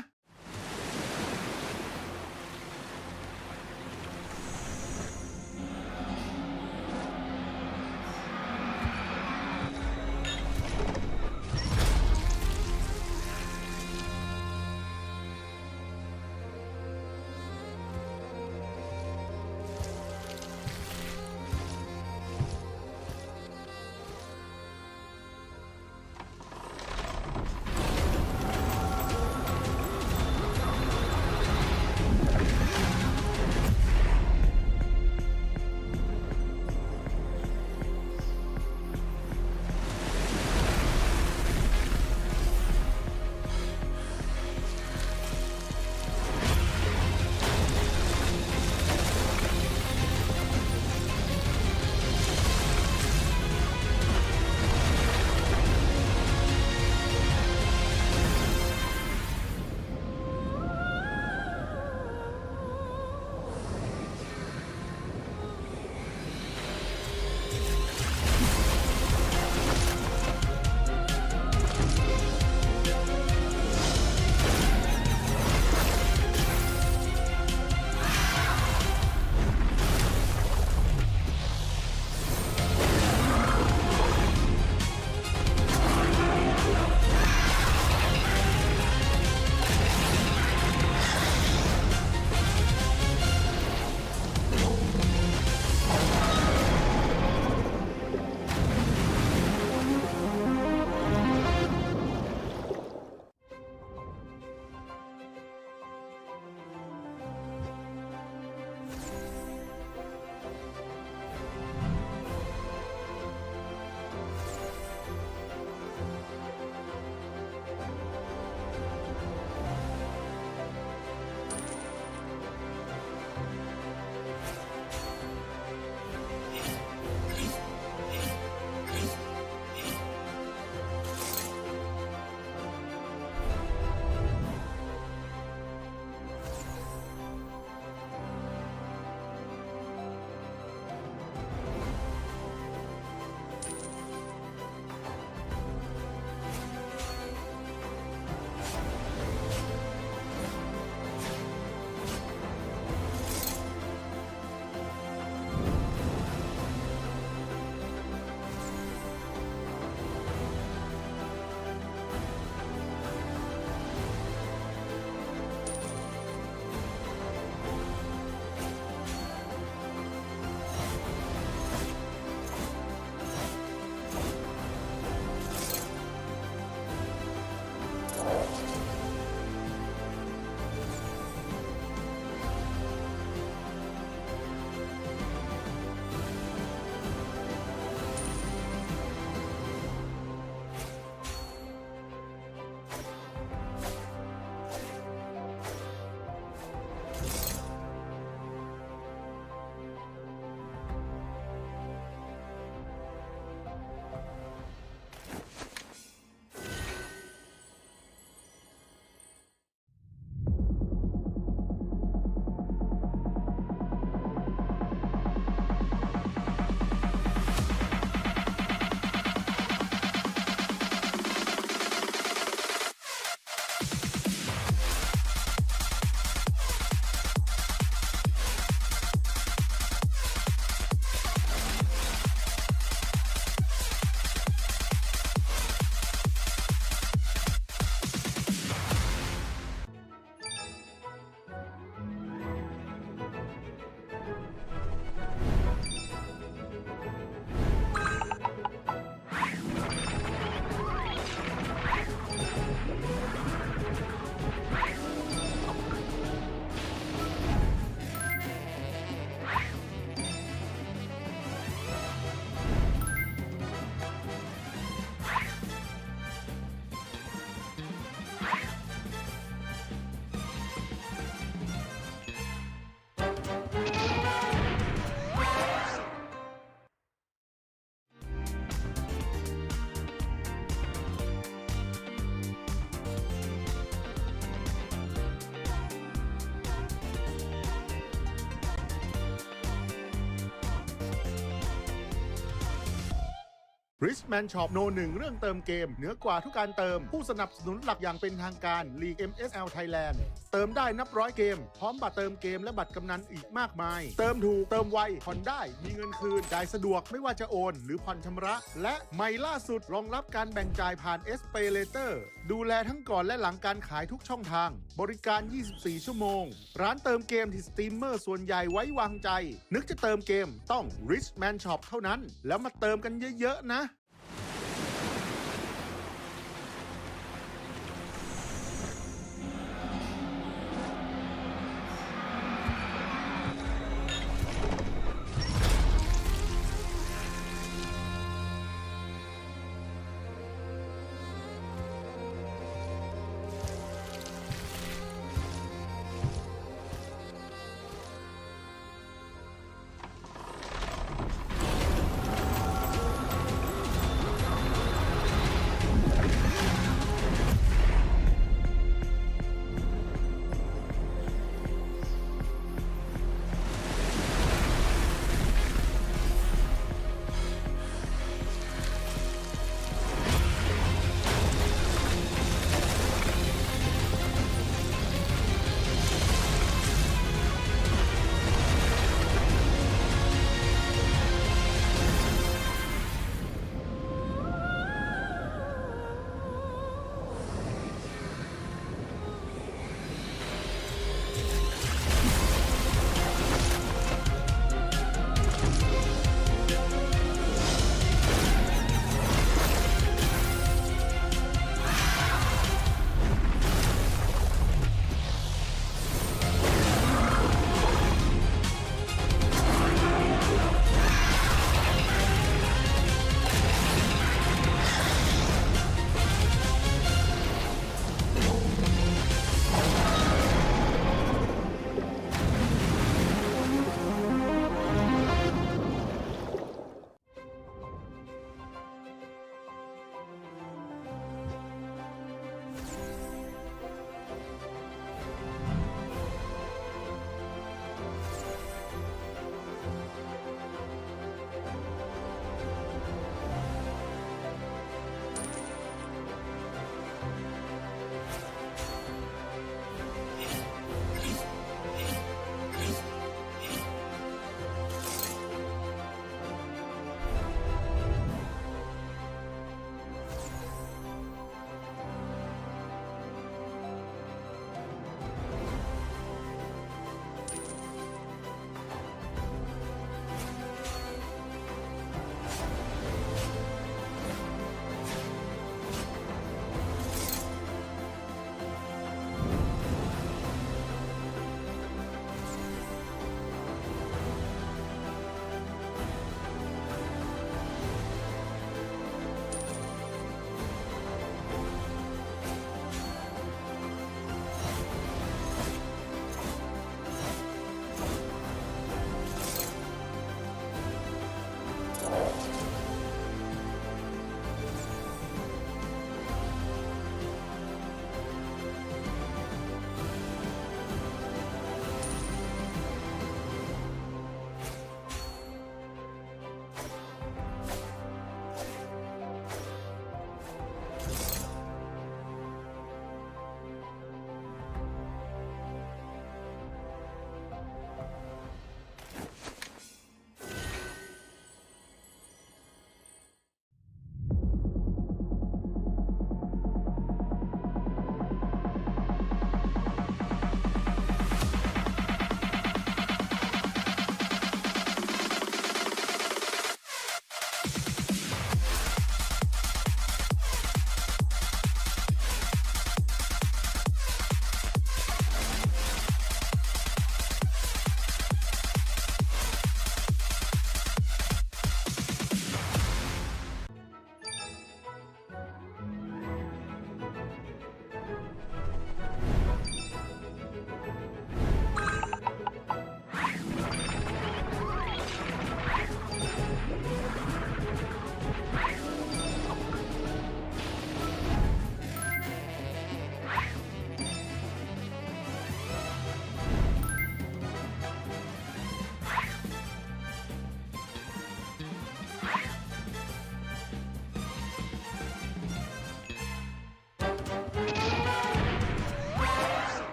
A: Richman Shop โนหนึ่งเรื่องเติมเกมเหนือกว่าทุกการเติมผู้สนับสนุนหลักอย่างเป็นทางการ League MSL Thailand เติมได้นับร้อยเกมพร้อมบัตรเติมเกมและบัตรกำนันอีกมากมายเติมถูกเติมไวผ่อนได้มีเงินคืนจ่ายสะดวกไม่ว่าจะโอนหรือผ่อนชำระและใหม่ล่าสุดรองรับการแบ่งจ่ายผ่าน SPay Later ดูแลทั้งก่อนและหลังการขายทุกช่องทางบริการ 24 ชั่วโมงร้านเติมเกมที่สตรีมเมอร์ส่วนใหญ่ไว้วางใจนึกจะเติมเกมต้อง Richman Shop เท่านั้นแล้วมาเติมกันเยอะๆนะ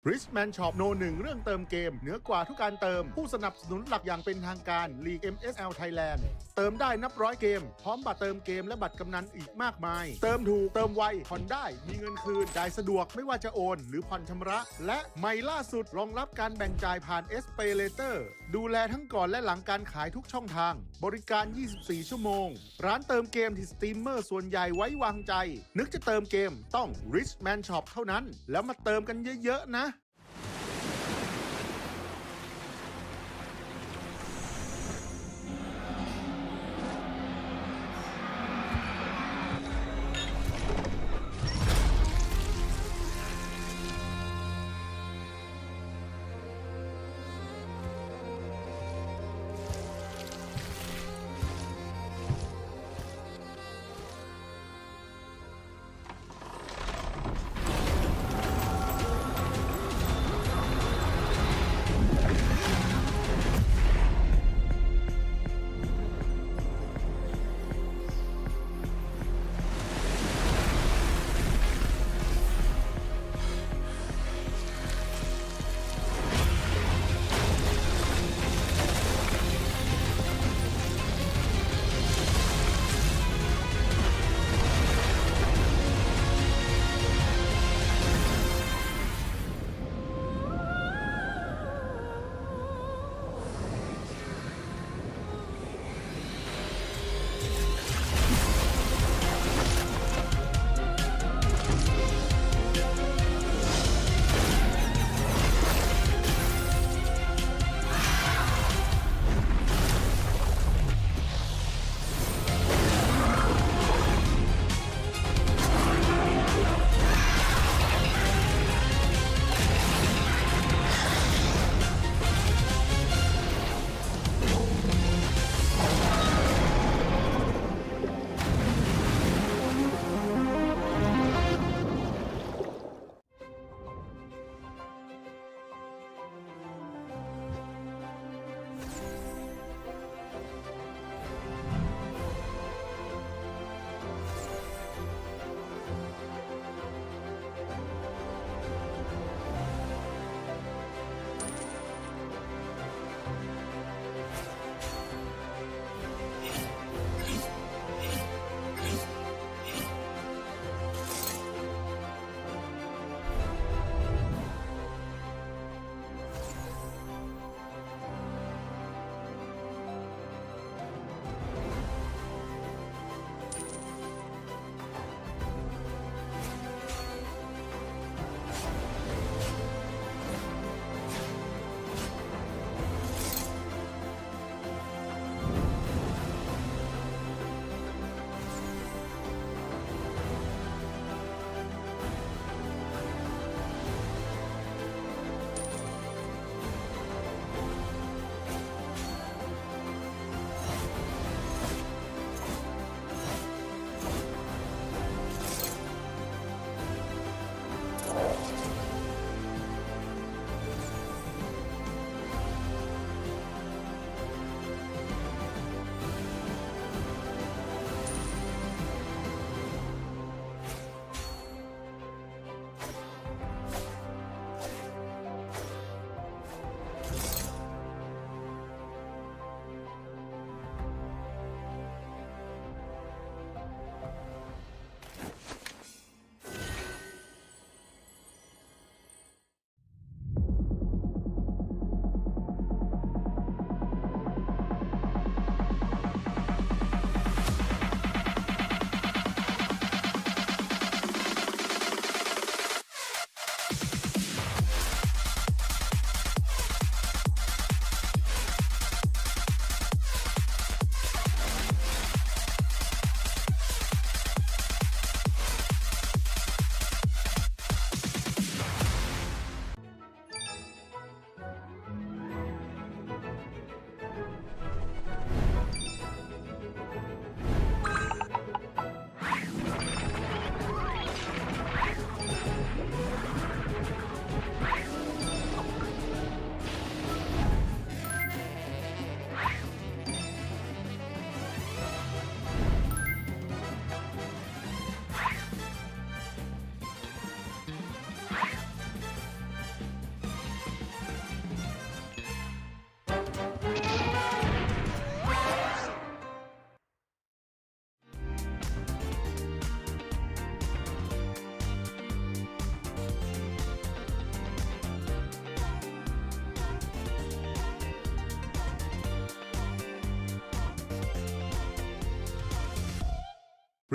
A: Richman Shop โนหนึ่งเรื่องเติมเกมเหนือกว่าทุกการเติมผู้สนับสนุนหลักอย่างเป็นทางการ League MSL Thailand เติมได้นับร้อยเกมพร้อมบัตรเติมเกมและบัตรกำนันอีกมากมายเติมถูกเติมไวผ่อนได้มีเงินคืนจ่ายสะดวกไม่ว่าจะโอนหรือผ่อนชำระและใหม่ล่าสุดรองรับการแบ่งจ่ายผ่าน SPayLater ดูแลทั้งก่อนและหลังการขายทุกช่องทางบริการ 24 ชั่วโมงร้านเติมเกมที่สตรีมเมอร์ส่วนใหญ่ไว้วางใจนึกจะเติมเกมต้อง Richman Shop เท่านั้นแล้วมาเติมกันเยอะๆนะ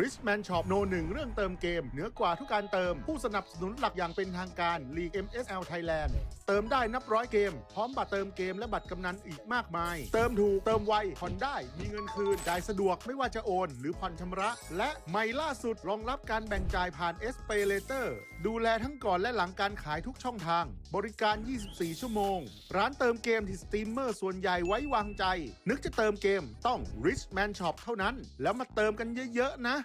A: Richman Shop โนหนึ่งเรื่องเติมเกมเหนือกว่าทุกการเติมผู้สนับสนุนหลักอย่างเป็นทางการ League MSL Thailand เติมได้นับร้อยเกมพร้อมบัตรเติมเกมและบัตรกำนันอีกมากมายเติมถูกเติมไวผ่อนได้มีเงินคืนจ่ายสะดวกไม่ว่าจะโอนหรือผ่อนชำระและใหม่ล่าสุดรองรับการแบ่งจ่ายผ่าน SPay Later ดูแลทั้งก่อนและหลังการขายทุกช่องทางบริการ 24 ชั่วโมงร้านเติมเกมที่สตรีมเมอร์ส่วนใหญ่ไว้วางใจนึกจะเติมเกมต้อง Richman Shop เท่านั้นแล้วมาเติมกันเยอะๆนะ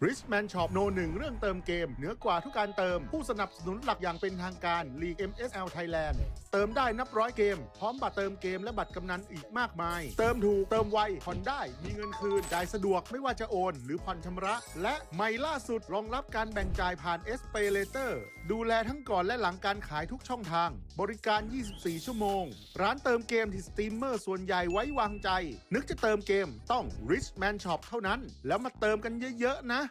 A: Richman Shop โนหนึ่งเรื่องเติมเกมเหนือกว่าทุกการเติมผู้สนับสนุนหลักอย่างเป็นทางการ League MSL Thailand เติมได้นับร้อยเกมพร้อมบัตรเติมเกมและบัตรกำนันอีกมากมาย เติมถูกเติมไวผ่อนได้มีเงินคืนจ่ายสะดวกไม่ว่าจะโอนหรือผ่อนชำระและใหม่ล่าสุดรองรับการแบ่งจ่ายผ่าน SPayLater ดูแลทั้งก่อนและหลังการขายทุกช่องทางบริการ 24 ชั่วโมงร้านเติมเกมที่สตรีมเมอร์ส่วนใหญ่ไว้วางใจนึกจะเติมเกมต้อง Richman Shop เท่านั้นแล้วมาเติมกันเยอะๆนะ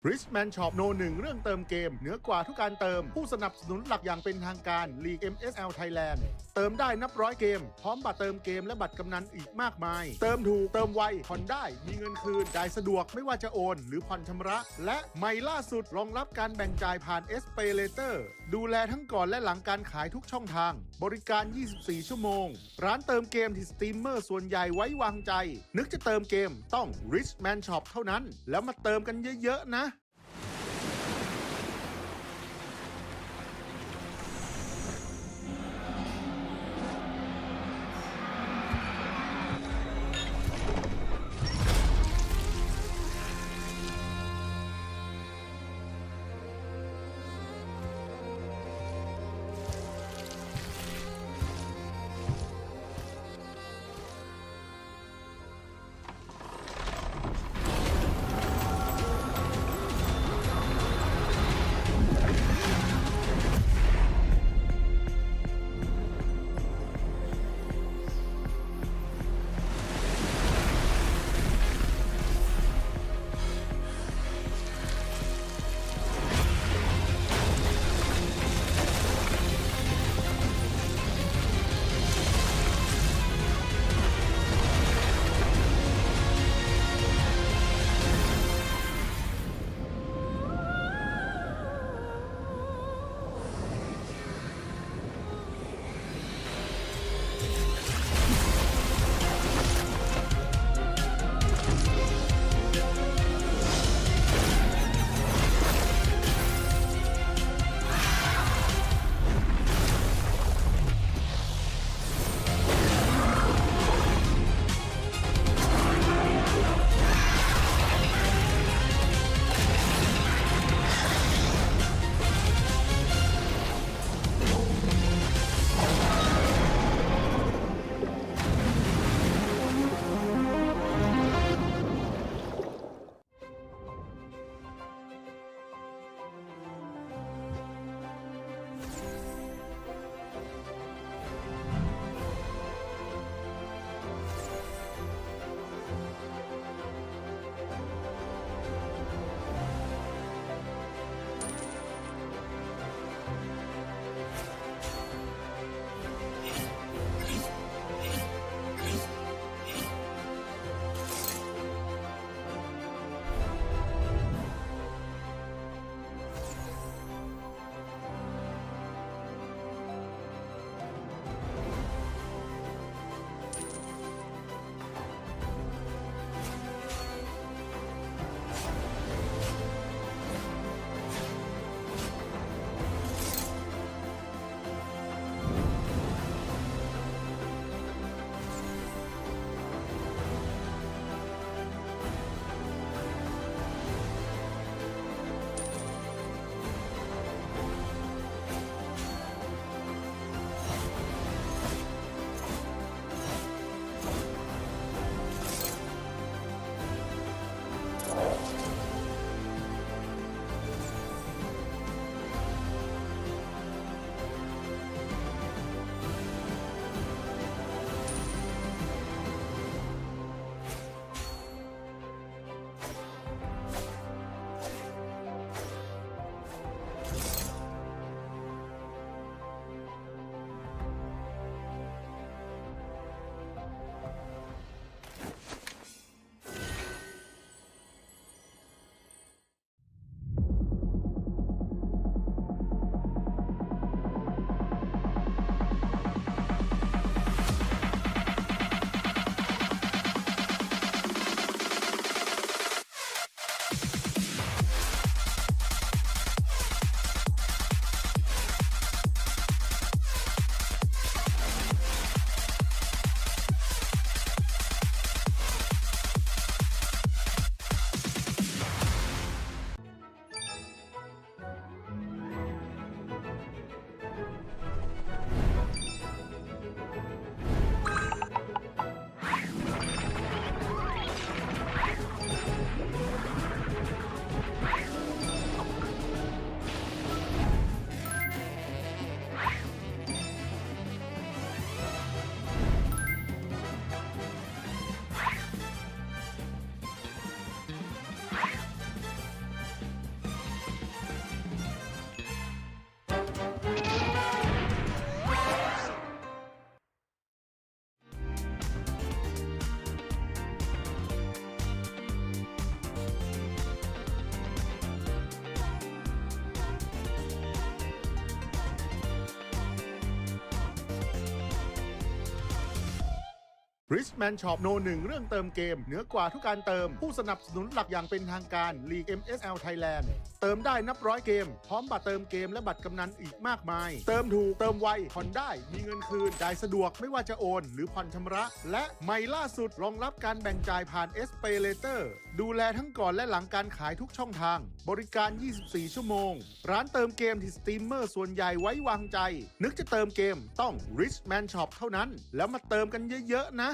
A: Richman Shop โน1เรื่องเติมเกมเหนือกว่าทุกการเติมผู้สนับสนุนหลักอย่างเป็นทางการลีก MSL Thailand เติมได้นับร้อยเกมพร้อมบัตรเติมเกมและบัตรกำนันอีกมากมายเติมถูกเติมไวผ่อนได้มีเงินคืนจ่ายสะดวกไม่ว่าจะโอนหรือผ่อนชำระและใหม่ล่าสุดรองรับการแบ่งจ่ายผ่าน SPayLater ดูแลทั้งก่อนและหลังการขายทุกช่องทางบริการ 24 ชั่วโมงร้านเติมเกมที่สตรีมเมอร์ส่วนใหญ่ไว้วางใจนึกจะเติมเกมต้อง Richman Shop เท่านั้นแล้วมาเติมกันเยอะๆนะ Richman Shop โน1เรื่องเติมเกมเหนือกว่าทุกการเติมผู้สนับสนุนหลักอย่างเป็นทางการ League MSL Thailand เติมได้นับร้อยเกมพร้อมบัตรเติมเกมและบัตรกำนันอีกมากมายเติมถูกเติมไวผ่อนได้มีเงินคืนจ่ายสะดวกไม่ว่าจะโอนหรือผ่อนชำระและใหม่ล่าสุดรองรับการแบ่งจ่ายผ่าน SPayLater ดูแลทั้งก่อนและหลังการขายทุกช่องทางบริการ 24 ชั่วโมงร้านเติมเกมที่สตรีมเมอร์ส่วนใหญ่ไว้วางใจนึกจะเติมเกมต้อง Richman Shop เท่านั้นแล้วมาเติมกันเยอะๆนะ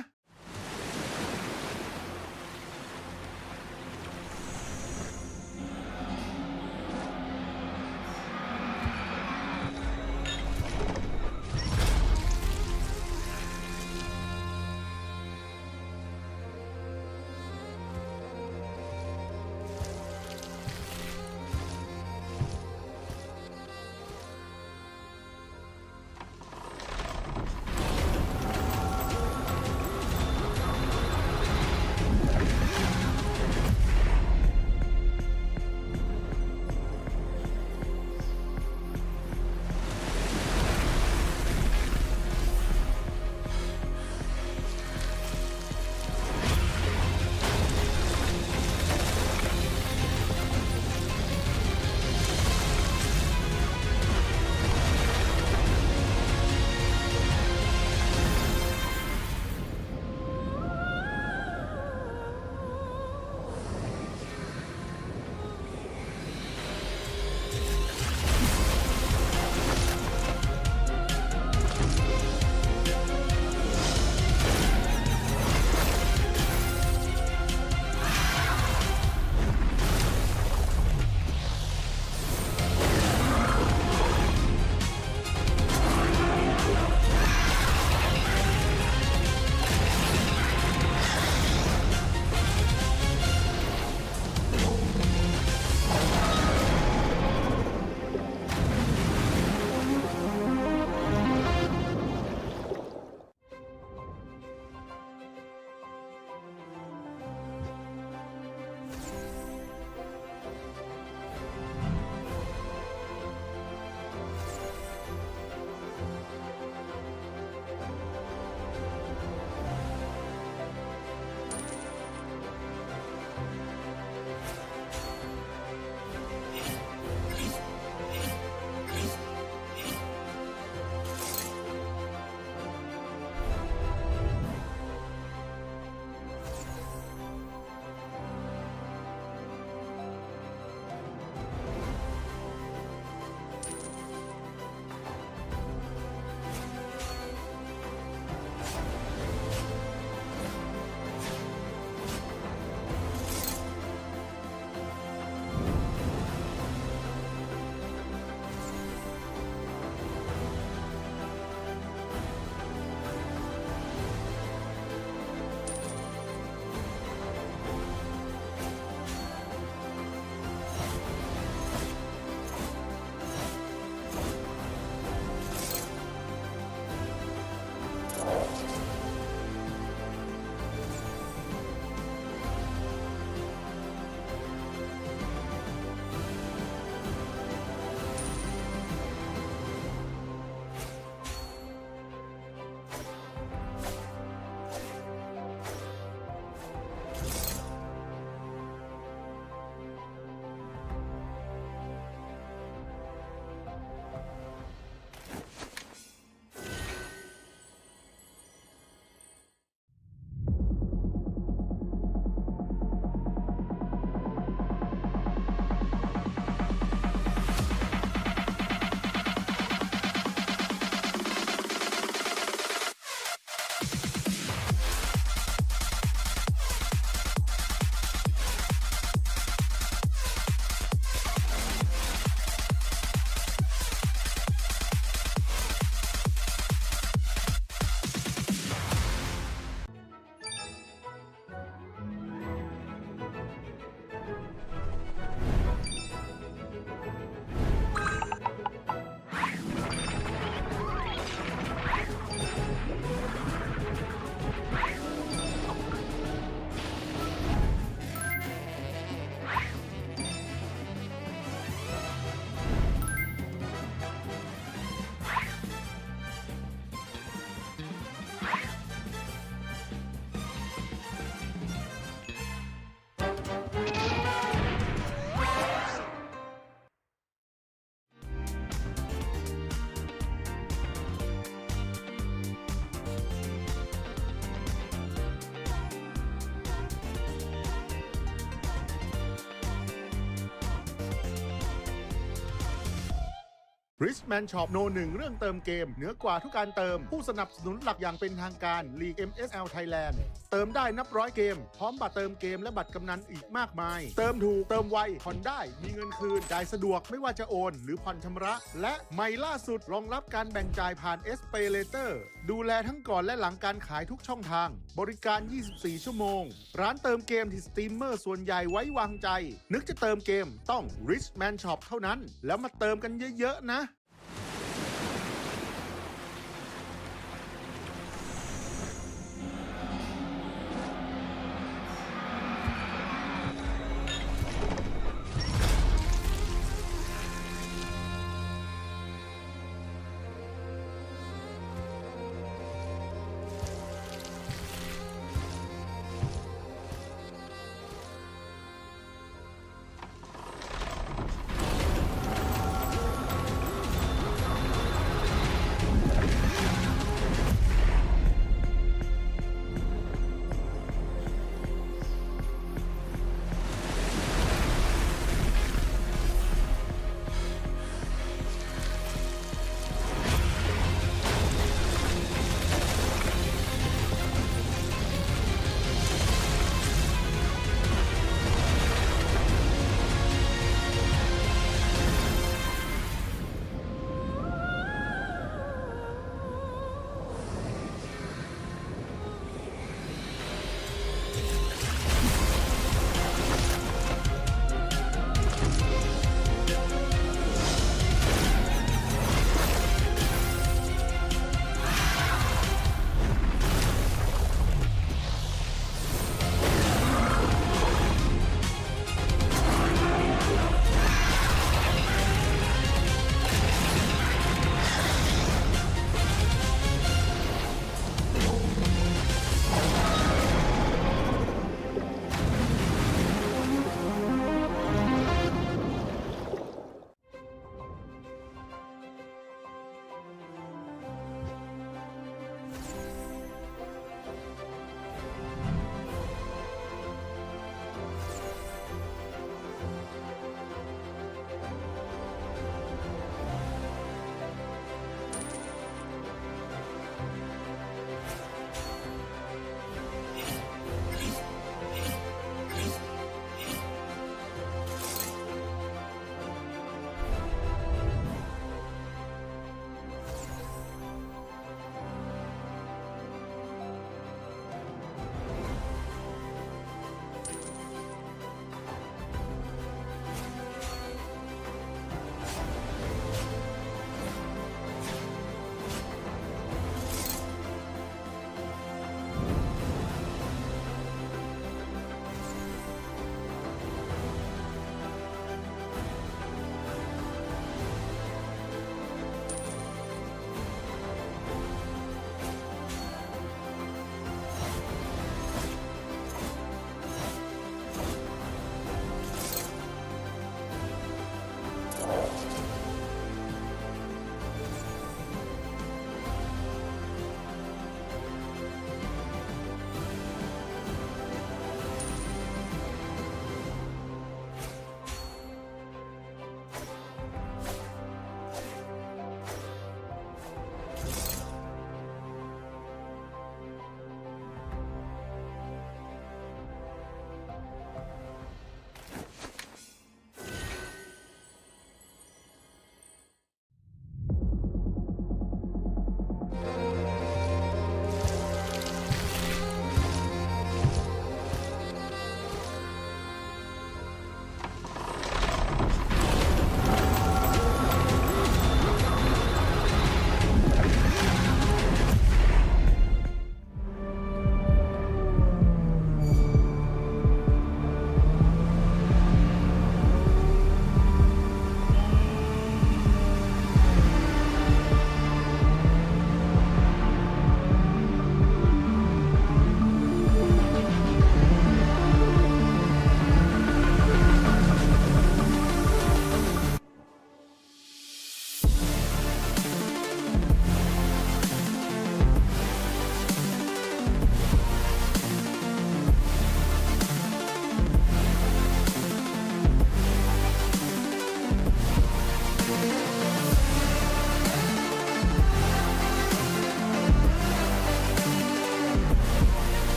A: Richman Shop โน1เรื่องเติมเกมเหนือกว่าทุกการเติมผู้สนับสนุนหลักอย่างเป็นทางการลีก MSL Thailand เติมได้นับร้อยเกมพร้อมบัตรเติมเกมและบัตรกำนันอีกมากมายเติมถูกเติมไวผ่อนได้มีเงินคืนจ่ายสะดวกไม่ว่าจะโอนหรือผ่อนชำระและใหม่ล่าสุดรองรับการแบ่งจ่ายผ่าน SPayLater ดูแลทั้งก่อนและหลังการขายทุกช่องทางบริการ 24 ชั่วโมงร้านเติมเกมที่สตรีมเมอร์ส่วนใหญ่ไว้วางใจนึกจะเติมเกมต้อง Richman Shop เท่านั้นแล้วมาเติมกันเยอะๆนะ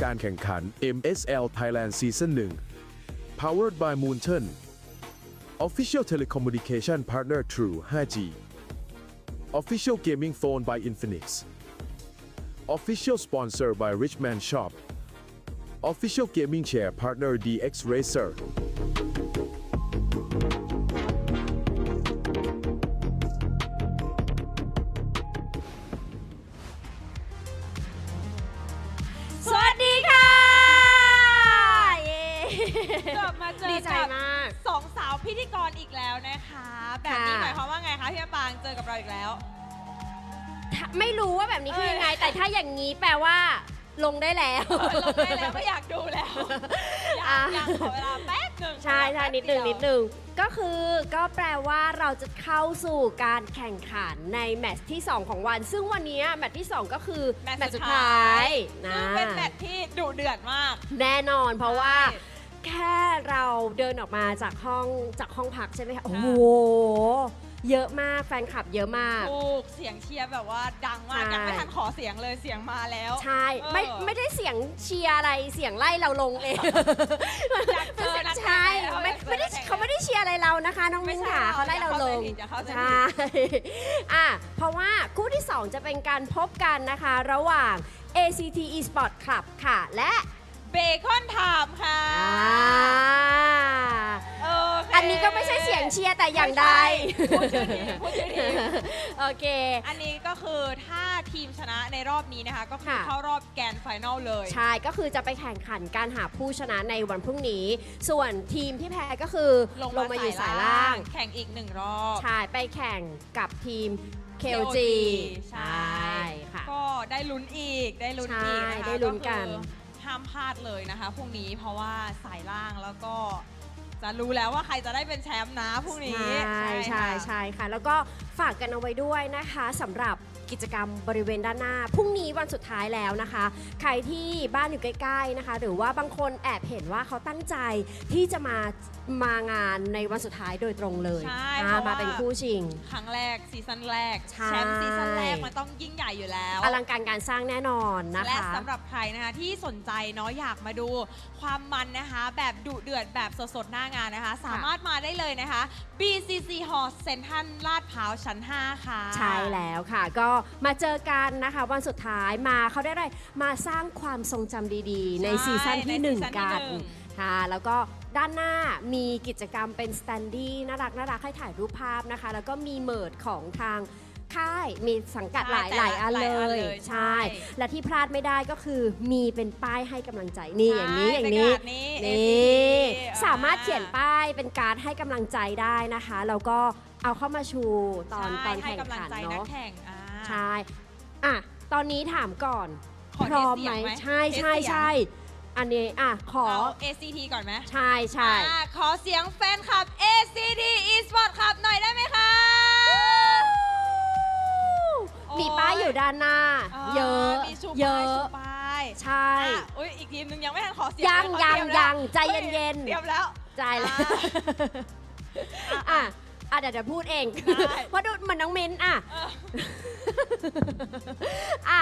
D: การแข่งขัน MSL Thailand Season 1 Powered by Moonton Official Telecommunication Partner True 5G Official Gaming Phone by Infinix Official Sponsor by Richman Shop Official Gaming Chair Partner DX Racer
F: สวัสดีค่ะ เย้
E: กลับมาเจอ
F: ดีใจ
E: กับ
F: มาก
E: สองสาวพิธีกรอีกแล้วนะคะ แบบนี้
F: ค่ะ
E: หมายความว่าไงคะพี่มะปางเจอกับเราอีกแล้ว
F: ไม่รู้ว่าแบบนี้คือยังไง แต่ถ้าอย่างนี้แปลว่า ลงได้แล้ว
E: ลงได้แล้วก็อยากดูแล้ว อยากขอเวลาแป๊บหนึ่ง
F: ใช่ใช่นิดหนึ่ง
E: แป๊บ
F: นิด
E: เยว
F: หนึ่งก็คือก็แปลว่าเราจะเข้าสู่การแข่งขันในแมตช์ที่ 2 ของวัน ซึ่งวันนี้แมตช์ที่ 2 ก็คือแมตช์สุดท้ายนะ
E: ซึ่งเป็นแมตช์ที่ดุเดือดมาก
F: แน่นอนเพราะว่า
E: ใช่
F: แค่เราเดินออกมาจากห้องพักใช่ไหมคะ โอ้โห เยอะมากแฟนคลับเยอะมาก
E: ถูกเสียงเชียร์แบบว่าดังมาก
F: ใช่
E: ยังไม่ทันขอเสียงเลยเสียงมาแล้ว
F: ใช่
E: เออ
F: ไม่ได้เสียงเชียร์อะไรเสียงไล่เราลงเอง
E: อยากเจอนักแข่ง
F: ใช่
E: แล้ว
F: ไม่ได้เขาไม่ได้เชียร์อะไรเรานะคะน้องมิ้นค่ะเขาไล่เราลง
E: อย่าเข้าใจผิด
F: ใช่อ่ะเพราะว่าคู่ที่ 2 จะเป็นการพบกันนะคะ ระหว่าง ACT Esport Club ค่ะ และ
E: เบคอนไทม์ค่ะ โอเค
F: อันนี้ก็ไม่ใช่เสียงเชียร์แต่อย่างใด
E: พูดชื่อทีมพูดชื่อทีม
F: โอเค
E: อันนี้ก็คือถ้าทีมชนะในรอบนี้นะคะ ก็คือ
F: ค่ะ
E: เข้ารอบแกรนด์ไฟนอลเลย
F: ใช่ ก็คือจะไปแข่งขันการหาผู้ชนะในวันพรุ่งนี้ ส่วนทีมที่แพ้ก็คือลงมาอยู่สายล่าง
E: แข่งอีก1 รอบ
F: ใช่ ไปแข่งกับทีม KOG
E: ใช่
F: ค่ะ
E: ก็ได้ลุ้นอีกได้ลุ้น
F: ใช่
E: อีกนะคะ
F: ได้ลุ้นกัน
E: คือห้ามพลาดเลยนะคะพรุ่งนี้เพราะว่าสายล่างแล้วก็จะรู้แล้วว่าใครจะได้เป็นแชมป์นะพรุ่งนี้
F: ใช่ใช่
E: ค่ะ
F: ใช่ค่ะ แล้วก็ฝากกันเอาไว้ด้วยนะคะสำหรับกิจกรรมบริเวณด้านหน้าพรุ่งนี้วันสุดท้ายแล้วนะคะ ใครที่บ้านอยู่ใกล้ๆนะคะ หรือว่าบางคนแอบเห็นว่าเขาตั้งใจที่จะมางานในวันสุดท้ายโดยตรงเลย
E: ใช่
F: อ่า
E: เพราะว่า
F: มาเป็นคู่ชิง
E: ครั้งแรกซีซั่นแรก
F: ใช่
E: แชมป์ซีซั่นแรกมันต้องยิ่งใหญ่อยู่แล้ว
F: อลังการการสร้างแน่นอนนะคะ
E: และสำหรับใครนะคะที่สนใจเนาะอยากมาดูความมันนะคะแบบดุเดือดแบบสดๆหน้างานนะคะ สามารถมาได้เลยนะคะ BCC Hall เซ็นทรัลลาดพร้าวชั้น 5 ค่ะ
F: ใช่แล้วค่ะ ก็มาเจอกันนะคะวันสุดท้ายมาเขาได้อะไรมาสร้างความทรงจำดีๆ ในซีซั่นที่
E: ในซีซั่น
F: 1 กัน
E: ที่หนึ่ง
F: ค่ะแล้วก็ด้านหน้ามีกิจกรรมเป็นสแตนดี้น่ารักให้ถ่ายรูปภาพนะคะ แล้วก็มีเมิร์ดของทางค่ายมีสังกัดหลายอันเลย ใช่ และที่พลาดไม่ได้ก็คือมีเป็นป้ายให้กำลังใจนี่อย่างนี้อย่างนี้
E: เป็นการ์ดนี้
F: นี่
E: ACT
F: สามารถเขียนป้ายเป็นการ์ดให้กำลังใจได้นะคะแล้วก็เอาเข้ามาชูตอน
E: ใช่
F: แข่ง
E: ให้กำลัง
F: ขัน
E: ใจนัก
F: เนาะ
E: แข่ง
F: ใช่อ่ะตอนนี้ถามก่อน
E: ขอ
F: พร้อม
E: เทสเสี
F: ไหม
E: ยงไหม
F: ใช่
E: เทส
F: ใช่
E: เสียง
F: ใช่อันนี้อ่ะขอ
E: เอา ACT ก่อนไหม
F: ใช่ใช่
E: ขอเสียงแฟนคลับ ACT Esport ครับหน่อยได้ไหมคะ
F: มีป้ายอยู่ด้านหน้า เยอะ
E: มีชู
F: เย
E: ป้าย
F: อะ
E: ชูป้าย
F: ใช่
E: อุ้ยอีกทีมนึงยังไม่ทันขอเสียง
F: ยัง
E: เลย
F: ยัง
E: เขาเตรีมแล้ว
F: ยังใจ
E: ฮ้
F: เย็นๆ
E: เตรียมแล้ว
F: ใจแล้วอ่ะเดี๋ยวพูดเอง
E: ได้
F: เพราะดูเหมือนน้องมิ้นอ่ะ
E: เออ
F: อ่ะ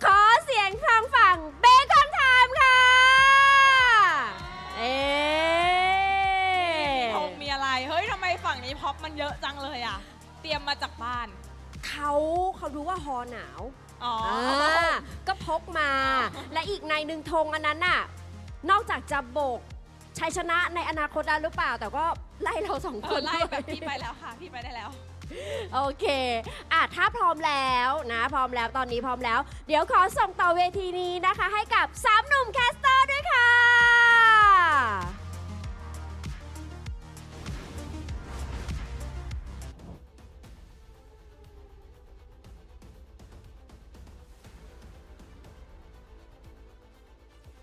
F: ขอเสียงทางฝั่งเบคอนไทม์ค่ะ เอ๊
E: มีธงมีอะไร เฮ้ยทำไมฝั่งนี้พ็อปมันเยอะจังเลยอ่ะ เตรียมมาจากบ้าน
F: เขารู้ว่าฮอหนาว
E: อ๋อ
F: ก็พกมา และอีกในหนึ่งธงอันนั้นน่ะ นอกจากจะโบกชัยชนะในอนาคตได้หรือเปล่า แต่ก็ไล่เราสองคน
E: ไล่
F: ด้วย
E: แบบพี่ไปแล้วค่ะ พี่ไปได้แล้ว
F: โอเคอ่ะถ้าพร้อมแล้วนะพร้อมแล้วตอนนี้พร้อมแล้ว เดี๋ยวขอส่งต่อเวทีนี้นะคะ ให้กับ3หนุ่มแคสเตอร์ด้วยค่ะ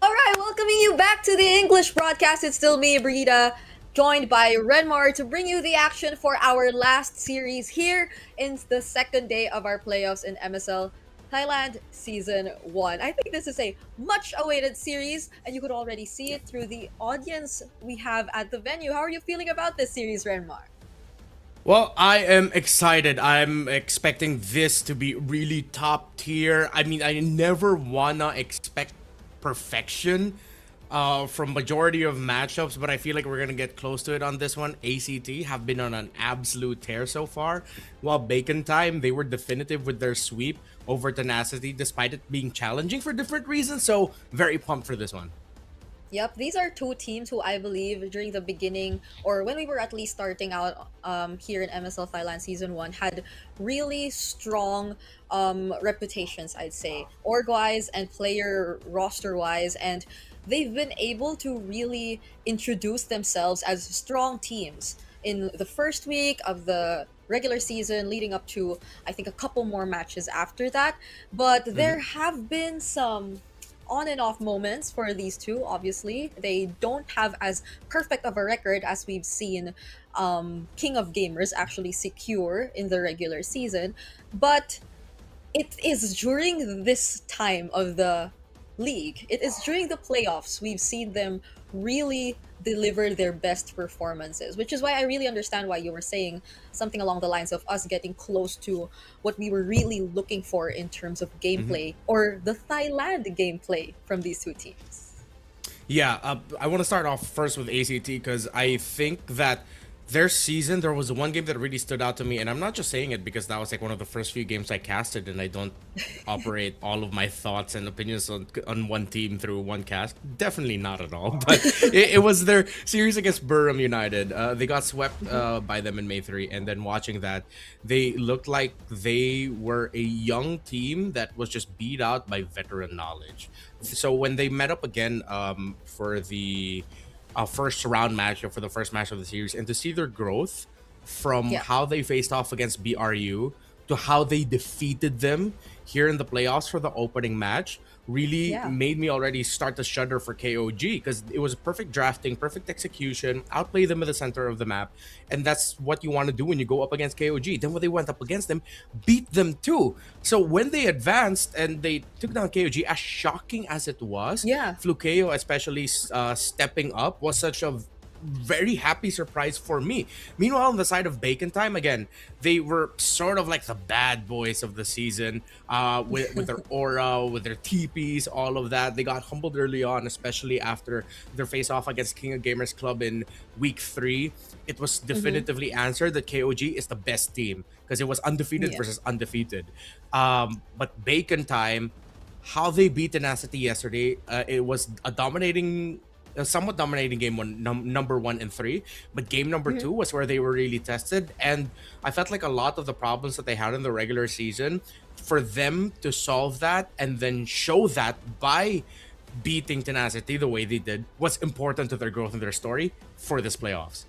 C: All right, welcoming you back to the English broadcast. It's still me, Brita, joined by Renmar to bring you the action for our last series here in the second day of our playoffs in MSL Thailand Season 1. I think this is a much awaited series, and you could already see it through the audience we have at the venue. How are you feeling about this series, Renmar?
B: Well, I am excited. I'm expecting this to be really top tier. I mean, I never wanna expect perfection from majority of matchups, but I feel like we're gonna get close to it on this one. ACT have been on an absolute tear so far, while Bacon Time, they were definitive with their sweep over Tenacity, despite it being challenging for different reasons. So very pumped for this one.
C: Yep, these are two teams who I believe during the beginning, or when we were at least starting out here in MSL Thailand Season 1, had really strong reputations, I'd say, org-wise and player roster-wise, and they've been able to really introduce themselves as strong teams in the first week of the regular season, leading up to, I think, a couple more matches after that. But there have been some on and off moments for these two. Obviously, they don't have as perfect of a record as we've seen King of Gamers actually secure in the regular season, but it is during this time of the league, it is during the playoffs, we've seen them really deliver their best performances, which is why I really understand why you were saying something along the lines of us getting close to what we were really looking for in terms of gameplay, or the Thailand gameplay from these two teams.
B: Yeah, I want to start off first with ACT because I think that their season, there was one game that really stood out to me, and I'm not just saying it because that was like one of the first few games I casted, and I don't operate all of my thoughts and opinions on one team through one cast. Definitely not at all. But it was their series against Burram United. They got swept by them in May 3, and then watching that, they looked like they were a young team that was just beat out by veteran knowledge. So when they met up again for the first round matchup, for the first match of the series, and to see their growth from how they faced off against BRU to how they defeated them here in the playoffs for the opening match really made me already start to shudder for KOG, because it was perfect drafting, perfect execution, outplay them at the center of the map, and that's what you want to do when you go up against KOG. Then when they went up against them, beat them too. So when they advanced and they took down KOG, as shocking as it was, Flukeo especially stepping up was such a very happy surprise for me. Meanwhile, on the side of Bacon Time, again, they were sort of like the bad boys of the season, with their aura, with their TPs, all of that. They got humbled early on, especially after their face-off against King of Gamers Club in week 3. It was definitively answered that KOG is the best team because it was undefeated versus undefeated. But Bacon Time, how they beat Tenacity yesterday, it was a somewhat dominating game number 1 and 3, but game number 2 was where they were really tested, and I felt like a lot of the problems that they had in the regular season, for them to solve that and then show that by beating Tenacity the way they did, was important to their growth and their story for this playoffs.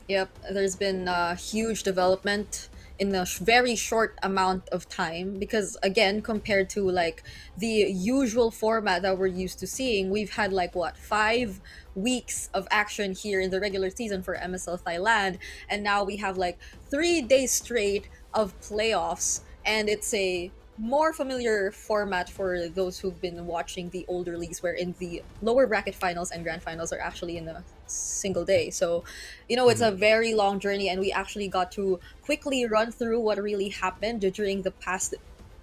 C: Yep, there's been a huge development in a very short amount of time, because again, compared to like the usual format that we're used to seeing, we've had like 5 weeks of action here in the regular season for MSL Thailand, and now we have like 3 days straight of playoffs, and it's a more familiar format for those who've been watching the older leagues, wherein the lower bracket finals and grand finals are actually in a single day. So, you know, it's a very long journey, and we actually got to quickly run through what really happened during the past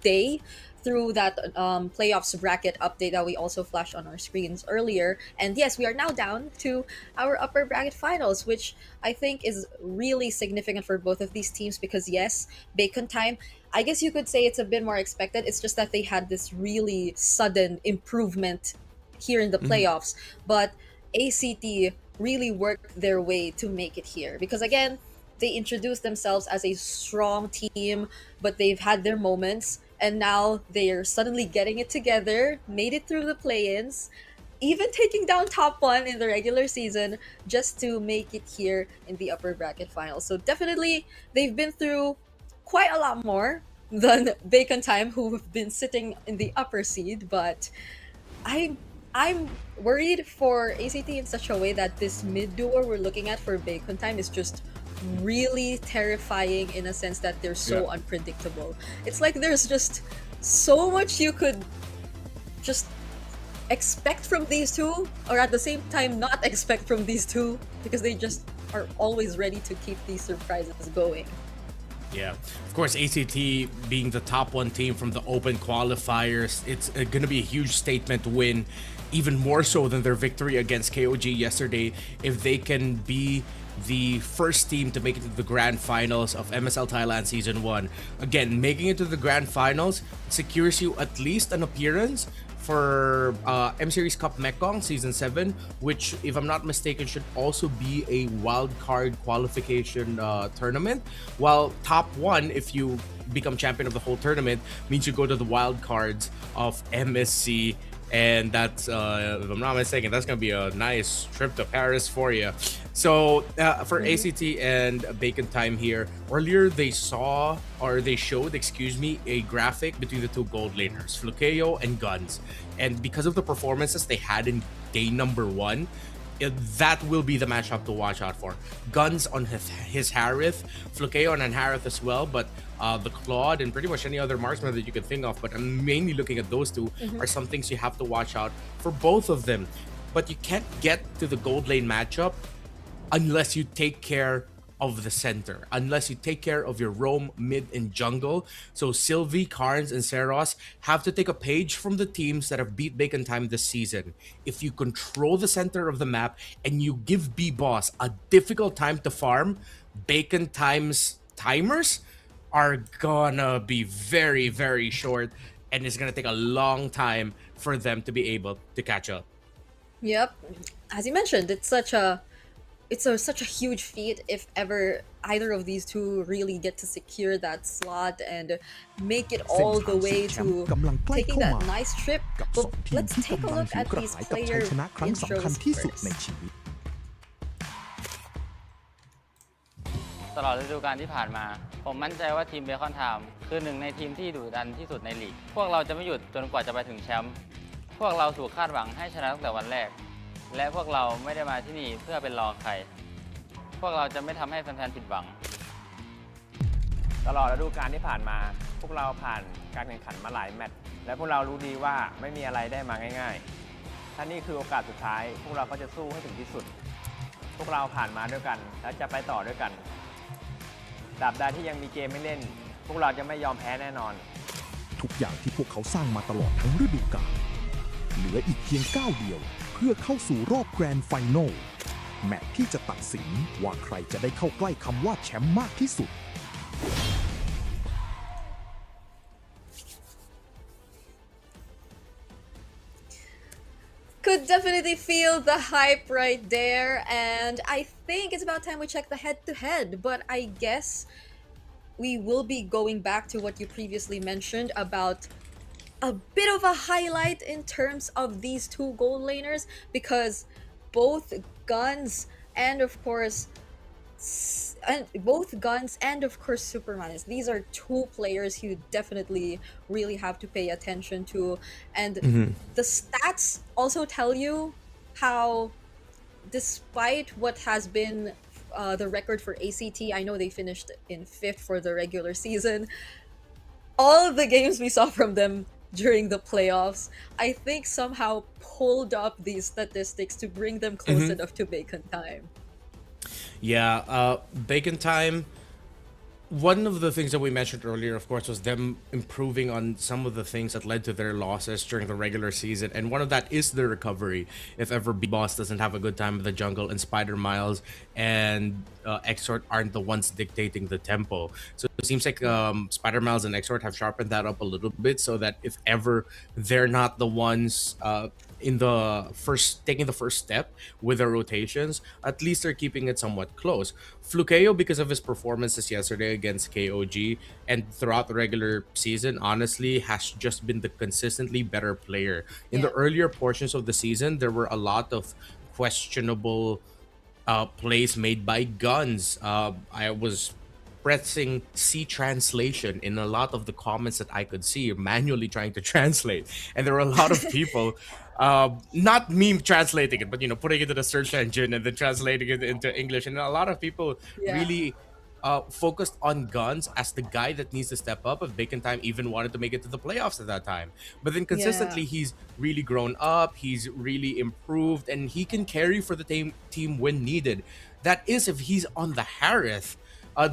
C: day through that playoffs bracket update that we also flashed on our screens earlier. And yes, we are now down to our upper bracket finals, which I think is really significant for both of these teams, because yes, Bacon Time, I guess you could say it's a bit more expected. It's just that they had this really sudden improvement here in the playoffs. But ACT really worked their way to make it here, because again, they introduced themselves as a strong team, but they've had their moments, and now they're suddenly getting it together, made it through the play-ins, even taking down top 1 in the regular season just to make it here in the upper bracket finals. So definitely they've been through quite a lot more than Bacon Time, who have been sitting in the upper seed, but I'm worried for ACT in such a way that this mid duo we're looking at for Bacon Time is just really terrifying, in a sense that they're so unpredictable. It's like there's just so much you could just expect from these two, or at the same time not expect from these two, because they just are always ready to keep these surprises going.
B: Yeah, of course, ACT being the top one team from the open qualifiers, it's going to be a huge statement win, even more so than their victory against KOG yesterday. If they can be the first team to make it to the grand finals of MSL Thailand Season 1, again, making it to the grand finals secures you at least an appearance for M Series Cup Mekong Season 7, which, if I'm not mistaken, should also be a wild card qualification tournament. While top one, if you become champion of the whole tournament, means you go to the wild cards of MSC. And that's, if I'm not mistaken, that's going to be a nice trip to Paris for you. So for ACT and Bacon Time here, earlier they showed, a graphic between the two gold laners, Flukeo and Guns. And because of the performances they had in day number 1, that will be the matchup to watch out for. Guns on his Harith, Flukeo on Harith as well, but the Claude and pretty much any other marksman that you can think of, but I'm mainly looking at those two, are some things you have to watch out for both of them. But you can't get to the gold lane matchup unless you take care of the center, unless you take care of your roam, mid, and jungle. So Sylvie, Carnes, and Seros have to take a page from the teams that have beat Bacon Time this season. If you control the center of the map and you give B-Boss a difficult time to farm, Bacon Time's timers are gonna be very, very short, and it's gonna take a long time for them to be able to catch up.
C: Yep. As you mentioned, it's such a huge feat if ever either of these two really get to secure that slot and make it all the way to taking that nice trip. But let's take a look at these player intros first.
N: ตลอดฤดูกาลที่ผ่านมาผมมั่นใจว่าทีมเบคอนไทม์คือหนึ่งในทีมที่ดุดันที่สุดในลีกพวกเราจะไม่หยุดจนกว่าจะไปถึงแชมป์พวกเราถูกคาดหวังให้ชนะตั้งแต่วันแรกและพวกเราไม่ได้มาที่นี่เพื่อเป็นรองใครพวกเราจะไม่ทำให้แฟนๆผิดหวังตลอดฤดูกาลที่ผ่านมาพวกเราผ่านการแข่งขันมาหลายแมตช์และพวกเรารู้ดีว่าไม่มีอะไรได้มาง่ายๆถ้านี่คือโอกาสสุดท้ายพวกเราก็จะสู้ให้ถึงที่สุดพวกเราผ่านมาด้วยกันและจะไปต่อด้วยกันตราบใดที่ยังมีเกมไม่เล่นพวกเราจะไม่ยอมแพ้แน่นอน
G: ทุกอย่างที่พวกเขาสร้างมาตลอดทั้งฤดูกาลเหลืออีกเพียงก้าวเดียวเพื่อเข้าสู่รอบแกรนด์ไฟนอลแมตช์ที่จะตัดสินว่าใครจะได้เข้าใกล้คำว่าแชมป์มากที่สุด
C: Could definitely feel the hype right there, and I think it's about time we check the head-to-head, but I guess we will be going back to what you previously mentioned about a bit of a highlight in terms of these two gold laners, because both Guns and of course Supermanis, these are two players you definitely really have to pay attention to, and the stats also tell you how, despite what has been the record for ACT, I know they finished in 5th for the regular season, all of the games we saw from them during the playoffs, I think somehow pulled up these statistics to bring them close enough to Bacon Time.
B: Yeah, Bacon Time, one of the things that we mentioned earlier, of course, was them improving on some of the things that led to their losses during the regular season. And one of that is the recovery. If ever B-Boss doesn't have a good time in the jungle and Spider Miles and Exort aren't the ones dictating the tempo. So it seems like Spider Miles and Exort have sharpened that up a little bit so that if ever they're not the ones taking the first step with their rotations, at least they're keeping it somewhat close. Flukeo, because of his performances yesterday against KOG and throughout the regular season, honestly has just been the consistently better player. In the earlier portions of the season, there were a lot of questionable plays made by Guns. I was pressing C translation in a lot of the comments that I could see, manually trying to translate, and there were a lot of people not me translating it, but putting it in a search engine and then translating it into English, and a lot of people really focused on Guns as the guy that needs to step up. If Bacon Time even wanted to make it to the playoffs at that time, but then consistently he's really grown up, he's really improved, and he can carry for the team when needed. That is if he's on the Harith.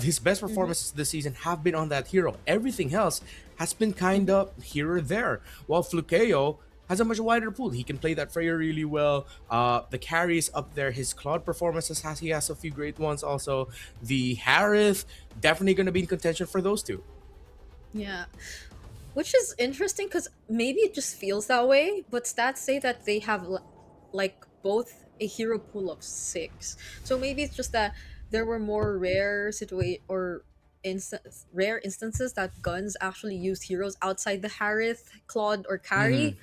B: His best performances this season have been on that hero. Everything else has been kind of here or there. While Flukeo has a much wider pool. He can play that Freya really well. The carries up there. His Claude performances he has a few great ones also. The Harith, definitely going to be in contention for those two.
C: Yeah. Which is interesting because maybe it just feels that way, but stats say that they have like both a hero pool of 6. So maybe it's just that there were more rare instances that guns actually used heroes outside the Harith, Claude, or Carry.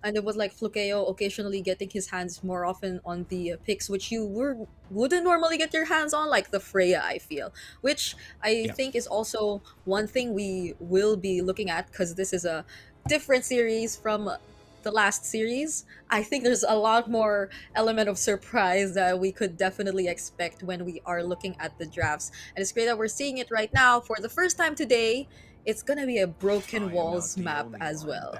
C: And it was like Flukeo occasionally getting his hands more often on the picks which you wouldn't normally get your hands on, like the Freya, I feel. Which I think is also one thing we will be looking at, because this is a different series from the last series. I think there's a lot more element of surprise that we could definitely expect when we are looking at the drafts. And it's great that we're seeing it right now for the first time today. It's gonna be a Broken Walls map as well.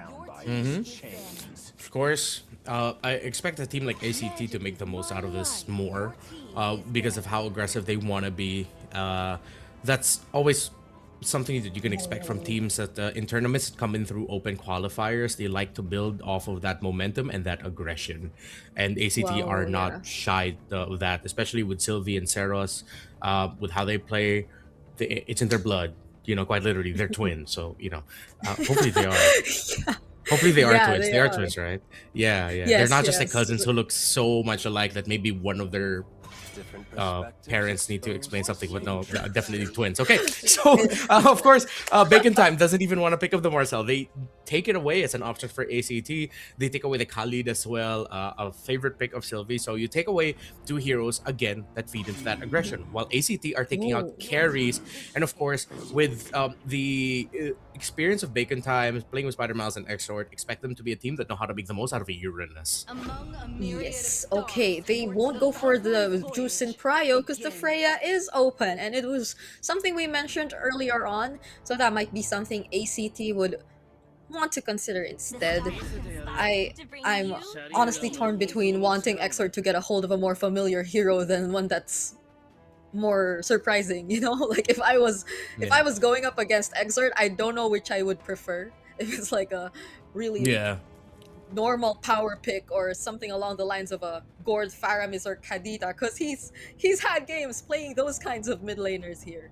B: Of course, I expect a team like ACT to make the most out of this more because of how aggressive they want to be. That's always something that you can expect from teams that in tournaments come in through open qualifiers. They like to build off of that momentum and that aggression. And ACT are not shy of that, especially with Sylvie and Seros, with how they play. It's in their blood. Quite literally, they're twins. So, hopefully they are. Hopefully they are twins. They are twins, right? Yeah.
C: Yes,
B: they're not just like cousins who look so much alike that maybe one of their parents need to explain something, but no, definitely twins. Okay, so of course, Bacon Time doesn't even want to pick up the Marcel. They take it away as an option for ACT. They take away the Khalid as well, a favorite pick of Sylvie. So you take away 2 heroes again that feed into that aggression, while ACT are taking out carries. And of course, with the experience of Bacon Time, playing with Spider Miles and Exort, expect them to be a team that know how to make the most out of a Uranus.
C: Yes, okay. They won't go for the Juice in Prio because the Freya is open, and it was something we mentioned earlier on, so that might be something ACT would want to consider instead. I'm honestly torn between wanting Exort to get a hold of a more familiar hero than one that's more surprising, like if I was going up against Exort, I don't know which I would prefer. If it's like a really normal power pick or something along the lines of a Gord, Faramis, or Kadita, because he's had games playing those kinds of mid laners here.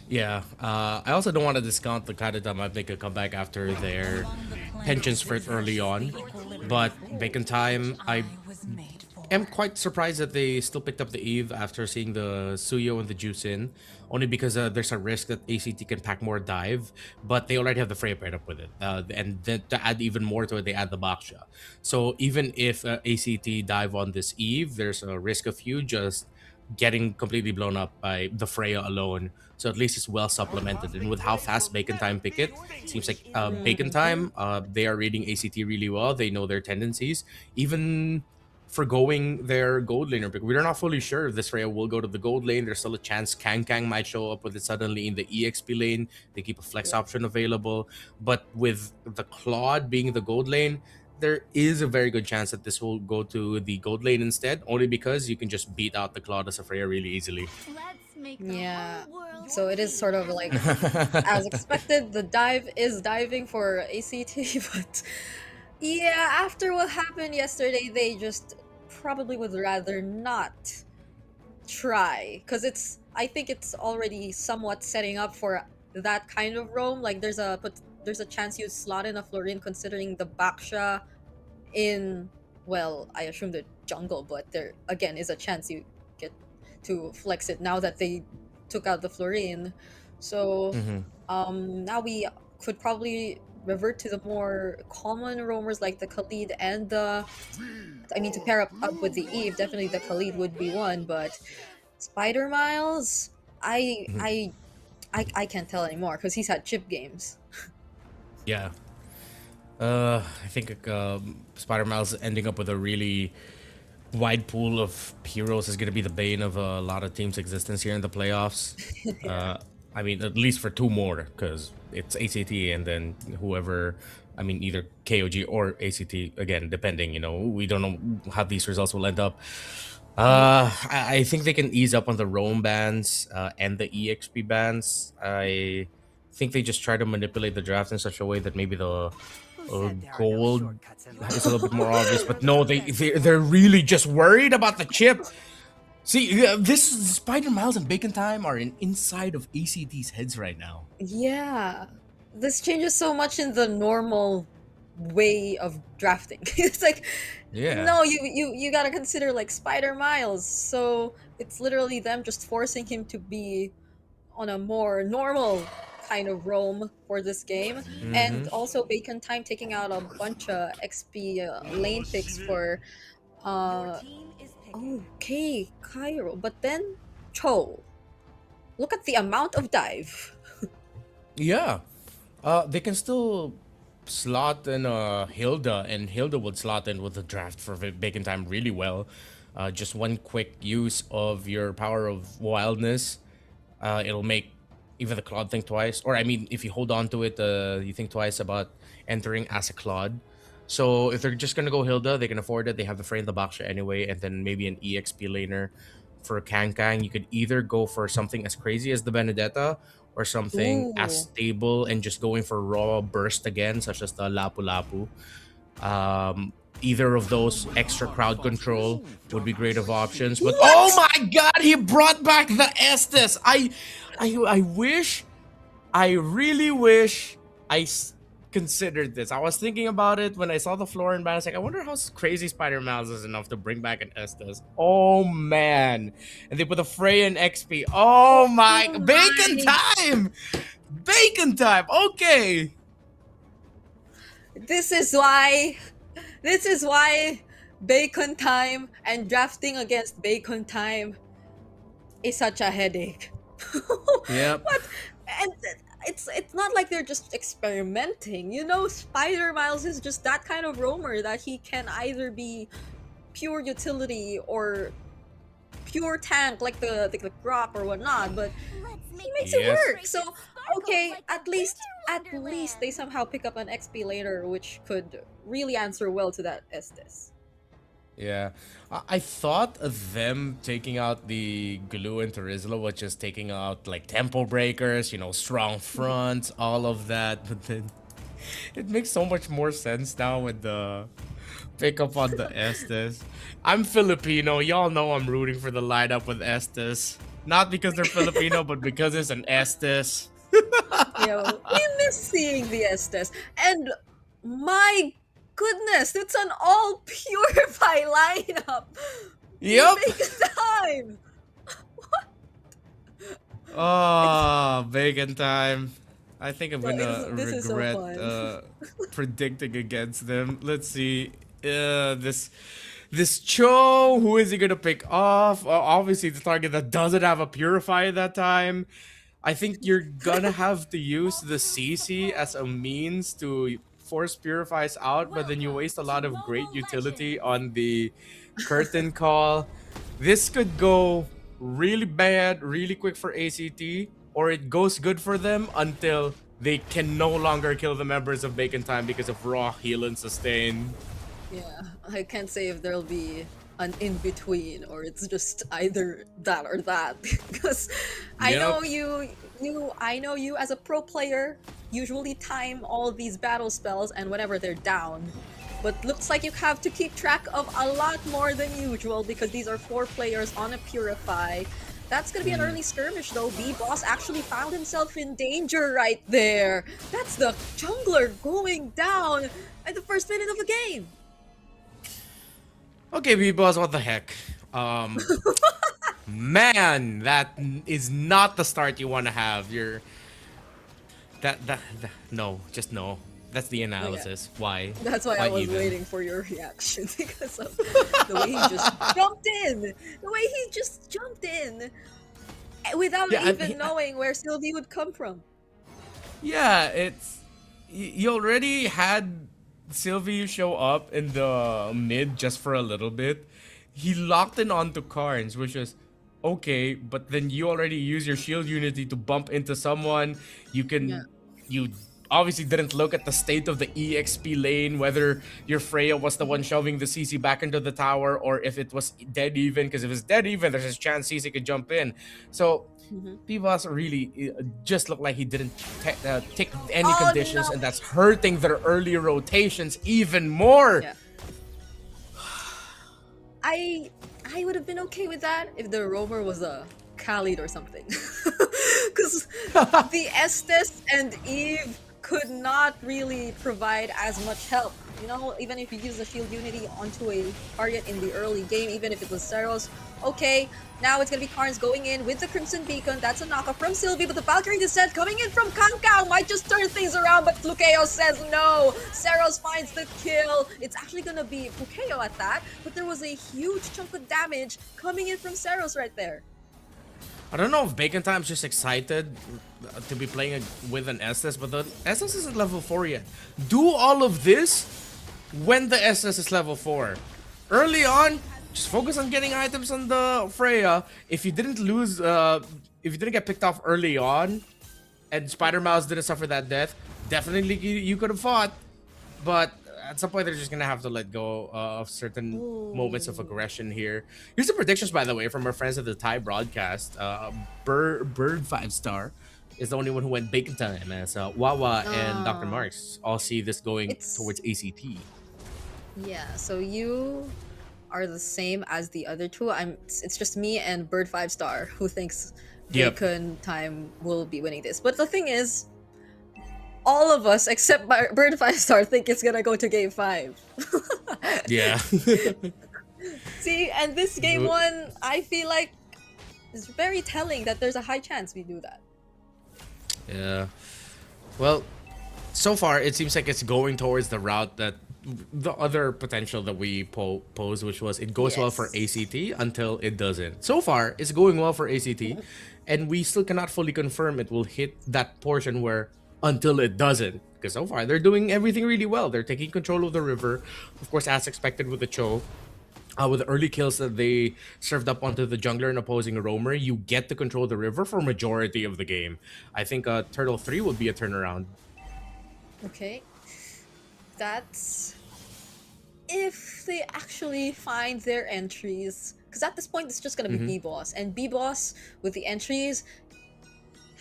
B: Yeah, I also don't want to discount the Kadita might make a comeback after their pension sprint early on, but Bacon Time, I am quite surprised that they still picked up the Eve after seeing the Suyo and the Juice in, only because there's a risk that ACT can pack more dive, but they already have the Freya paired up with it. And then to add even more to it, they add the Baksha. So even if ACT dive on this Eve, there's a risk of you just getting completely blown up by the Freya alone. So at least it's well supplemented. And with how fast Bacon Time pick it, seems like Bacon Time, they are reading ACT really well. They know their tendencies. Even forgoing their gold laner pick. We're not fully sure if this Freya will go to the gold lane. There's still a chance Kang might show up with it suddenly in the EXP lane. They keep a flex option available. But with the Claude being the gold lane, there is a very good chance that this will go to the gold lane instead, only because you can just beat out the Claude as a Freya really easily.
C: Yeah, so it is sort of like as expected. The dive is diving for ACT, but yeah, after what happened yesterday, they just probably would rather not try, because I think it's already somewhat setting up for that kind of roam. Like there's a chance you slot in a Florine considering the Baksha in, well, I assume the jungle, but there again is a chance you get to flex it now that they took out the Florine. So now we could probably revert to the more common roamers like the Khalid and to pair up with the Eve. Definitely the Khalid would be one, but Spider Miles, I can't tell anymore because he's had chip games.
B: Yeah. I think Spider Miles ending up with a really wide pool of heroes is going to be the bane of a lot of teams' existence here in the playoffs. At least for 2 more, because it's ACT and then whoever, either KOG or ACT, again, depending, we don't know how these results will end up. I think they can ease up on the roam bans and the EXP bans. I think they just try to manipulate the draft in such a way that maybe the gold is a little bit more obvious. But no, they're really just worried about the chip. See, this Spider Miles and Bacon Time are inside of ACT's heads right now.
C: Yeah, this changes so much in the normal way of drafting. It's like,
B: Yeah.
C: no, you gotta consider like Spider Miles. So it's literally them just forcing him to be on a more normal kind of roam for this game, and also Bacon Time taking out a bunch of XP lane picks for okay, Cairo, but then Cho. Look at the amount of dive.
B: Yeah. They can still slot in Hilda, and Hilda would slot in with the draft for Bacon Time really well. Just one quick use of your power of wildness, it'll make even the Claude think twice. Or I mean, if you hold on to it, you think twice about entering as a Claude. So if they're just gonna go Hilda, they can afford it. They have the Frey and the Baksha anyway, and then maybe an EXP laner for Kang. You could either go for something as crazy as the Benedetta, or something as
C: Ooh.
B: stable and just going for raw burst again, such as the Lapu Lapu. Either of those extra crowd control would be great of options. But oh my god, he brought back the Estes. I wish, I really wish considered this. I was thinking about it when I saw the Florin ban. I was like, I wonder how crazy Spider Miles is enough to bring back an Estes. Oh man. And they put a Frey and XP. Oh my, Bacon Time! Bacon Time! Okay.
C: This is why Bacon Time and drafting against Bacon Time is such a headache.
B: Yep.
C: But and it's not like they're just experimenting. You know, Spider Miles is just that kind of roamer that he can either be pure utility or pure tank like the Grok or whatnot, but he makes it work. So okay, at least they somehow pick up an XP later, which could really answer well to that Estes.
B: Yeah, I thought of them taking out the Glue and Terizla, which is taking out like tempo breakers, you know, strong fronts, all of that. But then it makes so much more sense now with the pickup on the Estes. I'm Filipino, y'all know I'm rooting for the lineup with Estes. Not because they're Filipino, but because it's an Estes.
C: Yeah, we miss seeing the Estes, and my goodness, it's an all Purify lineup.
B: Yep.
C: Bacon Time.
B: Oh, Bacon Time. I think I'm
C: No,
B: gonna
C: this is so
B: regret
C: fun.
B: predicting against them. Let's see. This Cho, who is he gonna pick off? Obviously, the target that doesn't have a Purify at that time. I think you're gonna have to use the CC as a means to force Purifies out, but then you waste a lot of great utility on the curtain call. This could go really bad, really quick for ACT, or it goes good for them until they can no longer kill the members of Bacon Time because of raw heal and sustain.
C: Yeah, I can't say if there'll be an in-between or it's just either that or that because I know I know you as a pro player usually time all these battle spells and whenever they're down, but looks like you have to keep track of a lot more than usual because these are 4 players on a Purify. That's gonna be an early skirmish though. B-Boss actually found himself in danger right there. That's the jungler going down at the first minute of the game.
B: Okay, B-Boss, what the heck? Man, that is not the start you want to have. You're... That, no, just no. That's the analysis. Why?
C: That's why I was waiting for your reaction because of the way he just jumped in. The way he just jumped in without even knowing where Sylvie would come from.
B: Yeah, it's... You already had Sylvie show up in the mid just for a little bit. He locked in onto Carnes, which was okay, but then you already use your shield unity to bump into someone. You can... You obviously didn't look at the state of the EXP lane, whether your Freya was the one shoving the CC back into the tower, or if it was dead even, because if it's dead even, there's a chance CC could jump in. So Pivas really just looked like he didn't take any conditions, and that's hurting their early rotations even more.
C: Yeah. I would have been okay with that if the roamer was a Khalid or something. Because the Estes and Eve could not really provide as much help. You know, even if you use the shield unity onto a target in the early game, even if it was Zeros, okay, now it's gonna be Karns going in with the Crimson Beacon. That's a knockoff from Sylvie, but the Valkyrie Descent coming in from Kankao might just turn things around, but Flukeo says no. Zeros finds the kill. It's actually gonna be Flukeo at that, but there was a huge chunk of damage coming in from Zeros right there.
B: I don't know if Bacon Time's just excited to be playing with an SS, but the SS isn't level 4 yet. Do all of this when the SS is level 4. Early on, just focus on getting items on the Freya. If you didn't lose, if you didn't get picked off early on, and Spider Mouse didn't suffer that death, definitely you could have fought. But at some point, they're just gonna have to let go of certain moments of aggression here. Here's the predictions, by the way, from our friends at the Thai broadcast. Bird 5-star is the only one who went Bacon Time, as Wawa and Dr. Marks all see this going towards ACT.
C: Yeah, so you are the same as the other two. It's just me and Bird 5-star who thinks Bacon Time will be winning this. But the thing is, all of us except Bird 5-star think it's gonna go to game 5.
B: Yeah.
C: See, and this game 1, I feel like is very telling that there's a high chance we do that.
B: Yeah. Well, so far it seems like it's going towards the route that the other potential that we posed, which was it goes well for ACT until it doesn't. So far, it's going well for ACT, and we still cannot fully confirm it will hit that portion where until it doesn't, because so far they're doing everything really well. They're taking control of the river, of course, as expected with the Cho. With the early kills that they served up onto the jungler and opposing roamer, you get to control the river for majority of the game. I think Turtle 3 would be a turnaround.
C: Okay. That's if they actually find their entries. Because at this point, it's just going to be B-Boss. And B-Boss, with the entries,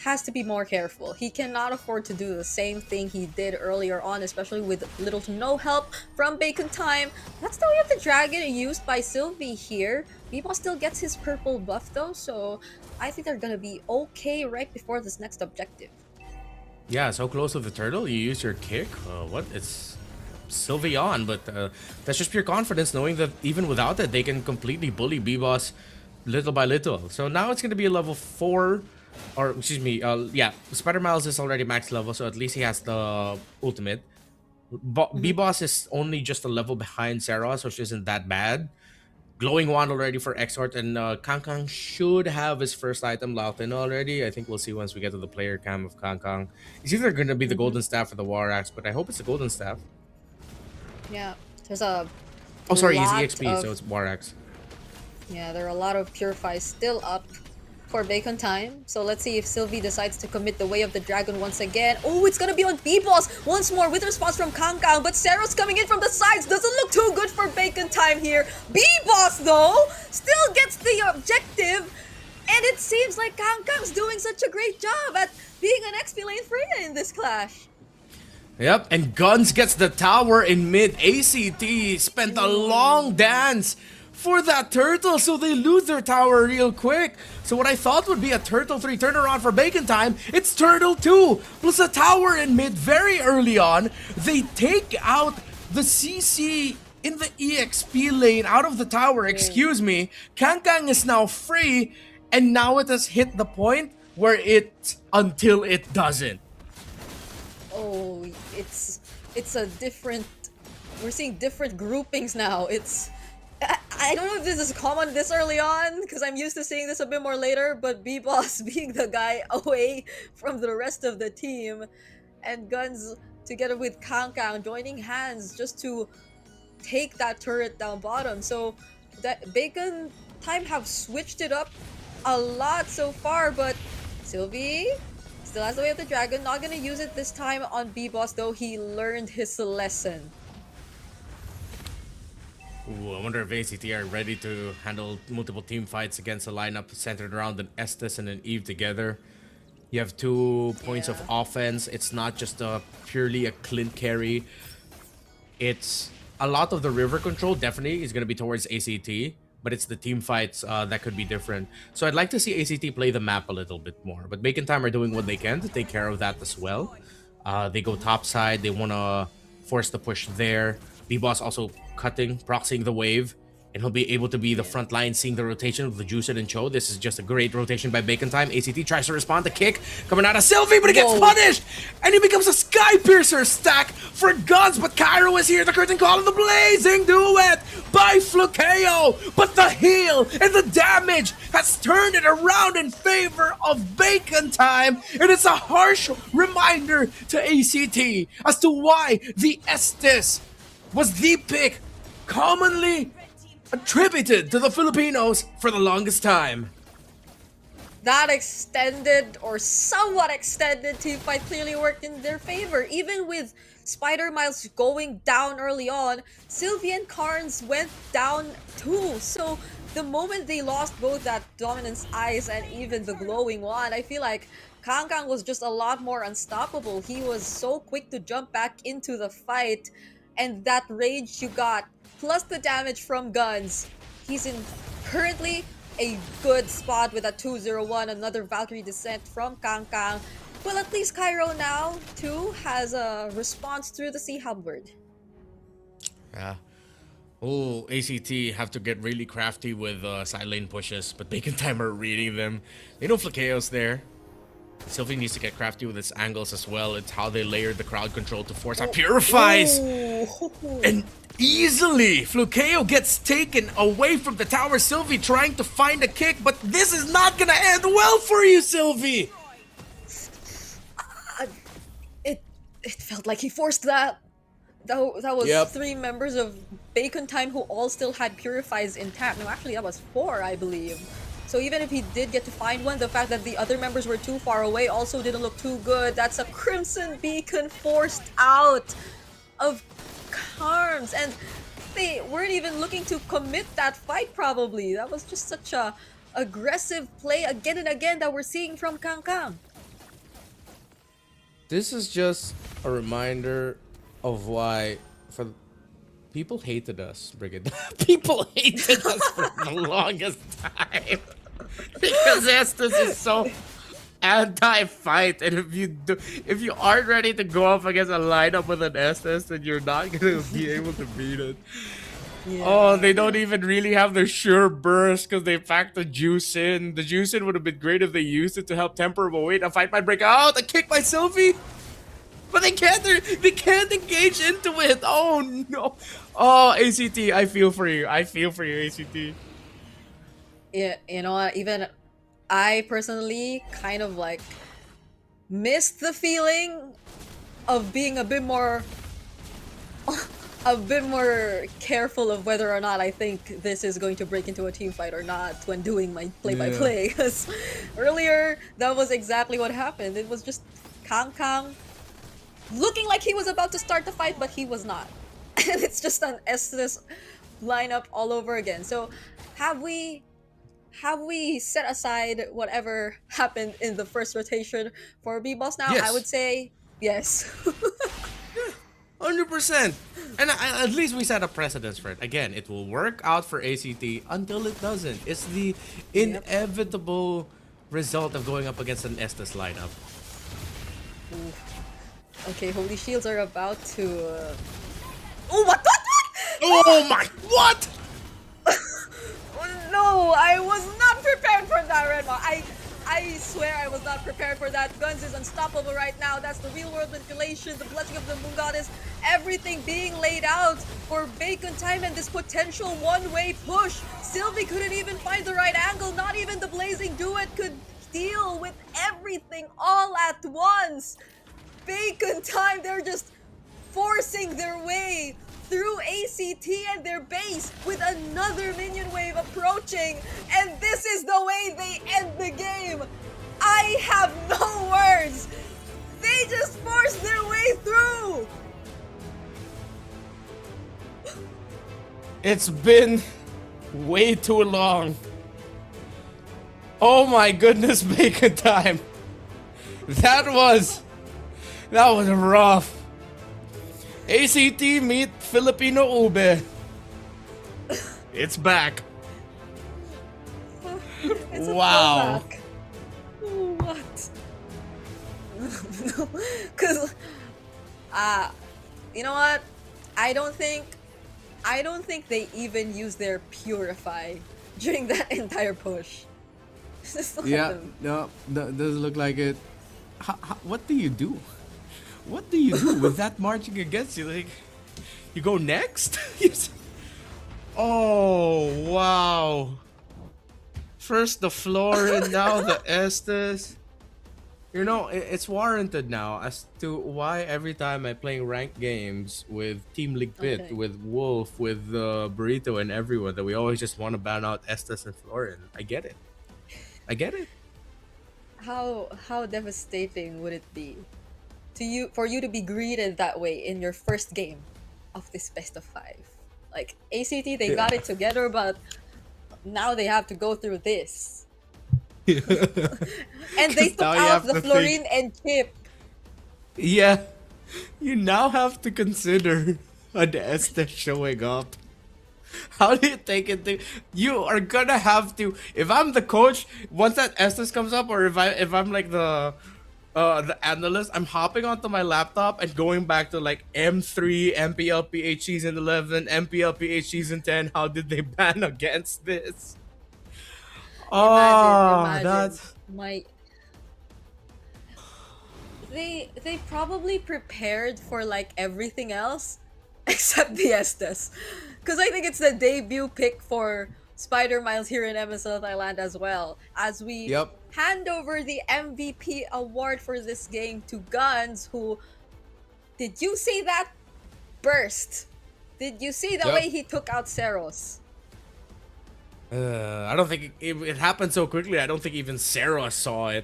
C: has to be more careful. He cannot afford to do the same thing he did earlier on, especially with little to no help from Bacon Time. That's the way of the dragon used by Sylvie here. B-Boss still gets his purple buff though, so I think they're gonna be okay right before this next objective.
B: Yeah, so close to the turtle, you use your kick. What? It's Sylvie on, but that's just pure confidence, knowing that even without that, they can completely bully B-Boss little by little. So now it's gonna be a level 4. Or, excuse me, yeah, Spider Miles is already max level, so at least he has the ultimate. B-Boss is only just a level behind Zeros, which isn't that bad. Glowing Wand already for Exort, and Kangkang should have his first item locked in already. I think we'll see once we get to the player cam of Kangkang. It's either going to be the Golden Staff or the War Axe, but I hope it's the Golden Staff.
C: Yeah, there's a
B: Oh, sorry, he's EXP, so it's War Axe.
C: Yeah, there are a lot of Purifies still up for Bacon Time. So let's see if Sylvie decides to commit the Way of the Dragon once again. Oh, it's gonna be on B-Boss once more with response from Kangkang, but Seros coming in from the sides doesn't look too good for Bacon Time here. B-Boss, though, still gets the objective, and it seems like Kangkang's doing such a great job at being an XP lane Freya in this clash.
B: Yep, and Guns gets the tower in mid. ACT spent a long dance for that turtle, so they lose their tower real quick. So what I thought would be a Turtle 3 turnaround for Bacon Time, it's Turtle 2 plus a tower in mid very early on. They take out the CC in the EXP lane out of the tower, excuse me. Kangkang is now free, and now it has hit the point where it's until it doesn't.
C: Oh, it's a different, we're seeing different groupings now. I don't know if this is common this early on, because I'm used to seeing this a bit more later, but B-Boss being the guy away from the rest of the team, and Guns together with Kangkang joining hands just to take that turret down bottom. So that Bacon Time have switched it up a lot so far, but Sylvie Still has the Way of the Dragon. Not gonna use it this time on B-Boss, though. He learned his lesson.
B: Ooh, I wonder if ACT are ready to handle multiple team fights against a lineup centered around an Estes and an Eve together. You have 2 points of offense. It's not just purely a Clint carry. It's a lot of the river control definitely is going to be towards ACT, but it's the team fights that could be different. So I'd like to see ACT play the map a little bit more, but Bacon Time are doing what they can to take care of that as well. They go top side. They want to force the push there. B-Boss also cutting, proxying the wave, and he'll be able to be the front line, seeing the rotation of the Juiced and Cho. This is just a great rotation by Bacon Time. ACT tries to respond. The kick coming out of Sylvie, but he gets punished! And he becomes a Sky Piercer stack for Guns, but Cairo is here. The curtain call of the Blazing Duet by Flukeo. But the heal and the damage has turned it around in favor of Bacon Time. And it's a harsh reminder to ACT as to why the Estes was the pick commonly attributed to the Filipinos for the longest time.
C: That extended or somewhat extended team fight clearly worked in their favor. Even with Spider Miles going down early on, Sylvie and Carnes went down too. So the moment they lost both that Dominance Eyes and even the Glowing Wand, I feel like Kang was just a lot more unstoppable. He was so quick to jump back into the fight, and that rage you got, plus the damage from Guns. He's in currently a good spot with a 201, another Valkyrie Descent from Kang. Well, at least Cairo now, too, has a response through the Sea Hubbard.
B: Yeah. Oh, ACT have to get really crafty with side lane pushes, but Bacon Time are reading them. They know Flakeo's there. Sylvie needs to get crafty with its angles as well. It's how they layered the crowd control to force out Purifies. And easily, Flukeo gets taken away from the tower. Sylvie trying to find a kick, but this is not gonna end well for you, Sylvie.
C: It felt like he forced that. That was 3 members of Bacon Time who all still had Purifies intact. No, actually that was 4, I believe. So even if he did get to find one, the fact that the other members were too far away also didn't look too good. That's a Crimson Beacon forced out of Carnes, and they weren't even looking to commit that fight probably. That was just such a aggressive play again and again that we're seeing from Kang.
B: This is just a reminder of why people hated us, Brigade. People hated us for the longest time. Because Estes is so anti-fight, and if you aren't ready to go up against a lineup with an Estes, then you're not gonna be able to beat it. Yeah. Oh, they don't even really have their sure burst because they packed the juice in. The juice in would have been great if they used it to help temper. But wait, a fight might break out. A kick by Sylvie, but they can't engage into it. Oh no. Oh, ACT, I feel for you. I feel for you, ACT.
C: Yeah, you know what? Even I personally kind of like missed the feeling of being a bit more careful of whether or not I think this is going to break into a team fight or not when doing my play-by-play. Because earlier, that was exactly what happened. It was just Kang looking like he was about to start the fight, but he was not. And it's just an Estes lineup all over again. So have we set aside whatever happened in the first rotation for B-Boss now? Yes. I would say yes.
B: 100%. And at least we set a precedence for it. Again, it will work out for ACT until it doesn't. It's the inevitable result of going up against an Estes lineup.
C: Ooh. Okay, Holy Shields are about to... Oh, what?
B: Oh my... What?
C: No, I was not prepared for that, Redma. I swear I was not prepared for that. Guns is unstoppable right now. That's the real world manipulation, the blessing of the Moon Goddess, everything being laid out for Bacon Time and this potential one-way push. Sylvie couldn't even find the right angle. Not even the Blazing Duet could deal with everything all at once. Bacon Time, they're just forcing their way through ACT and their base with another minion wave approaching, and this is the way they end the game. I have no words.
B: It's been way too long. Oh my goodness, bacon time. That was rough. ACT meet Filipino Ube. It's back.
C: It's a
B: Wow.
C: throwback. What? Cause you know what? I don't think they even use their purify during that entire push. Just let
B: Yeah,
C: them.
B: no, doesn't look like it. What do you do? What do you do with that marching against you? Like, you go next? Oh, wow. First the Florin, now the Estes. You know, it's warranted now as to why every time I play ranked games with Team League Pit,
C: Okay.
B: with Wolf, with Burrito and everyone, that we always just want to ban out Estes and Florin. I get it. I get it.
C: How devastating would it be for you to be greeted that way in your first game of this best of 5? Like ACT, they got it together, but now they have to go through this. And they
B: 'Cause
C: took
B: now you
C: out
B: have
C: the
B: to
C: Florin
B: think.
C: and Chip.
B: Yeah. You now have to consider an Estes showing up. How do you take it? You are gonna have to. If I'm the coach, once that Estes comes up, or if I'm like the analyst, I'm hopping onto my laptop and going back to like M3, MPLPH season 11, MPLPH season 10. How did they ban against this?
C: Imagine.
B: That's
C: My they probably prepared for like everything else except the Estes. Because I think it's the debut pick for Spider Miles here in MSL Thailand as well. As we
B: Yep.
C: hand over the MVP award for this game to Guns, who, did you see that burst? Did you see the
B: Yep.
C: way he took out Seros?
B: I don't think it happened so quickly. I don't think even Sarah saw it.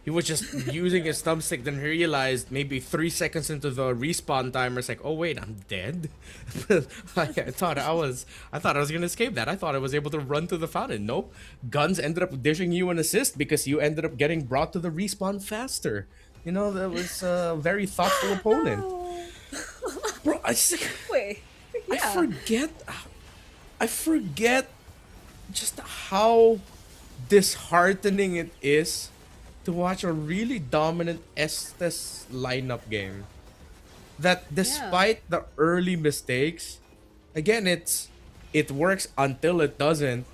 B: He was just using his thumbstick, then realized maybe 3 seconds into the respawn timer, it's like, oh wait, I'm dead. I thought I was gonna escape that. I thought I was able to run to the fountain. Nope. Guns ended up dishing you an assist because you ended up getting brought to the respawn faster. You know, that was a very thoughtful opponent. Bro,
C: Wait. Yeah.
B: I forget just how disheartening it is to watch a really dominant Estes lineup game. That despite the early mistakes, again, it works until it doesn't.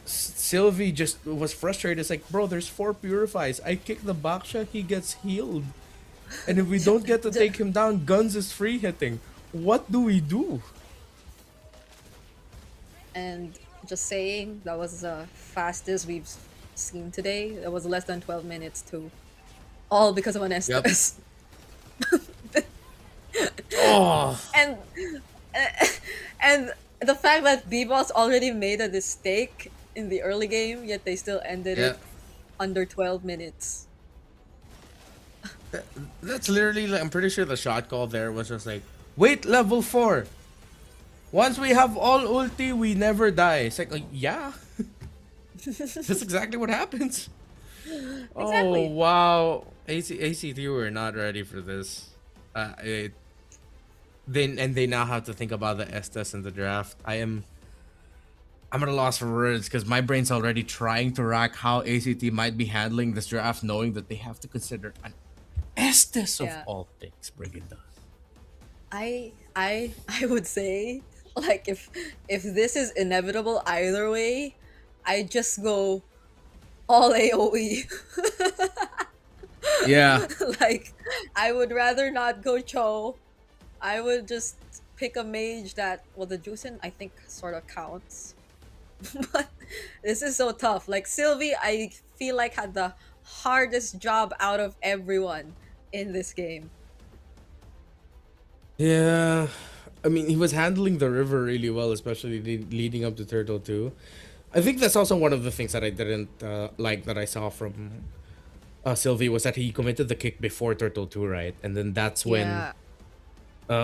B: Sylvie just was frustrated. It's like, bro, there's 4 purifies. I kick the backsha, he gets healed. And if we don't get to take him down, Guns is free hitting. What do we do?
C: And just saying, that was the fastest we've seen today. That was less than 12 minutes too. All because of an Estes.
B: Oh.
C: And the fact that B-Boss already made a mistake in the early game, yet they still ended it under 12 minutes.
B: That's literally, like, I'm pretty sure the shot call there was just like, wait, level 4. Once we have all ulti, we never die. It's like yeah. That's exactly what happens.
C: Exactly.
B: Oh, wow. ACT were not ready for this. They now have to think about the Estes in the draft. I'm at a loss for words because my brain's already trying to rack how ACT might be handling this draft, knowing that they have to consider an Estes of all things. Bring it down.
C: I would say, like, if this is inevitable either way, I just go all AoE.
B: Yeah.
C: Like, I would rather not go Cho. I would just pick a mage that, well, the Juicen I think sort of counts. But this is so tough. Like, Sylvie, I feel like had the hardest job out of everyone in this game.
B: Yeah, I mean, he was handling the river really well, especially leading up to Turtle 2. I think that's also one of the things that I didn't like that I saw from Sylvie, was that he committed the kick before Turtle 2, right? And then that's when,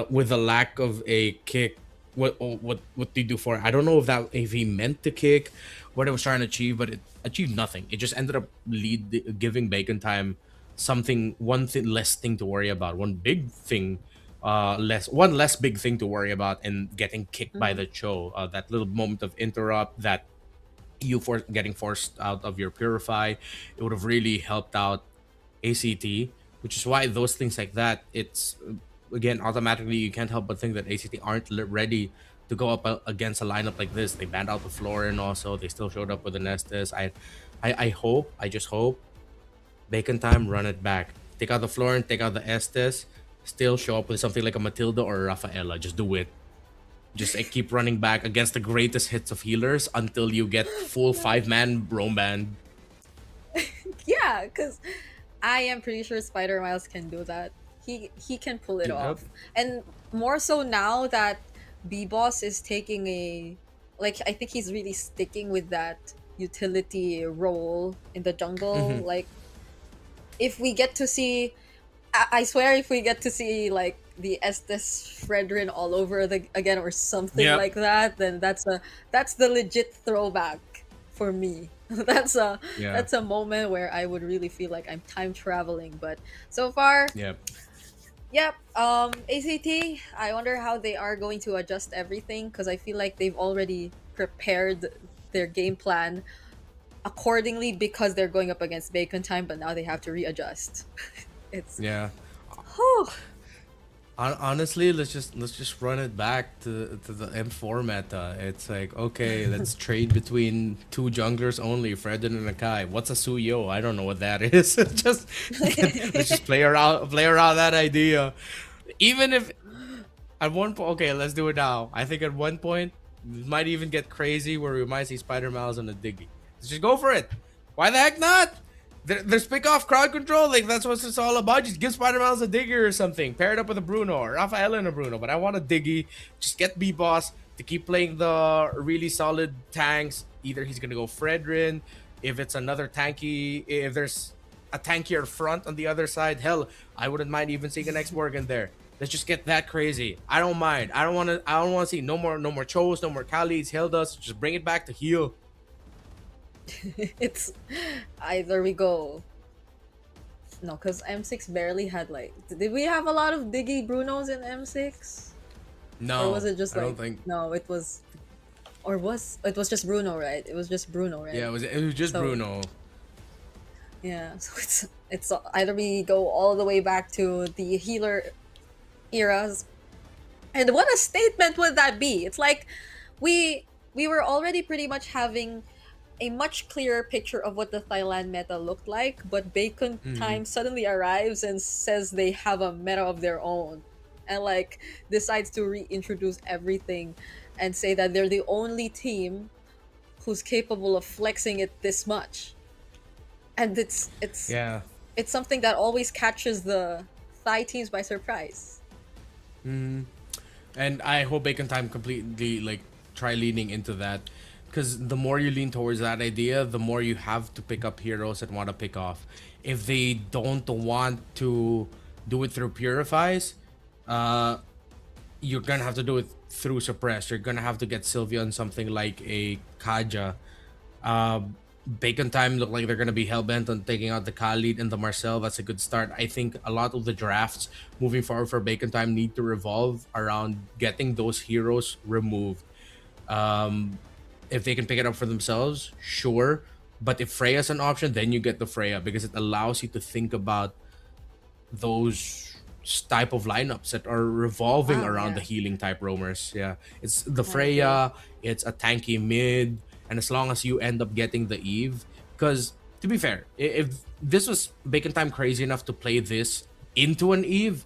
B: with the lack of a kick, what they do for it. I don't know if he meant to kick, what it was trying to achieve, but it achieved nothing. It just ended up giving Bacon Time one thing less thing to worry about, one less big thing to worry about, and getting kicked by
C: Mhm.
B: the Cho. That little moment of interrupt, that getting forced out of your purify, it would have really helped out ACT, which is why those things like that, it's again automatically you can't help but think that ACT aren't ready to go up against a lineup like this. They banned out the floor, and also they still showed up with the Nestus. I just hope Bacon Time run it back. Take out the floor and take out the Estes. Still show up with something like a Matilda or a Rafaela. Just do it. Just keep running back against the greatest hits of healers until you get full 5-man roam band.
C: Yeah, because I am pretty sure Spider Miles can do that. He can pull it
B: Yep.
C: off, and more so now that B Boss is taking I think he's really sticking with that utility role in the jungle.
B: Mhm.
C: Like, if we get to see, I swear, if we get to see like the Estes Fredrin all over again or something
B: Yep.
C: like that, then that's the legit throwback for me. that's a
B: Yeah.
C: that's a moment where I would really feel like I'm time traveling. But so far,
B: Yep.
C: yep. ACT. I wonder how they are going to adjust everything, because I feel like they've already prepared their game plan accordingly because they're going up against Bacon Time, but now they have to readjust. It's
B: Yeah.
C: whew.
B: Honestly, let's just run it back to the M4 meta. It's like, okay, let's trade between two junglers only, Fredden and Akai. What's a Suyo? I don't know what that is. Let's just play around that idea. Even if at one point, okay, let's do it now. I think at one point it might even get crazy where we might see Spider Miles on a Diggy. Let's just go for it. Why the heck not? There's pick off crowd control. Like, that's what it's all about. Just give Spider Miles a Diggy or something. Pair it up with a Bruno or Rafael and a Bruno. But I want a Diggy. Just get B Boss to keep playing the really solid tanks. Either he's gonna go Fredrin. If it's another tanky, if there's a tankier front on the other side, hell, I wouldn't mind even seeing an X-Borg in there. Let's just get that crazy. I don't mind. I don't want to see no more Chos, no more Khalid's, Hildas. Just bring it back to heal.
C: It's either we go. No, because M6 barely had like. Did we have a lot of Diggy Brunos in M6?
B: No,
C: Or was it just
B: I
C: like?
B: don't think.
C: No, it was. Or was it was just Bruno, right? It was just Bruno, right?
B: Yeah, it was just
C: So-
B: Bruno.
C: Yeah, so it's either we go all the way back to the healer eras, and what a statement would that be? It's like we were already pretty much having a much clearer picture of what the Thailand meta looked like, but Bacon
B: Mhm.
C: Time suddenly arrives and says they have a meta of their own, and like decides to reintroduce everything and say that they're the only team who's capable of flexing it this much. And it's
B: Yeah.
C: it's something that always catches the Thai teams by surprise.
B: Mm. And I hope Bacon Time completely like try leaning into that, because the more you lean towards that idea, the more you have to pick up heroes that want to pick off. If they don't want to do it through purifies, you're gonna have to do it through suppress. You're gonna have to get Sylvia on something like a Kaja. Bacon Time look like they're gonna be hellbent on taking out the Khalid and the Marcel. That's a good start. I think a lot of the drafts moving forward for Bacon Time need to revolve around getting those heroes removed. If they can pick it up for themselves, sure. But if Freya's an option, then you get the Freya, because it allows you to think about those type of lineups that are revolving around the healing type roamers. Yeah, it's the Freya, it's a tanky mid, and as long as you end up getting the Eve, because to be fair, if this was Bacon Time crazy enough to play this into an Eve,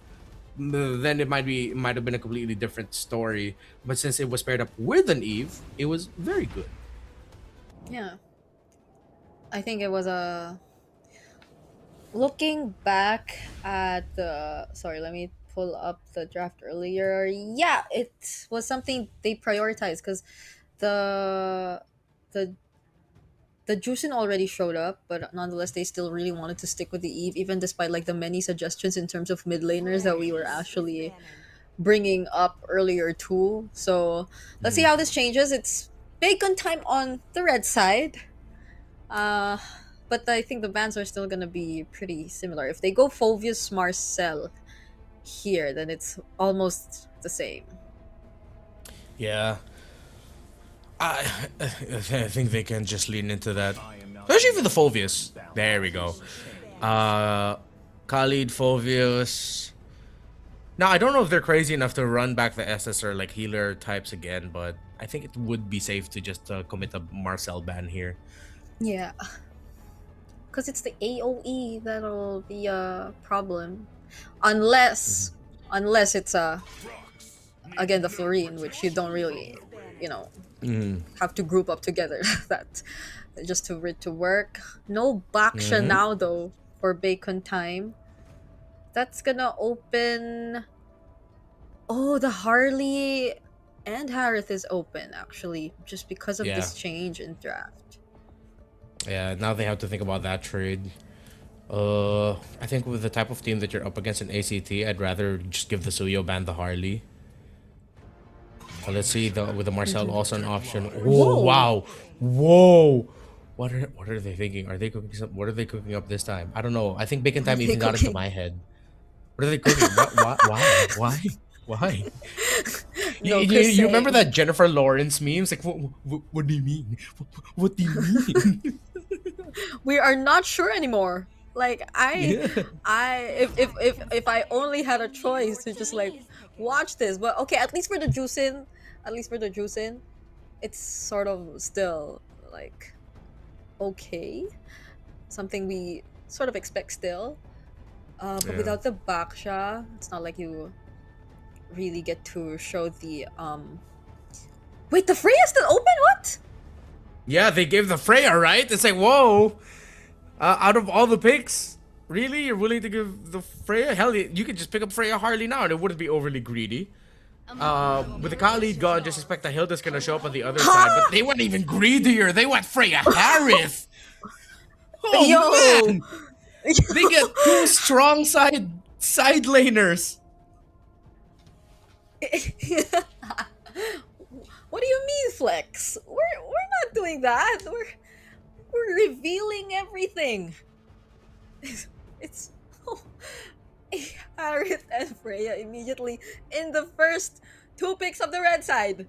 B: then it might have been a completely different story. But since it was paired up with an Eve, it was very good.
C: Yeah. I think it was a looking back at the sorry, let me pull up the draft earlier. Yeah, it was something they prioritized because the the the Juicin already showed up, but nonetheless they still really wanted to stick with the Eve, even despite like the many suggestions in terms of mid laners that we were actually bringing up earlier too. So let's see how this changes. It's bacon time on the red side. But I think the bans are still gonna be pretty similar. If they go Fovius Marcel here, then it's almost the same.
B: Yeah. I think they can just lean into that. Especially for the Fovius. There we go. Khalid, Fovius. Now, I don't know if they're crazy enough to run back the SS or like healer types again, but I think it would be safe to just commit a Marcel ban here.
C: Yeah. Because it's the AoE that'll be a problem. Unless it's again the Florine, which you don't really, have to group up together that just to it to work. No Baksha now though for bacon time. That's gonna open. Oh, the Harley and Harith is open actually, just because of this change in draft.
B: Yeah, now they have to think about that trade. I think with the type of team that you're up against in ACT, I'd rather just give the Suyo ban the Harley. Let's see with the Marcel also an option. Whoa, wow, whoa! What are they thinking? Are they cooking some? What are they cooking up this time? I don't know. I think bacon time even got into my head. What are they cooking? Why? You remember that Jennifer Lawrence memes? Like, what do you mean? What do you mean?
C: We are not sure anymore. Like if I only had a choice to just like watch this, but okay, at least for the juicing, it's sort of still like okay, something we sort of expect still. But without the Baksha, it's not like you really get to show the Wait, the Freya's still open? What?
B: Yeah, they gave the Freya, right? It's like, whoa. Out of all the picks, really? You're willing to give the Freya? Hell, you could just pick up Freya Harley now and it wouldn't be overly greedy. With the Khalid gone, just expect that Hilda's gonna show up on the other side. But they went even greedier. They went Freya Harith. Oh,
C: Yo!
B: man. They get two strong side laners.
C: What do you mean, Flex? We're not doing that. We're revealing everything. It's Harith and Freya immediately in the first 2 picks of the red side.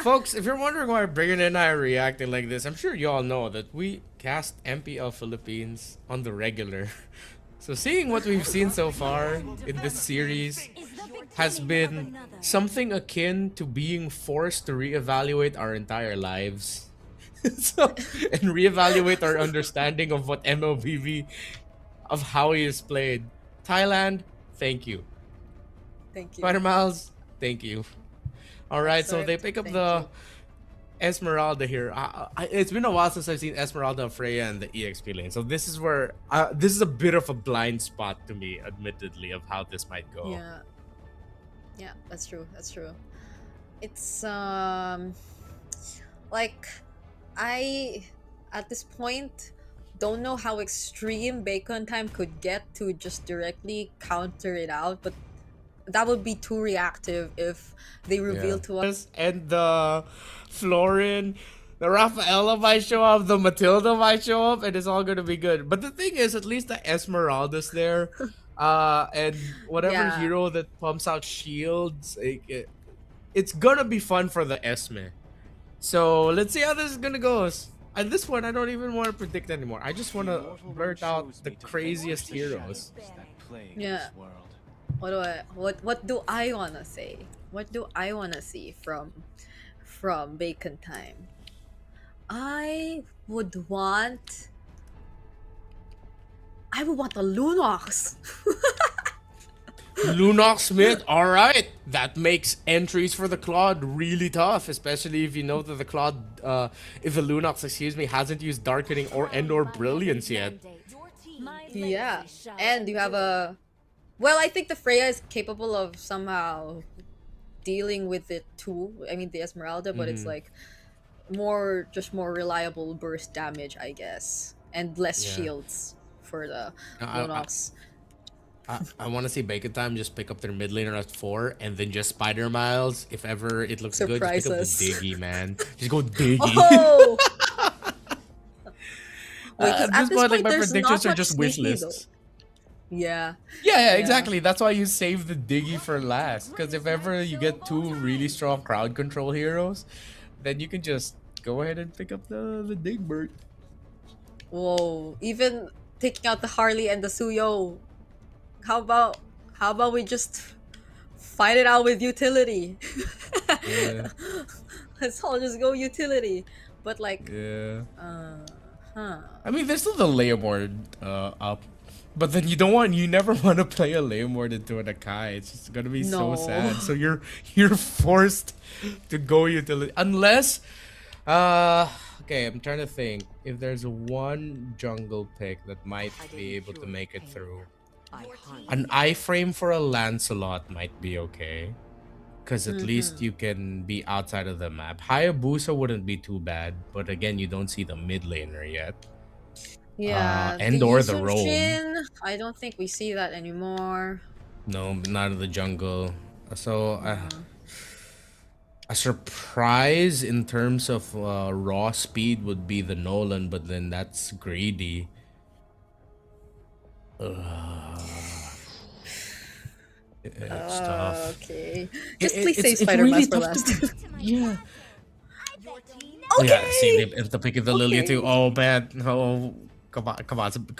B: Folks, if you're wondering why Brigham and I are reacting like this, I'm sure you all know that we cast MPL Philippines on the regular. So seeing what we've seen so far in this series has been something akin to being forced to reevaluate our entire lives. And reevaluate our understanding of what MLBV, of how he is played. Thailand, thank you.
C: Thank you.
B: Spider Miles, thank you. Alright, so they pick up the Esmeralda here. It's been a while since I've seen Esmeralda, Freya, and the EXP lane. So this is where this is a bit of a blind spot to me, admittedly, of how this might go.
C: Yeah, that's true. It's like I at this point don't know how extreme bacon time could get to just directly counter it out, but that would be too reactive if they reveal to us.
B: And the Florin, the Rafaela might show up, the Matilda might show up, and it's all gonna be good. But the thing is, at least the Esmeralda's there. And whatever hero that pumps out shields, it's gonna be fun for the Esme. So let's see how this is gonna go. At this point, I don't even want to predict anymore. I just want to blurt out the craziest heroes.
C: Yeah. What do I wanna say? What do I wanna see from Bacon Time? I would want the Lunox.
B: Lunox Smith, alright. That makes entries for the Claude really tough, especially if you know that the Claude, if the Lunox, hasn't used Darkening or Brilliance yet.
C: Yeah, and you have a... Well, I think the Freya is capable of somehow dealing with it too. I mean, the Esmeralda, but it's like more reliable burst damage, I guess, and less shields for the Lunox.
B: I want to see Bacon Time just pick up their mid laner at 4 and then just Spider Miles. If ever it looks good, just
C: Surprise
B: pick up the
C: us.
B: Diggy, man. Just go Diggy.
C: Oh! Wait, because
B: At
C: at
B: this
C: this
B: point, like
C: point,
B: my
C: there's not
B: predictions are
C: much
B: just wish
C: sneaky, though.
B: lists.
C: Yeah.
B: Yeah, exactly. That's why you save the Diggy for last. Because if ever you get 2 really strong crowd control heroes, then you can just go ahead and pick up the Digbert.
C: Whoa. Even taking out the Harley and the Suyo. How about we just fight it out with utility?
B: Yeah.
C: Let's all just go utility. But like,
B: Yeah.
C: huh.
B: I mean, there's still the Leomord up. But then you never want to play a Leomord into an Akai. It's just gonna be so
C: No.
B: sad. So you're forced to go utility. Unless okay, I'm trying to think. If there's one jungle pick that might be able to make it through. An iframe for a Lancelot might be okay. Because at least you can be outside of the map. Hayabusa wouldn't be too bad, but again, you don't see the mid laner yet.
C: Yeah.
B: And or the
C: Yusuf
B: roam.
C: Jin, I don't think we see that anymore.
B: No, not in the jungle. So, a surprise in terms of raw speed would be the Nolan, but then that's greedy. It's tough.
C: Okay. Just please save Spider
B: really
C: Mask for
B: tough to-
C: last.
B: Yeah.
C: Okay.
B: Yeah, see, if the pick of the Lilia too. Oh, man. Oh, come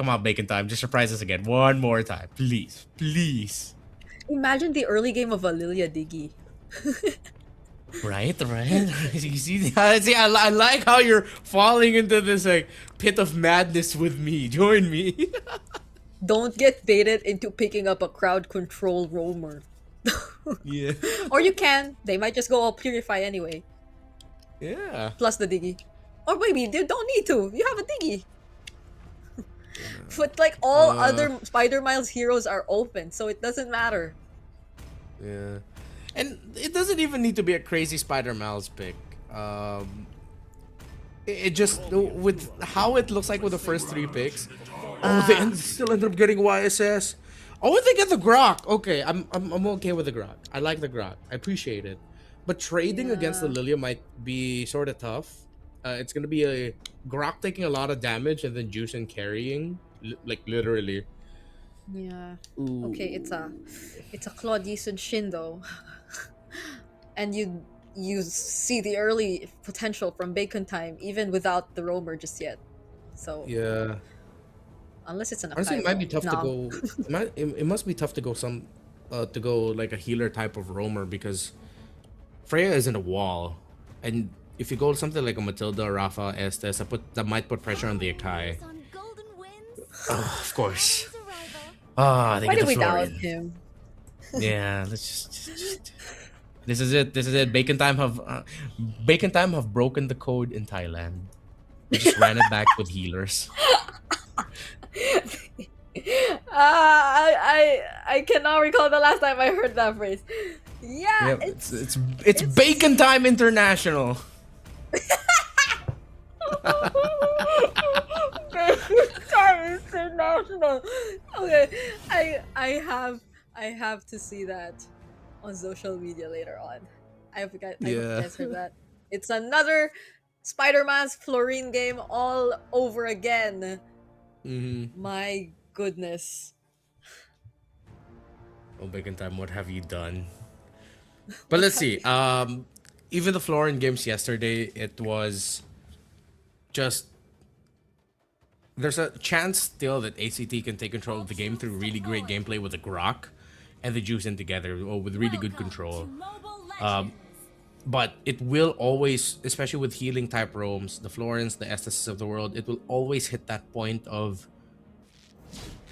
B: on, Bacon Time. Just surprise us again. One more time. Please. Please.
C: Imagine the early game of a Lilia Diggy.
B: Right? You see, I like how you're falling into this like pit of madness with me. Join me.
C: Don't get baited into picking up a crowd control roamer.
B: Yeah.
C: Or you can. They might just go all purify anyway.
B: Yeah.
C: Plus the Diggy. Or maybe they don't need to. You have a Diggy. But like all other Spider Miles heroes are open, so it doesn't matter.
B: Yeah. And it doesn't even need to be a crazy Spider Miles pick. It just with how it looks like with the first 3 picks. They still end up getting YSS. Oh, and they get the Grok. Okay, I'm okay with the Grok. I like the Grok. I appreciate it. But trading against the Lilia might be sort of tough. It's gonna be a Grok taking a lot of damage and then Juicing carrying, like literally.
C: Yeah.
B: Ooh.
C: Okay, it's a Claudius and Shin though. And you see the early potential from Bacon Time even without the roamer just yet. So
B: Yeah.
C: unless it's an
B: Honestly, it might be tough to
C: no.
B: go. It must be tough to go to go like a healer type of roamer because Freya isn't a wall, and if you go something like a Matilda, Rafa, Estes, that might put pressure on the Akai. Oh, of course. They
C: Why
B: get
C: did
B: the
C: we doubt
B: Florian.
C: him?
B: Yeah, let's just. This is it. This is it. Bacon Time have broken the code in Thailand. We just ran it back with healers.
C: I cannot recall the last time I heard that phrase. Yeah,
B: Yep, it's Bacon Time International.
C: International. Okay, I have to see that on social media later on. I hope you guys heard that. It's another Spider-Man's Florine game all over again. My goodness.
B: Oh, Bacon Time, what have you done? But let's see. Even the Florine games yesterday, it was just there's a chance still that ACT can take control of the game through really great gameplay with the Grok and the Juicing together, or with really good control. But it will always, especially with healing type roams, the Florins, the Estes of the world, it will always hit that point of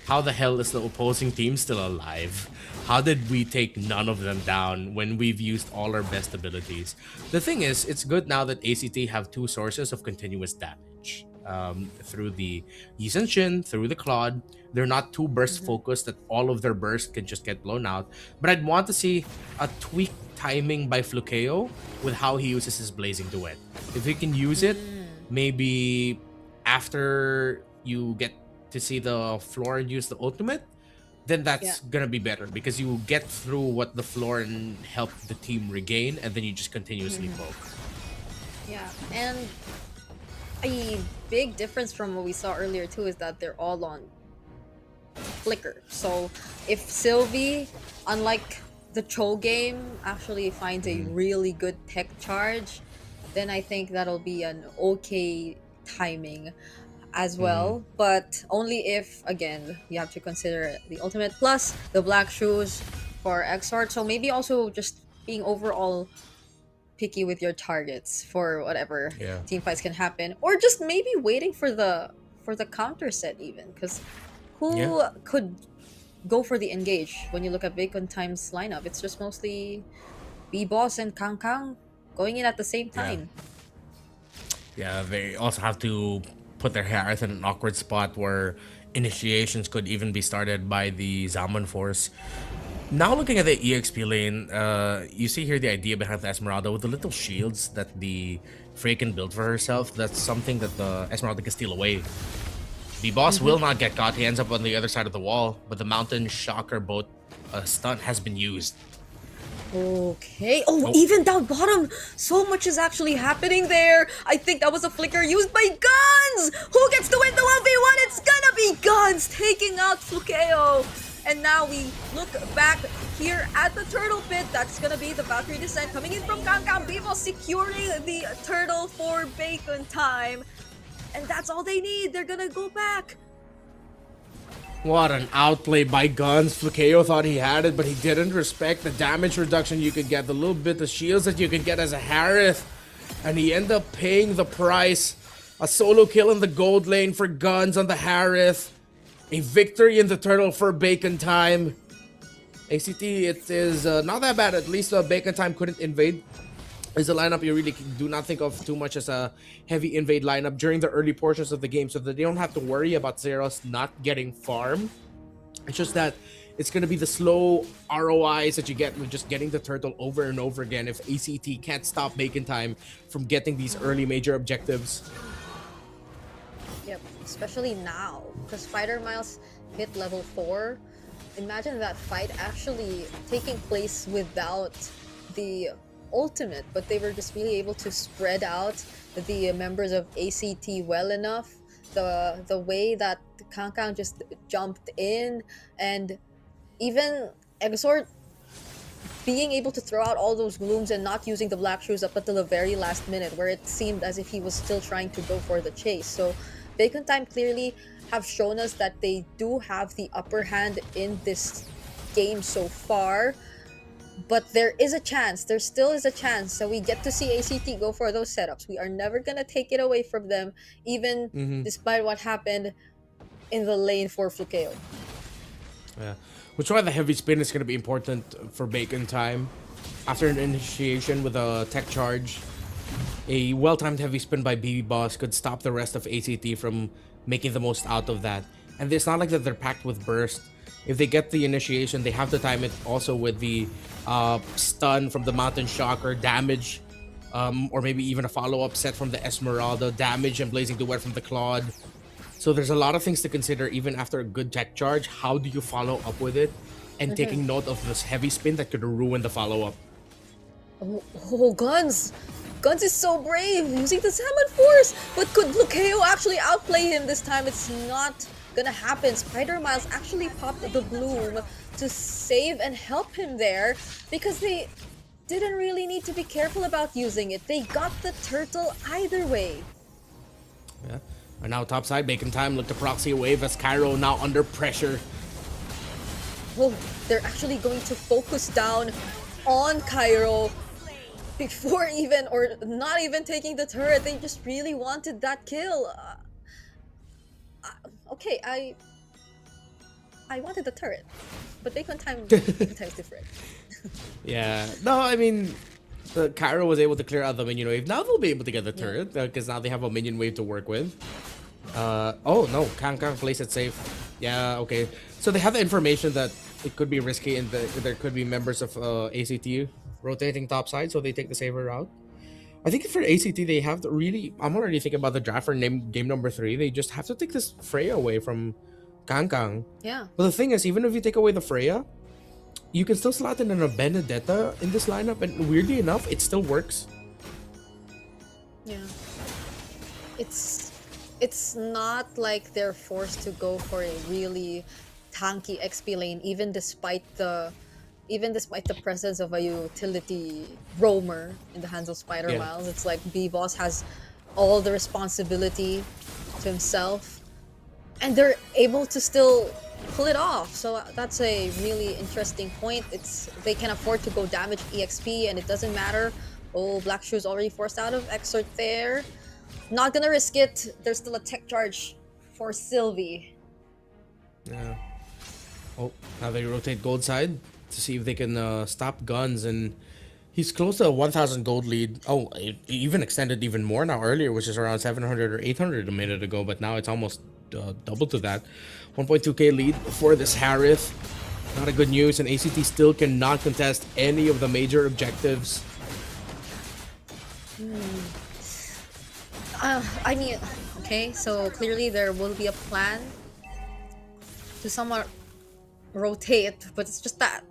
B: how the hell is the opposing team still alive? How did we take none of them down when we've used all our best abilities? The thing is, it's good now that ACT have 2 sources of continuous damage. Through the Yisan, through the Claude. They're not too burst focused that all of their bursts can just get blown out. But I'd want to see a tweak timing by Flukeo with how he uses his Blazing Duet. If he can use it, maybe after you get to see the Florin use the ultimate, then that's gonna be better because you get through what the floor and help the team regain, and then you just continuously poke.
C: Yeah, and a big difference from what we saw earlier too is that they're all on flicker. So if Sylvie, unlike the Cho game, actually finds a really good tech charge, then I think that'll be an okay timing as well. But only if, again, you have to consider the ultimate plus the black shoes for Exort. So maybe also just being overall picky with your targets for whatever team fights can happen, or just maybe waiting for the counter set even, because who could go for the engage when you look at Bacon Time's lineup? It's just mostly B-Boss and Kang Kang going in at the same time.
B: Yeah, they also have to put their Harith in an awkward spot where initiations could even be started by the Zaman Force. Now looking at the EXP lane, you see here the idea behind the Esmeralda with the little shields that the Frey can build for herself. That's something that the Esmeralda can steal away. The boss will not get caught. He ends up on the other side of the wall, but the Mountain Shocker boat stunt has been used.
C: Okay. Oh, even down bottom, so much is actually happening there. I think that was a flicker used by Guns. Who gets to win the 1v1? It's gonna be Guns taking out Flukeo. And now we look back here at the turtle pit. That's gonna be the Valkyrie descent coming in from Kangkang. Bevo securing the turtle for Bacon Time. And that's all they need. They're gonna go back.
B: What an outplay by Guns. Flukeo thought he had it, but he didn't respect the damage reduction you could get, the little bit of shields that you can get as a Harith. And he ended up paying the price. A solo kill in the gold lane for Guns on the Harith. A victory in the turtle for Bacon Time. ACT, it is not that bad. At least Bacon Time couldn't invade. Is a lineup you really do not think of too much as a heavy invade lineup during the early portions of the game, so that they don't have to worry about Zeros not getting farm. It's just that it's going to be the slow ROIs that you get with just getting the turtle over and over again if ACT can't stop Bacon Time from getting these early major objectives.
C: Yep, especially now, because Fighter Miles hit level 4. Imagine that fight actually taking place without the ultimate, but they were just really able to spread out the members of ACT well enough. The way that Kang Kang just jumped in, and even Exort being able to throw out all those glooms and not using the black shoes up until the very last minute, where it seemed as if he was still trying to go for the chase. So Bacon Time clearly have shown us that they do have the upper hand in this game so far. But there is a chance, there still is a chance, so we get to see ACT go for those setups. We are never gonna take it away from them, even despite what happened in the lane for Flukeo.
B: Yeah, which is why the heavy spin is going to be important for Bacon Time. After an initiation with a tech charge, a well-timed heavy spin by BB Boss could stop the rest of ACT from making the most out of that. And it's not like that they're packed with burst. If they get the initiation, they have to time it also with the stun from the Mountain Shocker, damage, or maybe even a follow-up set from the Esmeralda, damage and Blazing Duet from the Claude. So there's a lot of things to consider even after a good tech charge. How do you follow up with it? And taking note of this heavy spin that could ruin the follow-up.
C: Oh, Guns! Guns is so brave, using the Salmon Force! But could Flukeo actually outplay him this time? It's not gonna happen. Spider Miles actually popped the bloom to save and help him there, because they didn't really need to be careful about using it. They got the turtle either way.
B: Yeah. And now topside, Bacon Time look to proxy a wave as Cairo now under pressure.
C: Oh, they're actually going to focus down on Cairo before even, or not even taking the turret. They just really wanted that kill. Okay, I wanted the turret, but Bacon Time is different.
B: Yeah, no, I mean, the Cairo was able to clear out the minion wave. Now they'll be able to get the turret because now they have a minion wave to work with. Oh no, Kang Kang plays it safe. Yeah, okay. So they have the information that it could be risky and there could be members of ACT rotating topside, so they take the safer route. I think for ACT, they have to really... I'm already thinking about the draft for game number 3. They just have to take this Freya away from Kangkang.
C: Yeah.
B: But the thing is, even if you take away the Freya, you can still slot in a Benedetta in this lineup, and weirdly enough, it still works.
C: Yeah. It's not like they're forced to go for a really tanky XP lane, even despite the presence of a utility roamer in the hands of Spider
B: Yeah.
C: Miles. It's like B-Boss has all the responsibility to himself, and they're able to still pull it off. So that's a really interesting point. They can afford to go damage EXP, and it doesn't matter. Oh, Black Shoe's already forced out of Exort there. Not gonna risk it. There's still a tech charge for Sylvie.
B: Yeah. Oh, now they rotate gold side to see if they can stop guns, and he's close to a 1,000 gold lead. Oh, it even extended even more now. Earlier, which is around 700 or 800 a minute ago, but now it's almost double to that. 1.2k lead for this Harith. Not a good news, and ACT still cannot contest any of the major objectives.
C: I mean, okay, so clearly there will be a plan to somewhat rotate, but it's just that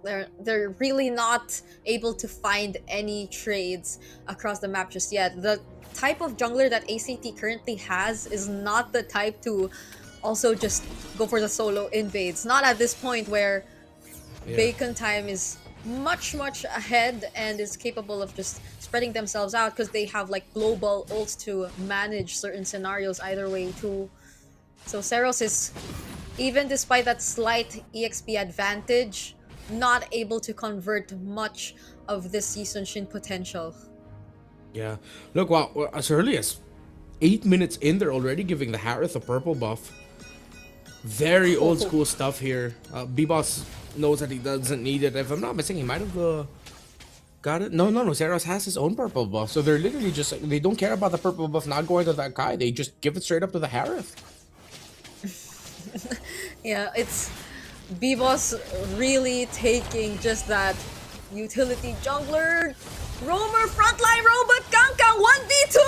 C: they're really not able to find any trades across the map just yet. The type of jungler that ACT currently has is not the type to also just go for the solo invades. Not at this point where Bacon Time is much ahead and is capable of just spreading themselves out, because they have like global ults to manage certain scenarios either way too. So Seros is, even despite that slight EXP advantage, not able to convert much of this Season Shin potential.
B: Yeah. Look, wow, as early as 8 minutes in, they're already giving the Harith a purple buff. Very old school stuff here. B-Boss knows that he doesn't need it. If I'm not mistaken, he might have got it. No, Zeros has his own purple buff. So they're literally just, they don't care about the purple buff not going to that guy. They just give it straight up to the Harith.
C: Yeah, it's B-Boss really taking just that utility jungler roamer frontline robot Kangkang 1v2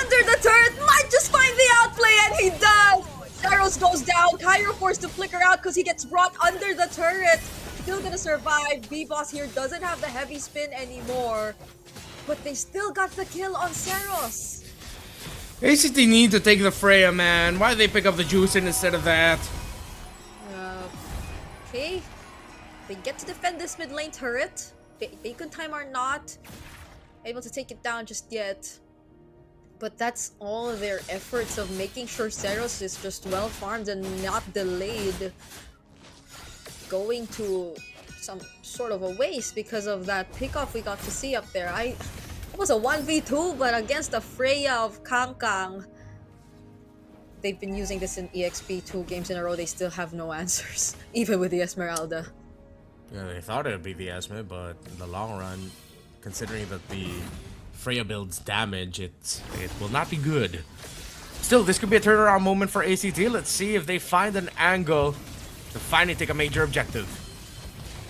C: under the turret, might just find the outplay, and he does. Saros goes down, Cairo forced to flicker out because he gets brought under the turret. Still gonna survive. B-Boss here doesn't have the heavy spin anymore, but they still got the kill on Saros.
B: ACT need to take the Freya, man. Why did they pick up the Juicing instead of that?
C: Okay, they get to defend this mid lane turret. Bacon Time are not able to take it down just yet. But that's all their efforts of making sure Saros is just well farmed and not delayed, going to some sort of a waste because of that pickoff we got to see up there. It was a 1v2, but against the Freya of Kangkang, they've been using this in EXP 2 games in a row. They still have no answers, even with the Esmeralda.
B: Yeah, they thought it would be the Esme, but in the long run, considering that the Freya build's damage, it will not be good. Still, this could be a turnaround moment for ACT. Let's see if they find an angle to finally take a major objective.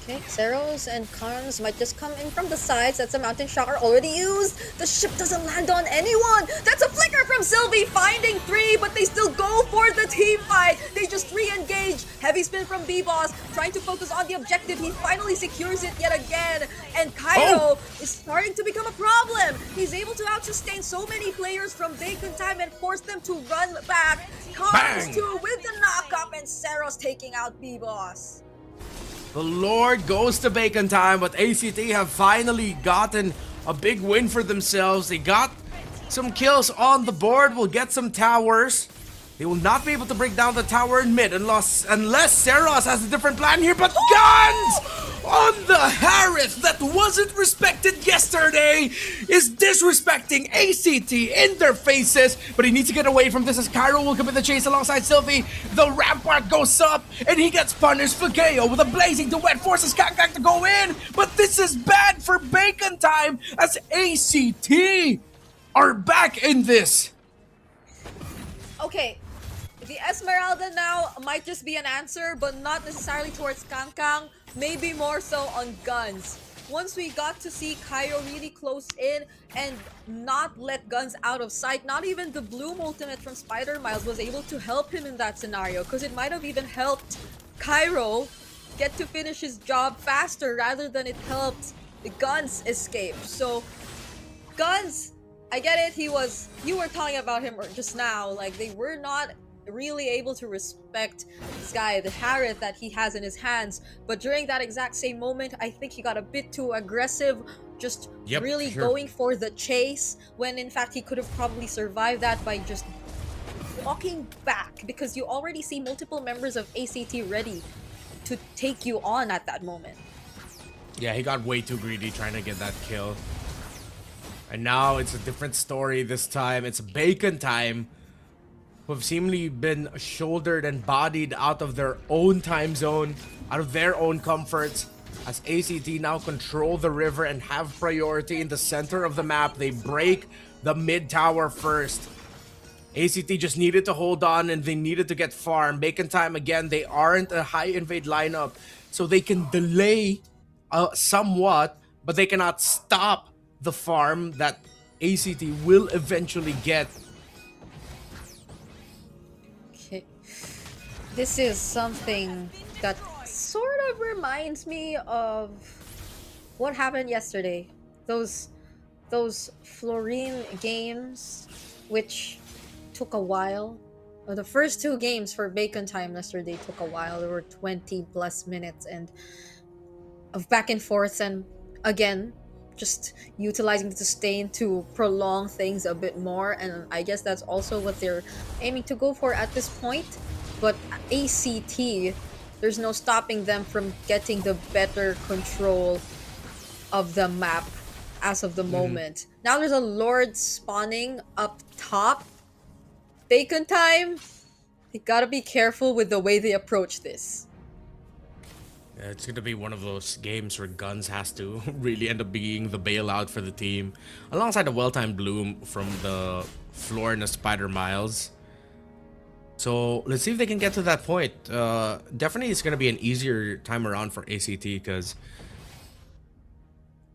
C: Okay, Zeros and Karns might just come in from the sides. That's a Mountain Shocker already used. The ship doesn't land on anyone. That's a flicker from Sylvie, finding 3, but they still go for the team fight. They just re-engage. Heavy spin from B-Boss, trying to focus on the objective. He finally secures it yet again. And Cairo is starting to become a problem. He's able to out-sustain so many players from Bacon Time and force them to run back. Karns too with the knock-up, and Zeros taking out B-Boss.
B: The Lord goes to Bacon Time, but ACT have finally gotten a big win for themselves. They got some kills on the board, will get some towers. They will not be able to break down the tower in mid unless Seros has a different plan here, but guns on the Harith that wasn't respected yesterday is disrespecting ACT in their faces, but he needs to get away from this as Cairo will come in the chase alongside Sylvie. The rampart goes up and he gets punished. Fageo with a blazing duet forces Kangkang to go in, but this is bad for Bacon Time as ACT are back in this.
C: Okay, the Esmeralda now might just be an answer, but not necessarily towards Kangkang. Maybe more so on guns. once we got to see Cairo really close in and not let Guns out of sight, not even the Bloom ultimate from Spider Miles was able to help him in that scenario, because it might have even helped Cairo get to finish his job faster rather than it helped the Guns escape. So Guns, I get it, you were talking about him just now, like they were not really able to respect this guy, the Harith that he has in his hands, but during that exact same moment, I think he got a bit too aggressive, just really going for the chase, when in fact he could have probably survived that by just walking back, because you already see multiple members of ACT ready to take you on at that moment.
B: Yeah, he got way too greedy trying to get that kill. And now it's a different story this time. It's Bacon time, who have seemingly been shouldered and bodied out of their own time zone, out of their own comforts, as ACT now control the river and have priority in the center of the map. They break the mid tower first. ACT just needed to hold on and they needed to get farm. Bacon time again, they aren't a high invade lineup, so they can delay somewhat, but they cannot stop the farm that ACT will eventually get.
C: Okay. This is something that sort of reminds me of what happened yesterday. Those Florine games, which took a while. The first two games for Bacon time yesterday took a while. There were 20 plus minutes and of back and forth, and again, just utilizing the sustain to prolong things a bit more, and I guess that's also what they're aiming to go for at this point. But ACT, there's no stopping them from getting the better control of the map as of the moment. Now there's a Lord spawning up top. Bacon time, they gotta be careful with the way they approach this.
B: Yeah, it's gonna be one of those games where Guns has to really end up being the bailout for the team, alongside a well-timed Bloom from the Florina Spider Miles. So let's see if they can get to that point. Definitely it's gonna be an easier time around for ACT, because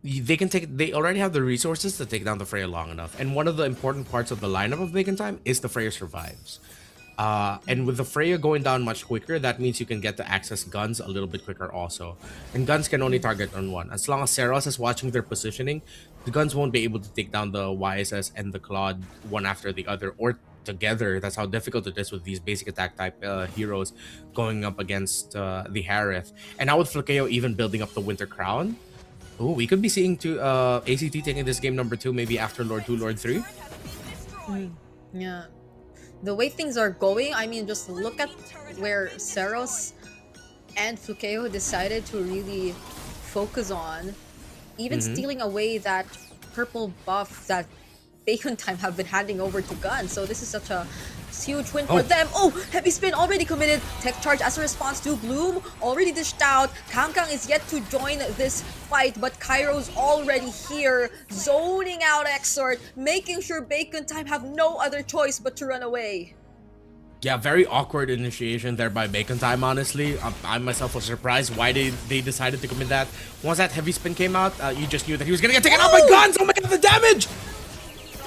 B: they already have the resources to take down the Freya long enough. And one of the important parts of the lineup of Bacon time is the Freya survives. And with the Freya going down much quicker, that means you can get to access Guns a little bit quicker also. And Guns can only target on one. As long as Seros is watching their positioning, the Guns won't be able to take down the YSS and the Claude one after the other or together. That's how difficult it is with these basic attack type heroes going up against the Harith. And now with Flakeo even building up the Winter Crown, oh, we could be seeing ACT taking this game number 2, maybe after Lord 2, Lord 3.
C: Yeah. The way things are going, I mean, just look at where Seros and Flukeo decided to really focus on. Even stealing away that purple buff that Bacon time have been handing over to Gun. So this is such a huge win for them. Oh, heavy spin already committed. Tech charge as a response to Bloom already dished out. Kangkang is yet to join this fight, but Cairo's already here, zoning out Exort, making sure Bacon time have no other choice but to run away.
B: Yeah, very awkward initiation there by Bacon time, honestly. I myself was surprised why they decided to commit that. Once that heavy spin came out, you just knew that he was gonna get taken out by Guns. Oh my god, the damage!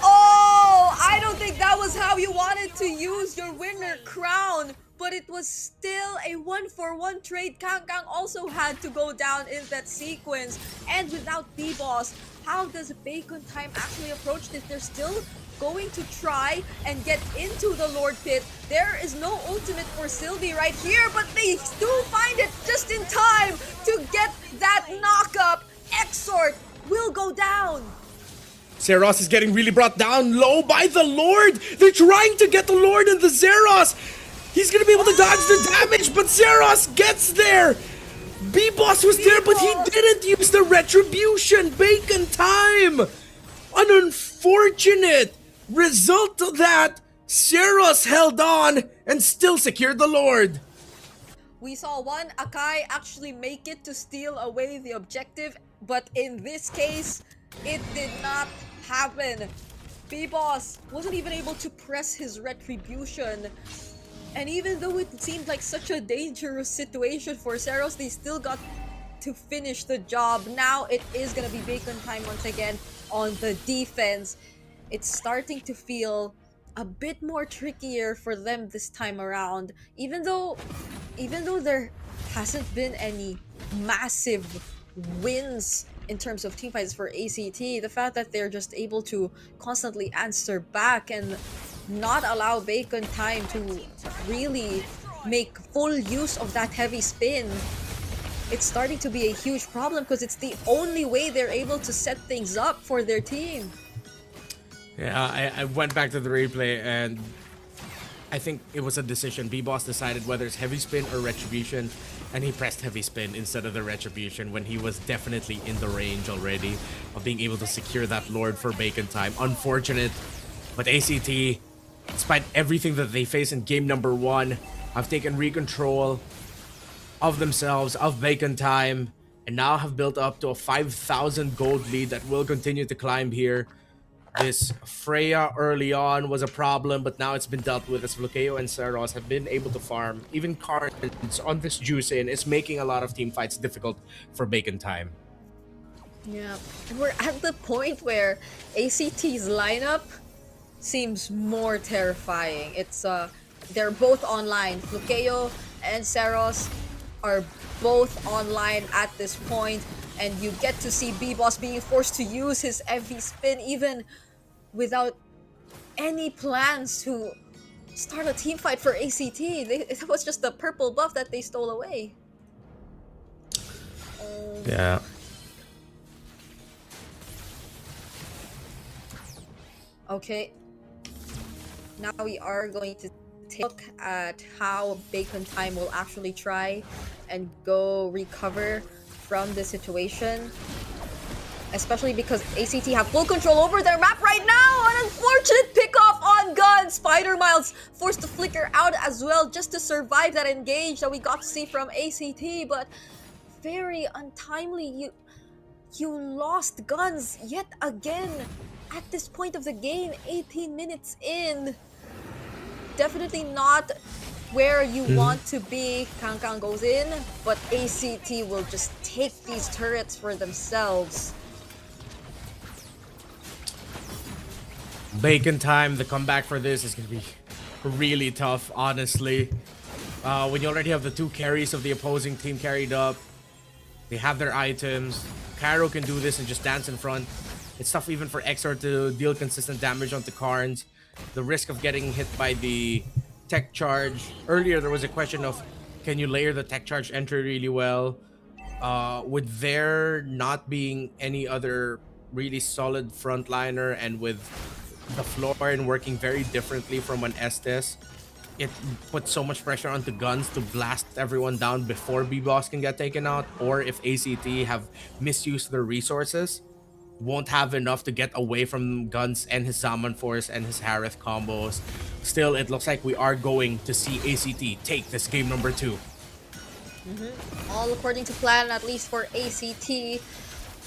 C: Oh, I don't think that was how you wanted to use your winner crown, but it was still a 1-for-1 trade. Kangkang also had to go down in that sequence, and without B-Boss, how does Bacon time actually approach this? They're still going to try and get into the Lord Pit. There is no ultimate for Sylvie right here, but they do find it just in time to get that knock-up. Exort will go down.
B: Zeros is getting really brought down low by the Lord. They're trying to get the Lord and the Zeros. He's gonna be able to dodge the damage, but Zeros gets there. B-Boss was there, but he didn't use the retribution. Bacon time. An unfortunate result of that. Zeros held on and still secured the Lord.
C: We saw one Akai actually make it to steal away the objective, but in this case, it did not happen. B-Boss wasn't even able to press his retribution. And even though it seemed like such a dangerous situation for Seros, they still got to finish the job. Now it is gonna be Bacon time once again on the defense. It's starting to feel a bit more trickier for them this time around. Even though there hasn't been any massive wins in terms of team fights for ACT, the fact that they're just able to constantly answer back and not allow Bacon time to really make full use of that heavy spin, it's starting to be a huge problem because it's the only way they're able to set things up for their team.
B: Yeah, I went back to the replay and I think it was a decision. B-Boss decided whether it's heavy spin or retribution, and he pressed heavy spin instead of the retribution when he was definitely in the range already of being able to secure that Lord for Bacon time. Unfortunate, but ACT, despite everything that they face in game number 1, have taken recontrol of themselves, of Bacon time, and now have built up to a 5,000 gold lead that will continue to climb here. This Freya early on was a problem, but now it's been dealt with as Flukeo and Saros have been able to farm. Even cards on this juice in is making a lot of team fights difficult for Bacon time.
C: Yeah, and we're at the point where ACT's lineup seems more terrifying. It's they're both online. Flukeo and Saros are both online at this point, and you get to see B-Boss being forced to use his heavy spin even without any plans to start a team fight for ACT. It was just the purple buff that they stole away.
B: Yeah.
C: Okay. Now we are going to take a look at how Bacon time will actually try and go recover from this situation. Especially because ACT have full control over their map right now. An unfortunate pickoff on gun. Spider Miles forced to flicker out as well just to survive that engage that we got to see from ACT. But very untimely. You lost guns yet again at this point of the game. 18 minutes in. Definitely not where you want to be. Kang goes in, but ACT will just take these turrets for themselves.
B: Bacon time, the comeback for this is going to be really tough, honestly. When you already have the 2 carries of the opposing team carried up, they have their items. Cairo can do this and just dance in front. It's tough even for Exor to deal consistent damage onto Karns. The risk of getting hit by the tech charge. Earlier, there was a question of, can you layer the tech charge entry really well? With there not being any other really solid frontliner, and with the floor and working very differently from an Estes, it puts so much pressure onto Guns to blast everyone down before B-Boss can get taken out, or if ACT have misused their resources, won't have enough to get away from Guns and his Zaman Force and his Harith combos. Still, it looks like we are going to see ACT take this game number 2.
C: All according to plan, at least for ACT.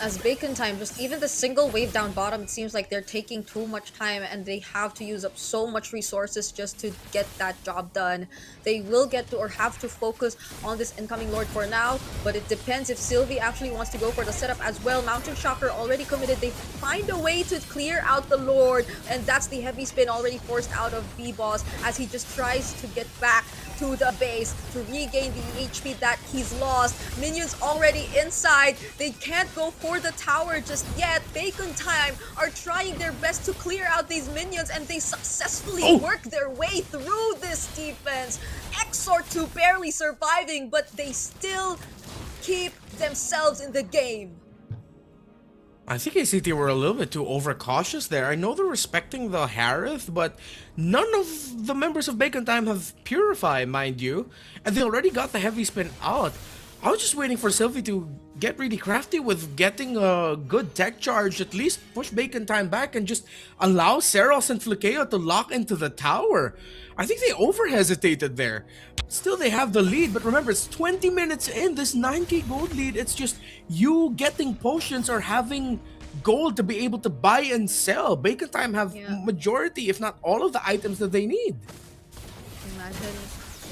C: As Bacon time, just even the single wave down bottom, it seems like they're taking too much time and they have to use up so much resources just to get that job done. They will get to or have to focus on this incoming Lord for now, but it depends if Sylvie actually wants to go for the setup as well. Mountain Shocker already committed. They find a way to clear out the Lord, and that's the heavy spin already forced out of B-Boss as he just tries to get back to the base to regain the HP that he's lost. Minions already inside. They can't go for the tower just yet. Bacon time are trying their best to clear out these minions, and they successfully work their way through this defense. Exor 2 barely surviving, but they still keep themselves in the game.
B: I think ACT were a little bit too overcautious there. I know they're respecting the Harith, but none of the members of Bacon Time have Purify, mind you. And they already got the heavy spin out. I was just waiting for Sylvie to get really crafty with getting a good tech charge, at least push Bacon Time back and just allow Saros and Flukeo to lock into the tower. I think they over-hesitated there. Still, they have the lead, but remember, it's 20 minutes in, this 9k gold lead. It's just you getting potions or having gold to be able to buy and sell. Bacon Time have majority, if not all of the items that they need.
C: Imagine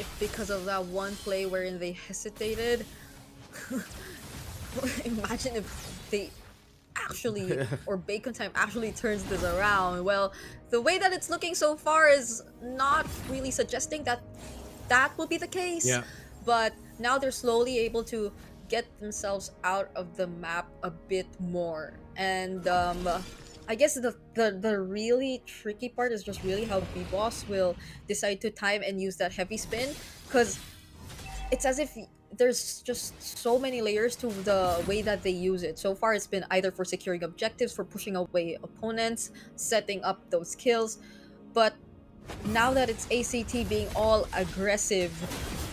C: if because of that one play wherein they hesitated, imagine if they actually or Bacon Time actually turns this around. Well, the way that it's looking so far is not really suggesting that that will be the case.
B: Yeah.
C: But now they're slowly able to get themselves out of the map a bit more. And I guess the really tricky part is just really how B-Boss will decide to time and use that heavy spin, because it's as if there's just so many layers to the way that they use it. So far, it's been either for securing objectives, for pushing away opponents, setting up those kills. But now that it's ACT being all aggressive,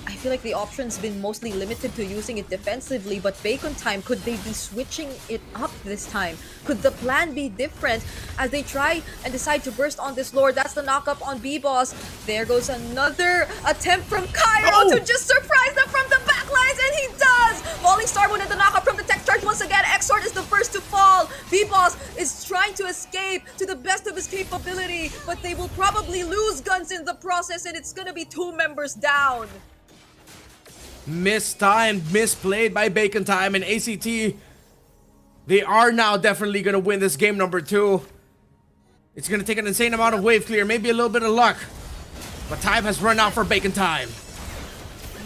C: I feel like the option's been mostly limited to using it defensively. But Bacon Time, could they be switching it up this time? Could the plan be different as they try and decide to burst on this lord? That's the knock-up on B-Boss. There goes another attempt from Cairo to just surprise them from the backlines, and he does! Falling Star Moon at the knock-up from the tech charge once again. Exort is the first to fall. B-Boss is trying to escape to the best of his capability, but they will probably lose guns in the process, and it's gonna be 2 members down.
B: Mistimed, misplayed by Bacon Time and ACT. They are now definitely going to win this game number 2. It's going to take an insane amount of wave clear, maybe a little bit of luck. But time has run out for Bacon Time.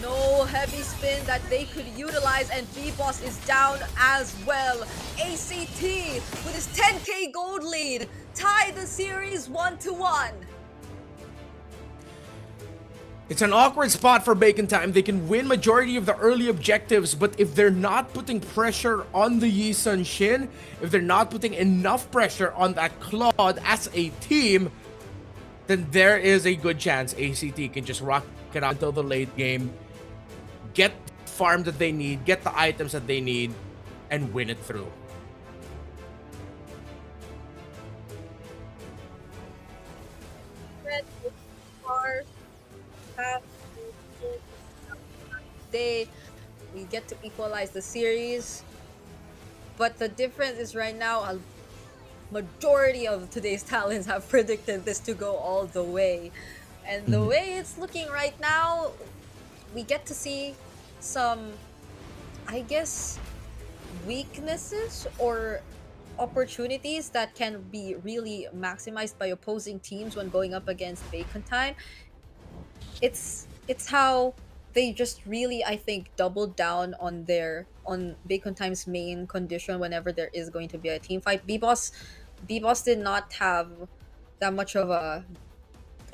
C: No heavy spin that they could utilize, and B-Boss is down as well. ACT with his 10k gold lead tie the series 1-1.
B: It's an awkward spot for Bacon Time. They can win majority of the early objectives, but if they're not putting pressure on the Yi Sun Shin, if they're not putting enough pressure on that Claude as a team, then there is a good chance ACT can just rock it out until the late game, get the farm that they need, get the items that they need, and win it through.
C: We get to equalize the series, but the difference is right now a majority of today's talents have predicted this to go all the way, and the way it's looking right now, we get to see some, I guess, weaknesses or opportunities that can be really maximized by opposing teams when going up against Bacon Time. It's how they just really, I think, doubled down on Bacon Time's main condition whenever there is going to be a team fight. B-Boss did not have that much of a...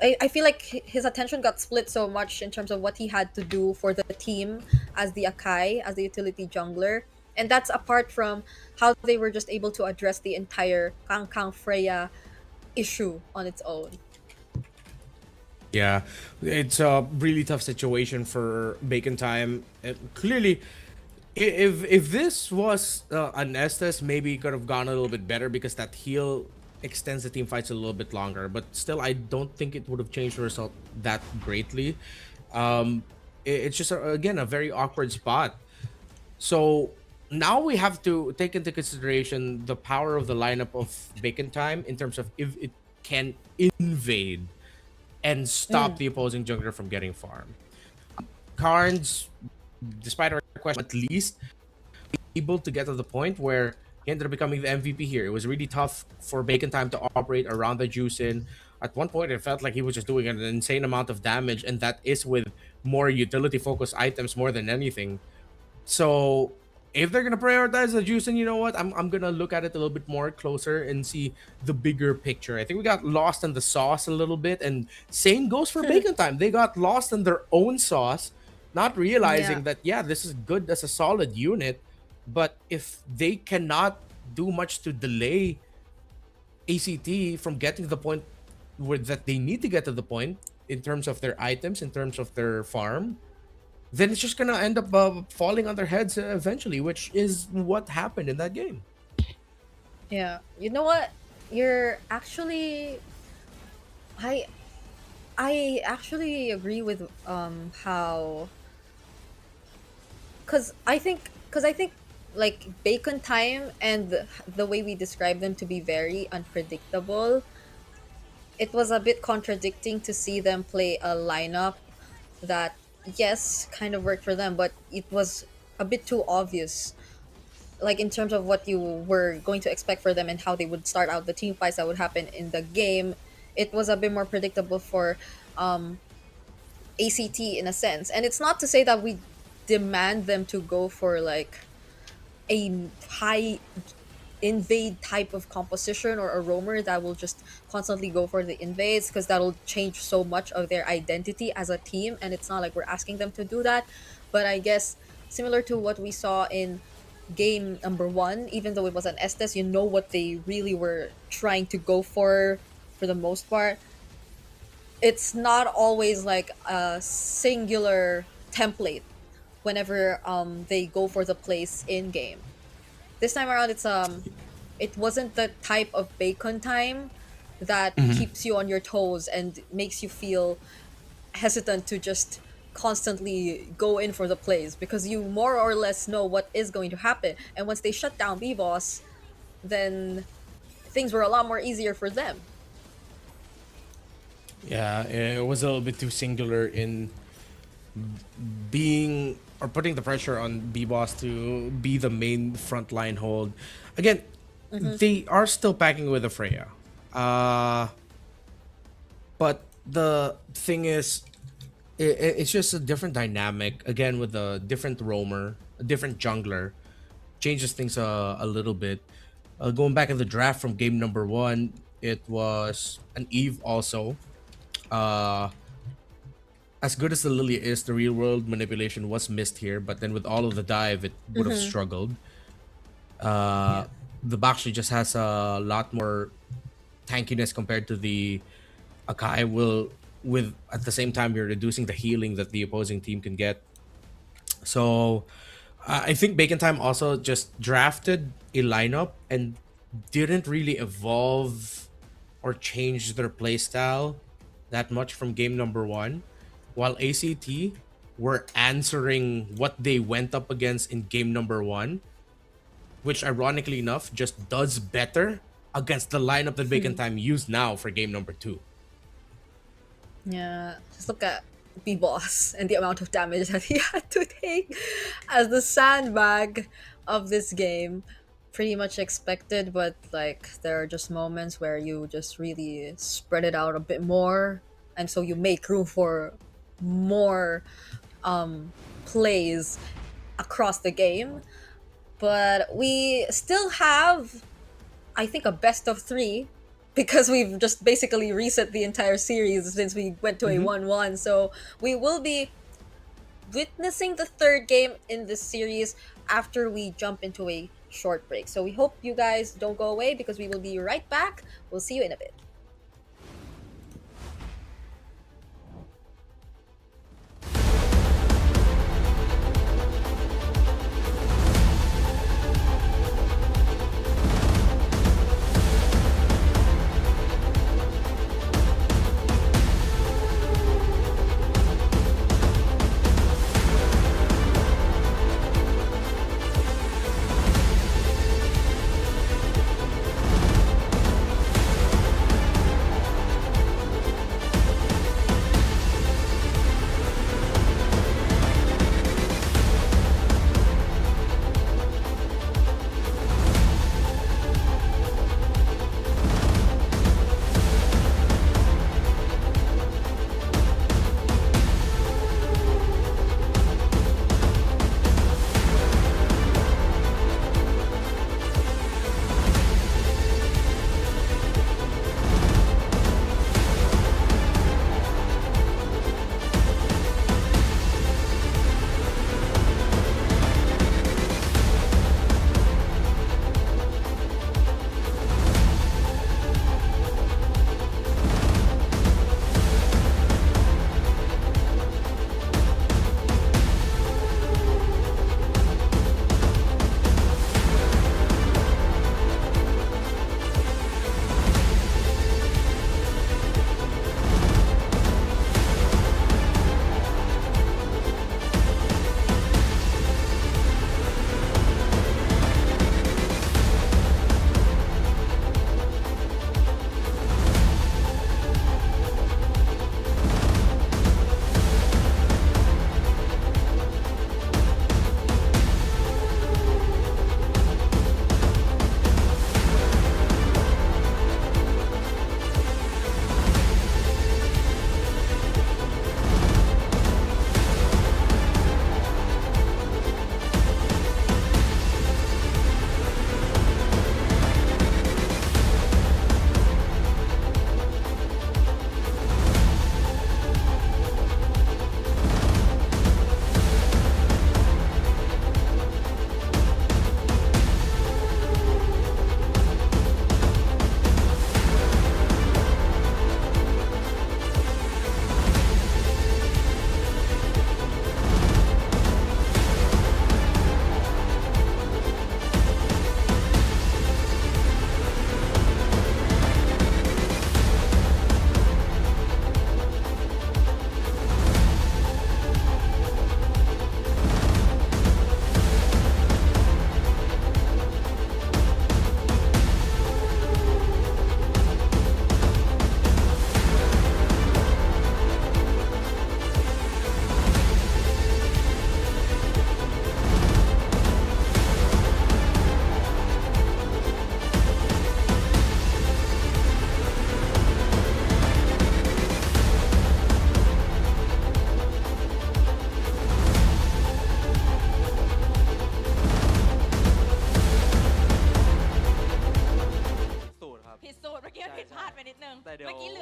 C: I feel like his attention got split so much in terms of what he had to do for the team as the Akai, as the utility jungler. And that's apart from how they were just able to address the entire Kang Freya issue on its own.
B: Yeah, it's a really tough situation for Bacon Time. Clearly, if this was an Estes, maybe it could have gone a little bit better because that heal extends the team fights a little bit longer. But still, I don't think it would have changed the result that greatly. It's just, again, a very awkward spot. So now we have to take into consideration the power of the lineup of Bacon Time in terms of if it can invade and stop the opposing jungler from getting farm. Carnes, despite our question, at least able to get to the point where he ended up becoming the MVP here. It was really tough for Bacon Time to operate around the Juicin. At one point, it felt like he was just doing an insane amount of damage, and that is with more utility-focused items more than anything. So if they're gonna prioritize the juice, and you know what, I'm gonna look at it a little bit more closer and see the bigger picture. I think we got lost in the sauce a little bit, and same goes for Bacon Time. They got lost in their own sauce, not realizing that this is good as a solid unit, but if they cannot do much to delay ACT from getting to the point where that they need to get to the point in terms of their items, in terms of their farm, then it's just gonna end up falling on their heads eventually, which is what happened in that game.
C: Yeah, you know what? You're actually, I actually agree with how, because I think like Bacon Time and the way we describe them to be very unpredictable, it was a bit contradicting to see them play a lineup that, yes, kind of worked for them, but it was a bit too obvious like in terms of what you were going to expect for them and how they would start out the team fights that would happen in the game, it was a bit more predictable for ACT in a sense. And it's not to say that we demand them to go for like a high invade type of composition or a roamer that will just constantly go for the invades, because that'll change so much of their identity as a team, and it's not like we're asking them to do that. But I guess similar to what we saw in game number 1, even though it was an Estes, you know what they really were trying to go for the most part. It's not always like a singular template whenever they go for the place in game. This time around, it wasn't the type of bacon time that keeps you on your toes and makes you feel hesitant to just constantly go in for the plays, because you more or less know what is going to happen. And once they shut down B-Boss, then things were a lot more easier for them.
B: Yeah, it was a little bit too singular in being or putting the pressure on B-Boss to be the main frontline hold. Again, they are still packing with a Freya. But the thing is, it's just a different dynamic. Again, with a different roamer, a different jungler, changes things a little bit. Going back in the draft from game number 1, it was an Eve also. As good as the Lily is, the real world manipulation was missed here, but then with all of the dive, it would have struggled. The Bakshi just has a lot more tankiness compared to the Akai. With at the same time, you're reducing the healing that the opposing team can get. So I think Bacon Time also just drafted a lineup and didn't really evolve or change their playstyle that much from game number 1, while ACT were answering what they went up against in game number 1, which ironically enough just does better against the lineup that Bacon Time used now for game number 2.
C: Yeah, just look at B-Boss and the amount of damage that he had to take as the sandbag of this game. Pretty much expected, but like there are just moments where you just really spread it out a bit more, and so you make room for more plays across the game. But we still have, I think, a best of 3, because we've just basically reset the entire series since we went to a 1-1. So we will be witnessing the 3rd game in this series after we jump into a short break. So we hope you guys don't go away, because we will be right back. We'll see you in a bit.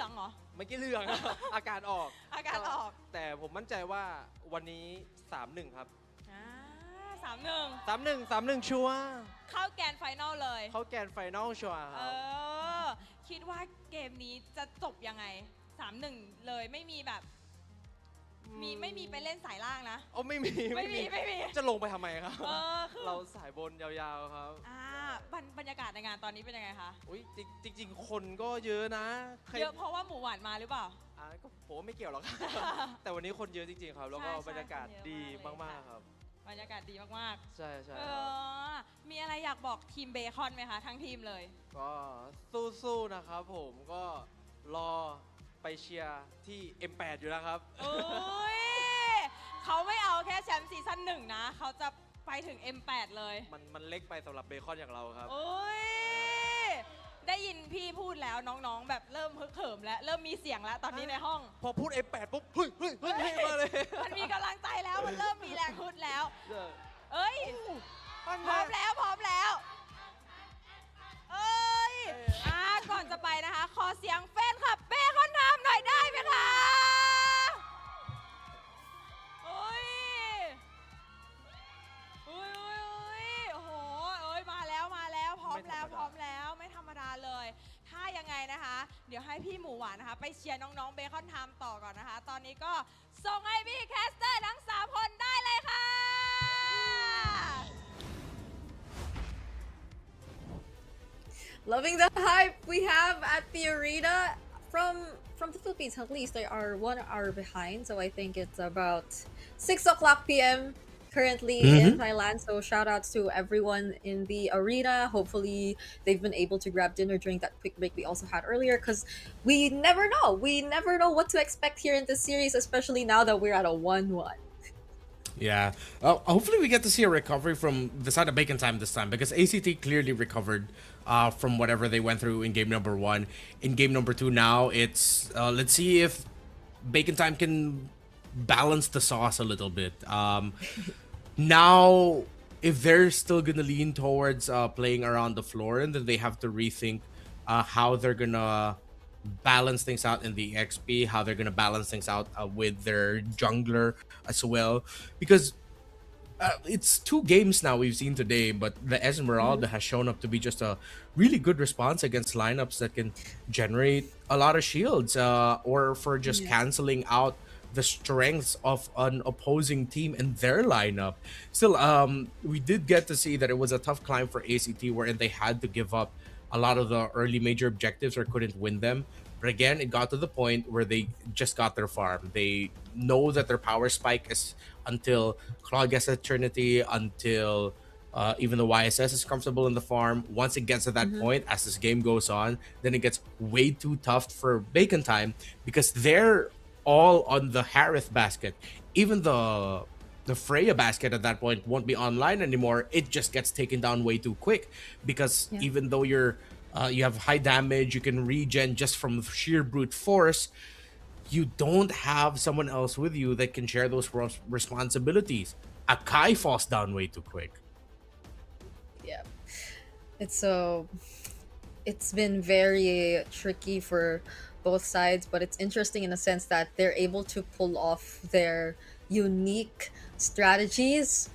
E: องเหรอ
O: เมื่อกี้เหลือง อาการออก
E: อาการออก
O: แต่ผมมั่นใจว่าวันนี้ 3-1 ครับ
E: 3-1
O: 3-1 ชัวร์
E: เข้าแกนไฟนอลเลย
O: เข้าแกนไฟนอลชัวร์ค
E: เอ
O: รับ
E: อ คิดว่าเกมนี้จะจบยังไง 3-1 เลยไม่มีแบบไม่มีไปเล่นสายล่างนะ
O: โอ้ไม่มี
E: ไม่มี
O: จะลงไปทำไมครับ
E: คือ
O: เราสายบนยาวๆครับ
E: บรรยากาศในงานตอนนี้เป็นยังไงคะ
O: อุ้ยจริงๆ คนก็เยอะนะใคร
E: เยอะเพราะว่าหมูหวานมาหรือเปล่า
O: ก็ผมว่าไม่เกี่ยวหรอกครับ แต่วันนี้คนเยอะจริงๆครับ แล้วก็
E: ใช่
O: บรรยากาศ
E: คนเยอะ
O: ดี
E: มากเลย
O: มากๆครับ
E: บรรยากาศดีมาก
O: ใช่ใช่
E: ๆมีอะไรอยากบอกทีมเบคอนไหมคะ ทั้งทีมเลย
O: ก็สู้ๆนะครับผมก็รอไปเชียร์ที่ M8 อยู่นะครับ
E: โอ้ยเขาไม่เอาแค่แชมป์ซีซั่น1 นะ เขาจะไปถึง M8 เลย
O: มันเล็กไปสำหรับเบคอนอย่างเราครับ
E: โอ้ย ได้ยินพี่พูดแล้วน้องๆ แบบเริ่มฮึกเหิมแล้ว เริ่มมีเสียงแล้วตอนนี้ในห้อง
O: พอพูด M8 ปุ๊บเฮ้ยมาเลย
E: มันมีกำลังใจแล้ว มันเริ่มมีแรงฮึดแล้ว เอ้ย พร้อมแล้ว เอ้ย ก่อนจะไปนะคะ ขอเสียงแฟนคลับเบคอนไทม์หน่อยได้ไหมคะโอ้ยโอ้ยโอ้โหเอ้ยมาแล้ว พร้อมแล้ว ไม่ธรรมดาเลย ถ้ายังไงนะคะ เดี๋ยวให้พี่หมูหวานนะคะ ไปเชียร์น้องๆเบคอนไทม์ต่อก่อนนะคะ ตอนนี้ก็ส่งให้พี่แคสเตอร์ทั้ง 3 คนได้เลยค่ะ
C: Loving the hype we have at the arena from the Philippines. At least they are 1 hour behind, so I think it's about 6:00 p.m. currently in Thailand. So shout outs to everyone in the arena. Hopefully they've been able to grab dinner during that quick break we also had earlier, because we never know. We never know what to expect here in this series, especially now that we're at a 1-1.
B: Yeah. Hopefully we get to see a recovery from the side of Bacon Time this time, because ACT clearly recovered from whatever they went through in game number 1. In game number 2 now, it's let's see if Bacon Time can balance the sauce a little bit. Now, if they're still gonna lean towards playing around the floor, and then they have to rethink how they're gonna balance things out in the XP, how they're gonna balance things out with their jungler as well, because it's 2 games now we've seen today, but the Esmeralda has shown up to be just a really good response against lineups that can generate a lot of shields, or for just canceling out the strengths of an opposing team and their lineup. Still, we did get to see that it was a tough climb for ACT, wherein they had to give up a lot of the early major objectives or couldn't win them. But again, it got to the point where they just got their farm. They know that their power spike is until Claw gets Eternity, until even the YSS is comfortable in the farm. Once it gets to that point, as this game goes on, then it gets way too tough for Bacon Time, because they're all on the Harith basket. Even the Freya basket at that point won't be online anymore. It just gets taken down way too quick, because even though you have high damage, you can regen just from sheer brute force, you don't have someone else with you that can share those responsibilities. Akai falls down way too quick.
C: Yeah, it's been very tricky for both sides, but it's interesting in a sense that they're able to pull off their unique strategies.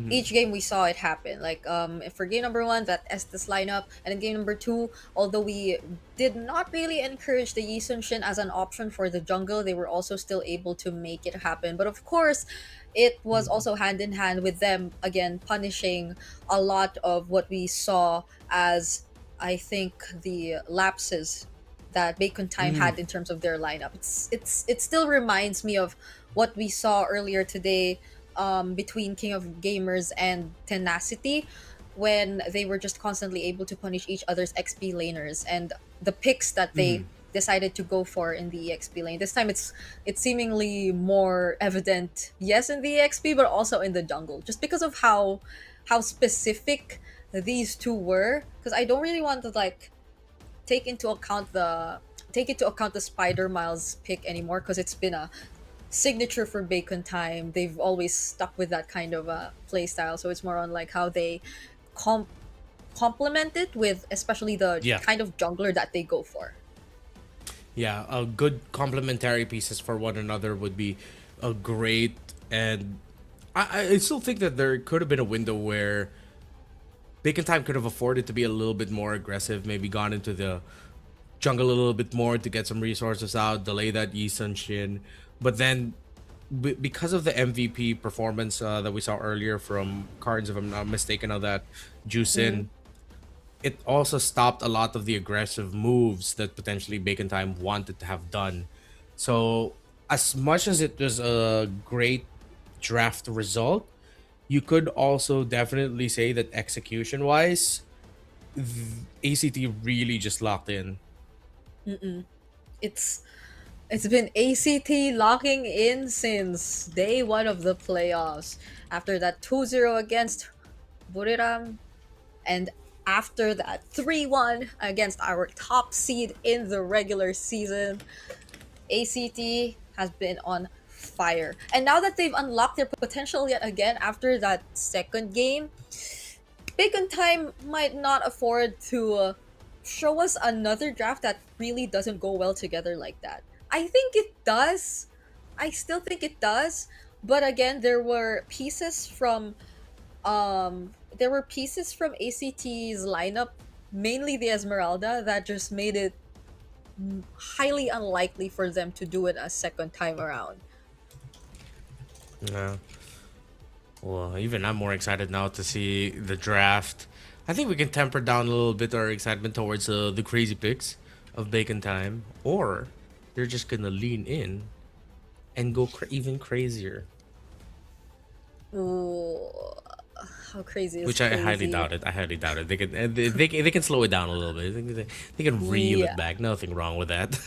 C: Each game we saw it happen. Like for game number 1, that Estes lineup, and in game number 2, although we did not really encourage the Yi Sun Shin as an option for the jungle, they were also still able to make it happen. But of course, it was also hand in hand with them again punishing a lot of what we saw as, I think, the lapses that Bacon Time had in terms of their lineup. It still reminds me of what we saw earlier today between King of Gamers and Tenacity, when they were just constantly able to punish each other's XP laners and the picks that they decided to go for in the EXP lane. This time it's seemingly more evident, yes, in the EXP, but also in the jungle, just because of how specific these two were. Because I don't really want to like take into account the Spider Miles pick anymore, because it's been a signature for Bacon Time. They've always stuck with that kind of play style, so it's more on like how they complement it with especially the kind of jungler that they go for.
B: Yeah, good complementary pieces for one another would be a great. And I still think that there could have been a window where Bacon Time could have afforded to be a little bit more aggressive, maybe gone into the jungle a little bit more to get some resources out, delay that Yi Sun Shin. But then, because of the MVP performance that we saw earlier from Cards, if I'm not mistaken, of that Juicin, it also stopped a lot of the aggressive moves that potentially Bacon Time wanted to have done. So, as much as it was a great draft result, you could also definitely say that execution wise, ACT really just locked in.
C: It's it's been ACT locking in since day one of the playoffs. After that 2-0 against Buriram, and after that 3-1 against our top seed in the regular season, ACT has been on fire. And now that they've unlocked their potential yet again after that second game, Bacon Time might not afford to show us another draft that really doesn't go well together like that. I think it does. I still think it does. But again, there were pieces from ACT's lineup, mainly the Esmeralda, that just made it highly unlikely for them to do it a second time around.
B: Yeah. Well, even I'm more excited now to see the draft. I think we can temper down a little bit our excitement towards the crazy picks of Bacon Time, or they're just gonna lean in and go even crazier.
C: Ooh, how crazy is
B: Which
C: crazy?
B: I highly doubt it. I highly doubt it. They can slow it down a little bit. They can reel it back. Nothing wrong with that.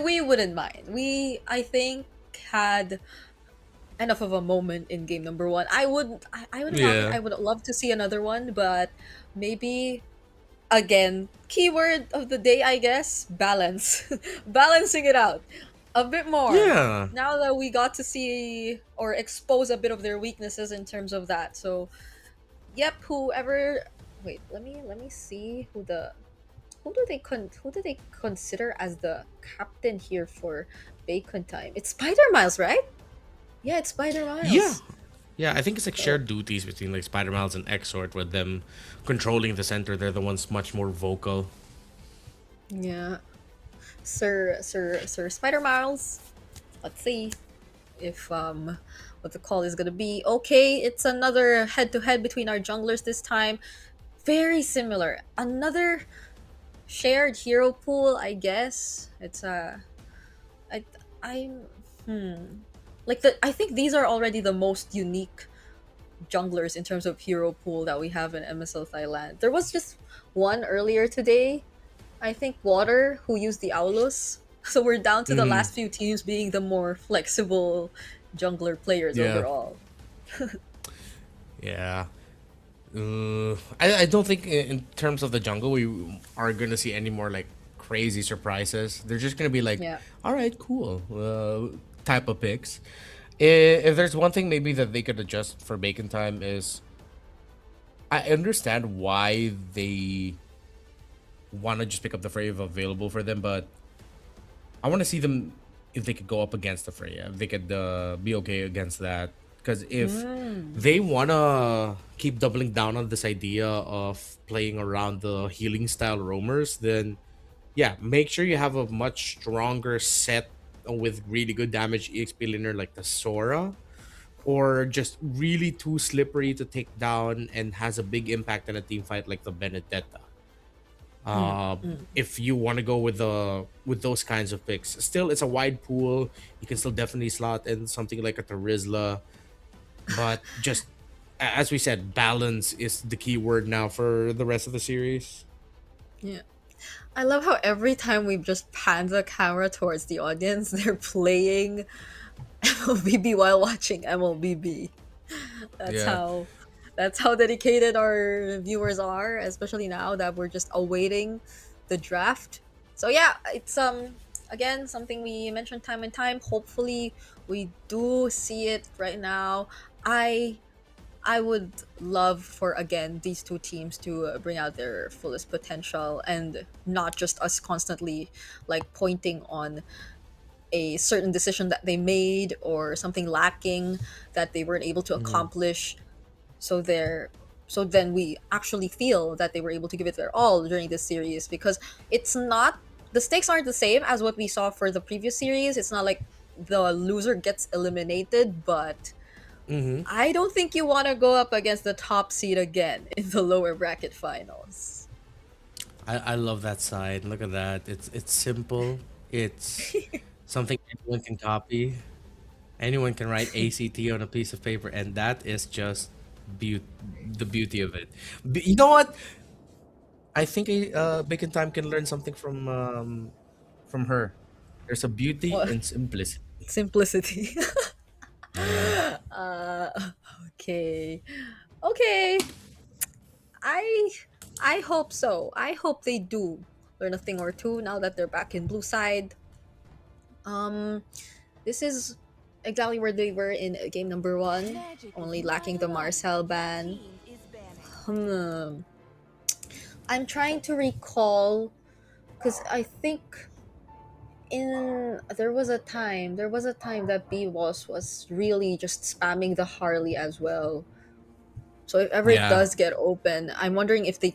C: We wouldn't mind. I think had enough of a moment in game number one.
B: Yeah.
C: I would love to see another one, but maybe again, keyword of the day, I guess, balance. Balancing it out a bit more.
B: Yeah.
C: Now that we got to see or expose a bit of their weaknesses in terms of that. So, yep, whoever wait, let me see who do they consider as the captain here for Bacon Time? It's Spider Miles, right? Yeah, it's Spider Miles.
B: Yeah. Yeah, I think it's like shared duties between like Spider Miles and Exort, with them controlling the center. They're the ones much more vocal.
C: Yeah. Sir Spider Miles. Let's see if what the call is gonna be. Okay, it's another head to head between our junglers this time. Very similar. Another shared hero pool, I guess. It's I I'm like I think these are already the most unique junglers in terms of hero pool that we have in MSL Thailand. There was just one earlier today, I think Water, who used the Aulus. So we're down to the last few teams being the more flexible jungler players overall.
B: Yeah. I don't think in terms of the jungle we are gonna see any more like crazy surprises. They're just gonna be like, all right, cool, type of picks. If there's one thing maybe that they could adjust for Bacon Time is, I understand why they want to just pick up the Freya available for them, but I want to see them if they could go up against the Freya, if they could be okay against that. Because if they want to keep doubling down on this idea of playing around the healing style roamers, then yeah, make sure you have a much stronger set with really good damage EXP laner like the Sora, or just really too slippery to take down and has a big impact in a team fight like the Benedetta. If you want to go with those kinds of picks, still it's a wide pool. You can still definitely slot in something like a Terizla, but just as we said, balance is the key word now for the rest of the series.
C: Yeah. I love how every time we just pan the camera towards the audience, they're playing MLBB while watching MLBB. That's how dedicated our viewers are, especially now that we're just awaiting the draft. So yeah, it's again something we mentioned time and time. Hopefully we do see it right now. I I would love for again these two teams to bring out their fullest potential and not just us constantly like pointing on a certain decision that they made or something lacking that they weren't able to accomplish. So they're so then we actually feel that they were able to give it their all during this series, because it's not the stakes aren't the same as what we saw for the previous series. It's not like the loser gets eliminated, but
B: Mm-hmm.
C: I don't think you want to go up against the top seed again in the lower bracket finals.
B: I love that side. Look at that. It's simple. It's something anyone can copy. Anyone can write ACT on a piece of paper, and that is just the beauty of it. You know what? I think Bacon Time can learn something from her. There's a beauty
C: What?
B: in simplicity.
C: Simplicity.
B: Yeah.
C: uh, okay. Okay. I I hope so. I hope they do learn a thing or two now that they're back in blue side. Um, this is exactly where they were in game number 1, only lacking the Marcel ban. Hmm. I'm trying to recall because I think there was a time that B-Boss was really just spamming the Harley as well. So if ever it
B: Yeah.
C: does get open, I'm wondering if they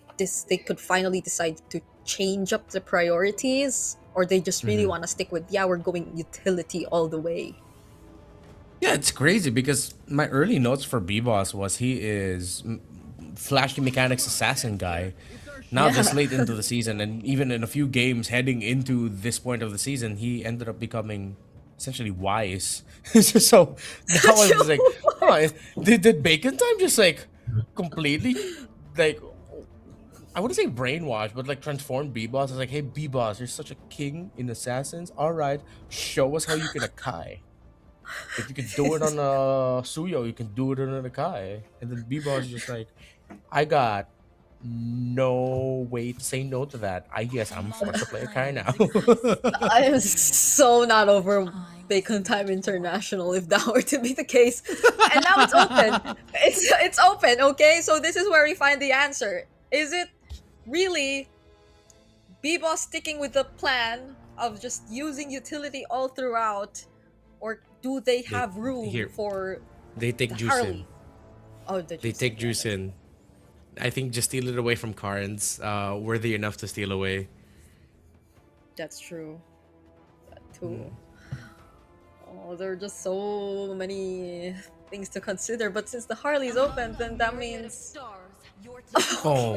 C: could finally decide to change up the priorities, or they just really
B: Mhm.
C: want to stick with, yeah, we're going utility all the way.
B: Yeah, it's crazy because my early notes for B-Boss was he is flashy mechanics assassin guy. Now this
C: Yeah.
B: late into the season, and even in a few games heading into this point of the season, he ended up becoming essentially wise. So now I'm just like, oh, did Bacon Time just like completely like I wouldn't say brainwash, but like transform B-Boss. It's like, hey B-Boss, you're such a king in assassins. All right, show us how you can Akai. If you can do it on a Suyo, you can do it on a Kai. And then B-Boss is just like, I got no way to say no to that. I guess I'm forced to play a Kai now.
C: I am so not over Bacon Time International if that were to be the case. And now it's open. It's open, okay? So this is where we find the answer. Is it really B-Boss sticking with the plan of just using utility all throughout, or do they
B: they
C: have room
B: here
C: for
B: they take
C: the
B: juice in.
C: Harley? Oh, the
B: They
C: juice.
B: take juice in. I think just steal it away from Karns, worthy enough to steal away.
C: That's true. That too.
B: Mm.
C: Oh, there are just so many things to consider. But since the Harley's open, then that means
B: Oh,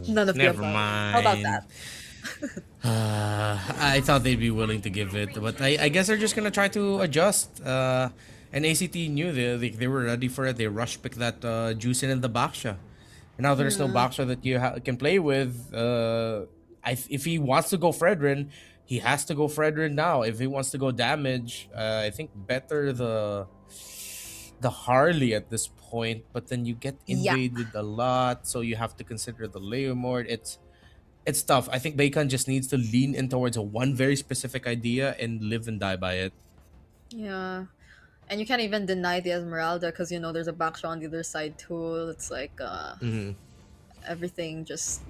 C: none of the
B: never
C: above. How about
B: mind.
C: that?
B: I thought they'd be willing to give it, but I guess they're just gonna try to adjust. And ACT knew they were ready for it. They rush picked that juice in the Baksha. And now there's no Baksha that you can play with. If he wants to go Fredrin, he has to go Fredrin now. If he wants to go damage, I think better the Harley at this point. But then you get
C: Yeah.
B: invaded a lot, so you have to consider the Leomord. It's tough. I think Bacon just needs to lean in towards a one very specific idea and live and die by it.
C: Yeah. And you can't even deny the Esmeralda because, there's a backshot on the other side too. It's like
B: Mm-hmm.
C: everything just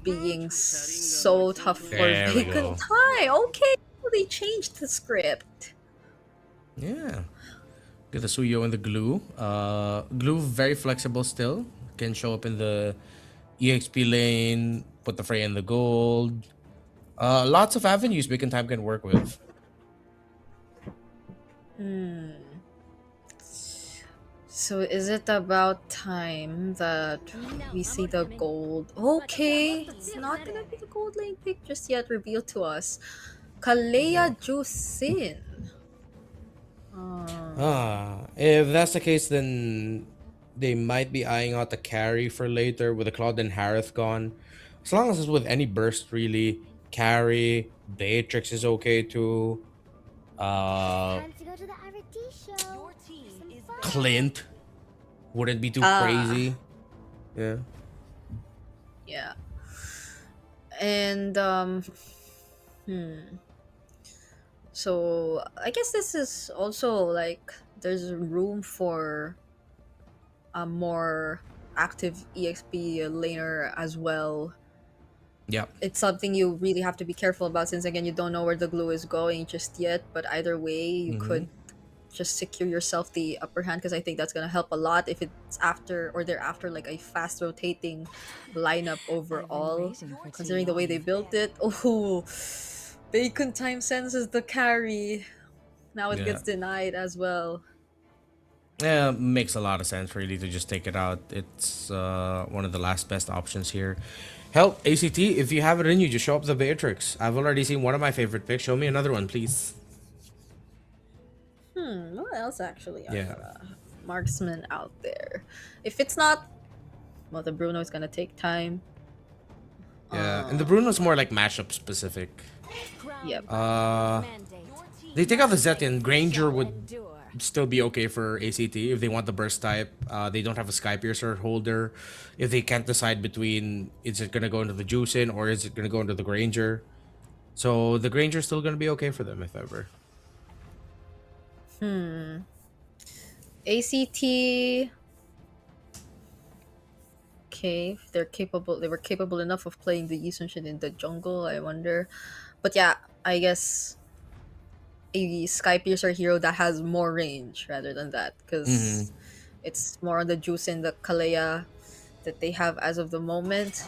C: being so tough for
B: There we
C: Bacon
B: go.
C: Tie. Okay, they changed the script.
B: Yeah. Get the Suyo and the glue. Glue very flexible still. Can show up in the EXP lane, put the Frey in the gold. Lots of avenues Bacon Time can work with.
C: So is it about time that we see the gold? Okay, it's not gonna be the gold lane pick just yet revealed to us. Kalea Jusin.
B: If that's the case, then they might be eyeing out the carry for later with the Claude and Harith gone. As long as it's with any burst, really. Carry, Beatrix is okay too. Clint wouldn't be too crazy. Yeah.
C: Yeah. And so I guess this is also like there's room for a more active EXP laner as well.
B: Yep.
C: It's something you really have to be careful about, since again you don't know where the glue is going just yet, but either way you could just secure yourself the upper hand, because I think that's gonna help a lot if it's after or they're after like a fast rotating lineup overall. Considering the way they built it, oh, Bacon Time senses the carry. Now it
B: Yeah.
C: gets denied as well.
B: Yeah, makes a lot of sense really to just take it out. It's one of the last best options here. Help, ACT, if you have it in you, just show up the Beatrix. I've already seen one of my favorite picks. Show me another one, please.
C: What else actually are
B: Yeah.
C: marksmen out there? If it's not, well, the Bruno is gonna take time.
B: Yeah, and the Bruno's more like matchup specific.
C: Yep.
B: They take out the Zeti, and Granger would still be okay for ACT if they want the burst type. They don't have a Sky Piercer holder. If they can't decide between is it gonna go into the Juicin or is it gonna go into the Granger, so the Granger's still gonna be okay for them if ever.
C: ACT. Okay, if they were capable enough of playing the Yisunshin in the jungle, I wonder. But yeah, I guess a Sky Piercer hero that has more range rather than that, because it's more on the juice and the Kalea that they have as of the moment.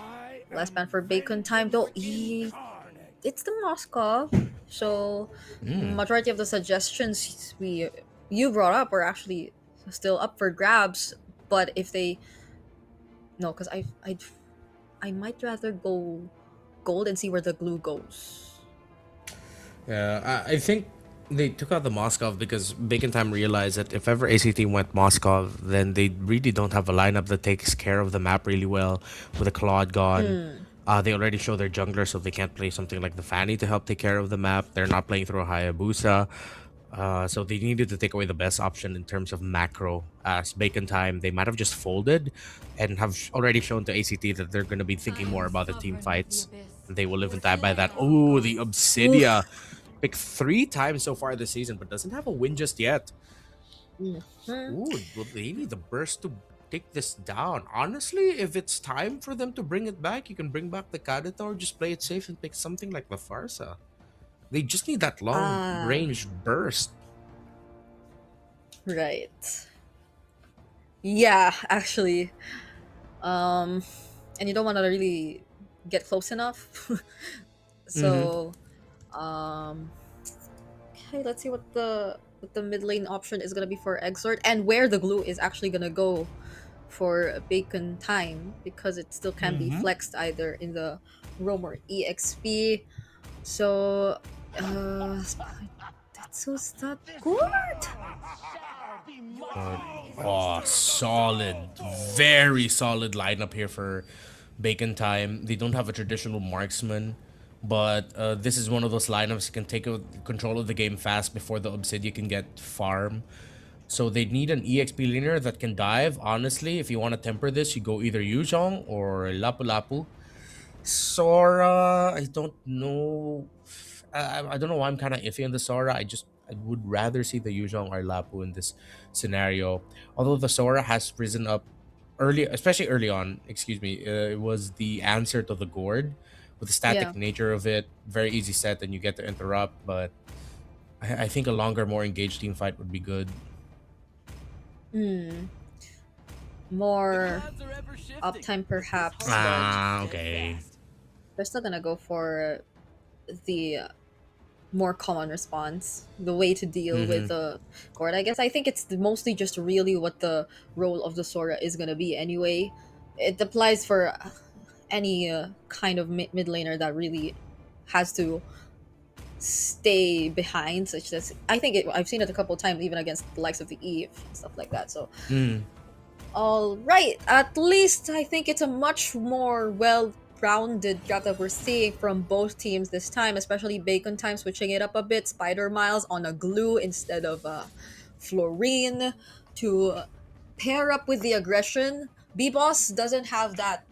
C: Last ban for Bacon Time, though, it's the Moskov, so majority of the suggestions you brought up are actually still up for grabs. But if they because I might rather go gold and see where the glue goes.
B: Yeah, I think they took out the Moskov because Bacon Time realized that if ever ACT went Moskov, then they really don't have a lineup that takes care of the map really well. With a Claude gone, they already show their jungler, so they can't play something like the Fanny to help take care of the map. They're not playing through a Hayabusa. So they needed to take away the best option in terms of macro. As Bacon Time, they might have just folded and have already shown to ACT that they're going to be thinking more about the team fights. They will live and die by that. Oh, the Obsidia. Picked 3 times so far this season, but doesn't have a win just yet. Ooh, well, they need the burst to take this down. Honestly, if it's time for them to bring it back, you can bring back the Kadita, just play it safe and pick something like the Farsa. They just need that long range burst.
C: Right. Yeah, actually. And you don't want to really get close enough. So okay, let's see what the mid lane option is gonna be for Exort, and where the glue is actually gonna go for Bacon Time, because it still can be flexed either in the Roam or EXP. So that's so stuck. Good.
B: Oh, solid. Very solid lineup here for Bacon Time. They don't have a traditional marksman, but this is one of those lineups that can take control of the game fast before the Obsidian can get farm. So they need an EXP laner that can dive. Honestly, if you want to temper this, you go either Yuzhong or Lapu Lapu. Sora, I don't know. I don't know why I'm kind of iffy on the Sora. I would rather see the Yuzhong or Lapu in this scenario. Although the Sora has risen up early, especially early on. Excuse me. It was the answer to the Gourd with the static nature of it. Very easy set, and you get to interrupt. But I think a longer, more engaged team fight would be good.
C: More uptime, perhaps.
B: Okay.
C: They're still gonna go for the more common response, the way to deal with the Gourd. I guess I think it's mostly just really what the role of the Sora is gonna be anyway. It applies for any kind of mid laner that really has to stay behind, such as I've seen it a couple times even against the likes of the Eve and stuff like that. So all right, at least I think it's a much more well-rounded draft that we're seeing from both teams this time, especially Bacon Time switching it up a bit. Spider Miles on a glue instead of Florine to pair up with the aggression. B-Boss doesn't have that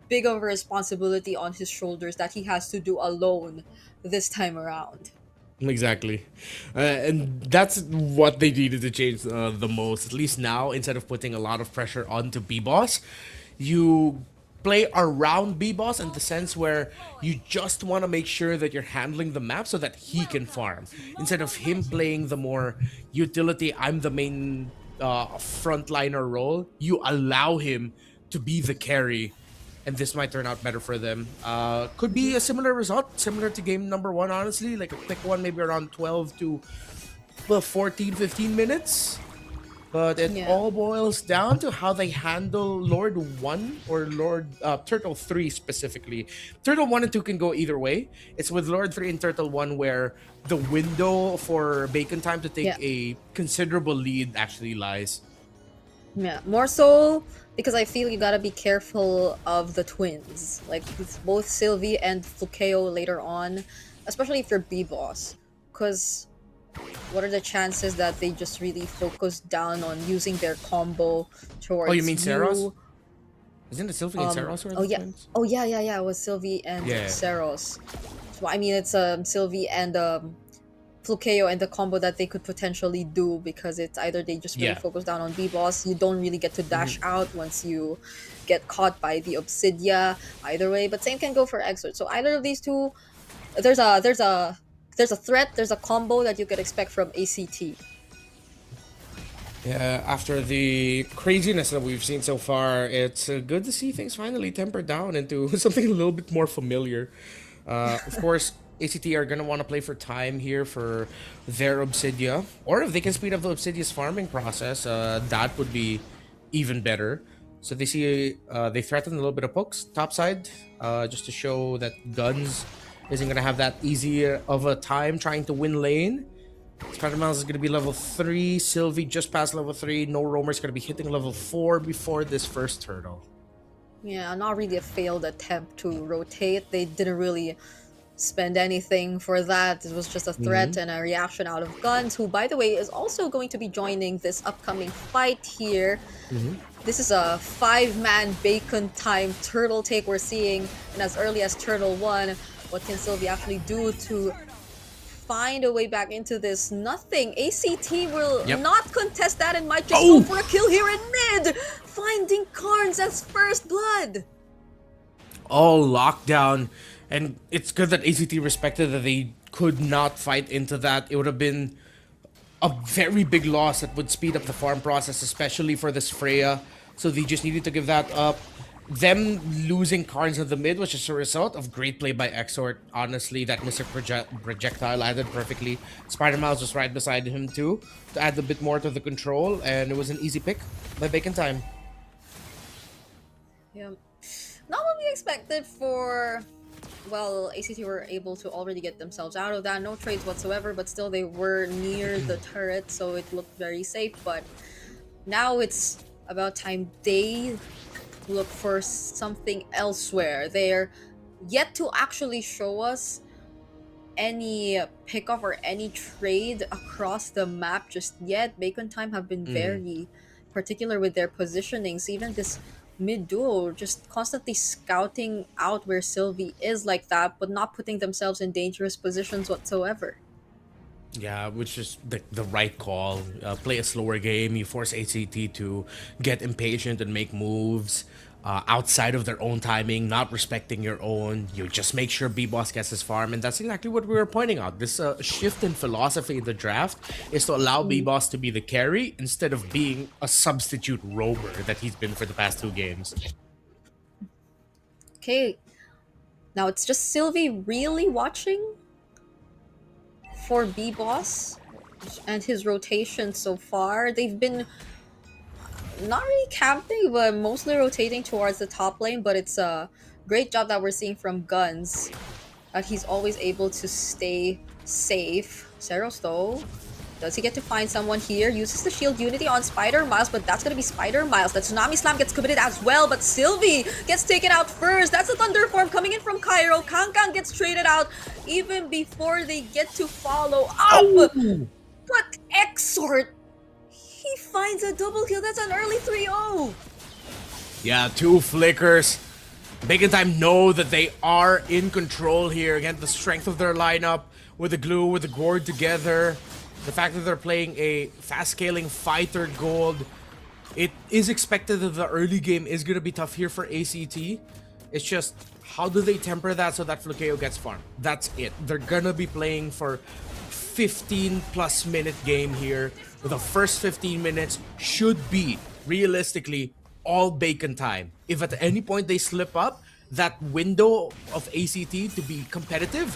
C: big of a responsibility on his shoulders that he has to do alone this time around.
B: Exactly. And that's what they needed to change the most. At least now, instead of putting a lot of pressure onto B-Boss, you play around B-Boss in the sense where you just want to make sure that you're handling the map so that he can farm. Instead of him playing the more utility, I'm the main frontliner role, you allow him to be the carry, and this might turn out better for them. Could be a similar result, similar to game number one, honestly. Like a quick one, maybe around 12 to 14, 15 minutes. But it all boils down to how they handle Lord 1 or Lord Turtle 3 specifically. Turtle 1 and 2 can go either way. It's with Lord 3 and Turtle 1 where the window for Bacon Time to take a considerable lead actually lies.
C: Yeah, more so because I feel you gotta be careful of the twins. Like, with both Sylvie and Flukeo later on, especially if you're B-Boss. Because what are the chances that they just really focus down on using their combo towards
B: Oh, you mean Saros? Isn't it Sylvie and Saros who are the twins?
C: Oh, yeah. It was Sylvie and Saros. So, I mean, it's Sylvie and Flukeo and the combo that they could potentially do, because it's either they just really focus down on B-Boss, you don't really get to dash out once you get caught by the Obsidia, either way, but same can go for Exort. So either of these two, there's a threat, there's a combo that you could expect from ACT.
B: Yeah, after the craziness that we've seen so far, it's good to see things finally tempered down into something a little bit more familiar. Of course, ACT are going to want to play for time here for their Obsidia. Or if they can speed up the Obsidia's farming process, that would be even better. So they see they threaten a little bit of pokes topside, just to show that Guns isn't going to have that easy of a time trying to win lane. Spider-Miles is going to be level 3. Sylvie just past level 3. No Roamer's going to be hitting level 4 before this first turtle.
C: Yeah, not really a failed attempt to rotate. They didn't really spend anything for that. It was just a threat and a reaction out of Guns, who, by the way, is also going to be joining this upcoming fight here. This is a 5-man Bacon Time turtle take we're seeing, and as early as Turtle 1, what can Sylvie actually do to find a way back into this? Nothing. ACT will not contest that and might just go for a kill here in mid, finding Carnes as first blood.
B: All lockdown. And it's good that ACT respected that they could not fight into that. It would have been a very big loss that would speed up the farm process, especially for this Freya. So they just needed to give that up. Them losing Carnes in the mid was just a result of great play by Exort. Honestly, that Mr. Projectile landed perfectly. Spider-Mouse was right beside him too, to add a bit more to the control, and it was an easy pick by Bacon Time.
C: Yeah. Not what we expected for... Well, ACT were able to already get themselves out of that. No trades whatsoever, but still they were near the turret, so it looked very safe. But now it's about time they look for something elsewhere. They're yet to actually show us any pickoff or any trade across the map just yet. Bacon Time have been very particular with their positionings. Even this mid duo just constantly scouting out where Sylvie is like that, but not putting themselves in dangerous positions whatsoever.
B: Yeah, which is the right call. Play a slower game. You force ACT to get impatient and make moves outside of their own timing, not respecting your own. You just make sure B-Boss gets his farm, and that's exactly what we were pointing out. This shift in philosophy in the draft is to allow B-Boss to be the carry instead of being a substitute roamer that he's been for the past 2 games.
C: Okay, now it's just Sylvie really watching for B-Boss and his rotation so far. They've been not really camping, but mostly rotating towards the top lane, but it's a great job that we're seeing from Guns, that he's always able to stay safe. Seros though, does he get to find someone here? Uses the shield unity on Spider-Miles, but that's gonna be Spider-Miles. The Tsunami Slam gets committed as well, but Sylvie gets taken out first. That's a Thunder Form coming in from Cairo. Kangkang gets traded out even before they get to follow up. But Exort, he finds a double kill. That's an early 3-0.
B: Yeah, 2 flickers. Bacon Time know that they are in control here. Again, the strength of their lineup. with the glue, with the gourd together. The fact that they're playing a fast-scaling fighter gold. It is expected that the early game is going to be tough here for ACT. It's just, how do they temper that so that Flukeo gets farm? That's it. They're going to be playing for 15-plus minute game here. The first 15 minutes should be, realistically, all bacon time. If at any point they slip up, that window of ACT to be competitive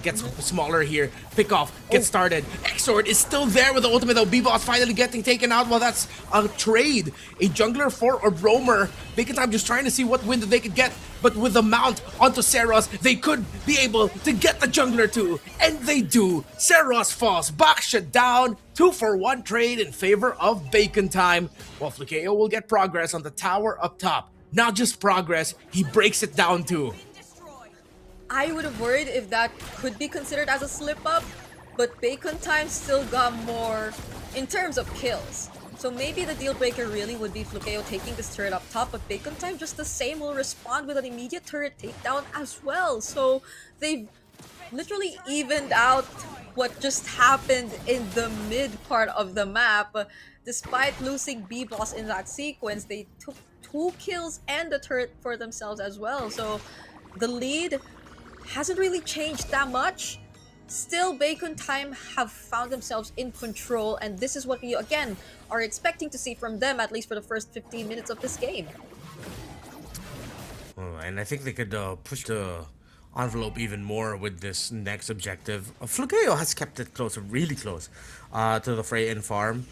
B: gets smaller here. Pick off, get started. Exord is still there with the ultimate though. B-Boss finally getting taken out. Well, that's a trade. A jungler for a roamer. Bacon time just trying to see what window they could get. But with the mount onto Seros, they could be able to get the jungler too. And they do. Seros falls. Baksha down. 2-for-1 trade in favor of Bacon time. While Flukeo will get progress on the tower up top. Not just progress, he breaks it down too.
C: I would have worried if that could be considered as a slip-up, but Bacon Time still got more in terms of kills. So maybe the deal breaker really would be Flukeo taking this turret up top, but Bacon Time just the same will respond with an immediate turret takedown as well. So they've literally evened out what just happened in the mid part of the map. Despite losing B-Boss in that sequence, they took 2 kills and the turret for themselves as well. So the lead hasn't really changed that much. Still, Bacon Time have found themselves in control, and this is what we again are expecting to see from them, at least for the first 15 minutes of this game.
B: And I think they could push the envelope even more with this next objective. Flukeo has kept it close, really close, to the fray and farm.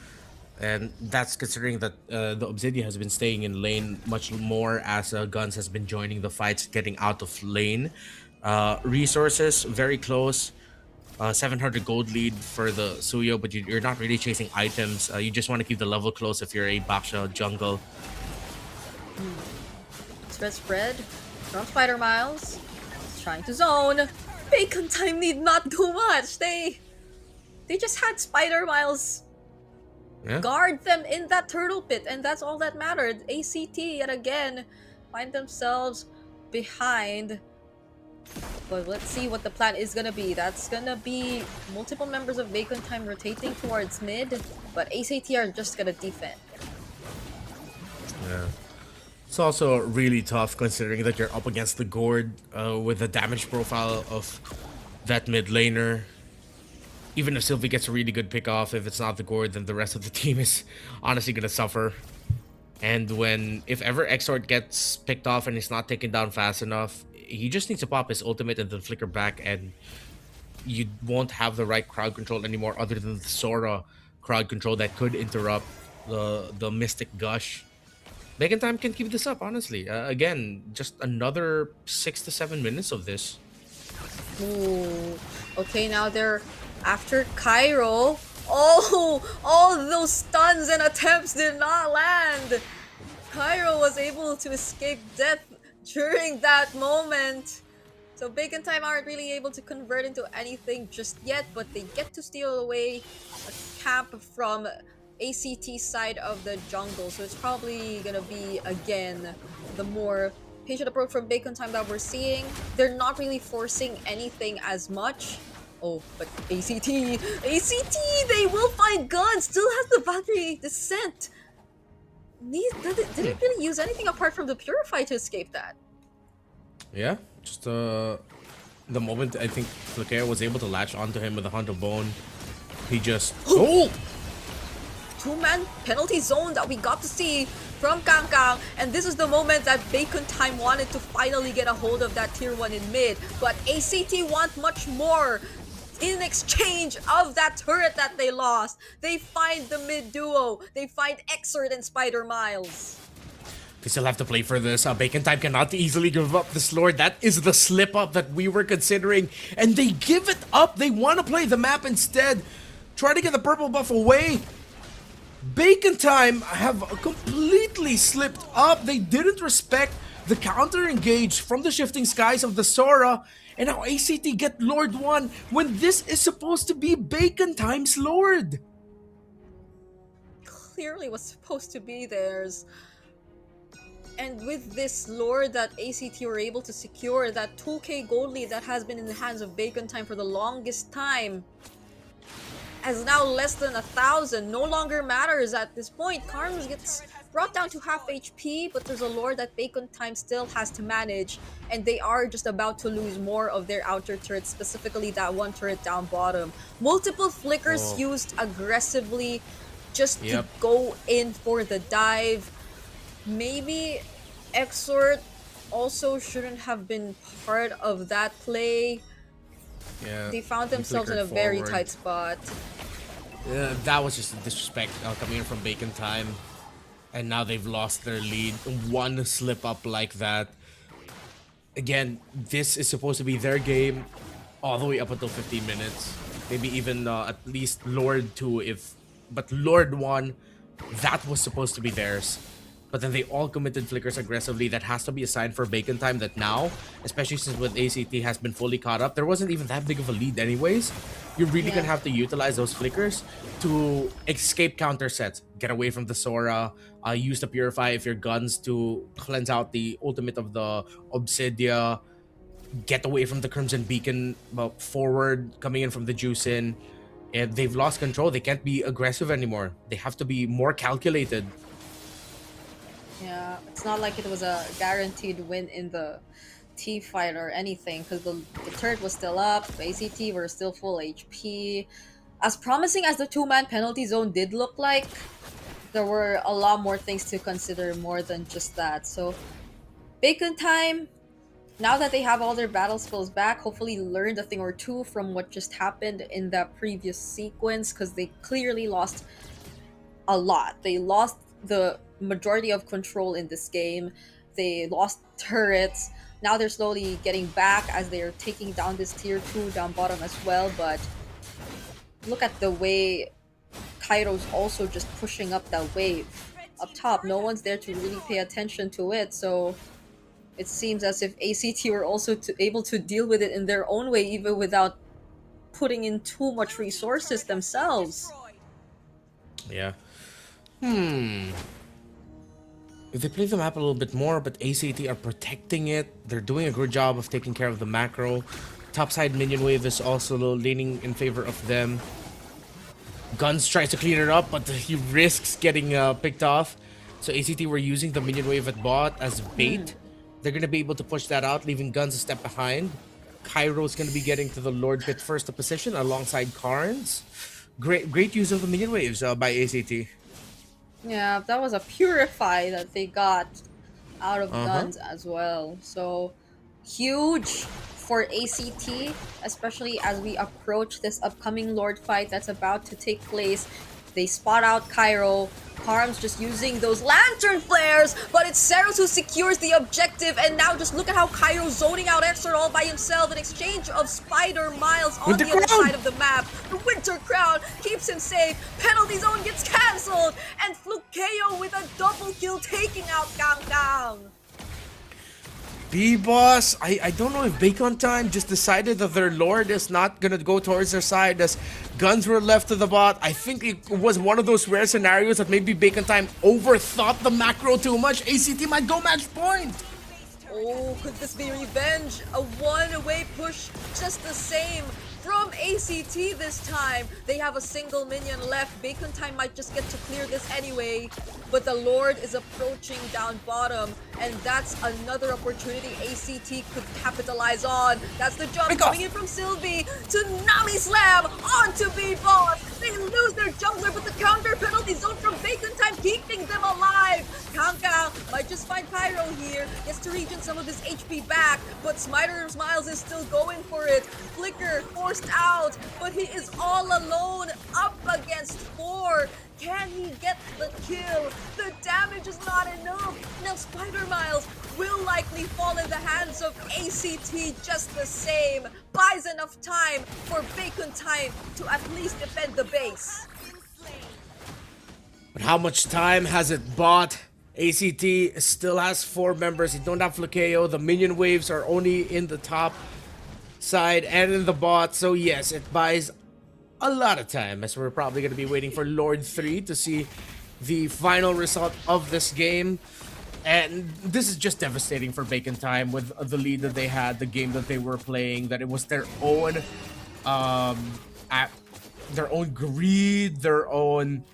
B: And that's considering that the Obsidian has been staying in lane much more as Guns has been joining the fights, getting out of lane. Resources very close, 700 gold lead for the Suyo, but you're not really chasing items. You just want to keep the level close if you're a Baksha jungle.
C: Spread from Spider Miles, trying to zone. Bacon Time need not do much. They just had Spider Miles guard them in that turtle pit, and that's all that mattered. ACT yet again find themselves behind. But let's see what the plan is gonna be. That's gonna be multiple members of Bacon Time rotating towards mid, but ACT are just gonna defend.
B: Yeah. It's also really tough considering that you're up against the Gourd with the damage profile of that mid laner. Even if Sylvie gets a really good pick off, if it's not the Gourd, then the rest of the team is honestly gonna suffer. And if ever Exort gets picked off and he's not taken down fast enough, he just needs to pop his ultimate and then flicker back, and you won't have the right crowd control anymore other than the Sora crowd control that could interrupt the Mystic Gush. Bacon Time can keep this up, honestly. Again, just another 6 to 7 minutes of this.
C: Ooh. Okay, now they're after Cairo. Oh, all those stuns and attempts did not land. Cairo was able to escape death during that moment. So Bacon Time aren't really able to convert into anything just yet, but they get to steal away a camp from ACT side of the jungle. So it's probably gonna be, again, the more patient approach from Bacon Time that we're seeing. They're not really forcing anything as much. Oh, but ACT, they will find Guns, still has the Valkyrie Descent. Didn't really use anything apart from the Purify to escape that.
B: Yeah, just the moment I think Flukeo was able to latch onto him with a Hunt of Bone, he just... Oh!
C: 2-man penalty zone that we got to see from Kang, and this is the moment that Bacon Time wanted to finally get a hold of that tier 1 in mid, but ACT want much more. In exchange of that turret that they lost, they find the mid duo. They find Exort and Spider Miles.
B: They still have to play for this. Bacon Time cannot easily give up this Lord. That is the slip up that we were considering. And they give it up. They want to play the map instead. Try to get the purple buff away. Bacon Time have completely slipped up. They didn't respect the counter engage from the shifting skies of the Sora. And now ACT get Lord 1 when this is supposed to be Bacon Time's Lord.
C: Clearly was supposed to be theirs. And with this lore that ACT were able to secure, that 2k gold lead that has been in the hands of Bacon Time for the longest time, as now less than 1,000, no longer matters at this point. Carms gets brought down to half HP, but there's a lore that Bacon Time still has to manage, and they are just about to lose more of their outer turrets, specifically that one turret down bottom. Multiple flickers used aggressively just to go in for the dive. Maybe Exort also shouldn't have been part of that play.
B: Yeah,
C: They found themselves in a very tight spot.
B: That was just a disrespect coming in from Bacon Time. And now they've lost their lead. One slip up like that. Again, this is supposed to be their game all the way up until 15 minutes. Maybe even at least Lord 2 if... But Lord 1, that was supposed to be theirs. But then they all committed flickers aggressively. That has to be a sign for Bacon Time that now, especially since with ACT has been fully caught up, there wasn't even that big of a lead anyways. You're really gonna have to utilize those flickers to escape counter sets. Get away from the Sora, use the Purify if your guns to cleanse out the ultimate of the Obsidia, get away from the Crimson Beacon forward, coming in from the Juicin. And they've lost control. They can't be aggressive anymore. They have to be more calculated.
C: Yeah, it's not like it was a guaranteed win in the T fight or anything, because the turret was still up, ACT were still full HP. As promising as the two-man penalty zone did look like, there were a lot more things to consider more than just that. So, Bacon Time, now that they have all their battle skills back, hopefully learned a thing or two from what just happened in that previous sequence, because they clearly lost a lot. They lost the majority of control in this game. They lost turrets. Now they're slowly getting back as they're taking down this tier 2 down bottom as well. But look at the way Kairo's also just pushing up that wave up top. No one's there to really pay attention to it. So it seems as if ACT were also able to deal with it in their own way, even without putting in too much resources themselves.
B: Yeah. If they play the map a little bit more, but ACT are protecting it, they're doing a good job of taking care of the macro. Topside minion wave is also leaning in favor of them. Guns tries to clean it up, but he risks getting picked off. So ACT were using the minion wave at bot as bait. They're going to be able to push that out, leaving Guns a step behind. Kairo's going to be getting to the Lord Pit first to position alongside Karns. Great use of the minion waves by ACT.
C: Yeah, that was a Purify that they got out of Guns as well. So, huge for ACT, especially as we approach this upcoming Lord fight that's about to take place. They spot out Cairo. Karm's just using those lantern flares, but it's Seros who secures the objective, and now just look at how Cairo's zoning out Exort all by himself. An exchange of Spider Miles on the other side of the map. The Winter Crown keeps him safe. Penalty zone gets cancelled, and Flukeo with a double kill taking out Gang Gang.
B: B-Boss, I don't know if Bacon Time just decided that their Lord is not gonna go towards their side as Guns were left to the bot. I think it was one of those rare scenarios that maybe Bacon Time overthought the macro too much. ACT might go match point.
C: Oh, could this be revenge? A one-way push just the same from ACT this time. They have a single minion left. Bacon Time might just get to clear this anyway. But the Lord is approaching down bottom, and that's another opportunity ACT could capitalize on. That's the jump coming in from Sylvie to Nami Slam onto B-Boss. They lose their jungler, but the counter penalty zone from Bacon Time keeping them alive. Kang might just find Pyro here, gets to regen some of his HP back, but Smiter Smiles is still going for it. Flicker forced out, but he is all alone up against 4. Can he get the kill? The damage is not enough. Now Spider Miles will likely fall in the hands of ACT just the same. Buys enough time for Bacon Time to at least defend the base.
B: But how much time has it bought? ACT still has 4 members. You don't have Flukeo. The minion waves are only in the top side and in the bot. So yes, it buys a lot of time, as we're probably going to be waiting for Lord 3 to see the final result of this game. And this is just devastating for Bacon Time with the lead that they had, the game that they were playing, that it was their own, their own greed, their own.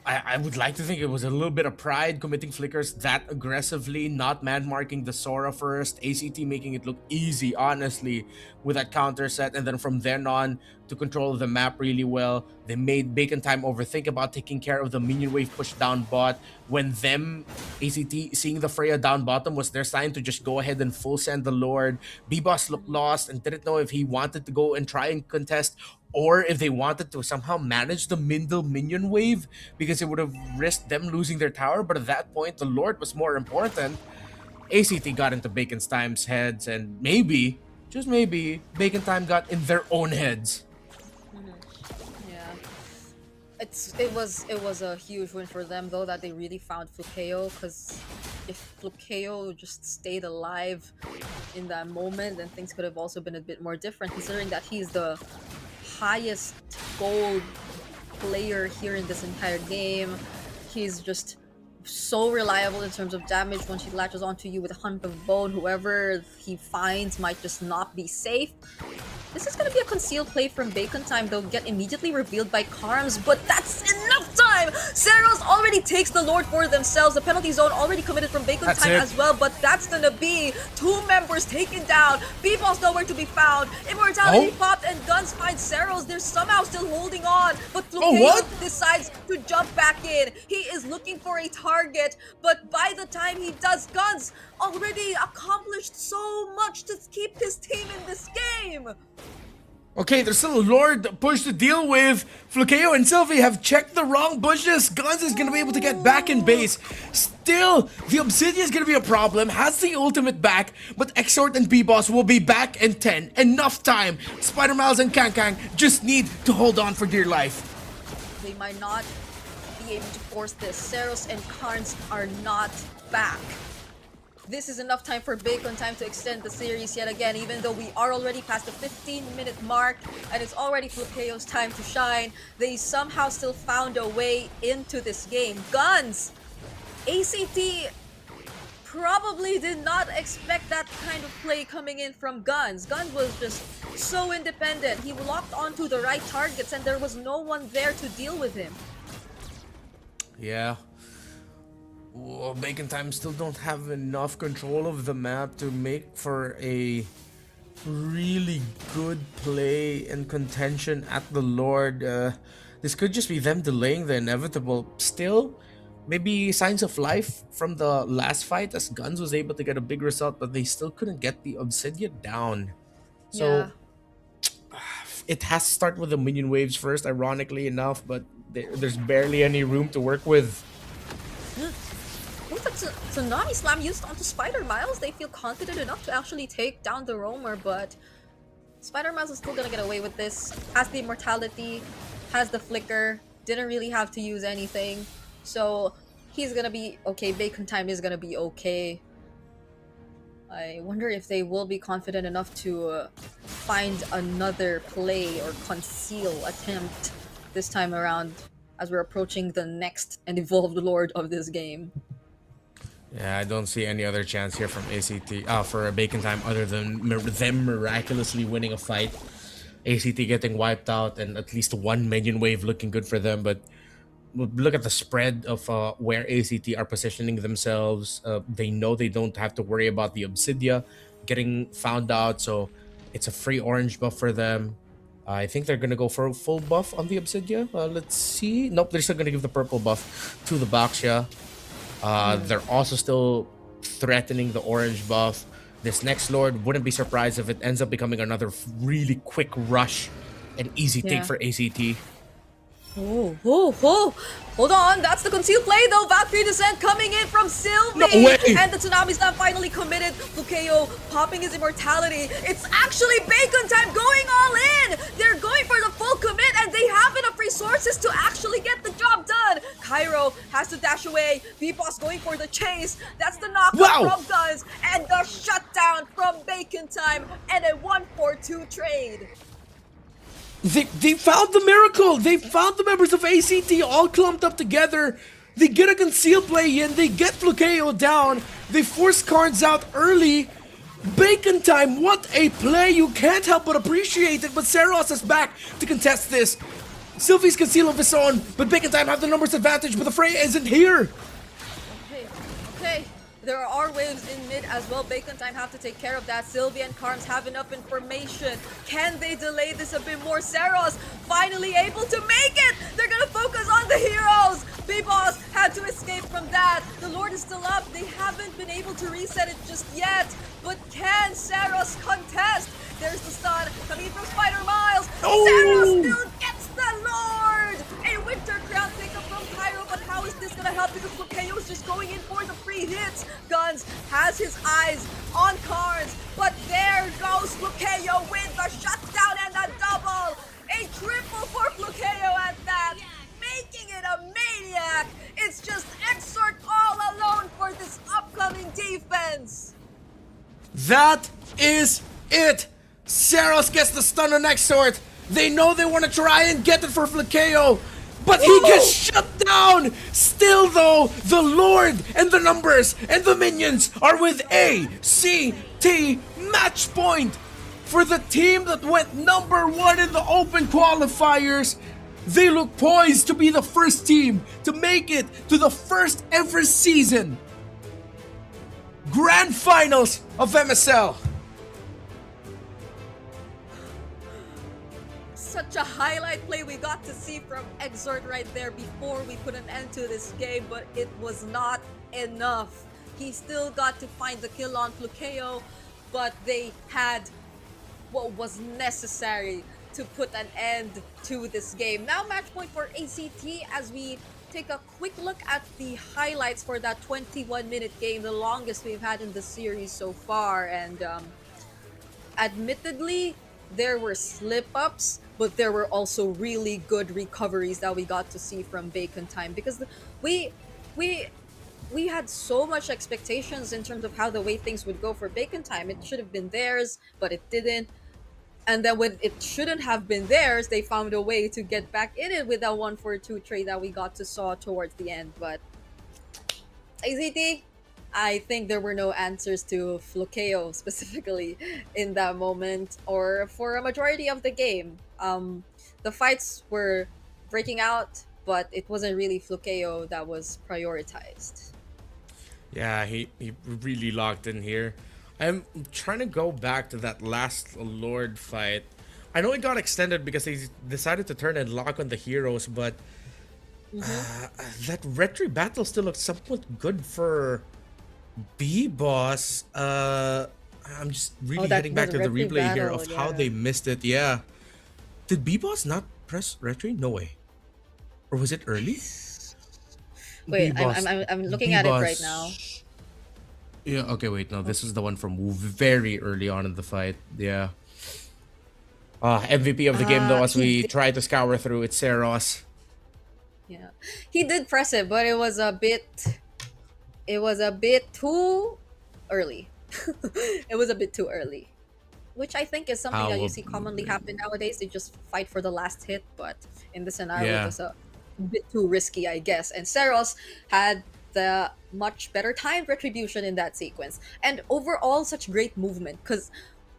B: I would like to think it was a little bit of pride committing flickers that aggressively, not man-marking the Sora first, ACT making it look easy, honestly, with that counter set, and then from then on to control the map really well. They made Bacon Time overthink about taking care of the minion wave push down bot. When them, ACT, seeing the Freya down bottom was their sign to just go ahead and full send the Lord. B-Boss looked lost and didn't know if he wanted to go and try and contest or if they wanted to somehow manage the Mindle minion wave because it would have risked them losing their tower. But at that point, the Lord was more important. ACT got into Bacon Time's heads, and maybe, just maybe, Bacon Time got in their own heads.
C: Yeah. It was a huge win for them though that they really found Flukeo, because if Flukeo just stayed alive in that moment, then things could have also been a bit more different, considering that he's the highest gold player here in this entire game. He's just so reliable in terms of damage. Once he latches onto you with a Hunt of Bone, whoever he finds might just not be safe. This is going to be a concealed play from Bacon Time. They'll get immediately revealed by Karms, but that's enough time! Zeros already takes the Lord for themselves. The penalty zone already committed from Bacon Time as well, but that's gonna be 2 members taken down. B-Ball's nowhere to be found. Immortality popped and Guns finds Zeros. They're somehow still holding on, but Flukeo decides to jump back in. He is looking for a target, but by the time he does, Guns already accomplished so much to keep his team in this game.
B: Okay, there's still a Lord push to deal with. Flukeo and Sylvie have checked the wrong bushes. Guns is gonna be able to get back in base. Still, the Obsidian is gonna be a problem. Has the ultimate back, but Exort and B-Boss will be back in 10. Enough time. Spider Miles and Kang just need to hold on for dear life.
C: They might not be able to force this. Zeros and Karns are not back. This is enough time for Bacon Time to extend the series yet again, even though we are already past the 15-minute mark and it's already Flukeo's time to shine. They somehow still found a way into this game. Guns! ACT probably did not expect that kind of play coming in from Guns. Guns was just so independent. He locked onto the right targets and there was no one there to deal with him.
B: Yeah. Well, Bacon Time still don't have enough control of the map to make for a really good play and contention at the Lord. This could just be them delaying the inevitable. Still, maybe signs of life from the last fight as Guns was able to get a big result, but they still couldn't get the Obsidian down. So it has to start with the minion waves first, ironically enough, but there's barely any room to work with.
C: With a Tsunami Slam used onto Spider Miles, they feel confident enough to actually take down the Roamer, but Spider Miles is still gonna get away with this. Has the Immortality, has the Flicker, didn't really have to use anything, so he's gonna be okay. Bacon Time is gonna be okay. I wonder if they will be confident enough to find another play or conceal attempt this time around as we're approaching the next and evolved Lord of this game.
B: Yeah, I don't see any other chance here from ACT for a Bacon Time other than them miraculously winning a fight. ACT getting wiped out and at least one minion wave looking good for them. But look at the spread of where ACT are positioning themselves. They know they don't have to worry about the Obsidia getting found out, so it's a free orange buff for them. I think they're going to go for a full buff on the Obsidia. Let's see. Nope, they're still going to give the purple buff to the Baxia. They're also still threatening the orange buff. This next Lord, wouldn't be surprised if it ends up becoming another really quick rush and easy take for ACT.
C: Hold on, that's the concealed play though. Valkyrie Descent coming in from Sylvie.
B: No way.
C: And the Tsunami Slam finally committed. Flukeo popping his Immortality. It's actually Bacon Time going all in. They're going for the full commit and they have enough resources to actually get the job done. Cairo has to dash away. B-Boss going for the chase. That's the knockout from Guns. And the shutdown from Bacon Time. And a 1-4-2 trade.
B: They found the miracle. They found the members of ACT all clumped up together. They get a concealed play in, they get Flukeo down, they force cards out early. Bacon time, what a play! You can't help but appreciate it, but Saros is back to contest this. Sylvie's conceal of his own, but Bacon time have the numbers advantage, but the fray isn't here.
C: Okay. There are waves in mid as well. Bacon time have to take care of that. Sylvie and Carms have enough information. Can they delay this a bit more? Saros finally able to make it! They're gonna focus on the heroes! B-Boss had to escape from that. The Lord is still up. They haven't been able to reset it just yet. But can Saros contest? There's the stun coming from Spider Miles. Saros still gets the Lord! A Winter Crown pickup from Pyro, but how is this gonna help? Because Flukeo is just going in for the free hits. Guns has his eyes on Cards, but there goes Flukeo with the shutdown and the double! A triple for Flukeo at that! Making it a maniac! It's just Exort all alone for this upcoming defense!
B: That is it! Saros gets the stun on Exort. They know they want to try and get it for Flukeo, but he gets shut down! Still though, the Lord and the numbers and the minions are with ACT match point! For the team that went #1 in the open qualifiers, they look poised to be the first team to make it to the first ever season Grand Finals of MSL.
C: Such a highlight play we got to see from Exort right there before we put an end to this game, but it was not enough. He still got to find the kill on Flukeo, but they had what was necessary to put an end to this game. Now match point for ACT as we take a quick look at the highlights for that 21-minute game, the longest we've had in the series so far. And admittedly, there were slip-ups, but there were also really good recoveries that we got to see from Bacon Time, because we had so much expectations in terms of how the way things would go for Bacon Time. It should have been theirs, but it didn't. And then when it shouldn't have been theirs, they found a way to get back in it with that 1-4-2 trade that we got to saw towards the end. But AZT, I think there were no answers to Flukeo specifically in that moment, or for a majority of the game. The fights were breaking out, but it wasn't really Flukeo that was prioritized.
B: Yeah, he really locked in here. I'm trying to go back to that last Lord fight. I know it got extended because they decided to turn and lock on the heroes, but that retry battle still looks somewhat good for B-Boss. I'm just really getting back to the replay here of how they missed it. Yeah. Did B-Boss not press retry? No way. Or was it early?
C: Wait, I'm looking at it right now.
B: Yeah, okay, wait, no, this is the one from very early on in the fight. Yeah. MVP of the game, though, as we try to scour through, it's Saros.
C: Yeah. He did press it, but it was a bit too early. It was a bit too early. Which I think is something that you see commonly happen nowadays. They just fight for the last hit, but in this scenario, it was a bit too risky, I guess. And Saros had the much better timed retribution in that sequence, and overall such great movement, because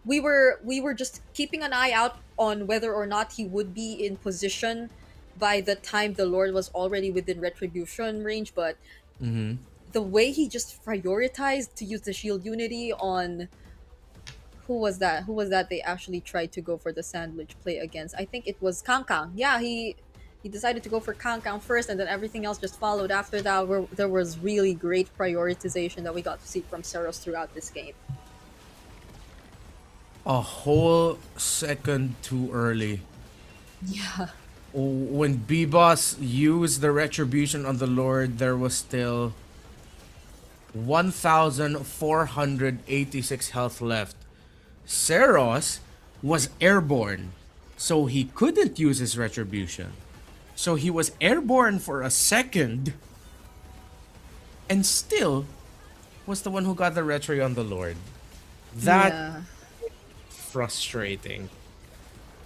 C: we were just keeping an eye out on whether or not he would be in position by the time the Lord was already within retribution range. But the way he just prioritized to use the shield unity on who was that they actually tried to go for the sandwich play against. I think it was Kangkang. Yeah, he decided to go for Kangkang first, and then everything else just followed after that. Where there was really great prioritization that we got to see from Saros throughout this game.
B: A whole second too early.
C: Yeah.
B: When B-Boss used the retribution on the Lord, there was still 1,486 health left. Saros was airborne, so he couldn't use his retribution. So he was airborne for a second, and still was the one who got the retry on the Lord. That frustrating.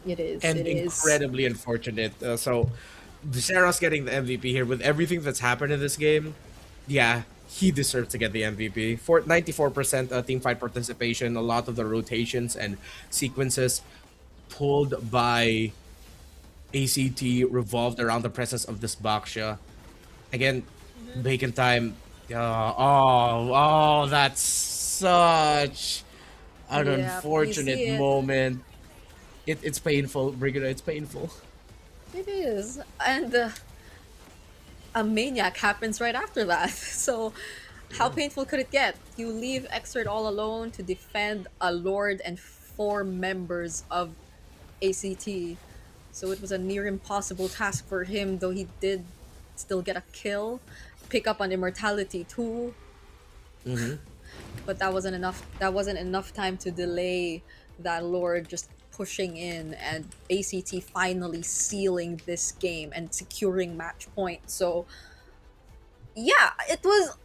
C: It is.
B: And incredibly unfortunate. So Viseros getting the MVP here with everything that's happened in this game. Yeah, he deserves to get the MVP. 94% team fight participation, a lot of the rotations and sequences pulled by ACT revolved around the presence of this Baksha. Again, Bacon time. That's such an
C: Yeah, you
B: unfortunate
C: see it.
B: moment. It's painful, Brigida. It's painful.
C: It is, and a maniac happens right after that. So, how painful could it get? You leave Exert all alone to defend a Lord and 4 members of ACT. So it was a near impossible task for him, though he did still get a kill, pick up on immortality too. But that wasn't enough. That wasn't enough time to delay that Lord just pushing in and ACT finally sealing this game and securing match point. So yeah, it was.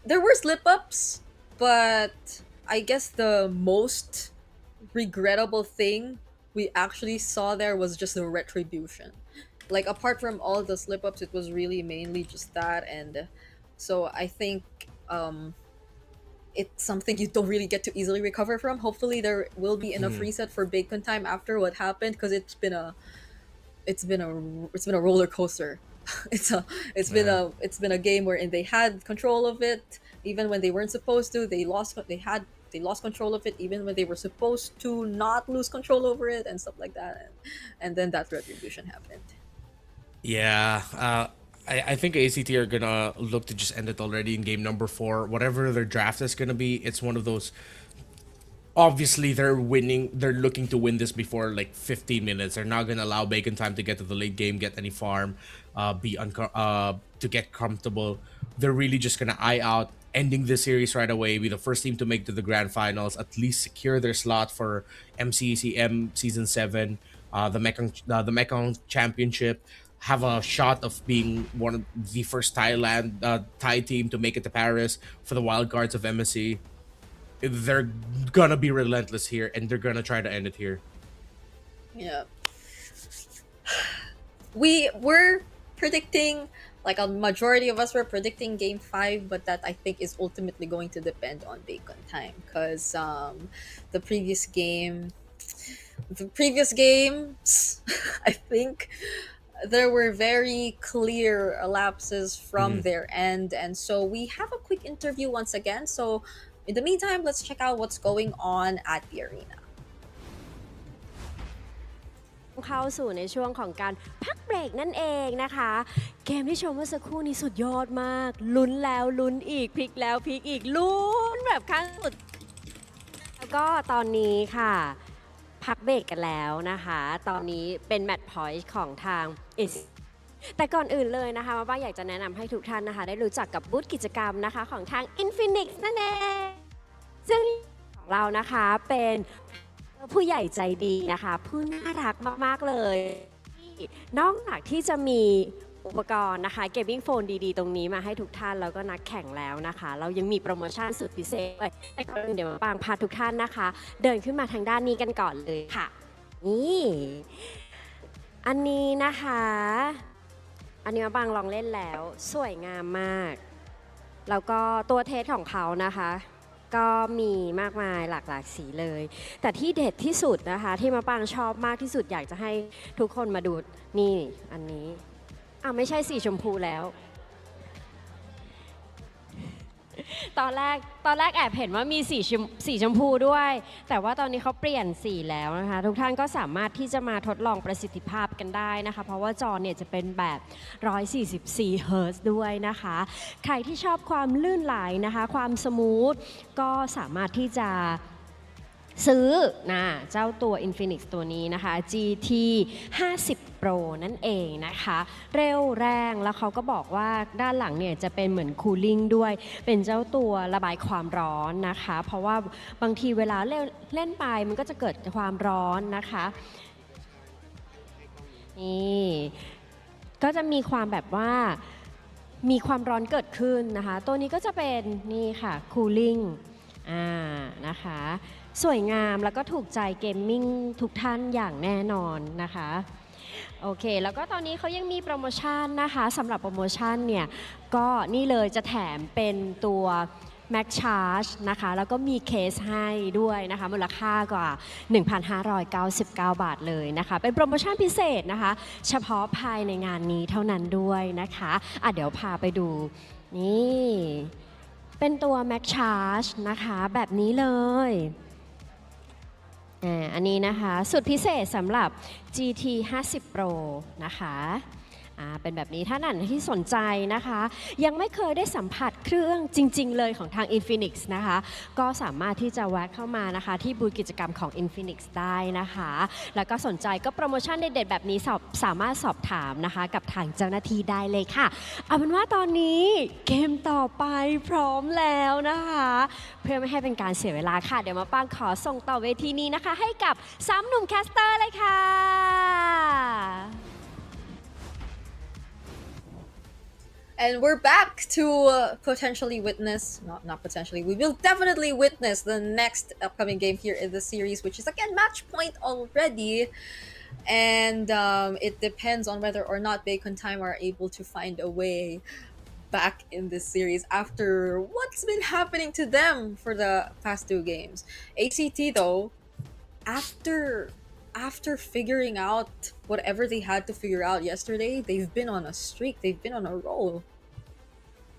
C: There were slip ups, but I guess the most regrettable thing we actually saw there was just the retribution. Like, apart from all the slip ups, it was really mainly just that. And so I think it's something you don't really get to easily recover from. Hopefully there will be enough reset for Bacon time after what happened, because it's been a roller coaster. It's been a game wherein they had control of it even when they weren't supposed to. They lost control of it even when they were supposed to not lose control over it and stuff like that. And then that retribution happened.
B: Yeah, I think ACT are gonna look to just end it already in game number 4. Whatever their draft is gonna be, it's one of those. Obviously, they're looking to win this before like 15 minutes. They're not gonna allow Bacon time to get to the late game, get any farm, to get comfortable. They're really just gonna eye out ending this series right away, be the first team to make to the grand finals, at least secure their slot for MCCM Season 7, the Mekong Championship, have a shot of being one of the first Thai team to make it to Paris for the wildcards of MSC. They're gonna be relentless here, and they're gonna try to end it here.
C: Yeah. We were predicting, like a majority of us were predicting game 5, but that I think is ultimately going to depend on Bacon time, because the previous games I think there were very clear lapses from their end, and so we have a quick interview once again. So in the meantime, let's check out what's going on at the arena.
F: เข้าสู่ในช่วงของการพักเบรกนั่นเองนะคะเกมที่ชมเมื่อสักครู่นี้สุดยอดมากลุ้นแล้วลุ้นอีกพลิกแล้วพลิกอีกลุ้นแบบขั้นสุดแล้วก็ตอนนี้ค่ะพักเบรกกันแล้วนะคะตอนนี้เป็นแมตช์พอยต์ของทาง แต่ก่อนอื่นเลยนะคะมาบ้างอยากจะแนะนำให้ทุกท่านนะคะได้รู้จักกับบูธกิจกรรมนะคะของทาง Infinix นั่นเองซึ่งของเรานะคะเป็นผู้ใหญ่ใจดีนะคะผู้น่ารักมากๆเลยนอกจากที่จะมีอุปกรณ์นะคะเกมมิ่งโฟนดีๆตรงนี้มาให้ทุกท่านแล้วก็นักแข่งแล้วนะคะเรายังมีโปรโมชั่นสุดพิเศษด้วยแต่ก่อนอื่นเดี๋ยวมาบ้างพาทุกท่านนะคะเดินขึ้นมาทางด้านนี้กันก่อนเลยค่ะนี่อันนี้นะคะอันนี้มาบางลองเล่นแล้วสวยงามมากแล้วก็ตัวเทสของเขานะคะก็มีมากมายหลากหลายสีเลยแต่ที่เด็ดที่สุดนะคะที่มาปางชอบมากที่สุดอยากจะให้ทุกคนมาดูนี่อันนี้ไม่ใช่สีชมพูแล้วตอนแรกแอบเห็นว่ามีสีชมพูด้วยแต่ว่าตอนนี้เขาเปลี่ยนสีแล้วนะคะทุกท่านก็สามารถที่จะมาทดลองประสิทธิภาพกันได้นะคะเพราะว่าจอเนี่ยจะเป็นแบบ144 เฮิร์ตซ์ด้วยนะคะใครที่ชอบความลื่นไหลนะคะความสมูทก็สามารถที่จะซื้อเจ้าตัว Infinix ตัวนี้นะคะ GT 50 Pro นั่นเองนะคะเร็วแรงแล้วเขาก็บอกว่าด้านหลังเนี่ยจะเป็นเหมือนคูลิ่งด้วยเป็นเจ้าตัวระบายความร้อนนะคะเพราะว่าบางทีเวลาเล่นไปมันก็จะเกิดความร้อนนะคะนี่ก็จะมีความแบบว่ามีความร้อนเกิดขึ้นนะคะตัวนี้ก็จะเป็นนี่ค่ะคูลิ่งนะคะสวยงามแล้วก็ถูกใจเกมมิ่งทุกท่านอย่างแน่นอนนะคะ โอเค แล้วก็ตอนนี้เขายังมีโปรโมชั่นนะคะสำหรับโปรโมชั่นเนี่ย ก็นี่เลยจะแถมเป็นตัว Max Charge นะคะ แล้วก็มีเคสให้ด้วยนะคะ มูลค่ากว่า 1,599 บาทเลยนะคะ เป็นโปรโมชั่นพิเศษนะคะ เฉพาะภายในงานนี้เท่านั้นด้วยนะคะเดี๋ยวพาไปดู นี่ เป็นตัว Max Charge นะคะ แบบนี้เลยอันนี้นะคะสุดพิเศษสำหรับ GT 50 Pro นะคะเป็นแบบนี้ถ้าท่านที่สนใจนะคะยังไม่เคยได้สัมผัสเครื่องจริงๆเลยของทาง Infinix นะคะก็สามารถที่จะแวะเข้ามานะคะที่บูธกิจกรรมของ Infinix ได้นะคะแล้วก็สนใจก็โปรโมชั่นเด็ดๆแบบนี้สามารถสอบถามนะคะกับทางเจ้าหน้าที่ได้เลยค่ะเอาเป็นว่าตอนนี้เกมต่อไปพร้อมแล้วนะคะเพื่อไม่ให้เป็นการเสียเวลาค่ะเดี๋ยวมาปางขอส่งต่อเวทีนี้นะคะให้กับ3หนุ่มแคสเตอร์เลยค่ะ
C: And we're back to potentially witness, not potentially, we will definitely witness the next upcoming game here in the series, which is again match point already. And it depends on whether or not Bacon Time are able to find a way back in this series after what's been happening to them for the past 2 games. ACT though, after figuring out whatever they had to figure out yesterday, they've been on a streak, they've been on a roll.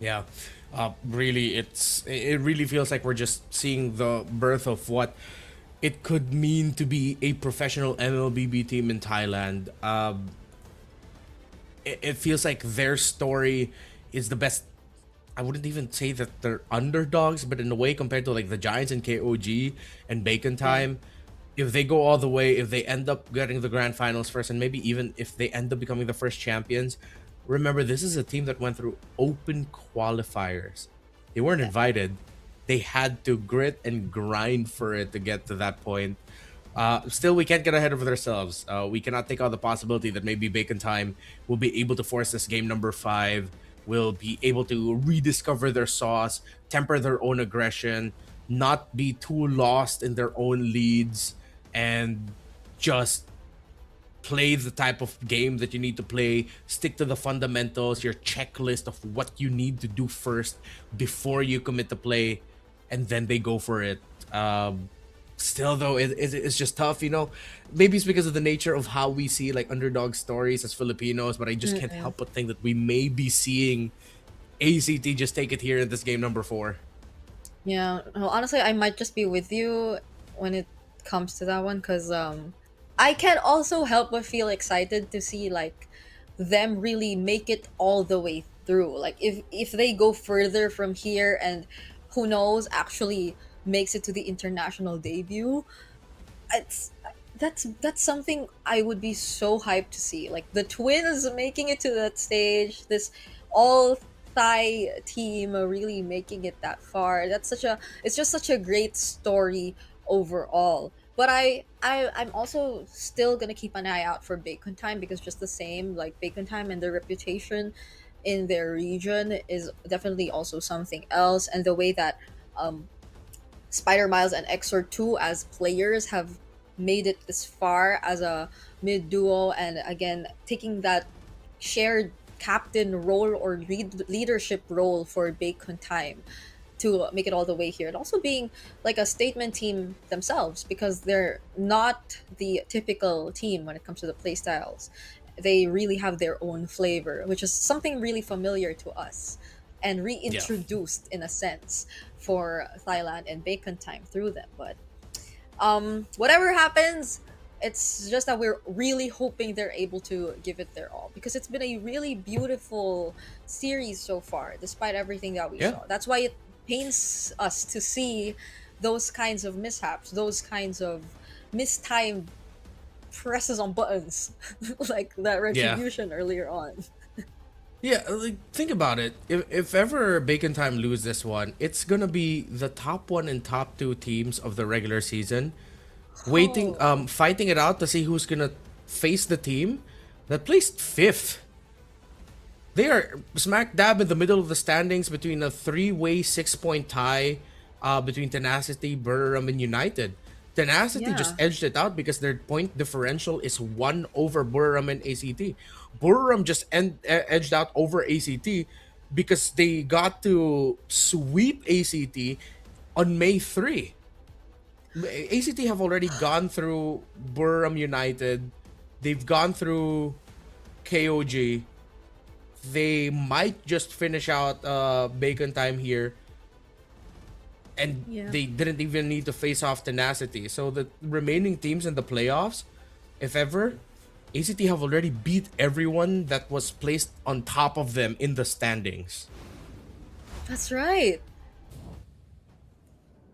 B: Yeah, really, it really feels like we're just seeing the birth of what it could mean to be a professional MLBB team in Thailand. It feels like their story is the best. I wouldn't even say that they're underdogs, but in a way, compared to like the Giants and KOG and Bacon Time, if they go all the way, if they end up getting the grand finals first, and maybe even if they end up becoming the first champions, remember, this is a team that went through open qualifiers. They weren't invited. They had to grit and grind for it to get to that point. Still, we can't get ahead of ourselves. We cannot take out the possibility that maybe Bacon Time will be able to force this game number 5, will be able to rediscover their sauce, temper their own aggression, not be too lost in their own leads, and just play the type of game that you need to play, stick to the fundamentals, your checklist of what you need to do first before you commit to play, and then they go for it. Still though, it's just tough, you know. Maybe it's because of the nature of how we see like underdog stories as Filipinos, but I just can't help but think that we may be seeing ACT just take it here in this game number 4.
C: Yeah, well, honestly, I might just be with you when it comes to that one, because I can't also help but feel excited to see like them really make it all the way through. Like if they go further from here and who knows actually makes it to the international debut, that's something I would be so hyped to see. Like the twins making it to that stage, this all Thai team really making it that far. It's just such a great story overall. But I'm also still gonna keep an eye out for Bacon Time, because just the same, like Bacon Time and their reputation in their region is definitely also something else. And the way that Spider Miles and Exor 2 as players have made it this far as a mid duo, and again taking that shared captain role or leadership role for Bacon Time to make it all the way here, and also being like a statement team themselves, because they're not the typical team when it comes to the playstyles. They really have their own flavor, which is something really familiar to us and reintroduced in a sense for Thailand and Bacon Time through them. But whatever happens, it's just that we're really hoping they're able to give it their all, because it's been a really beautiful series so far, despite everything that we saw. That's why it pains us to see those kinds of mishaps, those kinds of mistimed presses on buttons, like that retribution earlier on.
B: Yeah, like, think about it. If ever Bacon Time lose this one, it's gonna be the top 1 and top 2 teams of the regular season, waiting, fighting it out to see who's gonna face the team that placed 5th. They are smack dab in the middle of the standings between a 3-way 6-point tie between Tenacity, Buriram, and United. Tenacity just
C: Yeah.
B: edged it out because their point differential is 1 over Buriram and ACT. Buriram just edged out over ACT because they got to sweep ACT on May 3. ACT have already gone through Buriram United. They've gone through KOG. They might just finish out Bacon Time here. And
C: Yeah.
B: they didn't even need to face off Tenacity. So the remaining teams in the playoffs, if ever, ACT have already beat everyone that was placed on top of them in the standings.
C: That's right.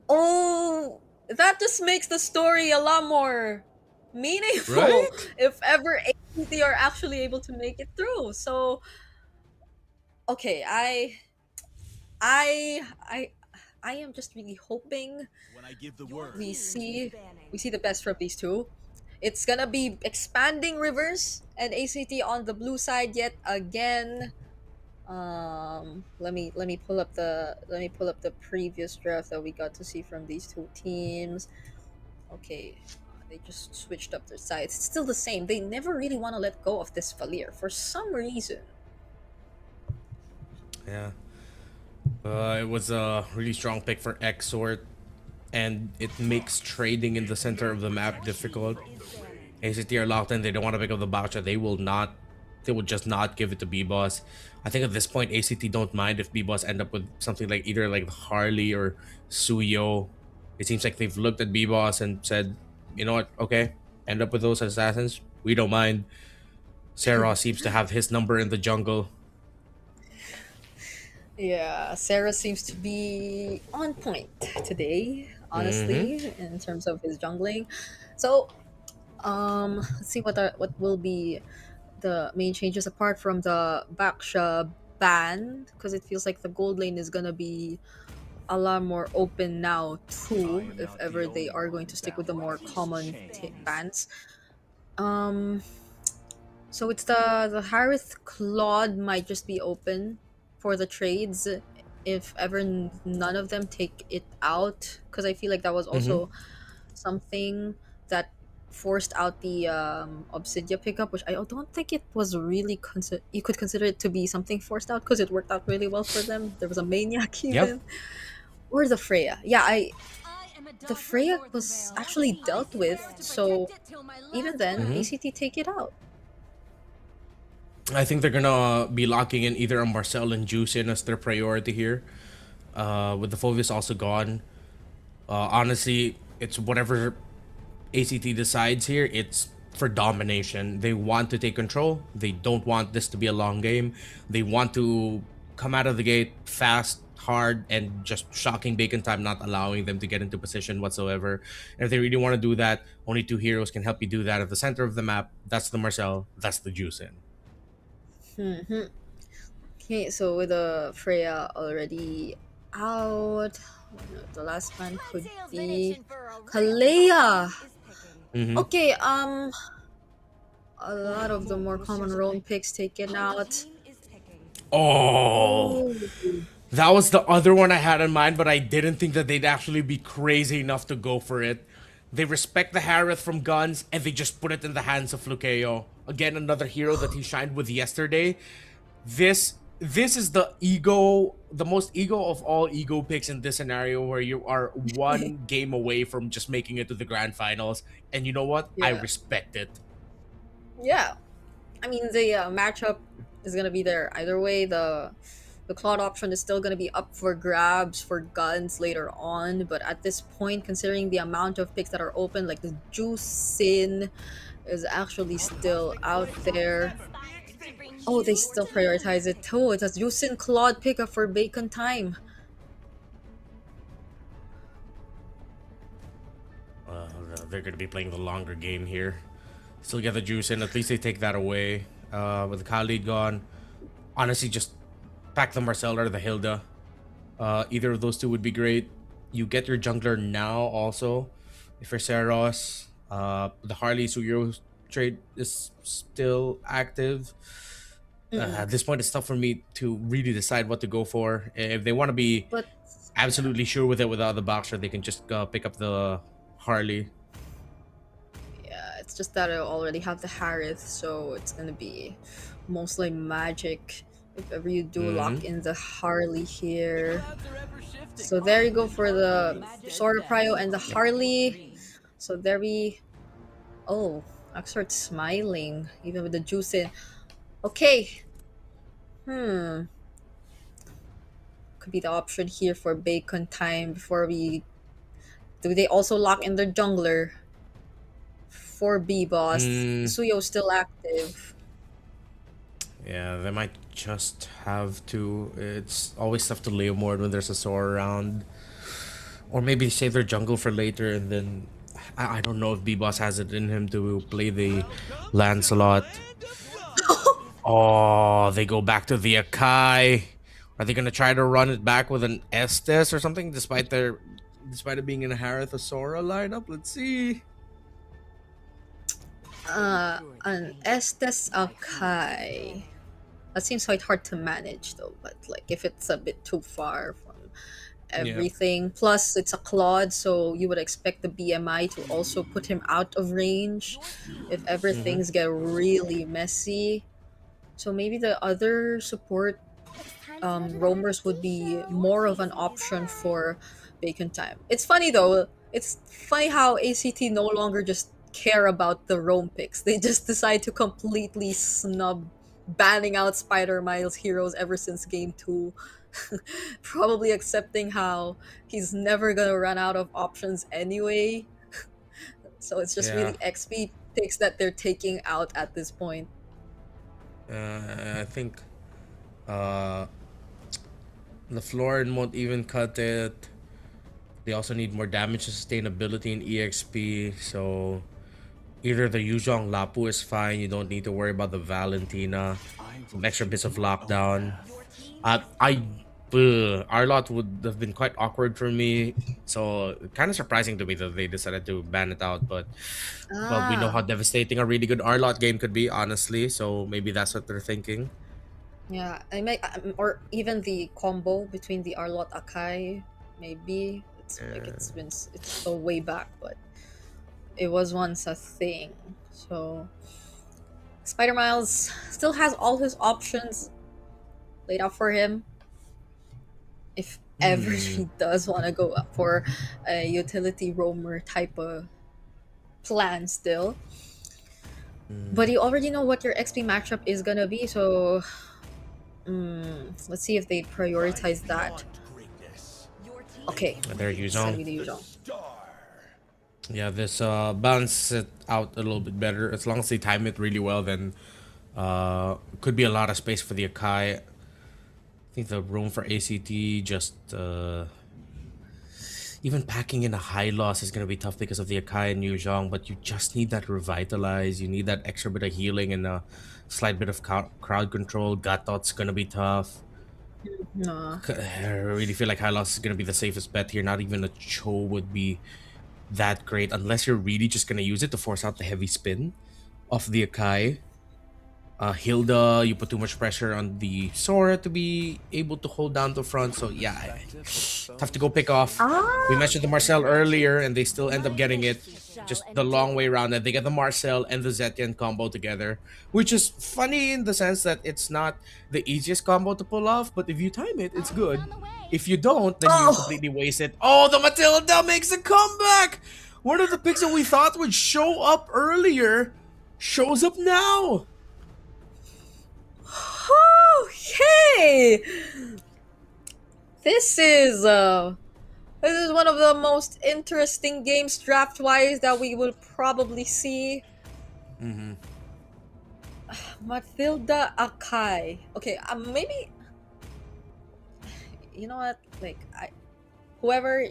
C: Oh, that just makes the story a lot more meaningful
B: Right?
C: if ever ACT are actually able to make it through. So, okay, I I I am just really hoping we see the best from these two. It's gonna be expanding Rivers and ACT on the blue side yet again. Let me pull up the previous draft that we got to see from these two teams. Okay, they just switched up their sides. It's still the same. They never really want to let go of this Valir for some reason.
B: Yeah. It was a really strong pick for Exort, and it makes trading in the center of the map difficult. ACT are locked in. They don't want to pick up the Boucher. They will not. They will just not give it to B-Boss. I think at this point, ACT don't mind if B-Boss end up with something like either like Harley or Suyo. It seems like they've looked at B-Boss and said, you know what, okay, end up with those assassins. We don't mind. Sarah seems to have his number in the jungle.
C: Yeah, Sarah seems to be on point today, honestly, in terms of his jungling. So, let's see what will be the main changes apart from the Baksha ban, because it feels like the gold lane is gonna be a lot more open now too, if ever they are going to stick with the more common bans. Um, so it's the Harith Claude might just be open for the trades if ever none of them take it out, because I feel like that was also something that forced out the Obsidia pickup, which I don't think it was really you could consider it to be something forced out because it worked out really well for them. There was a maniac even. Or the Freya. Yeah, the Freya was actually dealt with, so even then ACT take it out.
B: I think they're gonna be locking in either a Marcel and Juicin as their priority here. With the Phovis also gone. Honestly, it's whatever ACT decides here. It's for domination. They want to take control. They don't want this to be a long game. They want to come out of the gate fast, hard, and just shocking Bacon Time, not allowing them to get into position whatsoever. And if they really want to do that, only two heroes can help you do that. At the center of the map, that's the Marcel, that's the Juicin.
C: Okay, so with the Freya already out, the last man could be Kalea. Okay, a lot of the more common roam picks taken out.
B: Oh, that was the other one I had in mind, but I didn't think that they'd actually be crazy enough to go for it. They respect the Harith from guns, and they just put it in the hands of Lukeo. Again, another hero that he shined with yesterday. This is the most ego of all ego picks in this scenario, where you are one game away from just making it to the grand finals. And you know what? I respect it.
C: Yeah, I mean the matchup is gonna be there either way. The Claude option is still gonna be up for grabs for guns later on, but at this point, considering the amount of picks that are open, like the Juicin is actually still out there. Oh, they still prioritize it too. It's a Juicin Claude pickup for Bacon Time.
B: They're going to be playing the longer game here. Still get the Juicin. At least they take that away. With the Khalid gone, honestly, just pack the Marcel or the Hilda. Either of those two would be great. You get your jungler now also. If you're Seros, the Harley Suyo trade is still active. At this point, it's tough for me to really decide what to go for. If they want to be absolutely sure with it without the boxer, they can just pick up the Harley.
C: Yeah, it's just that I already have the Harith, so it's gonna be mostly magic if ever you do lock in the Harley here. So there you go for the Sora Prio and the Harley. So there we. Oh, I start smiling even with the juice in. Okay. Could be the option here for bacon time before we. Do they also lock in their jungler? For B boss. Suyo's still active.
B: Yeah, they might just have to. It's always tough to lay more when there's a Sora around. Or maybe save their jungle for later and then. I don't know if B-Boss has it in him to play the Lancelot. Oh, they go back to the Akai. Are they gonna try to run it back with an Estes or something despite it being in a Harith or Sora lineup? Let's see.
C: An Estes Akai. That seems quite hard to manage though, but like if it's a bit too far from everything. Plus it's a Claude, so you would expect the BMI to also put him out of range if ever things get really messy. So maybe the other support roamers would be more of an option for bacon time. It's funny though. It's funny how ACT no longer just care about the roam picks. They just decide to completely snub banning out Spider Miles heroes ever since game 2. Probably accepting how he's never gonna run out of options anyway. So it's just
B: Yeah.
C: really XP picks that they're taking out at this point.
B: I think the Florin won't even cut it. They also need more damage sustainability in EXP, so either the Yuzhong Lapu is fine, you don't need to worry about the Valentina. Some extra bits of lockdown. Arlot would have been quite awkward for me, so kind of surprising to me that they decided to ban it out, but well, we know how devastating a really good Arlot game could be, honestly, so maybe that's what they're thinking.
C: Yeah, I may, or even the combo between the Arlot Akai, maybe it's like it's so way back, but it was once a thing. So Spider Miles still has all his options laid out for him. If ever he does want to go up for a utility roamer type of plan, still. But you already know what your XP matchup is gonna be, so let's see if they prioritize that. Okay.
B: They're
C: Send me
B: Yuzhong.
C: the Yuzhong.
B: Yeah, this balance it out a little bit better. As long as they time it really well, then could be a lot of space for the Akai. I think the room for ACT just even packing in a high loss is gonna be tough because of the Akai and Yuzhong, but you just need that revitalize. You need that extra bit of healing and a slight bit of crowd control. Gatot's gonna be tough.
C: No.
B: I really feel like high loss is gonna be the safest bet here. Not even a Cho would be that great unless you're really just gonna use it to force out the heavy spin of the Akai. Hilda, you put too much pressure on the Sora to be able to hold down the front, so yeah, tough to go pick off. We mentioned the Marcel earlier and they still end up getting it just the long way around, and they get the Marcel and the Zetian combo together, which is funny in the sense that it's not the easiest combo to pull off, but if you time it, it's good. If you don't, then you completely waste it. Oh, the Matilda makes a comeback! One of the picks that we thought would show up earlier shows up now!
C: Okay. This is one of the most interesting games draft wise that we will probably see. Matilda Akai. Okay, maybe you know what? Like whoever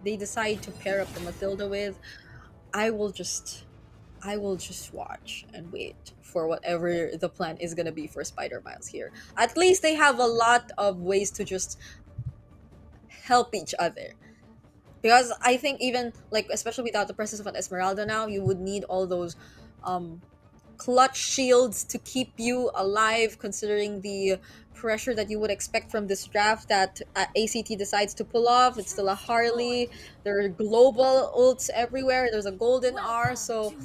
C: they decide to pair up the Matilda with, I will just watch and wait for whatever the plan is gonna be for Spider Miles here. At least they have a lot of ways to just help each other. Because I think even like especially without the presence of an Esmeralda now, you would need all those clutch shields to keep you alive, considering the pressure that you would expect from this draft that ACT decides to pull off. It's still a Harley. There are global ults everywhere. There's a golden R. So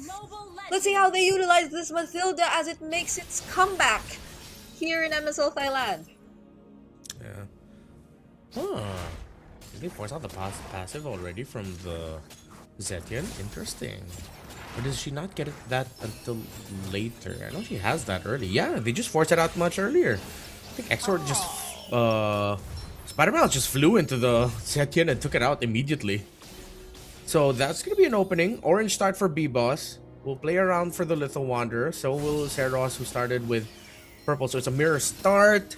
C: let's see how they utilize this Mathilda as it makes its comeback here in MSL Thailand.
B: Yeah. Huh. They force out the passive already from the Zetian. Interesting. Or does she not get that until later? I know she has that early. Yeah, they just forced it out much earlier. I think Exort just Spider-Man just flew into the Zetian and took it out immediately. So that's gonna be an opening. Orange start for B-Boss. We'll play around for the Little Wanderer. So will Seros, who started with purple. So it's a mirror start.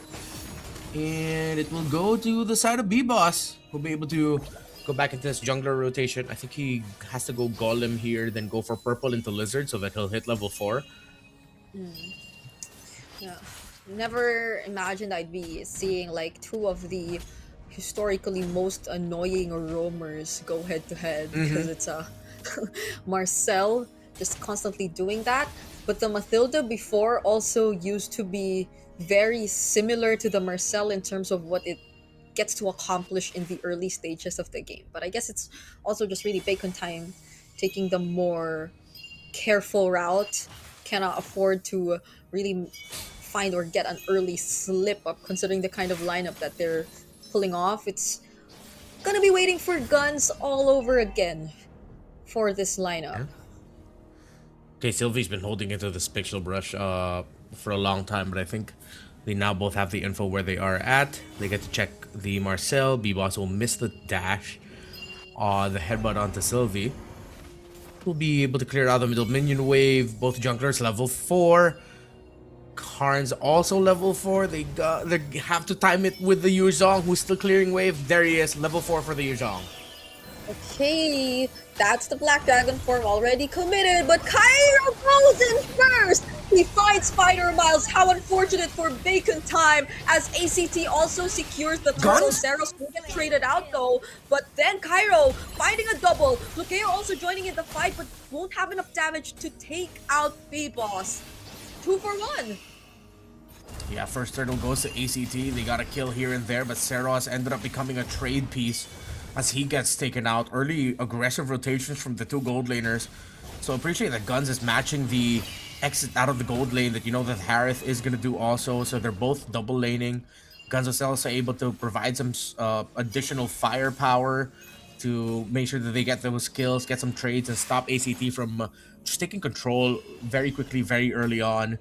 B: And it will go to the side of B-Boss. Who'll be able to go back into this jungler rotation. I think he has to go Golem here, then go for purple into Lizard so that he'll hit level 4.
C: Yeah. Never imagined I'd be seeing like two of the historically most annoying roamers go head to head, because it's a Marcel just constantly doing that. But the Mathilda before also used to be very similar to the Marcel in terms of what it gets to accomplish in the early stages of the game. But I guess it's also just really Bacon time taking the more careful route. Cannot afford to really find or get an early slip up considering the kind of lineup that they're pulling off. It's gonna be waiting for guns all over again for this lineup.
B: Okay, Sylvie's been holding into the Spectral Brush for a long time, but I think they now both have the info where they are at. They get to check the Marcel. B-Boss will miss the dash. The headbutt onto Sylvie. Will be able to clear out the middle minion wave. Both junglers level 4. Karn's also level 4. They have to time it with the Yuzhong, who's still clearing wave. There he is, level 4 for the Yuzhong.
C: Okay, that's the Black Dragon form already committed, but Cairo goes in first! He finds Spider Miles. How unfortunate for Bacon time, as ACT also secures the turtle. Seros will get traded out though, but then Cairo finding a double. Lukeo also joining in the fight, but won't have enough damage to take out B-Boss. 2 for 1.
B: Yeah, first turtle goes to ACT. They got a kill here and there, but Seros ended up becoming a trade piece as he gets taken out. Early aggressive rotations from the two gold laners. So appreciate that Guns is matching the exit out of the gold lane that you know that Harith is going to do also. So they're both double laning. Guns is also able to provide some additional firepower to make sure that they get those kills, get some trades, and stop ACT from just taking control very quickly, very early on.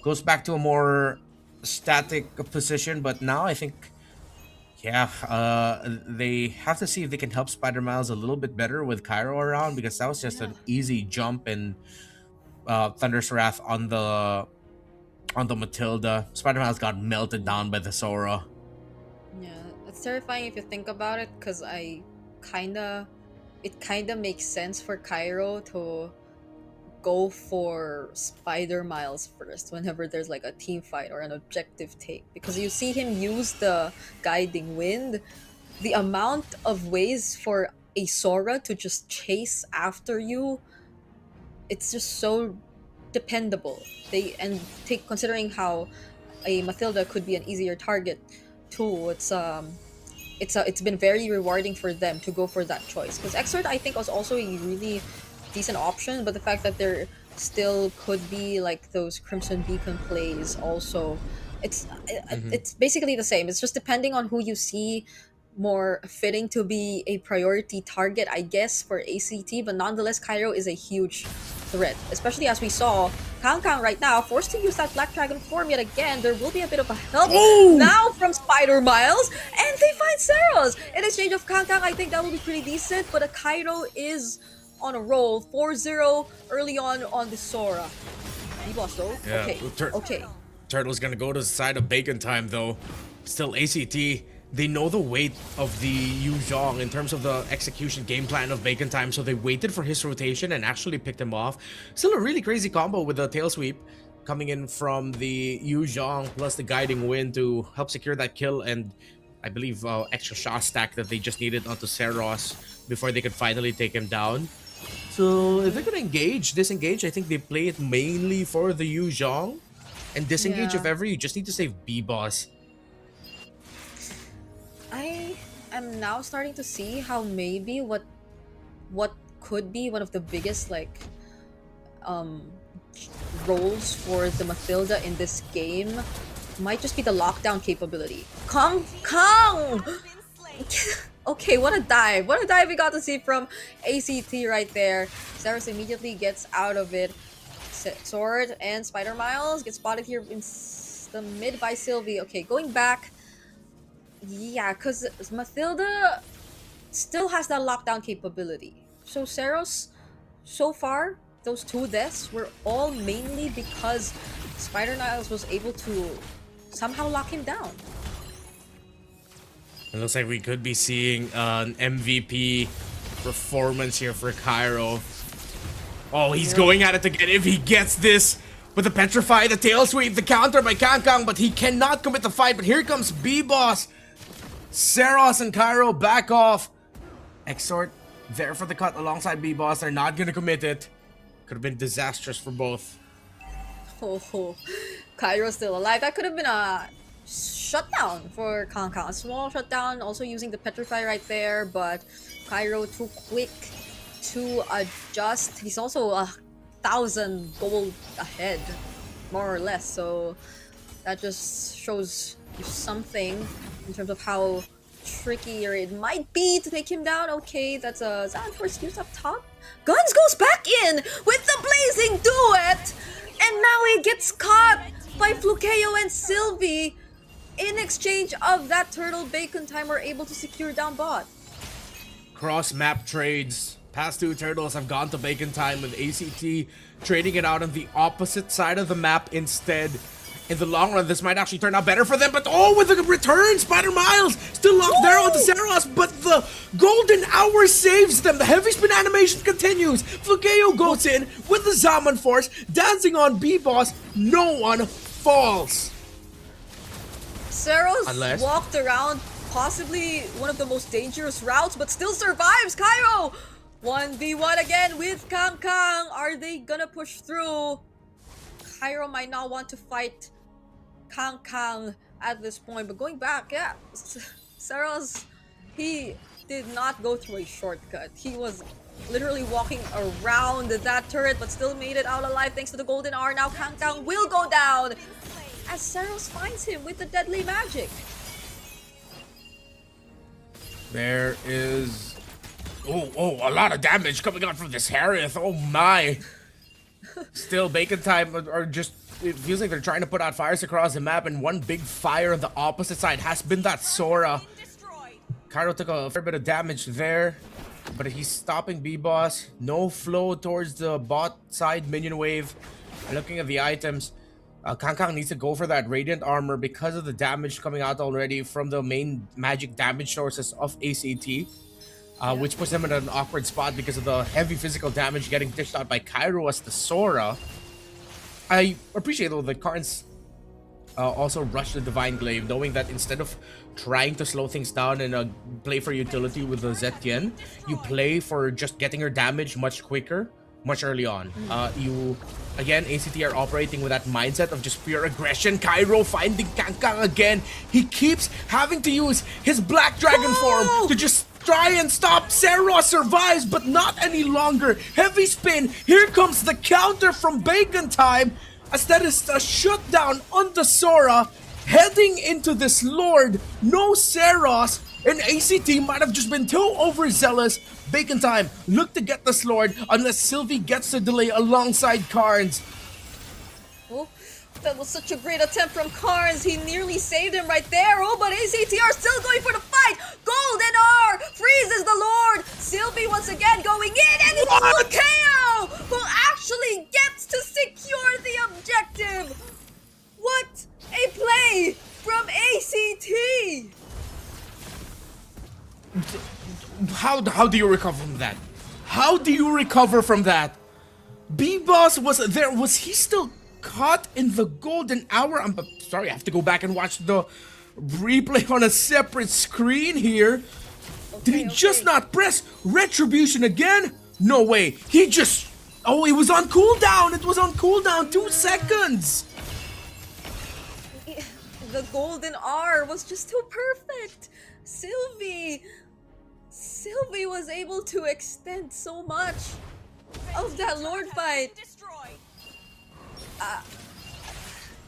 B: Goes back to a more static position, but now I think, yeah, they have to see if they can help Spider Miles a little bit better with Cairo around, because that was just an easy jump and Thunder's Wrath on the Matilda. Spider Miles got melted down by the Sora.
C: Yeah, it's terrifying if you think about it, because it kinda makes sense for Cairo to go for Spider Miles first whenever there's like a team fight or an objective take, because you see him use the guiding wind. The amount of ways for a Sora to just chase after you, it's just so dependable. Considering how a Mathilda could be an easier target too, it's been very rewarding for them to go for that choice, because Exort I think was also a really decent option, but the fact that there still could be like those Crimson Beacon plays also, it's basically the same. It's just depending on who you see more fitting to be a priority target, I guess, for ACT, but nonetheless Cairo is a huge threat, especially as we saw Kang Kang right now forced to use that Black Dragon form yet again. There will be a bit of a help now from Spider Miles, and they find Seros in exchange of Kang Kang. I think that will be pretty decent, but a Cairo is on a roll. 4-0 early on the Sora. B-Boss though.
B: Yeah.
C: Okay.
B: Turtle's gonna go to the side of Bacon time though. Still ACT. They know the weight of the Yuzhong in terms of the execution game plan of Bacon time, so they waited for his rotation and actually picked him off. Still a really crazy combo with the tail sweep coming in from the Yuzhong plus the guiding wind to help secure that kill, and I believe extra shot stack that they just needed onto Seros before they could finally take him down. So if they're gonna disengage, I think they play it mainly for the Yu Zhong. And disengage if
C: Yeah.
B: ever, you just need to save B-Boss.
C: I am now starting to see how maybe what could be one of the biggest like roles for the Mathilda in this game might just be the lockdown capability. Kong Kong! Okay, what a dive. What a dive we got to see from ACT right there. Saros immediately gets out of it. Sword and Spider Miles get spotted here in the mid by Sylvie. Okay, going back. Yeah, because Mathilda still has that lockdown capability. So Saros, so far, those two deaths were all mainly because Spider Niles was able to somehow lock him down.
B: It looks like we could be seeing an MVP performance here for Cairo. Oh, he's going at it again. If he gets this with the Petrify, the tail sweep, the counter by Kangkang, but he cannot commit the fight. But here comes B-Boss. Saros and Cairo back off. Exort there for the cut alongside B-Boss. They're not going to commit it. Could have been disastrous for both.
C: Oh, Cairo's still alive. That could have been a shutdown for Kangkang. A small shutdown, also using the Petrify right there, but Cairo too quick to adjust. He's also 1,000 gold ahead, more or less, so that just shows you something in terms of how trickier it might be to take him down. Okay, that's a Xanforce use up top. Guns goes back in with the blazing duet, and now he gets caught by Flukeo and Sylvie. In exchange of that turtle bacon time, we're able to secure down bot.
B: Cross map trades. Past two turtles have gone to bacon time with ACT trading it out on the opposite side of the map instead. In the long run, this might actually turn out better for them, but oh, with the return, Spider Miles still locked there on the Saros, but the golden hour saves them. The heavy spin animation continues. Flukeo goes in with the Zaman Force, dancing on B-Boss. No one falls.
C: Saros
B: Unless
C: walked around possibly one of the most dangerous routes, but still survives. Cairo 1v1 again with Kangkang. Are they gonna push through? Cairo might not want to fight Kangkang at this point, but going back, yeah, Saros, he did not go through a shortcut. He was literally walking around that turret, but still made it out alive thanks to the golden hour. Now Kangkang will go down as Saros finds him with the deadly magic.
B: There is... Oh, a lot of damage coming out from this Harith. Oh my. Still, bacon time are just... It feels like they're trying to put out fires across the map, and one big fire on the opposite side has been that Sora. Cairo took a fair bit of damage there, but he's stopping B-Boss. No flow towards the bot side minion wave. Looking at the items, Kangkang needs to go for that Radiant Armor because of the damage coming out already from the main magic damage sources of ACT. Which puts them in an awkward spot because of the heavy physical damage getting dished out by Cairo as the Sora. I appreciate though that Karns also rushed the Divine Glaive, knowing that instead of trying to slow things down and play for utility with the Zetian, you play for just getting her damage much quicker, much early on. Again, ACT are operating with that mindset of just pure aggression. Cairo finding Kangkang again. He keeps having to use his Black Dragon form to just try and stop. Saros survives, but not any longer. Heavy spin. Here comes the counter from Bacon Time. As that is a shutdown on the Sora. Heading into this Lord. No Saros. And ACT might have just been too overzealous. Bacon Time, look to get this Lord unless Sylvie gets the delay alongside Karns.
C: Oh, that was such a great attempt from Karns. He nearly saved him right there. Oh, but ACT are still going for the fight. Golden R freezes the Lord. Sylvie once again going in, and it's Flukeo who actually gets to secure the objective. What a play from ACT.
B: How do you recover from that? How do you recover from that? B-Boss was there. Was he still caught in the golden hour? I'm sorry, I have to go back and watch the replay on a separate screen here. Did he just not press Retribution again? No way. He just... Oh, it was on cooldown. It was on cooldown. 2 seconds.
C: The golden R was just too perfect. Sylvie was able to extend so much of that Lord fight.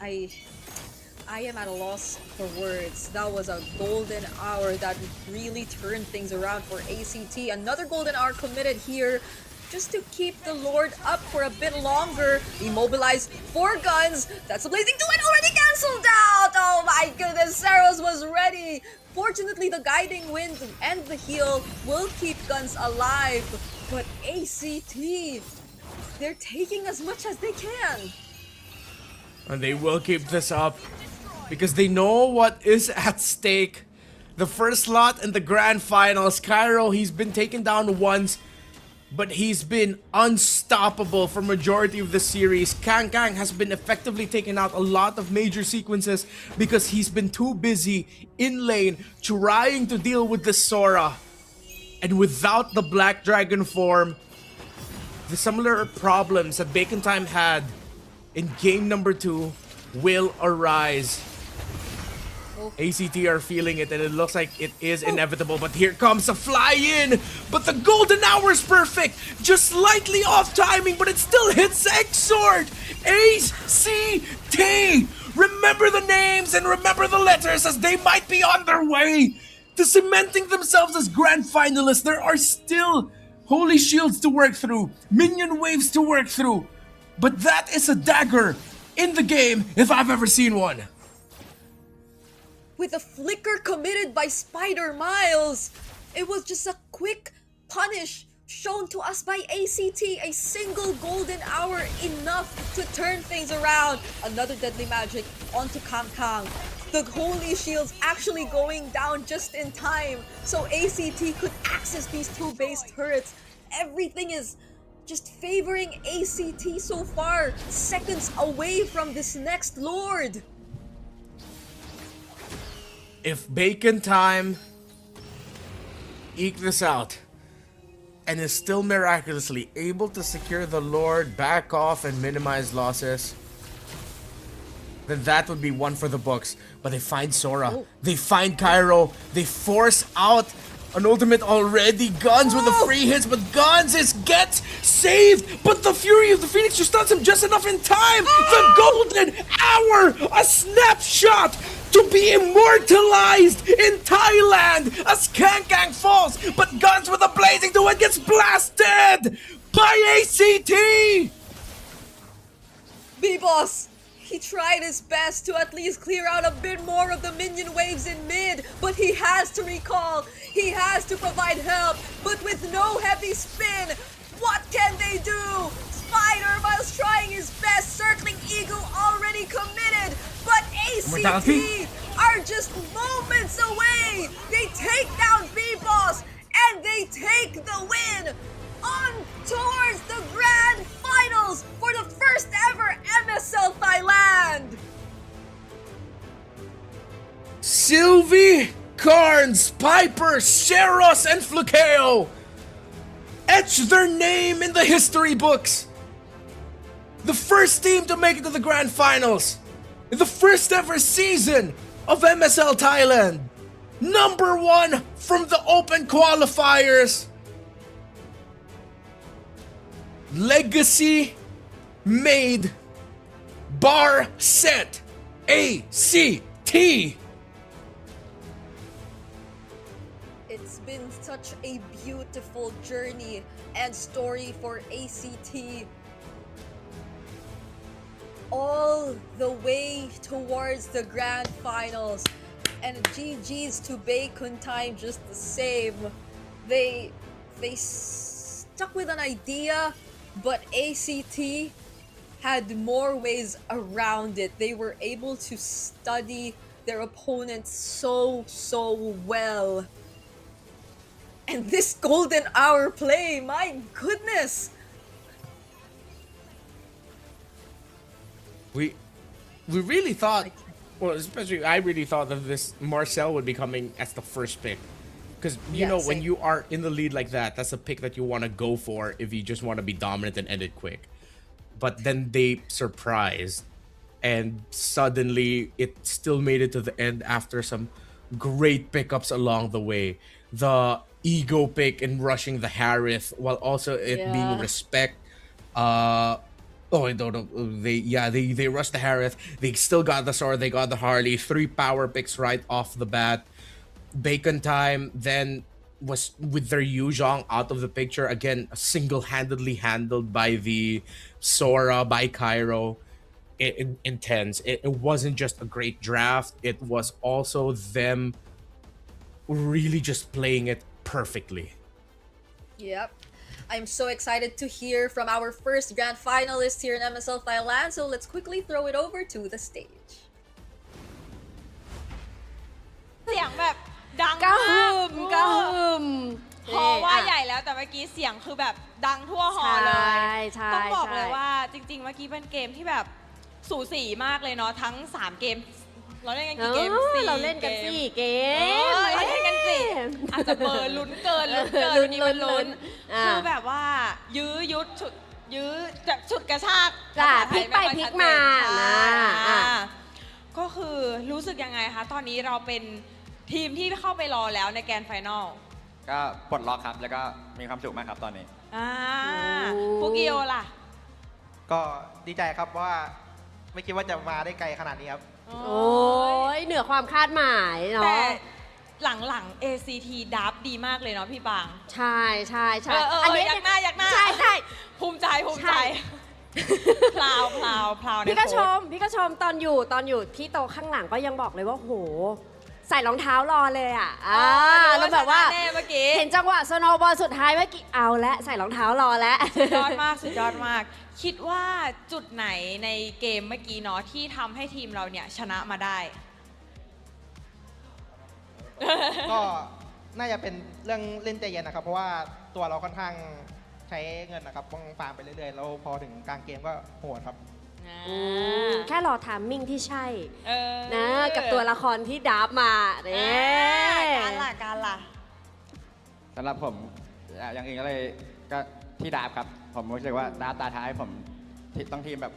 C: I am at a loss for words. That was a golden hour that really turned things around for ACT. Another golden hour committed here just to keep the Lord up for a bit longer. Immobilize 4 guns. That's a blazing 2 and already cancelled out. Oh my goodness, Saros was ready. Fortunately, the guiding wind and the heal will keep guns alive. But ACT, they're taking as much as they can.
B: And they will keep this up because they know what is at stake. The first slot in the grand finals. Cairo, he's been taken down once, but he's been unstoppable for majority of the series. Kang has been effectively taking out a lot of major sequences because he's been too busy in lane trying to deal with the Sora. And without the Black Dragon form, the similar problems that Bacon Time had in game number 2 will arise. ACT are feeling it and it looks like it is inevitable, but here comes a fly-in! But the golden hour is perfect! Just slightly off timing, but it still hits X-Sword! ACT! Remember the names and remember the letters as they might be on their way to cementing themselves as grand finalists. There are still holy shields to work through, minion waves to work through, but that is a dagger in the game if I've ever seen one.
C: With a flicker committed by Spider Miles, it was just a quick punish shown to us by ACT. A single golden hour enough to turn things around. Another deadly magic onto Kang. The holy shields actually going down just in time, so ACT could access these 2 base turrets. Everything is just favoring ACT so far, seconds away from this next Lord.
B: If Bacon Time eke this out and is still miraculously able to secure the Lord, back off and minimize losses, then that would be one for the books. But they find Sora, they find Cairo, they force out an ultimate already. Guns with the free hits, but Guns gets saved. But the Fury of the Phoenix just stuns him just enough in time. The golden hour, a snapshot to be immortalized in Thailand as Kang falls. But Guns with a blazing to it gets blasted by ACT.
C: B-Boss, he tried his best to at least clear out a bit more of the minion waves in mid, but he has to recall, he has to provide help, but with no heavy spin, what can they do? Spider Miles trying his best, circling Eagle already committed, but ACT are just moments away. They take down B-Boss and they take the win on towards the grand finals for the first ever MSL Thailand.
B: Sylvie, Carnes, Piper, Sheros, and Flukeo etch their name in the history books. The first team to make it to the grand finals in the first ever season of MSL Thailand. Number 1 from the open qualifiers. Legacy made, bar set, ACT.
C: It's been such a beautiful journey and story for ACT. All the way towards the grand finals. And GG's to Bacon Time just the same. They stuck with an idea, but ACT had more ways around it. They were able to study their opponents so well. And this golden hour play, my goodness!
B: We really thought, well, especially I really thought that this Marcel would be coming as the first pick. Because you know when you are in the lead like that, that's a pick that you want to go for if you just want to be dominant and end it quick. But then they surprised, and suddenly it still made it to the end after some great pickups along the way. The ego pick and rushing the Harith, while also it being respect. Oh, I don't know. They rushed the Harith. They still got the sword. They got the Harley. 3 power picks right off the bat. Bacon time then was with their Yuzhong out of the picture again, single-handedly handled by the Sora, by Cairo. Intense. It wasn't just a great draft. It was also them really just playing it perfectly.
C: Yep. I'm so excited to hear from our first grand finalist here in MSL Thailand, so let's quickly throw it over to the stage.
E: เสียงแบบดัง
F: กระหึ่
E: มาก
F: มกระหึ่ม
E: ฮอว่าใหญ่แล้วแต่เมื่อกี้เสียงคือแบบดังทั่วฮอเลย
F: ใช่
E: ต้องบอกเลย
F: ใช่
E: ว่าจริงๆเมื่อกี้เป็นเกมที่แบบสูสีมากเลยเนาะทั้ง3เกมเราเล่นกันกี่เกม4
F: เราเล่นกัน4 เกม
E: เราเล่นกัน4อาจจะเบอร์ลุ้นเกินวันนี้มันลุ้นคือแบบว่ายื้อยุดฉุดยื้อฉุดกระชาก
F: จ้ะพลิกไปพลิกมา
E: ก็คือรู้สึกยังไงคะตอนนี้เราเป็นทีมที่เข้าไปรอแล้วในแกรนด์ไฟนอล
P: ก็ปลดล็อกครับแล้วก็มีความสุขมากครับตอนนี้
E: ฟุกิโอล่ะ
Q: ก็ดีใจครับว่าไม่คิดว่าจะมาได้ไกลขนาดนี้ครับ
F: โอ้ยเหนือความคาดหมายเนาะ
E: แต่หลังๆ ACT ดับดีมากเลยเนาะพี่บาง
F: ใช่ใช่ใช่
E: อันนี้อยากหน้าใช่ภูมิใจพลาวใน
F: พี่ก็ชมตอนอยู่ที่โต๊ะข้างหลังก็ยังบอกเลยว่าโหใส่รองเท้ารอเลยอ่ะแล้วแบบว่าเห็นจังหวะสโนว์บอลสุดท้ายเมื่อกี้เอาและใส่รองเท้ารอแล้ว
E: สุดยอดมากคิดว่าจุดไหนในเกมเมื่อกี้เนาะที่ทำให้ทีมเราเนี่ยชนะมาได้
Q: ก็น่าจะเป็นเรื่องเล่นใจเย็นนะครับเพราะว่าตัวเราค่อนข้างใช้เงินนะครับต้องฟาร์มไปเรื่อยๆแล้วพอถึงกลางเกมก็โหดครับ
F: แค่รอทามมิ่งที่ใช่นะกับตัวละครที่ดับมา
E: การล่ะ
P: สำหรับผมอย่างอื่นก็เลยก็ที่ดาบครับผมรู้สึกว่าดาบตาท้ายผมต้องทีมแบบ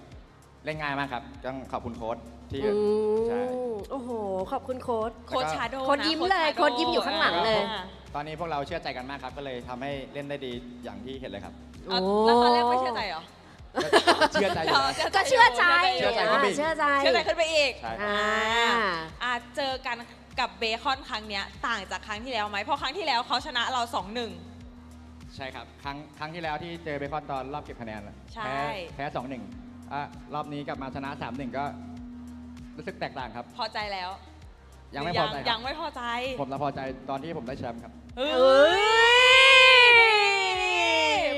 P: เล่นง่ายมากครับต้องขอบคุณโค้ชที่ใช่
F: โอ้โหขอบคุณโค้ช
E: ชาโด
F: โค้ชยิ้มเลยโค้ชยิ้มอยู่ข้างหลังเลย
P: ตอนนี้พวกเราเชื่อใจกันมากครับก็เลยทำให้เล่นได้ดีอย่างที่เห็นเลยครับ
E: แล้วตอนแรกไม่เชื่อใจเหรอ
P: เชื่อใจอยู่แล้ว
F: ก็เชื่อใจ
E: เชื่อใจขึ้นไปอีก
P: ใช่
E: เจอกันกับเบคอนครั้งเนี้ยต่างจากครั้งที่แล้วไหมเพราะครั้งที่แล้วเขาชนะเรา 2-1
P: ใช่ครับครั้งที่แล้วที่เจอเบคอนตอนรอบเก็บคะแนน
E: ใช่
P: แพ้ 2-1รอบนี้กลับมาชนะ 3-1 ก็รู้สึกแตกต่างครับ
E: พอใจแล้ว
P: ยังไม่พอใจ
E: ยังไม่พอใจ
P: ผมพอใจตอนที่ผมได้แชมป์ครับ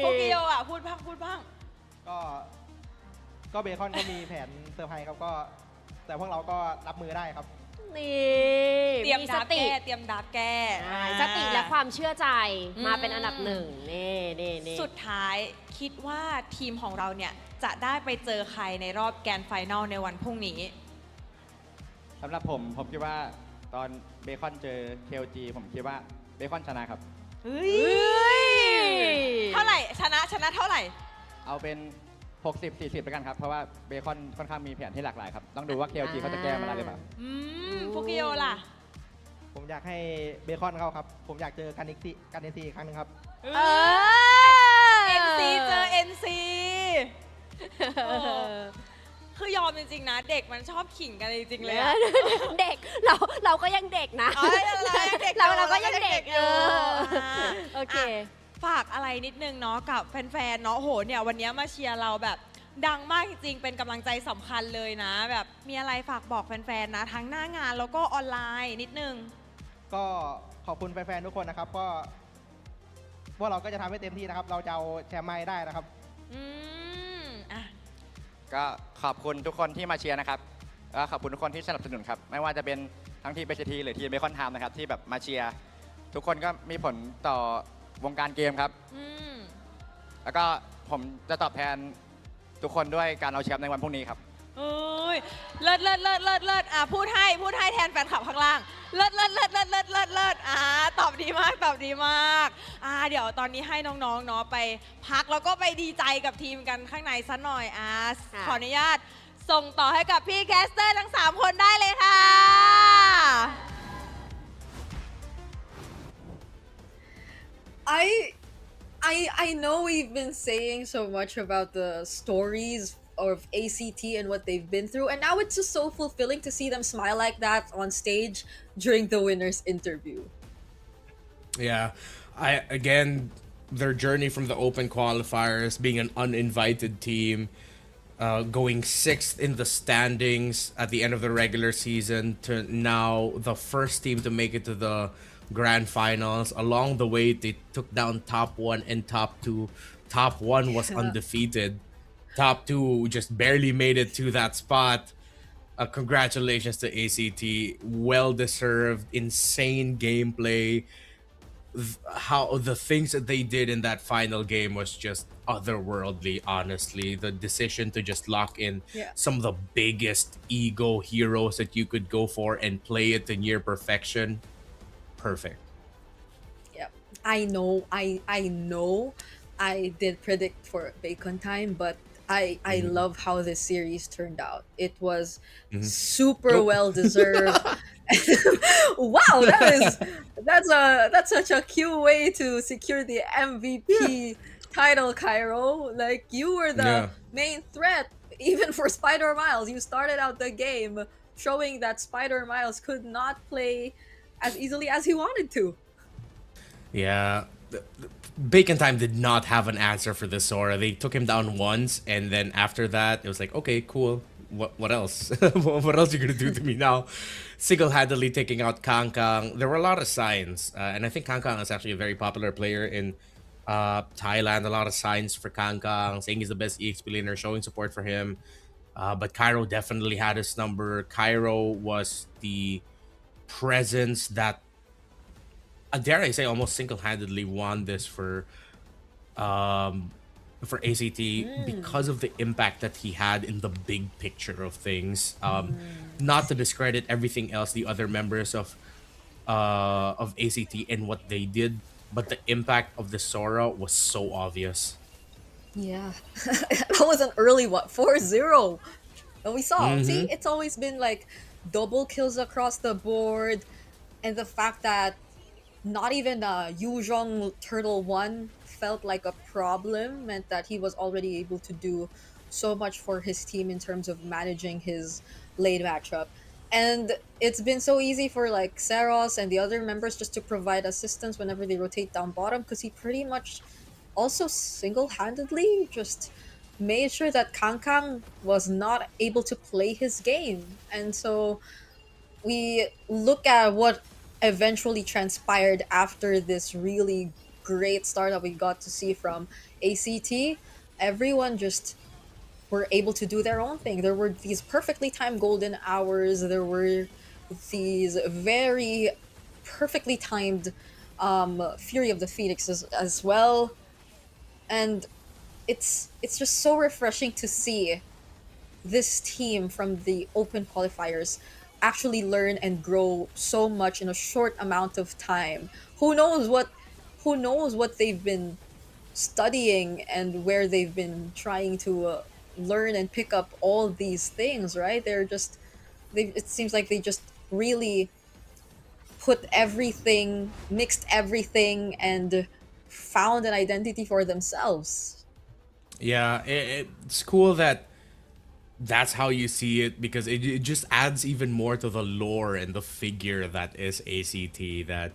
E: พวกกิโยอ่ะพูดบ้าง
Q: ก็เบคอนก็มีแผนเซอร์ไพรส์ครับก็แต่พวกเราก็รับมือได้ครับ
F: นี่
E: เตรียม
F: มี
E: ดั
F: ส
E: บ
F: ติ
E: แก้เตรียมดับแก้
F: สติและความเชื่อใจมาเป็นอันดับหนึ่งนี่
E: สุดท้ายคิดว่าทีมของเราเนี่ยจะได้ไปเจอใครในรอบแกรนด์ไฟนอลในวันพรุ่งนี้
P: สำหรับผมคิดว่าตอนเบคอนเจอ KLG ผมคิดว่าเบคอนชนะครับ
E: เท่าไหร่ชนะเท่าไหร่
P: เอาเป็น 60-40แล้วกันครับเพราะว่าเบคอนค่อนข้างมีแผนที่หลากหลายครับต้องดูว่า KLG เขาจะแก้มาได้หรือเปล่า
E: ฟุกิโยล่ะ
Q: ผมอยากให้เบคอนเข้าครับผมอยากเจอกันเอ็นซีอีกครั้งหนึงครับ
E: NC เจอ NC คือยอมจริงๆนะเด็กมันชอบขิงกันจริงๆเลย
F: เด็กเราก็ยังเด็กนะเราก็ยังเด็กโอเค
E: ฝากอะไรนิดนึงเนาะกับแฟนๆเนาะโหเนี่ยวันนี้มาเชียร์เราแบบดังมากจริงๆเป็นกำลังใจสำคัญเลยนะแบบมีอะไรฝากบอกแฟนๆนะทั้งหน้างานแล้วก็ออนไลน์นิดนึง
Q: ก็ขอบคุณแฟนๆทุกคนนะครับก็พวกเราก็จะทำให้เต็มที่นะครับเราจะเอาแชมป์มาให้ได้นะครับ
P: ก็ขอบคุณทุกคนที่มาเชียร์นะครับก็ขอบคุณทุกคนที่สนับสนุนครับไม่ว่าจะเป็นทั้งทีมเบสทีหรือทีมเบคอนไทม์นะครับที่แบบมาเชียร์ทุกคนก็มีผลต่อวงการเกมครับแล้วก็ผมจะตอบแทนทุกคนด้วยการเอาแชมป์ในวันพรุ่งนี้ครับ
E: ยเลิศเลิศเลิศเลิศเลิศพูดให้แทนแฟนคลับข้างล่างเลิศเลิศเลิศเลิศเลิศเลิศเลิศตอบดีมากตอบดีมากเดี๋ยวตอนนี้ให้น้องๆเนาะไปพักแล้วก็ไปดีใจกับทีมกันข้างในซะหน่อยขออนุญาตส่งต่อให้กับพี่แคสเตอร์ทั้ง3คนได้เลยค่ะ
C: I know we've been saying so much about the stories of ACT and what they've been through, and now it's just so fulfilling to see them smile like that on stage during the winners interview.
B: Yeah, their journey from the open qualifiers, being an uninvited team, going 6th in the standings at the end of the regular season, to now the first team to make it to the grand finals. Along the way, they took down top 1 and top 2. Top 1 was undefeated. Top 2 just barely made it to that spot. Congratulations to ACT. Well deserved, insane gameplay. How the things that they did in that final game was just otherworldly, honestly. The decision to just lock in some of the biggest ego heroes that you could go for and play it to near perfection. Perfect.
C: Yeah, I know I did predict for Bacon time, but I love how this series turned out. It was super well deserved. Wow, that's such a cute way to secure the MVP title, Cairo. Like, you were the main threat even for Spider Miles. You started out the game showing that Spider Miles could not play as easily as he wanted to.
B: Yeah, Bacon Time did not have an answer for this Sora. They took him down once, and then after that, it was like, okay, cool. What else? What else are you gonna do to me now? Single-handedly taking out Kangkang. There were a lot of signs, and I think Kangkang is actually a very popular player in Thailand. A lot of signs for Kangkang, saying he's the best EXP laner, showing support for him. But Cairo definitely had his number. Cairo was the presence that, dare I say, almost single-handedly won this for ACT because of the impact that he had in the big picture of things. Not to discredit everything else, the other members of ACT and what they did, but the impact of the Sora was so obvious.
C: Yeah, that was an early one, 4-0. And we saw, see, it's always been like double kills across the board, and the fact that not even Yuzhong Turtle 1 felt like a problem meant that he was already able to do so much for his team in terms of managing his lane matchup. And it's been so easy for like Seros and the other members just to provide assistance whenever they rotate down bottom, because he pretty much also single-handedly just made sure that Kangkang was not able to play his game. And so we look at what eventually transpired after this really great start that we got to see from ACT. Everyone just were able to do their own thing. There were these perfectly timed golden hours. There were these very perfectly timed Fury of the Phoenix as well. And it's just so refreshing to see this team from the open qualifiers actually learn and grow so much in a short amount of time. Who knows what they've been studying and where they've been trying to learn and pick up all these things, right? It seems like they just really put everything, mixed everything, and found an identity for themselves.
B: Yeah, it's cool that that's how you see it, because it just adds even more to the lore and the figure that is ACT. That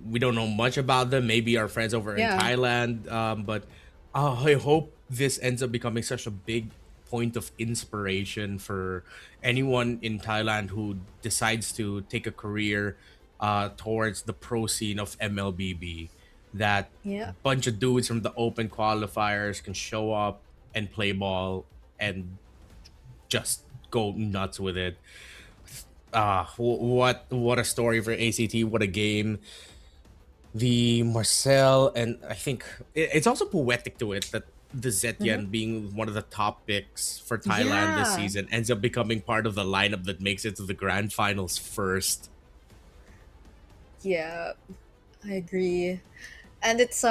B: we don't know much about them. Maybe our friends over in Thailand, but I hope this ends up becoming such a big point of inspiration for anyone in Thailand who decides to take a career towards the pro scene of MLBB. That bunch of dudes from the open qualifiers can show up and play ball and just go nuts with it. What a story for ACT. What a game. The Marcel, and I think it's also poetic to it that the Zetian being one of the top picks for Thailand this
C: Yeah.
B: season ends up becoming part of the lineup that makes it to the grand finals first.
C: Yeah, I agree. And it's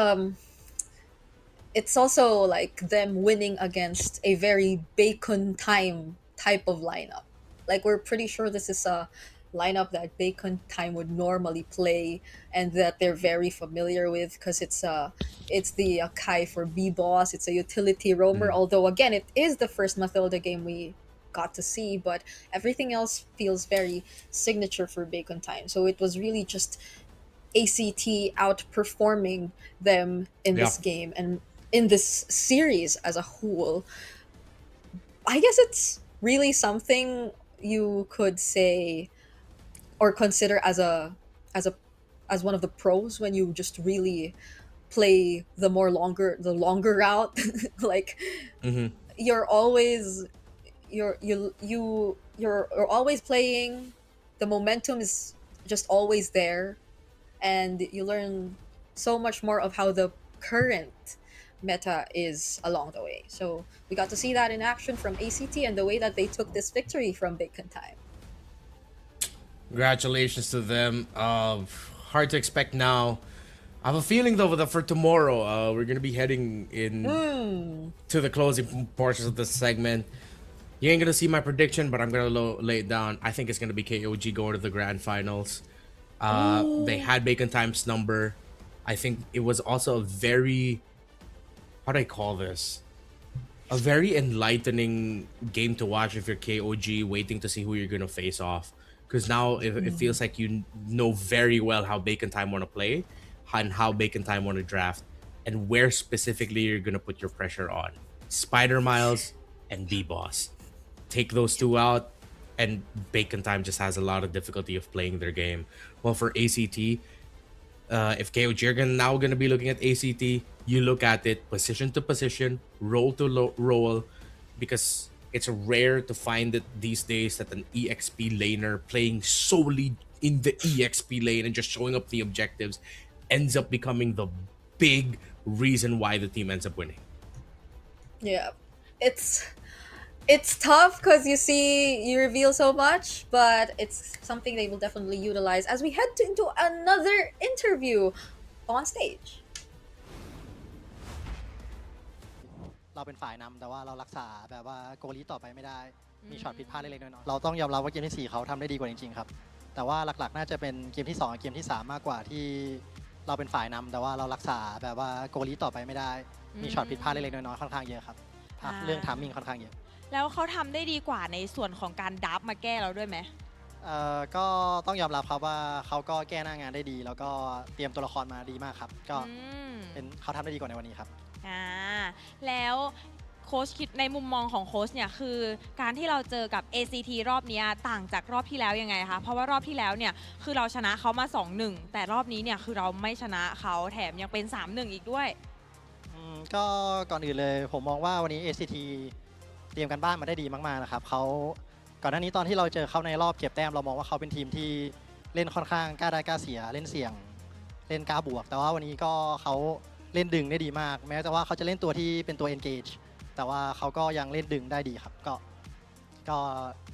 C: also like them winning against a very Bacon time type of lineup. Like we're pretty sure this is a lineup that Bacon time would normally play and that they're very familiar with because it's the Kai for B boss. It's a utility roamer. Although again, it is the first Mathilda game we got to see, but everything else feels very signature for Bacon time. So it was really just ACT outperforming them in
B: Yeah.
C: this game and in this series as a whole. I guess it's really something you could say or consider as a as one of the pros when you just really play the longer route. Like
B: Mm-hmm.
C: you're always you're always playing, the momentum is just always there, and you learn so much more of how the current meta is along the way. So we got to see that in action from ACT and the way that they took this victory from Bacon time.
B: Congratulations to them. Hard to expect now. I have a feeling though that for tomorrow, we're gonna be heading in to the closing portions of this segment. You ain't gonna see my prediction, but I'm gonna lay it down. I think it's gonna be KOG going to the grand finals. They had Bacon Time's number. I think it was also a very, how do I call this? A very enlightening game to watch if you're KOG, waiting to see who you're gonna face off. Because now it feels like you know very well how Bacon Time want to play, and how Bacon Time want to draft, and where specifically you're gonna put your pressure on. Spider Miles and B Boss. Take those two out, and Bacon Time just has a lot of difficulty of playing their game. Well, for ACT, if KOG are now gonna be looking at ACT, you look at it position to position, roll to roll, because it's rare to find it these days that an EXP laner playing solely in the EXP lane and just showing up the objectives ends up becoming the big reason why the team ends up winning.
C: Yeah. It's tough because you reveal so much, but it's something they will definitely utilize as we head into another interview on stage.
Q: เราเป็นฝ่ายนำแต่ว่าเรารักษาแบบว่าโกลิต่อไปไม่ได้มีช็อตผิดพลาดเล็กๆน้อยๆเราต้องยอมรับว่าเกมที่ 4เขาทำได้ดีกว่าจริงๆครับแต่ว่าหลักๆน่าจะเป็นเกมที่ 2กับเกมที่ 3 มากกว่าที่เราเป็นฝ่ายนำแต่ว่าเรารักษาแบบว่าโกลิต่อไปไม่ได้มีช็อตผิดพลาดเล็กๆน้อยๆค่อนข้างเยอะครับเรื่องไทมิ่งค่อนข้างเยอะ
E: แล้วเขาทำได้ดีกว่าในส่วนของการดับมาแก้เราด้วยไหม
Q: ก็ต้องยอมรับครับว่าเขาก็แก้หน้างานได้ดีแล้วก็เตรียมตัวละครมาดีมากครับก็เป็นเขาทำได้ดีกว่าในวันนี้ครับ
E: แล้วโค้ชคิดในมุมมองของโค้ชเนี่ยคือการที่เราเจอกับ ACT รอบนี้ต่างจากรอบที่แล้วยังไงคะเพราะว่ารอบที่แล้วเนี่ยคือเราชนะเขามา 2-1 แต่รอบนี้เนี่ยคือเราไม่ชนะเขาแถมยังเป็น 3-1 อีกด้วย
Q: ก็ก่อนอื่นเลยผมมองว่าวันนี้ ACT เตรียมกันบ้านมาได้ดีมากๆนะครับเขาก่อนหน้านี้ตอนที่เราเจอเขาในรอบเก็บแต้มเรามองว่าเขาเป็นทีมที่เล่นค่อนข้างกล้าได้กล้าเสียเล่นเสี่ยงเล่นกล้าบวกแต่ว่าวันนี้ก็เขาเล่นดึงได้ดีมากแม้แต่ว่าเขาจะเล่นตัวที่เป็นตัว engage แต่ว่าเขาก็ยังเล่นดึงได้ดีครับก็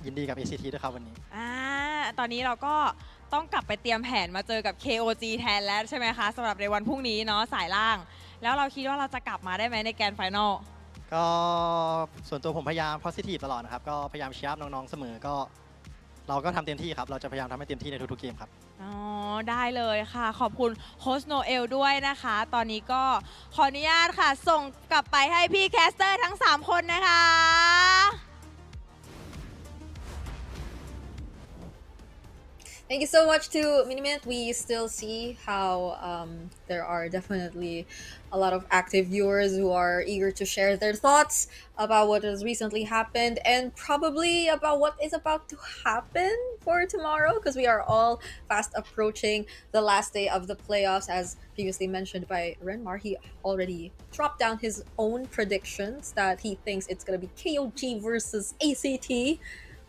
Q: ยินดีกับ ACT ด้วยครับวันนี้
E: ตอนนี้เราก็ต้องกลับไปเตรียมแผนมาเจอกับ KOG แทนแล้วใช่ไหมคะสำหรับในวันพรุ่งนี้เนาะสายล่างแล้วเราคิดว่าเราจะกลับมาได้ไหมในแกรนด์ไฟนอล
Q: ก็ส่วนตัวผมพยายาม positive ตลอดนะครับก็พยายามเชียร์น้องๆเสมอก็เราก็ทำเต็มที่ครับเราจะพยายามทำให้เต็มที่ในทุกๆเกมครับ
E: ได้เลยค่ะขอบคุณโค้ชโนเอลด้วยนะคะตอนนี้ก็ขออนุญาตค่ะส่งกลับไปให้พี่แคสเตอร์ทั้ง3คนนะคะ
C: Thank you so much to Minimint. We still see how there are definitely a lot of active viewers who are eager to share their thoughts about what has recently happened and probably about what is about to happen for tomorrow, because we are all fast approaching the last day of the playoffs. As previously mentioned by Renmar, he already dropped down his own predictions that he thinks it's going to be KOG versus ACT.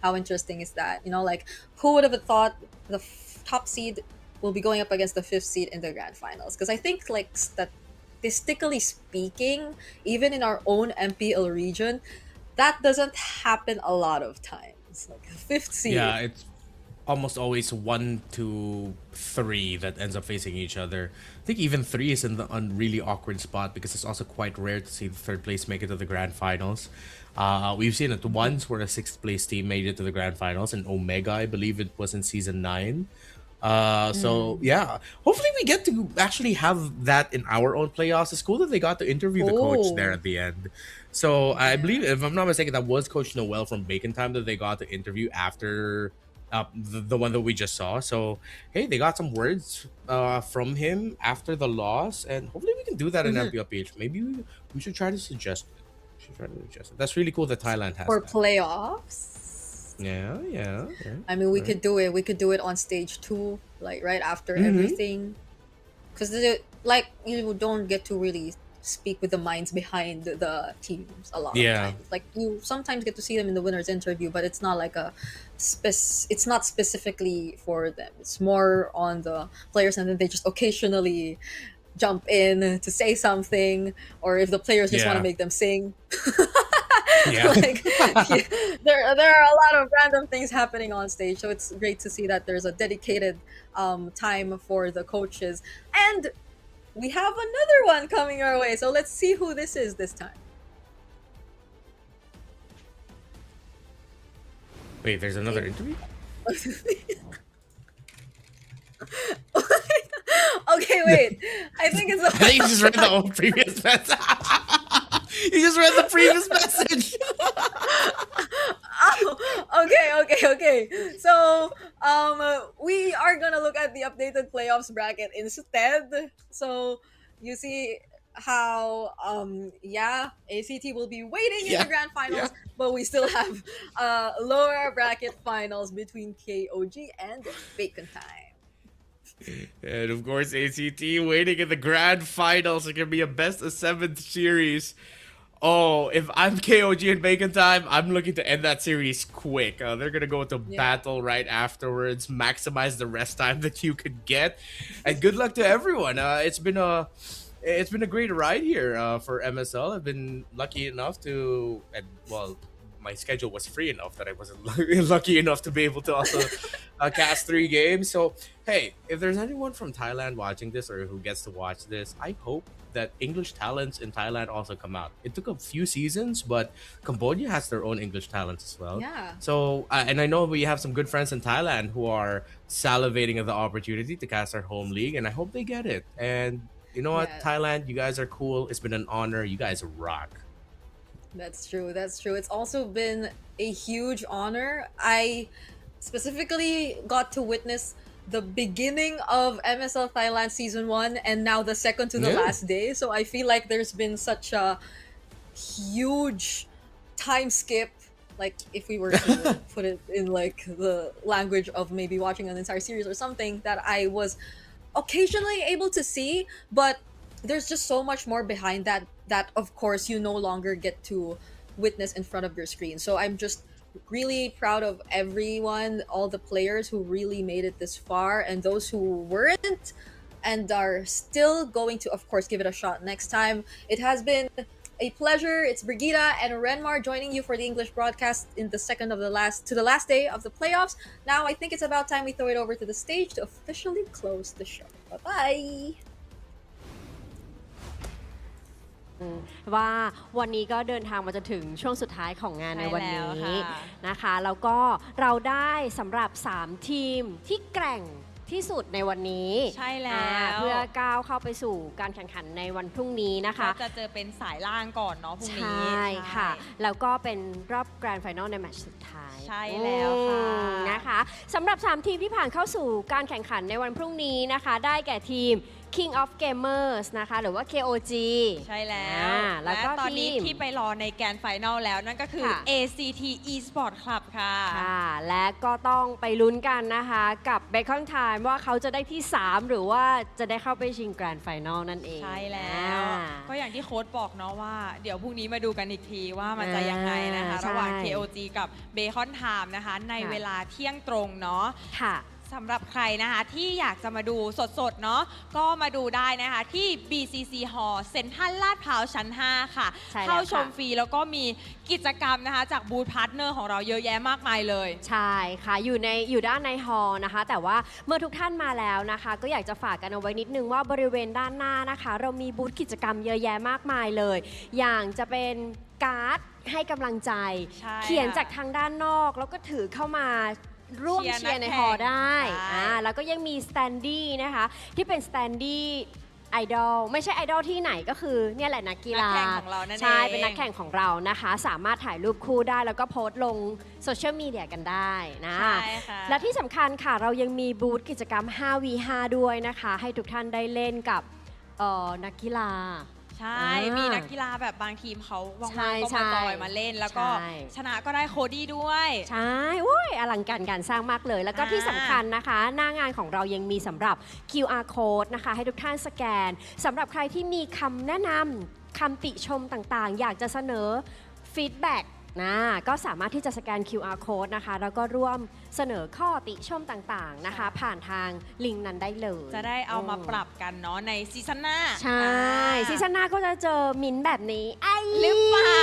C: How interesting is that? You know, like, who would have thought the top seed will be going up against the 5th seed in the grand finals? Because I think like that statistically speaking, even in our own MPL region, that doesn't happen a lot of times. Like fifth seed.
B: Yeah, it's almost always 1 to 3 that ends up facing each other. I think even 3 is in the really awkward spot because it's also quite rare to see the third place make it to the grand finals. We've seen it once where a 6th place team made it to the grand finals, and Omega, I believe it was in season 9. So yeah, hopefully we get to actually have that in our own playoffs. It's cool that they got to interview the coach there at the end. So I believe, if I'm not mistaken, that was Coach Noel from Bacon Time that they got to interview after the one that we just saw. So hey, they got some words from him after the loss, and hopefully we can do that in MPLPH. Maybe we should try to suggest it. That's really cool that Thailand has
C: for
B: that.
C: playoffs.
B: Yeah.
C: I mean, we could do it. We could do it on stage 2, like right after everything, because like you don't get to really speak with the minds behind the teams a lot of times. Like you sometimes get to see them in the winners interview, but it's not like it's not specifically for them. It's more on the players, and then they just occasionally jump in to say something, or if the players just want to make them sing. Like there are a lot of random things happening on stage, so it's great to see that there's a dedicated time for the coaches. And we have another one coming our way, so let's see who this is this time.
B: Wait, there's another interview?
C: Okay, wait. I think it's.
B: I think you just read the old previous message. You just read the previous message.
C: Okay. So, we are gonna look at the updated playoffs bracket instead. So, you see how, ACT will be waiting in the grand finals, but we still have lower bracket finals between KOG and Bacon Time.
B: And of course, ACT waiting in the grand finals. It can be a best of 7 series. Oh, if I'm KOG and Bacon Time, I'm looking to end that series quick. They're gonna go into battle right afterwards, maximize the rest time that you could get, and good luck to everyone. It's been a great ride here for MSL. I've been lucky enough to, my schedule was free enough that I wasn't lucky enough to be able to also cast 3 games. So hey, if there's anyone from Thailand watching this or who gets to watch this, I hope that English talents in Thailand also come out. It took a few seasons, but Cambodia has their own English talents as well.
C: Yeah.
B: So, and I know we have some good friends in Thailand who are salivating at the opportunity to cast our home league, and I hope they get it. And you know what, Thailand, you guys are cool. It's been an honor. You guys rock.
C: That's true. It's also been a huge honor. I specifically got to witness the beginning of MSL Thailand Season 1 and now the second to the last day. So I feel like there's been such a huge time skip. Like if we were to put it in like the language of maybe watching an entire series or something, that I was occasionally able to see, but there's just so much more behind that of course you no longer get to witness in front of your screen. So I'm just really proud of everyone, all the players who really made it this far, and those who weren't and are still going to, of course, give it a shot next time. It has been a pleasure. It's Brigida and Renmar joining you for the English broadcast in the second of the last day of the playoffs. Now I think it's about time we throw it over to the stage to officially close the show. Bye-bye.
F: ว่าวันนี้ก็เดินทางมาจนถึงช่วงสุดท้ายของงานในวันนี้นะคะแล้วก็เราได้สำหรับ3ทีมที่แกร่งที่สุดในวันนี้
E: ใช่แล้ว
F: เพื่อก้าวเข้าไปสู่การแข่งขันในวันพรุ่งนี้นะคะ
E: จะเจอเป็นสายล่างก่อนเนาะพรุ่งนี้
F: ใช่ค่ะแล้วก็เป็นรอบแกรนด์ไฟนอลในแมตช์สุดท้าย
E: ใช่แล้วค่ะ
F: นะคะสำหรับ3ทีมที่ผ่านเข้าสู่การแข่งขันในวันพรุ่งนี้นะคะได้แก่ทีม King of Gamers นะคะหรือว่า KOG
E: ใช่แล้วและตอนนี้ที่ไปรอในแกรนด์ไฟนอลแล้วนั่นก็คือ ACT Esport Club ค่ะ
F: และก็ต้องไปลุ้นกันนะคะกับ Bacon Time ว่าเขาจะได้ที่3หรือว่าจะได้เข้าไปชิงแกรนด์ไฟนอลนั่นเอง
E: ใช่แล้วก็อย่างที่โค้ชบอกเนาะว่าเดี๋ยวพรุ่งนี้มาดูกันอีกทีว่ามันจะยังไงนะคะระหว่าง KOG กับ Bacon Time นะคะในเวลาเที่ยงตรงเนาะ สำหรับใครนะคะที่อยากจะมาดูสดๆเนาะก็มาดูได้นะคะที่ BCC Hall เซ็นทรัลลาดพร้าวชั้น 5 ค่ะ
F: ใช่แล้ว
E: เข้าชม
F: ค่ะ
E: ฟรีแล้วก็มีกิจกรรมนะคะจากบูธพาร์ทเนอร์ของเราเยอะแยะมากมายเลย
F: ใช่ค่ะอยู่ด้านในฮอลล์นะคะแต่ว่าเมื่อทุกท่านมาแล้วนะคะ ก็อยากจะฝากกันเอาไว้นิดนึงว่าบริเวณด้านหน้านะคะ เรามีบูธกิจกรรมเยอะแยะมากมายเลย อย่างจะเป็นการ์ดให้กำลังใจ
E: ใช่
F: เขียน
E: ค่ะ
F: จากทางด้านนอกแล้วก็ถือเข้ามาร่วม
E: เชี
F: เชี
E: ย
F: ย
E: ร์
F: ร์ใน
E: นัก
F: ฮอล
E: แข่ง
F: ล์ได้
E: ใช่
F: แล้วก็ยังมีสแตนดี้นะคะที่เป็นสแตนดี้ไอดอลไม่ใช่ไอดอลที่ไหนก็คือเนี่ยแหละนักกีฬา
E: นักแข่งของเรานั่นเอง
F: ใช่เป็นนักแข่งของเรานะคะ สามารถถ่ายรูปคู่ได้แล้วก็โพสต์ลงโซเชียลมีเดียกันได้นะ
E: ใช่ค่ะ
F: และที่สำคัญค่ะเรายังมีบูธกิจกรรม 5v5 ด้วยนะคะ ให้ทุกท่านได้เล่นกับนักกีฬา
E: ใช่ มีนักกีฬาแบบบางทีมเขาว่าง
F: ใช่
E: ๆก็
F: ใช่
E: มาจอยมาเล่น แล้วก็
F: ใช่
E: ชนะก็ได้โคดี้ด้วย
F: ใช่โอ้ยอลังการการสร้างมากเลย แล้วก็ที่สำคัญนะคะ หน้างานของเรายังมีสำหรับ QR code นะคะ ให้ทุกท่านสแกนสำหรับใครที่มีคำแนะนำคำติชมต่างๆ อยากจะเสนอฟีดแบ็กนะก็สามารถที่จะสแกน QR code นะคะ แล้วก็ร่วมเสนอข้อติชมต่างๆนะคะ ผ่านทางลิงก์นั้นได้เลย
E: จะได้เอามาปรับกันเนาะในซีซั่นหน้า
F: ใช่ซีซั่นหน้าก็จะเจอมิ้นท์แบบนี้ไอ้
E: หรือเปล่า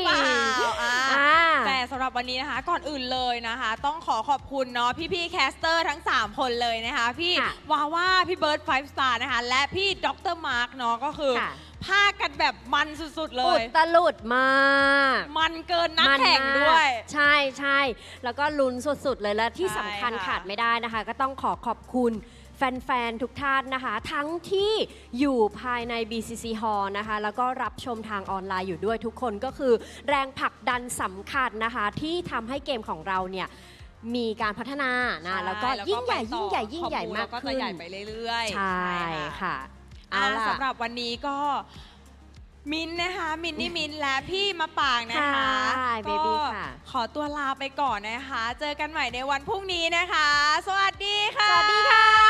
E: อ่า
F: อ่า
E: แต่สำหรับวันนี้นะคะก่อนอื่นเลยนะคะ ต้องขอขอบคุณเนาะพี่ๆแคสเตอร์ทั้ง 3 คนเลยนะคะ พี่
F: ค่ะ
E: วาว่าพี่เบิร์ด5 Star นะคะ และพี่ดรมาร์กเนาะก็คือ
F: ค่ะ
E: พากันแบบมันสุดๆเล
F: อุ
E: ย
F: ตลุดมาก
E: มันเกินนัก
F: มัน
E: แข่ง
F: มาก
E: ด้วย
F: ใช่ใช่แล้วก็ลุ้นสุดๆเลยและที่
E: ใช่
F: สำคัญ
E: ค่ะ
F: ขาดไม่ได้นะคะ ก็ต้องขอขอบคุณแฟนๆ ทุกท่านนะคะ ทั้งที่อยู่ภายใน BCC Hall นะคะ แล้วก็รับชมทางออนไลน์อยู่ด้วยทุกคนก็คือแรงผลักดันสำคัญนะคะ ที่ทำให้เกมของเราเนี่ยมีการพัฒนานะ
E: ใช่
F: แล้วก็ยิ่งใหญ่
E: ไปต่อ
F: ยิ่งใหญ่ยิ่งใหญ่
E: ขอบคุณ
F: มาก
E: แล้วก็
F: ขึ้
E: จะ
F: น
E: ใหญ่ไปเรื่อยๆ
F: ใช่ค่ะเอา
E: อ่า
F: ล่ะ
E: สำหรับวันนี้ก็มินท์นะคะ มินนี่มินท์และพี่มะปางนะคะ
F: ค่ะเบบี้ค่ะ
E: ขอตัวลาไปก่อนนะคะ เจอกันใหม่ในวันพรุ่งนี้นะคะ สวัสดีค่ะ
F: สวัสดีค่ะ